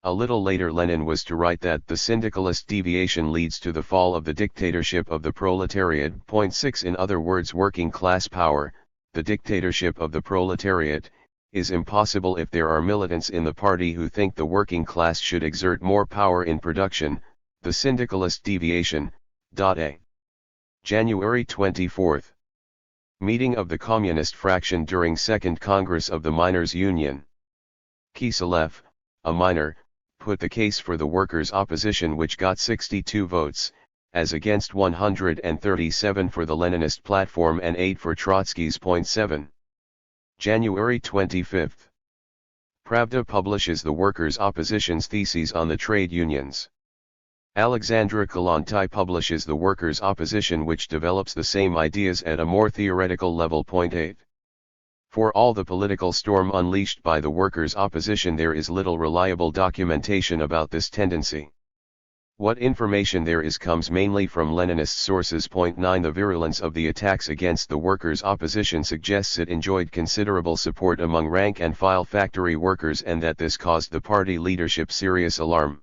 A little later Lenin was to write that the syndicalist deviation leads to the fall of the dictatorship of the proletariat. 6. In other words, working class power, the dictatorship of the proletariat, is impossible if there are militants in the party who think the working class should exert more power in production. The syndicalist deviation. A. January 24. Meeting of the Communist fraction during Second Congress of the Miners' Union. Kiselev, a miner, put the case for the workers' opposition, which got 62 votes, as against 137 for the Leninist platform and 8 for Trotsky's. 7. January 25. Pravda publishes the workers' opposition's theses on the trade unions. Alexandra Kollontai publishes the workers' opposition, which develops the same ideas at a more theoretical level. 8. For all the political storm unleashed by the workers' opposition, there is little reliable documentation about this tendency. What information there is comes mainly from Leninist sources. 9. The virulence of the attacks against the workers' opposition suggests it enjoyed considerable support among rank-and-file factory workers, and that this caused the party leadership serious alarm.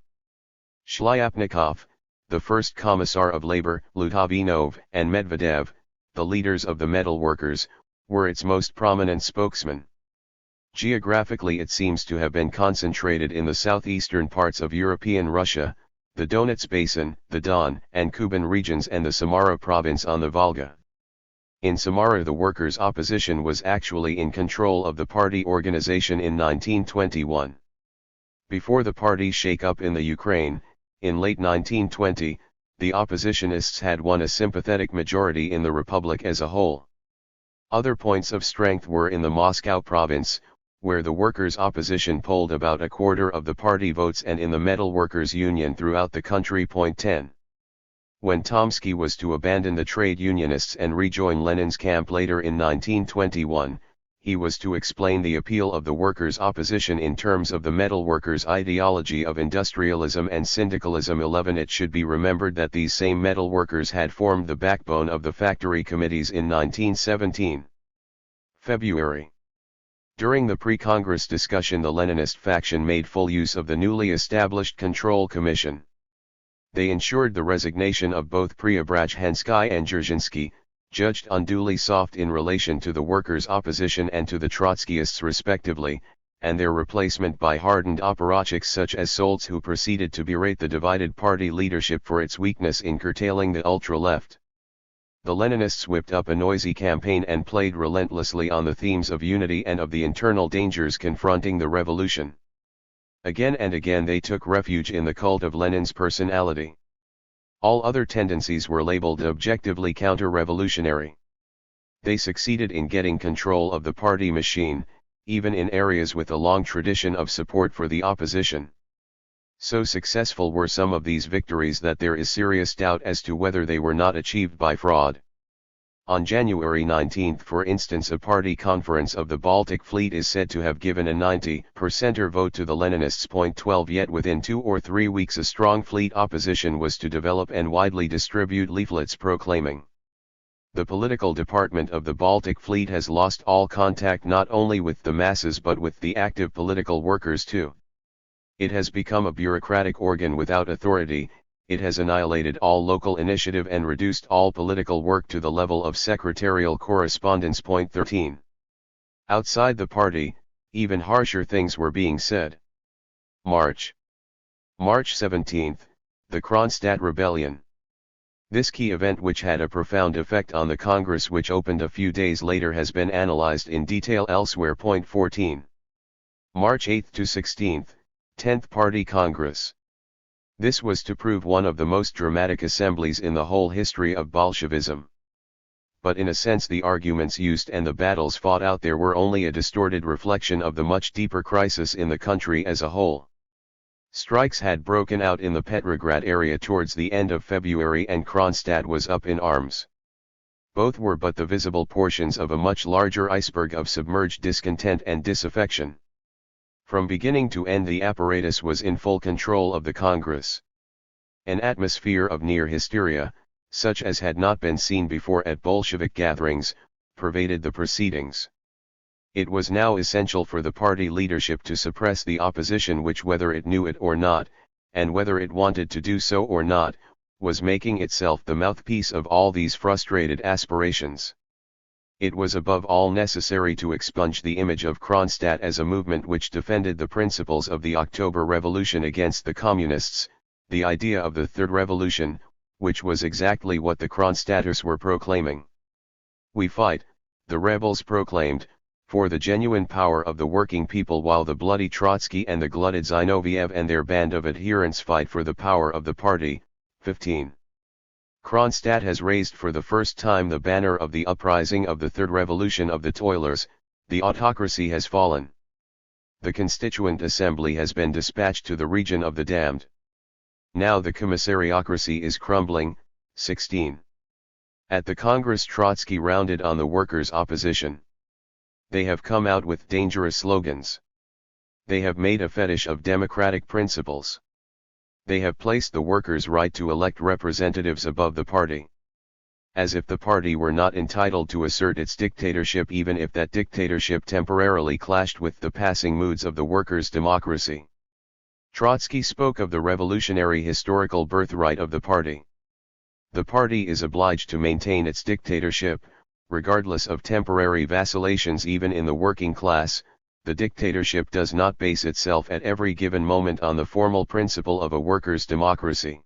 Shlyapnikov, the first Commissar of Labor, Lutavinov, and Medvedev, the leaders of the metal workers, were its most prominent spokesmen. Geographically, it seems to have been concentrated in the southeastern parts of European Russia, the Donets Basin, the Don and Kuban regions, and the Samara province on the Volga. In Samara, the workers' opposition was actually in control of the party organization in 1921. Before the party shake-up in the Ukraine, in late 1920, the oppositionists had won a sympathetic majority in the republic as a whole. Other points of strength were in the Moscow province, where the workers' opposition polled about a quarter of the party votes, and in the Metal Workers' Union throughout the country. 10. When Tomsky was to abandon the trade unionists and rejoin Lenin's camp later in 1921, he was to explain the appeal of the workers' opposition in terms of the metal workers' ideology of industrialism and syndicalism. 11. It should be remembered that these same metal workers had formed the backbone of the factory committees in 1917. February. During the pre-Congress discussion, the Leninist faction made full use of the newly established Control Commission. They ensured the resignation of both Preobrazhensky and Dzerzhinsky, judged unduly soft in relation to the workers' opposition and to the Trotskyists respectively, and their replacement by hardened apparatchiks such as Solts, who proceeded to berate the divided party leadership for its weakness in curtailing the ultra-left. The Leninists whipped up a noisy campaign and played relentlessly on the themes of unity and of the internal dangers confronting the revolution. Again and again they took refuge in the cult of Lenin's personality. All other tendencies were labeled objectively counter-revolutionary. They succeeded in getting control of the party machine, even in areas with a long tradition of support for the opposition. So successful were some of these victories that there is serious doubt as to whether they were not achieved by fraud. On January 19, for instance, a party conference of the Baltic Fleet is said to have given a 90% vote to the Leninists. 12. Yet within 2 or 3 weeks a strong fleet opposition was to develop and widely distribute leaflets proclaiming. The political department of the Baltic Fleet has lost all contact not only with the masses but with the active political workers too. It has become a bureaucratic organ without authority. It has annihilated all local initiative and reduced all political work to the level of secretarial correspondence. 13. Outside the party, even harsher things were being said. March 17, the Kronstadt Rebellion. This key event, which had a profound effect on the Congress which opened a few days later, has been analyzed in detail elsewhere. 14. March 8 to 16, 10th Party Congress. This was to prove one of the most dramatic assemblies in the whole history of Bolshevism. But in a sense the arguments used and the battles fought out there were only a distorted reflection of the much deeper crisis in the country as a whole. Strikes had broken out in the Petrograd area towards the end of February, and Kronstadt was up in arms. Both were but the visible portions of a much larger iceberg of submerged discontent and disaffection. From beginning to end the apparatus was in full control of the Congress. An atmosphere of near hysteria, such as had not been seen before at Bolshevik gatherings, pervaded the proceedings. It was now essential for the party leadership to suppress the opposition which, whether it knew it or not, and whether it wanted to do so or not, was making itself the mouthpiece of all these frustrated aspirations. It was above all necessary to expunge the image of Kronstadt as a movement which defended the principles of the October Revolution against the Communists, the idea of the Third Revolution, which was exactly what the Kronstadters were proclaiming. "We fight," the rebels proclaimed, "for the genuine power of the working people, while the bloody Trotsky and the glutted Zinoviev and their band of adherents fight for the power of the party." 15. Kronstadt has raised for the first time the banner of the uprising of the Third Revolution of the Toilers. The autocracy has fallen. The Constituent Assembly has been dispatched to the region of the damned. Now the commissariocracy is crumbling. 16. At the Congress, Trotsky rounded on the workers' opposition. They have come out with dangerous slogans. They have made a fetish of democratic principles. They have placed the workers' right to elect representatives above the party. As if the party were not entitled to assert its dictatorship, even if that dictatorship temporarily clashed with the passing moods of the workers' democracy. Trotsky spoke of the revolutionary historical birthright of the party. The party is obliged to maintain its dictatorship, regardless of temporary vacillations even in the working class. The dictatorship does not base itself at every given moment on the formal principle of a workers' democracy.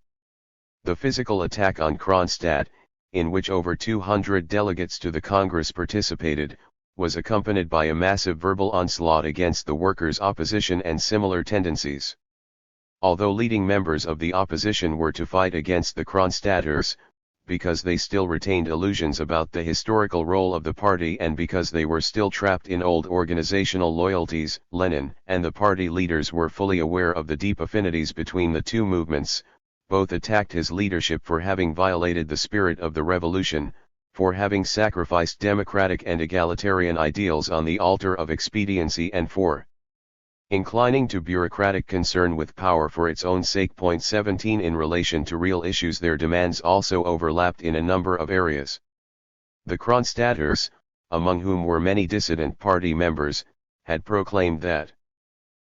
The physical attack on Kronstadt, in which over 200 delegates to the Congress participated, was accompanied by a massive verbal onslaught against the workers' opposition and similar tendencies. Although leading members of the opposition were to fight against the Kronstadters, because they still retained illusions about the historical role of the party and because they were still trapped in old organizational loyalties, Lenin and the party leaders were fully aware of the deep affinities between the two movements. Both attacked his leadership for having violated the spirit of the revolution, for having sacrificed democratic and egalitarian ideals on the altar of expediency, and for inclining to bureaucratic concern with power for its own sake. 17 In relation to real issues, their demands also overlapped in a number of areas. The Kronstadters, among whom were many dissident party members, had proclaimed that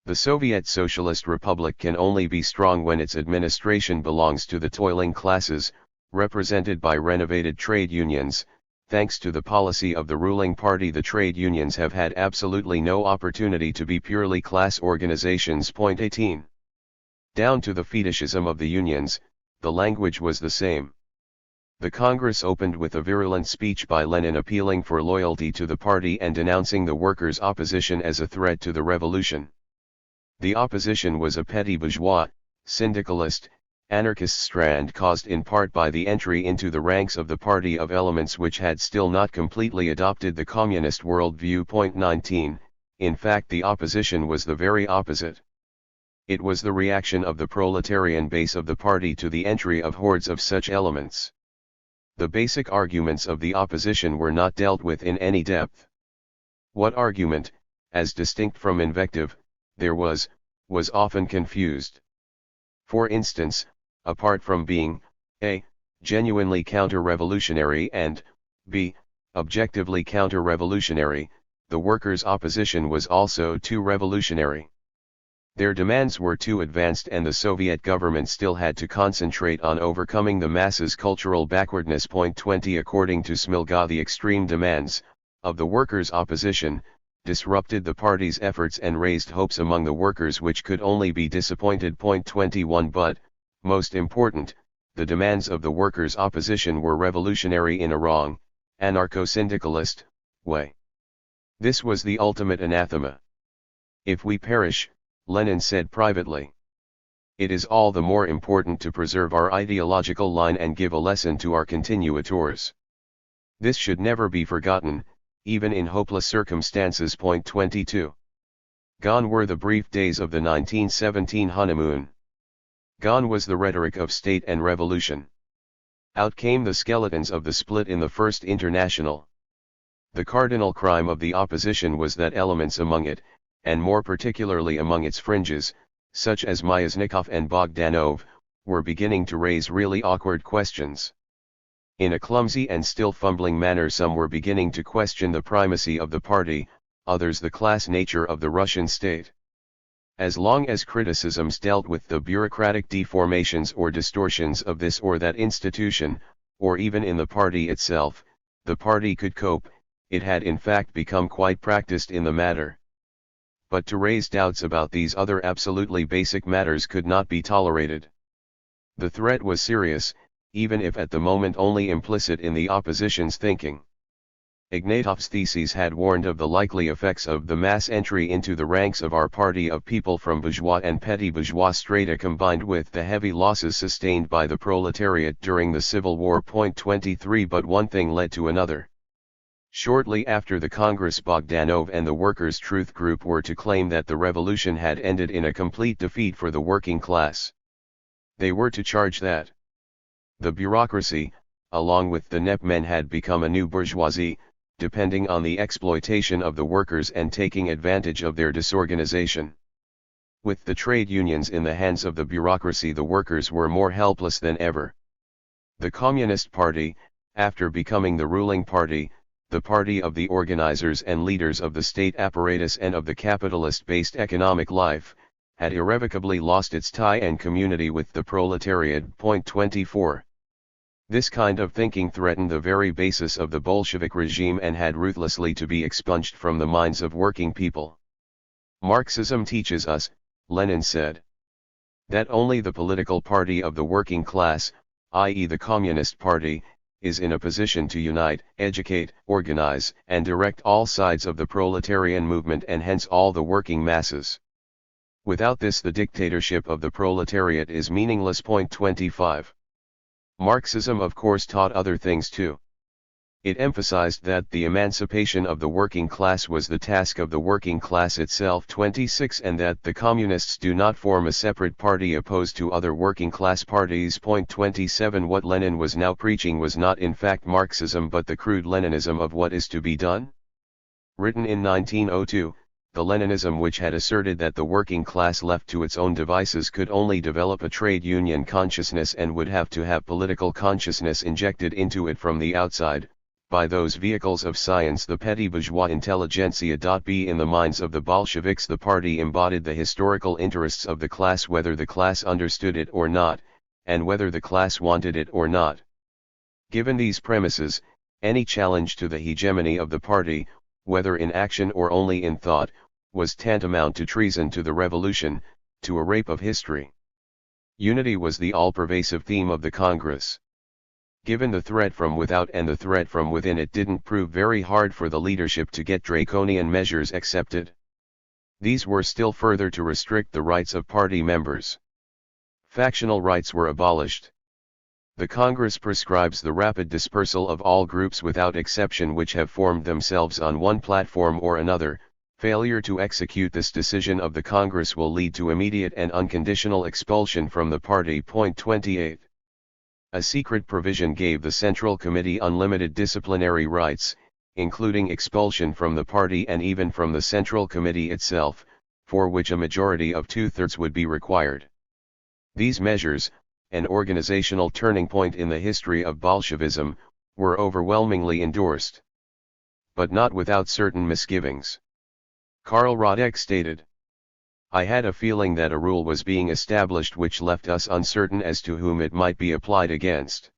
the Soviet Socialist Republic can only be strong when its administration belongs to the toiling classes, represented by renovated trade unions. Thanks to the policy of the ruling party, the trade unions have had absolutely no opportunity to be purely class organizations. 18. Down to the fetishism of the unions, the language was the same. The Congress opened with a virulent speech by Lenin appealing for loyalty to the party and denouncing the workers' opposition as a threat to the revolution. The opposition was a petty bourgeois, syndicalist, anarchist strand caused in part by the entry into the ranks of the party of elements which had still not completely adopted the communist worldview. 19. In fact, the opposition was the very opposite. It was the reaction of the proletarian base of the party to the entry of hordes of such elements. The basic arguments of the opposition were not dealt with in any depth. What argument, as distinct from invective, there was often confused. For instance, apart from being a. genuinely counter-revolutionary and b. objectively counter-revolutionary, the workers' opposition was also too revolutionary. Their demands were too advanced, and the Soviet government still had to concentrate on overcoming the masses' cultural backwardness. 20 According to Smilga, the extreme demands of the workers' opposition disrupted the party's efforts and raised hopes among the workers which could only be disappointed. 21 But, most important, the demands of the workers' opposition were revolutionary in a wrong, anarcho-syndicalist, way. This was the ultimate anathema. If we perish, Lenin said privately, it is all the more important to preserve our ideological line and give a lesson to our continuators. This should never be forgotten, even in hopeless circumstances. 22. Gone were the brief days of the 1917 honeymoon. Gone was the rhetoric of state and revolution. Out came the skeletons of the split in the First International. The cardinal crime of the opposition was that elements among it, and more particularly among its fringes, such as Myasnikov and Bogdanov, were beginning to raise really awkward questions. In a clumsy and still fumbling manner, some were beginning to question the primacy of the party, others the class nature of the Russian state. As long as criticisms dealt with the bureaucratic deformations or distortions of this or that institution, or even in the party itself, the party could cope. It had in fact become quite practiced in the matter. But to raise doubts about these other absolutely basic matters could not be tolerated. The threat was serious, even if at the moment only implicit in the opposition's thinking. Ignatov's theses had warned of the likely effects of the mass entry into the ranks of our party of people from bourgeois and petty bourgeois strata combined with the heavy losses sustained by the proletariat during the Civil War. 23 But one thing led to another. Shortly after the Congress, Bogdanov and the Workers' Truth Group were to claim that the revolution had ended in a complete defeat for the working class. They were to charge that the bureaucracy, along with the NEP men, had become a new bourgeoisie, depending on the exploitation of the workers and taking advantage of their disorganization. With the trade unions in the hands of the bureaucracy, the workers were more helpless than ever. The Communist Party, after becoming the ruling party, the party of the organizers and leaders of the state apparatus and of the capitalist-based economic life, had irrevocably lost its tie and community with the proletariat. 24. This kind of thinking threatened the very basis of the Bolshevik regime and had ruthlessly to be expunged from the minds of working people. Marxism teaches us, Lenin said, that only the political party of the working class, i.e. the Communist Party, is in a position to unite, educate, organize, and direct all sides of the proletarian movement and hence all the working masses. Without this, the dictatorship of the proletariat is meaningless. 25. Marxism of course taught other things too. It emphasized that the emancipation of the working class was the task of the working class itself. 26 And that the communists do not form a separate party opposed to other working class parties. 27 What Lenin was now preaching was not in fact Marxism but the crude Leninism of what is to be done. Written in 1902, the Leninism which had asserted that the working class left to its own devices could only develop a trade union consciousness and would have to have political consciousness injected into it from the outside, by those vehicles of science, the petty bourgeois intelligentsia. B. In the minds of the Bolsheviks, the party embodied the historical interests of the class, whether the class understood it or not, and whether the class wanted it or not. Given these premises, any challenge to the hegemony of the party, whether in action or only in thought, was tantamount to treason to the revolution, to a rape of history. Unity was the all-pervasive theme of the Congress. Given the threat from without and the threat from within, it didn't prove very hard for the leadership to get draconian measures accepted. These were still further to restrict the rights of party members. Factional rights were abolished. The Congress prescribes the rapid dispersal of all groups without exception which have formed themselves on one platform or another. Failure to execute this decision of the Congress will lead to immediate and unconditional expulsion from the party. 28. A secret provision gave the Central Committee unlimited disciplinary rights, including expulsion from the party and even from the Central Committee itself, for which a majority of 2/3 would be required. These measures, an organizational turning point in the history of Bolshevism, were overwhelmingly endorsed. But not without certain misgivings. Karl Radek stated, "I had a feeling that a rule was being established which left us uncertain as to whom it might be applied against.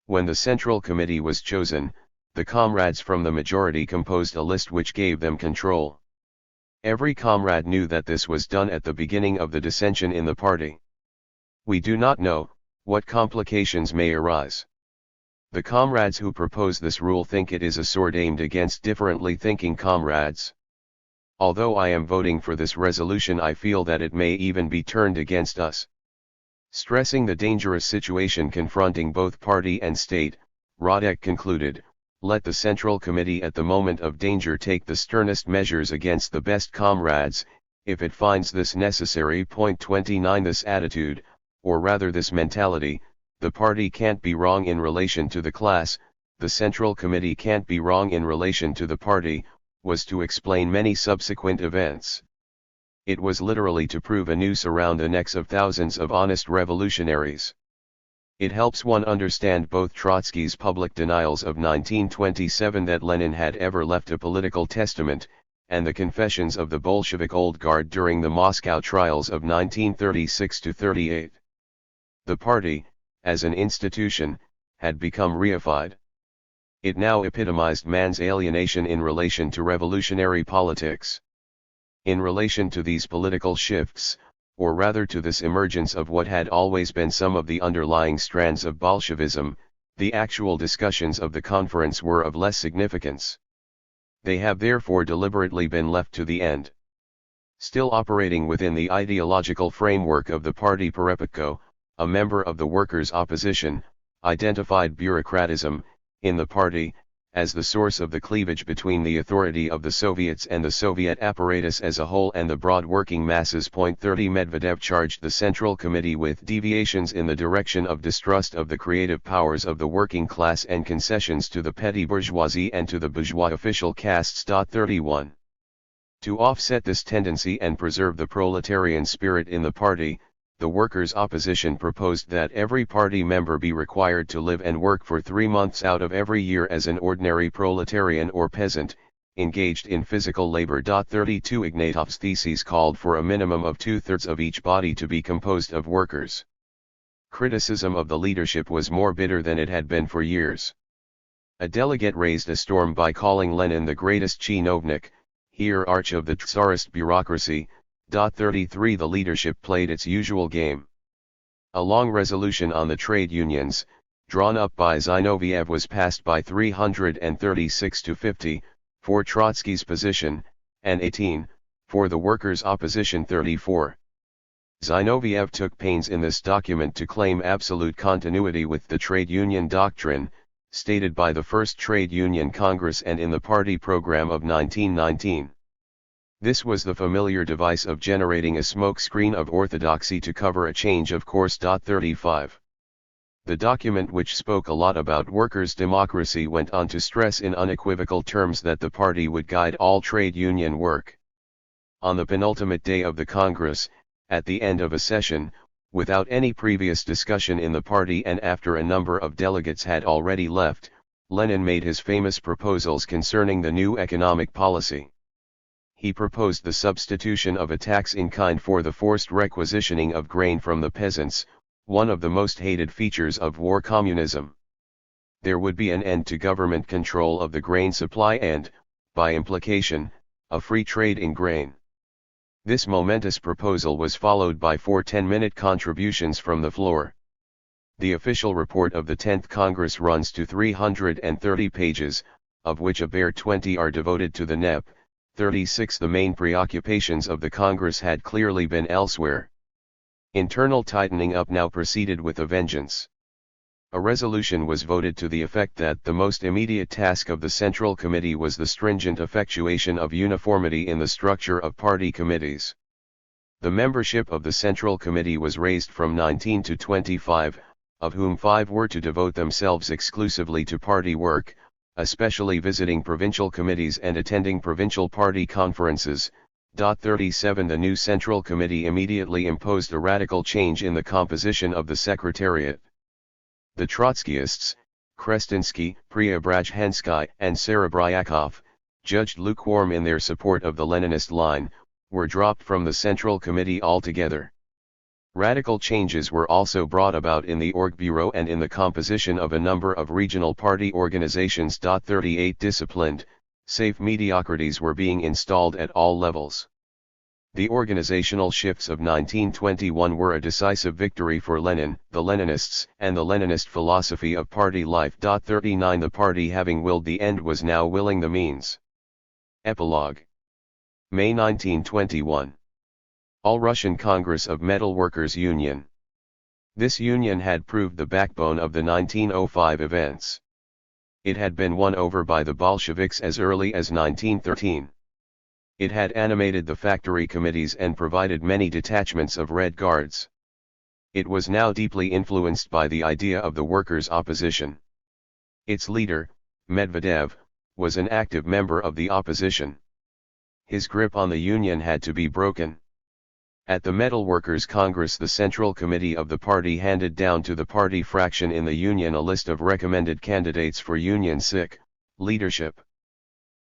When the Central Committee was chosen, the comrades from the majority composed a list which gave them control. Every comrade knew that this was done at the beginning of the dissension in the party. We do not know what complications may arise. The comrades who propose this rule think it is a sword aimed against differently thinking comrades. Although I am voting for this resolution, I feel that it may even be turned against us." Stressing the dangerous situation confronting both party and state, Radek concluded, "Let the Central Committee at the moment of danger take the sternest measures against the best comrades, if it finds this necessary." 29 This attitude, or rather this mentality, the party can't be wrong in relation to the class, the Central Committee can't be wrong in relation to the party, was to explain many subsequent events. It was literally to prove a noose around the necks of thousands of honest revolutionaries. It helps one understand both Trotsky's public denials of 1927 that Lenin had ever left a political testament, and the confessions of the Bolshevik old guard during the Moscow trials of 1936–38. The party, as an institution, had become reified. It now epitomized man's alienation in relation to revolutionary politics. In relation to these political shifts, or rather to this emergence of what had always been some of the underlying strands of Bolshevism, the actual discussions of the conference were of less significance. They have therefore deliberately been left to the end. Still operating within the ideological framework of the party, Perepetko, a member of the workers' opposition, identified bureaucratism, in the party, as the source of the cleavage between the authority of the Soviets and the Soviet apparatus as a whole and the broad working masses. 30 Medvedev charged the Central Committee with deviations in the direction of distrust of the creative powers of the working class and concessions to the petty bourgeoisie and to the bourgeois official castes. 31. To offset this tendency and preserve the proletarian spirit in the party, the workers' opposition proposed that every party member be required to live and work for 3 months out of every year as an ordinary proletarian or peasant, engaged in physical labor. 32 Ignatov's theses called for a minimum of 2/3 of each body to be composed of workers. Criticism of the leadership was more bitter than it had been for years. A delegate raised a storm by calling Lenin the greatest chinovnik, hierarch of the Tsarist bureaucracy. 33 The leadership played its usual game. A long resolution on the trade unions, drawn up by Zinoviev, was passed by 336 to 50, for Trotsky's position, and 18, for the workers' opposition. 34. Zinoviev took pains in this document to claim absolute continuity with the trade union doctrine, stated by the First Trade Union Congress and in the party program of 1919. This was the familiar device of generating a smokescreen of orthodoxy to cover a change of course. 35. The document, which spoke a lot about workers' democracy, went on to stress in unequivocal terms that the party would guide all trade union work. On the penultimate day of the Congress, at the end of a session, without any previous discussion in the party and after a number of delegates had already left, Lenin made his famous proposals concerning the new economic policy. He proposed the substitution of a tax in kind for the forced requisitioning of grain from the peasants, one of the most hated features of war communism. There would be an end to government control of the grain supply and, by implication, a free trade in grain. This momentous proposal was followed by 4 10-minute contributions from the floor. The official report of the 10th Congress runs to 330 pages, of which a bare 20 are devoted to the NEP. 36 The main preoccupations of the Congress had clearly been elsewhere. Internal tightening up now proceeded with a vengeance. A resolution was voted to the effect that the most immediate task of the Central Committee was the stringent effectuation of uniformity in the structure of party committees. The membership of the Central Committee was raised from 19 to 25, of whom 5 were to devote themselves exclusively to party work, especially visiting provincial committees and attending provincial party conferences. 37 The new Central Committee immediately imposed a radical change in the composition of the Secretariat. The Trotskyists, Krestinsky, Preobrazhensky, and Serebryakov, judged lukewarm in their support of the Leninist line, were dropped from the Central Committee altogether. Radical changes were also brought about in the Orgbureau and in the composition of a number of regional party organizations. 38 Disciplined, safe mediocrities were being installed at all levels. The organizational shifts of 1921 were a decisive victory for Lenin, the Leninists, and the Leninist philosophy of party life. 39 The party, having willed the end, was now willing the means. Epilogue. May 1921. All-Russian Congress of Metal Workers Union. This union had proved the backbone of the 1905 events. It had been won over by the Bolsheviks as early as 1913. It had animated the factory committees and provided many detachments of Red Guards. It was now deeply influenced by the idea of the workers' opposition. Its leader, Medvedev, was an active member of the opposition. His grip on the union had to be broken. At the Metal Workers' Congress, the Central Committee of the party handed down to the party fraction in the union a list of recommended candidates for union leadership.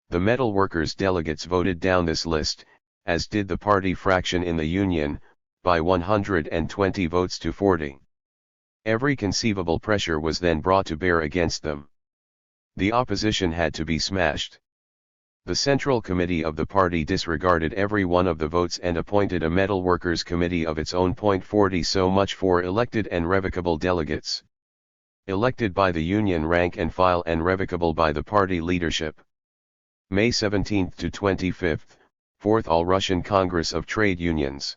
The Metal Workers delegates voted down this list, as did the party fraction in the union, by 120 votes to 40. Every conceivable pressure was then brought to bear against them. The opposition had to be smashed. The Central Committee of the party disregarded every one of the votes and appointed a metal workers committee of its own. 40 So much for elected and revocable delegates. Elected by the union rank and file and revocable by the party leadership. May 17 to 25, 4th All-Russian Congress of Trade Unions.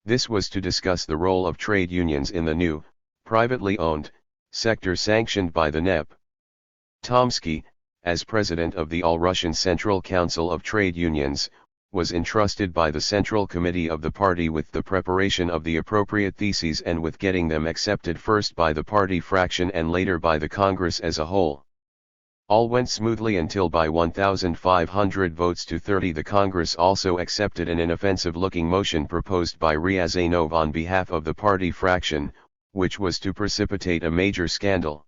This was to discuss the role of trade unions in the new, privately owned, sector sanctioned by the NEP. Tomsky, as president of the All-Russian Central Council of Trade Unions, was entrusted by the Central Committee of the party with the preparation of the appropriate theses and with getting them accepted first by the party fraction and later by the Congress as a whole. All went smoothly until by 1,500 votes to 30 the Congress also accepted an inoffensive-looking motion proposed by Ryazanov on behalf of the party fraction, which was to precipitate a major scandal.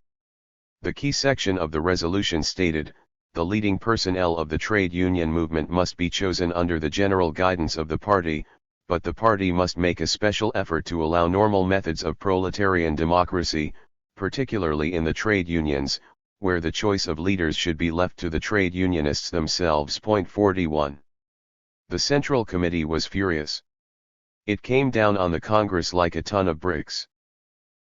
The key section of the resolution stated, the leading personnel of the trade union movement must be chosen under the general guidance of the party, but the party must make a special effort to allow normal methods of proletarian democracy, particularly in the trade unions, where the choice of leaders should be left to the trade unionists themselves. 41. The Central Committee was furious. It came down on the Congress like a ton of bricks.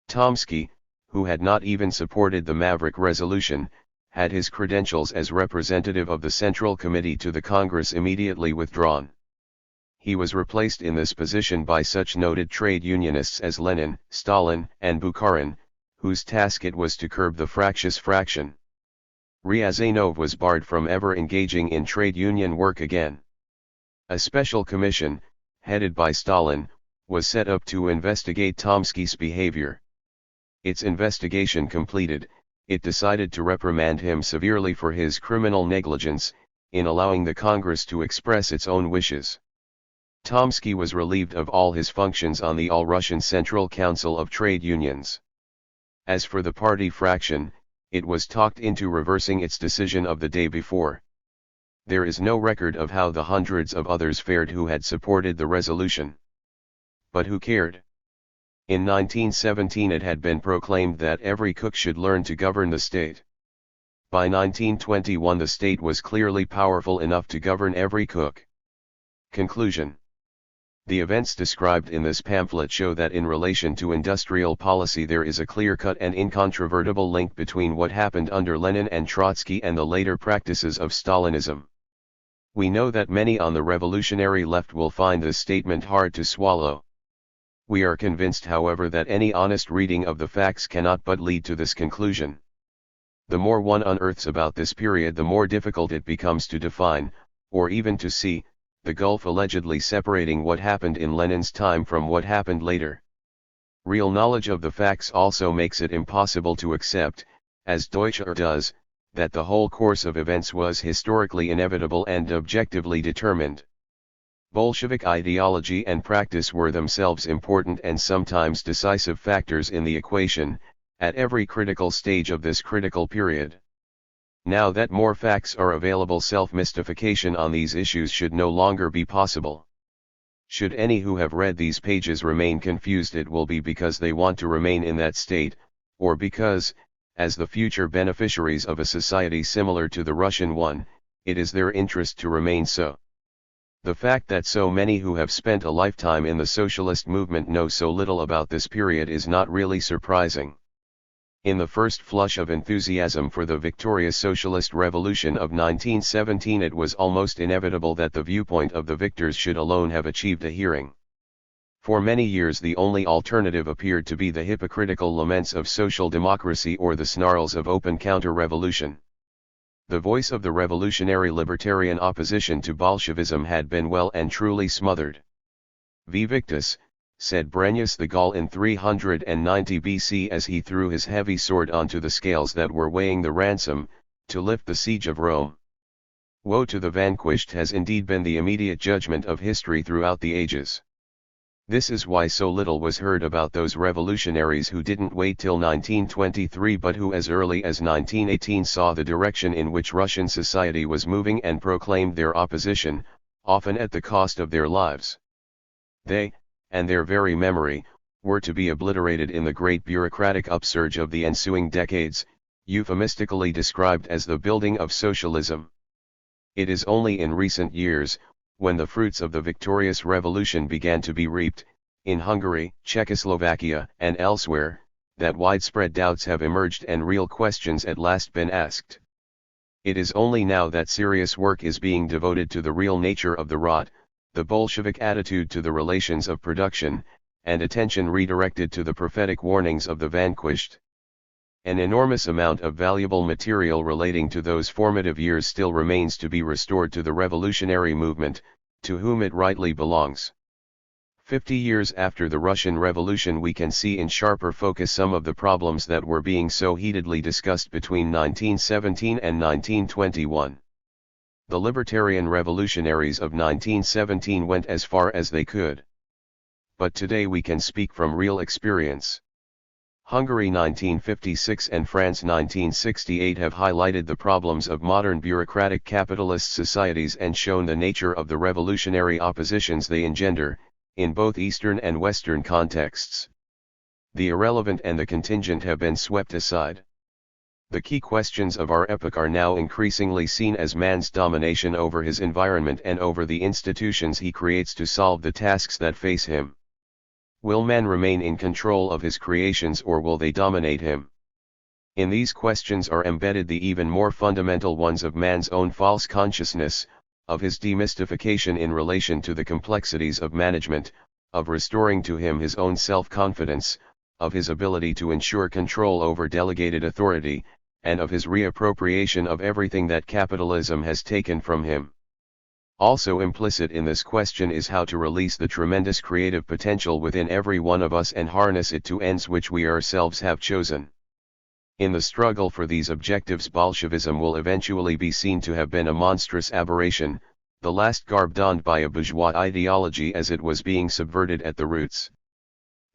Tomsky, who had not even supported the Maverick resolution, had his credentials as representative of the Central Committee to the Congress immediately withdrawn. He was replaced in this position by such noted trade unionists as Lenin, Stalin, and Bukharin, whose task it was to curb the fractious fraction. Ryazanov was barred from ever engaging in trade union work again. A special commission, headed by Stalin, was set up to investigate Tomsky's behavior. Its investigation completed, it decided to reprimand him severely for his criminal negligence, in allowing the Congress to express its own wishes. Tomsky was relieved of all his functions on the All-Russian Central Council of Trade Unions. As for the party fraction, it was talked into reversing its decision of the day before. There is no record of how the hundreds of others fared who had supported the resolution. But who cared? In 1917 it had been proclaimed that every cook should learn to govern the state. By 1921 the state was clearly powerful enough to govern every cook. Conclusion. The events described in this pamphlet show that in relation to industrial policy there is a clear-cut and incontrovertible link between what happened under Lenin and Trotsky and the later practices of Stalinism. We know that many on the revolutionary left will find this statement hard to swallow. We are convinced, however, that any honest reading of the facts cannot but lead to this conclusion. The more one unearths about this period, the more difficult it becomes to define, or even to see, the gulf allegedly separating what happened in Lenin's time from what happened later. Real knowledge of the facts also makes it impossible to accept, as Deutscher does, that the whole course of events was historically inevitable and objectively determined. Bolshevik ideology and practice were themselves important and sometimes decisive factors in the equation, at every critical stage of this critical period. Now that more facts are available, self-mystification on these issues should no longer be possible. Should any who have read these pages remain confused, it will be because they want to remain in that state, or because, as the future beneficiaries of a society similar to the Russian one, it is their interest to remain so. The fact that so many who have spent a lifetime in the socialist movement know so little about this period is not really surprising. In the first flush of enthusiasm for the victorious socialist revolution of 1917, it was almost inevitable that the viewpoint of the victors should alone have achieved a hearing. For many years the only alternative appeared to be the hypocritical laments of social democracy or the snarls of open counter-revolution. The voice of the revolutionary libertarian opposition to Bolshevism had been well and truly smothered. Vi victis, said Brennus the Gaul in 390 BC as he threw his heavy sword onto the scales that were weighing the ransom, to lift the siege of Rome. Woe to the vanquished has indeed been the immediate judgment of history throughout the ages. This is why so little was heard about those revolutionaries who didn't wait till 1923 but who as early as 1918 saw the direction in which Russian society was moving and proclaimed their opposition, often at the cost of their lives. They, and their very memory, were to be obliterated in the great bureaucratic upsurge of the ensuing decades, euphemistically described as the building of socialism. It is only in recent years, when the fruits of the victorious revolution began to be reaped, in Hungary, Czechoslovakia, and elsewhere, that widespread doubts have emerged and real questions at last been asked. It is only now that serious work is being devoted to the real nature of the rot, the Bolshevik attitude to the relations of production, and attention redirected to the prophetic warnings of the vanquished. An enormous amount of valuable material relating to those formative years still remains to be restored to the revolutionary movement, to whom it rightly belongs. 50 years after the Russian Revolution, we can see in sharper focus some of the problems that were being so heatedly discussed between 1917 and 1921. The libertarian revolutionaries of 1917 went as far as they could. But today we can speak from real experience. Hungary 1956 and France 1968 have highlighted the problems of modern bureaucratic capitalist societies and shown the nature of the revolutionary oppositions they engender, in both Eastern and Western contexts. The irrelevant and the contingent have been swept aside. The key questions of our epoch are now increasingly seen as man's domination over his environment and over the institutions he creates to solve the tasks that face him. Will man remain in control of his creations, or will they dominate him? In these questions are embedded the even more fundamental ones of man's own false consciousness, of his demystification in relation to the complexities of management, of restoring to him his own self-confidence, of his ability to ensure control over delegated authority, and of his reappropriation of everything that capitalism has taken from him. Also implicit in this question is how to release the tremendous creative potential within every one of us and harness it to ends which we ourselves have chosen. In the struggle for these objectives, Bolshevism will eventually be seen to have been a monstrous aberration, the last garb donned by a bourgeois ideology as it was being subverted at the roots.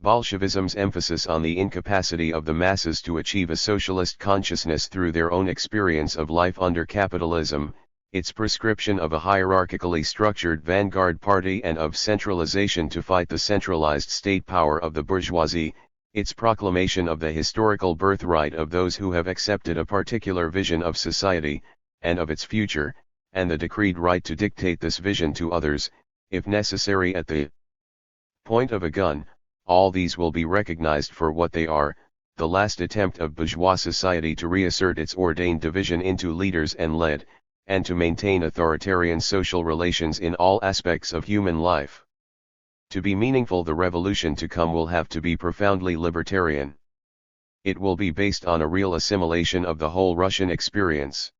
Bolshevism's emphasis on the incapacity of the masses to achieve a socialist consciousness through their own experience of life under capitalism, its prescription of a hierarchically structured vanguard party and of centralization to fight the centralized state power of the bourgeoisie, its proclamation of the historical birthright of those who have accepted a particular vision of society, and of its future, and the decreed right to dictate this vision to others, if necessary at the point of a gun, all these will be recognized for what they are, the last attempt of bourgeois society to reassert its ordained division into leaders and led, and to maintain authoritarian social relations in all aspects of human life. To be meaningful, the revolution to come will have to be profoundly libertarian. It will be based on a real assimilation of the whole Russian experience.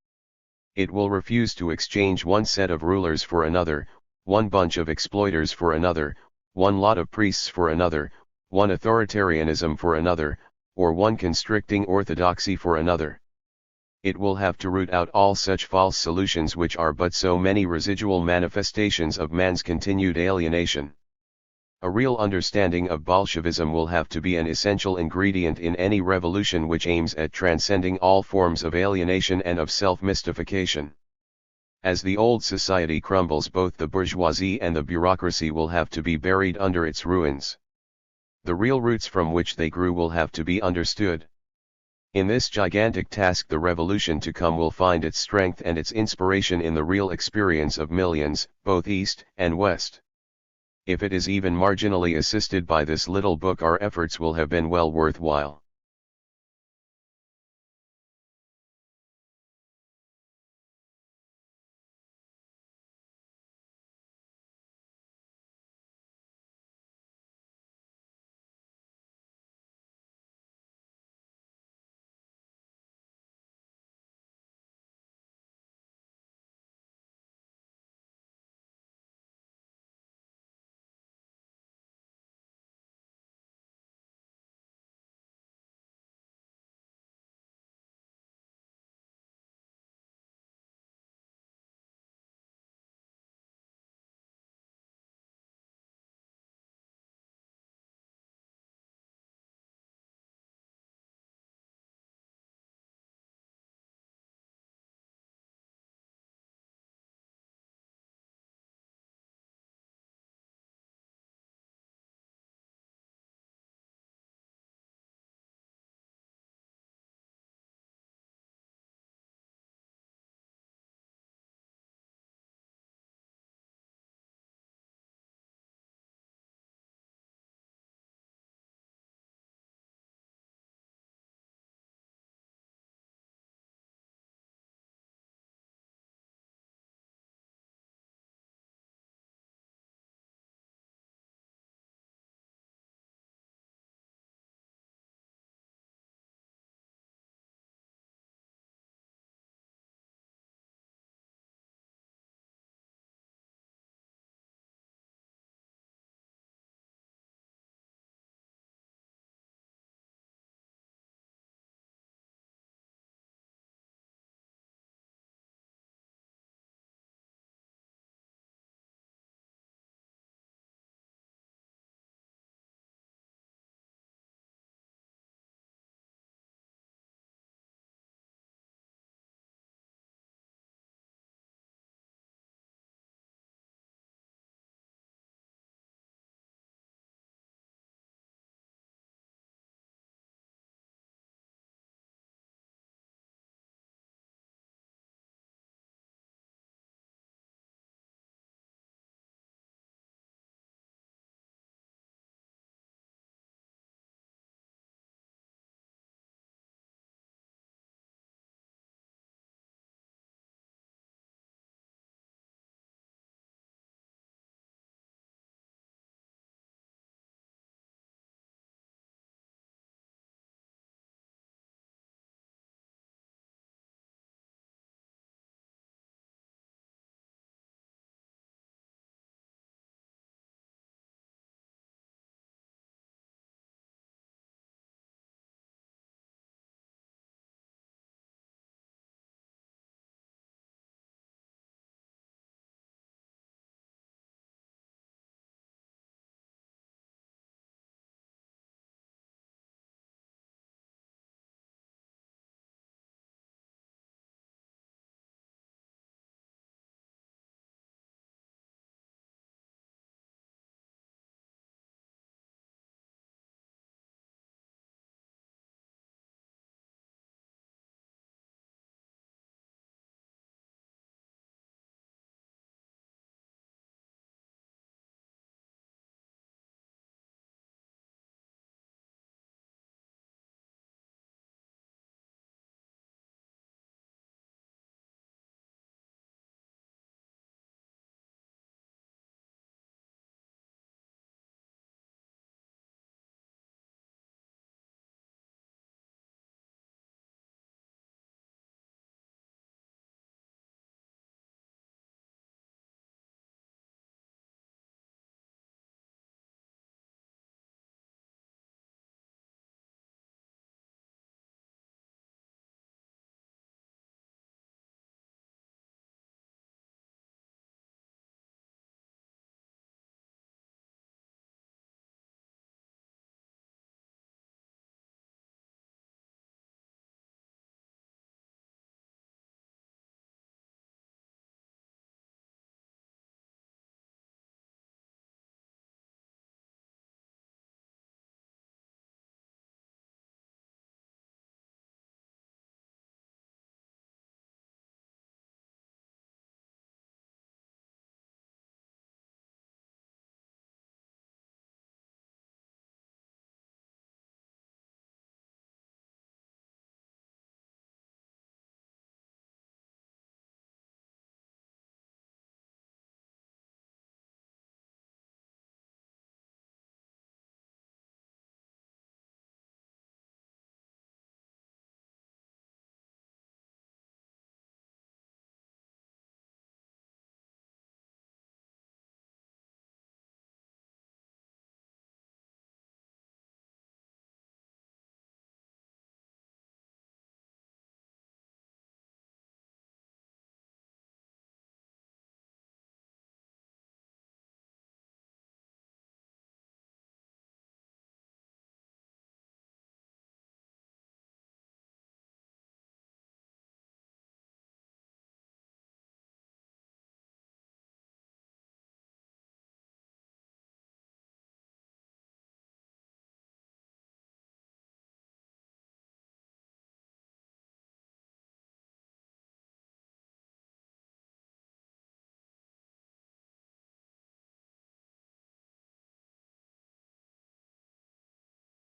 It will refuse to exchange one set of rulers for another, one bunch of exploiters for another, one lot of priests for another, one authoritarianism for another, or one constricting orthodoxy for another. It will have to root out all such false solutions which are but so many residual manifestations of man's continued alienation. A real understanding of Bolshevism will have to be an essential ingredient in any revolution which aims at transcending all forms of alienation and of self-mystification. As the old society crumbles, both the bourgeoisie and the bureaucracy will have to be buried under its ruins. The real roots from which they grew will have to be understood. In this gigantic task, the revolution to come will find its strength and its inspiration in the real experience of millions, both East and West. If it is even marginally assisted by this little book, our efforts will have been well worthwhile.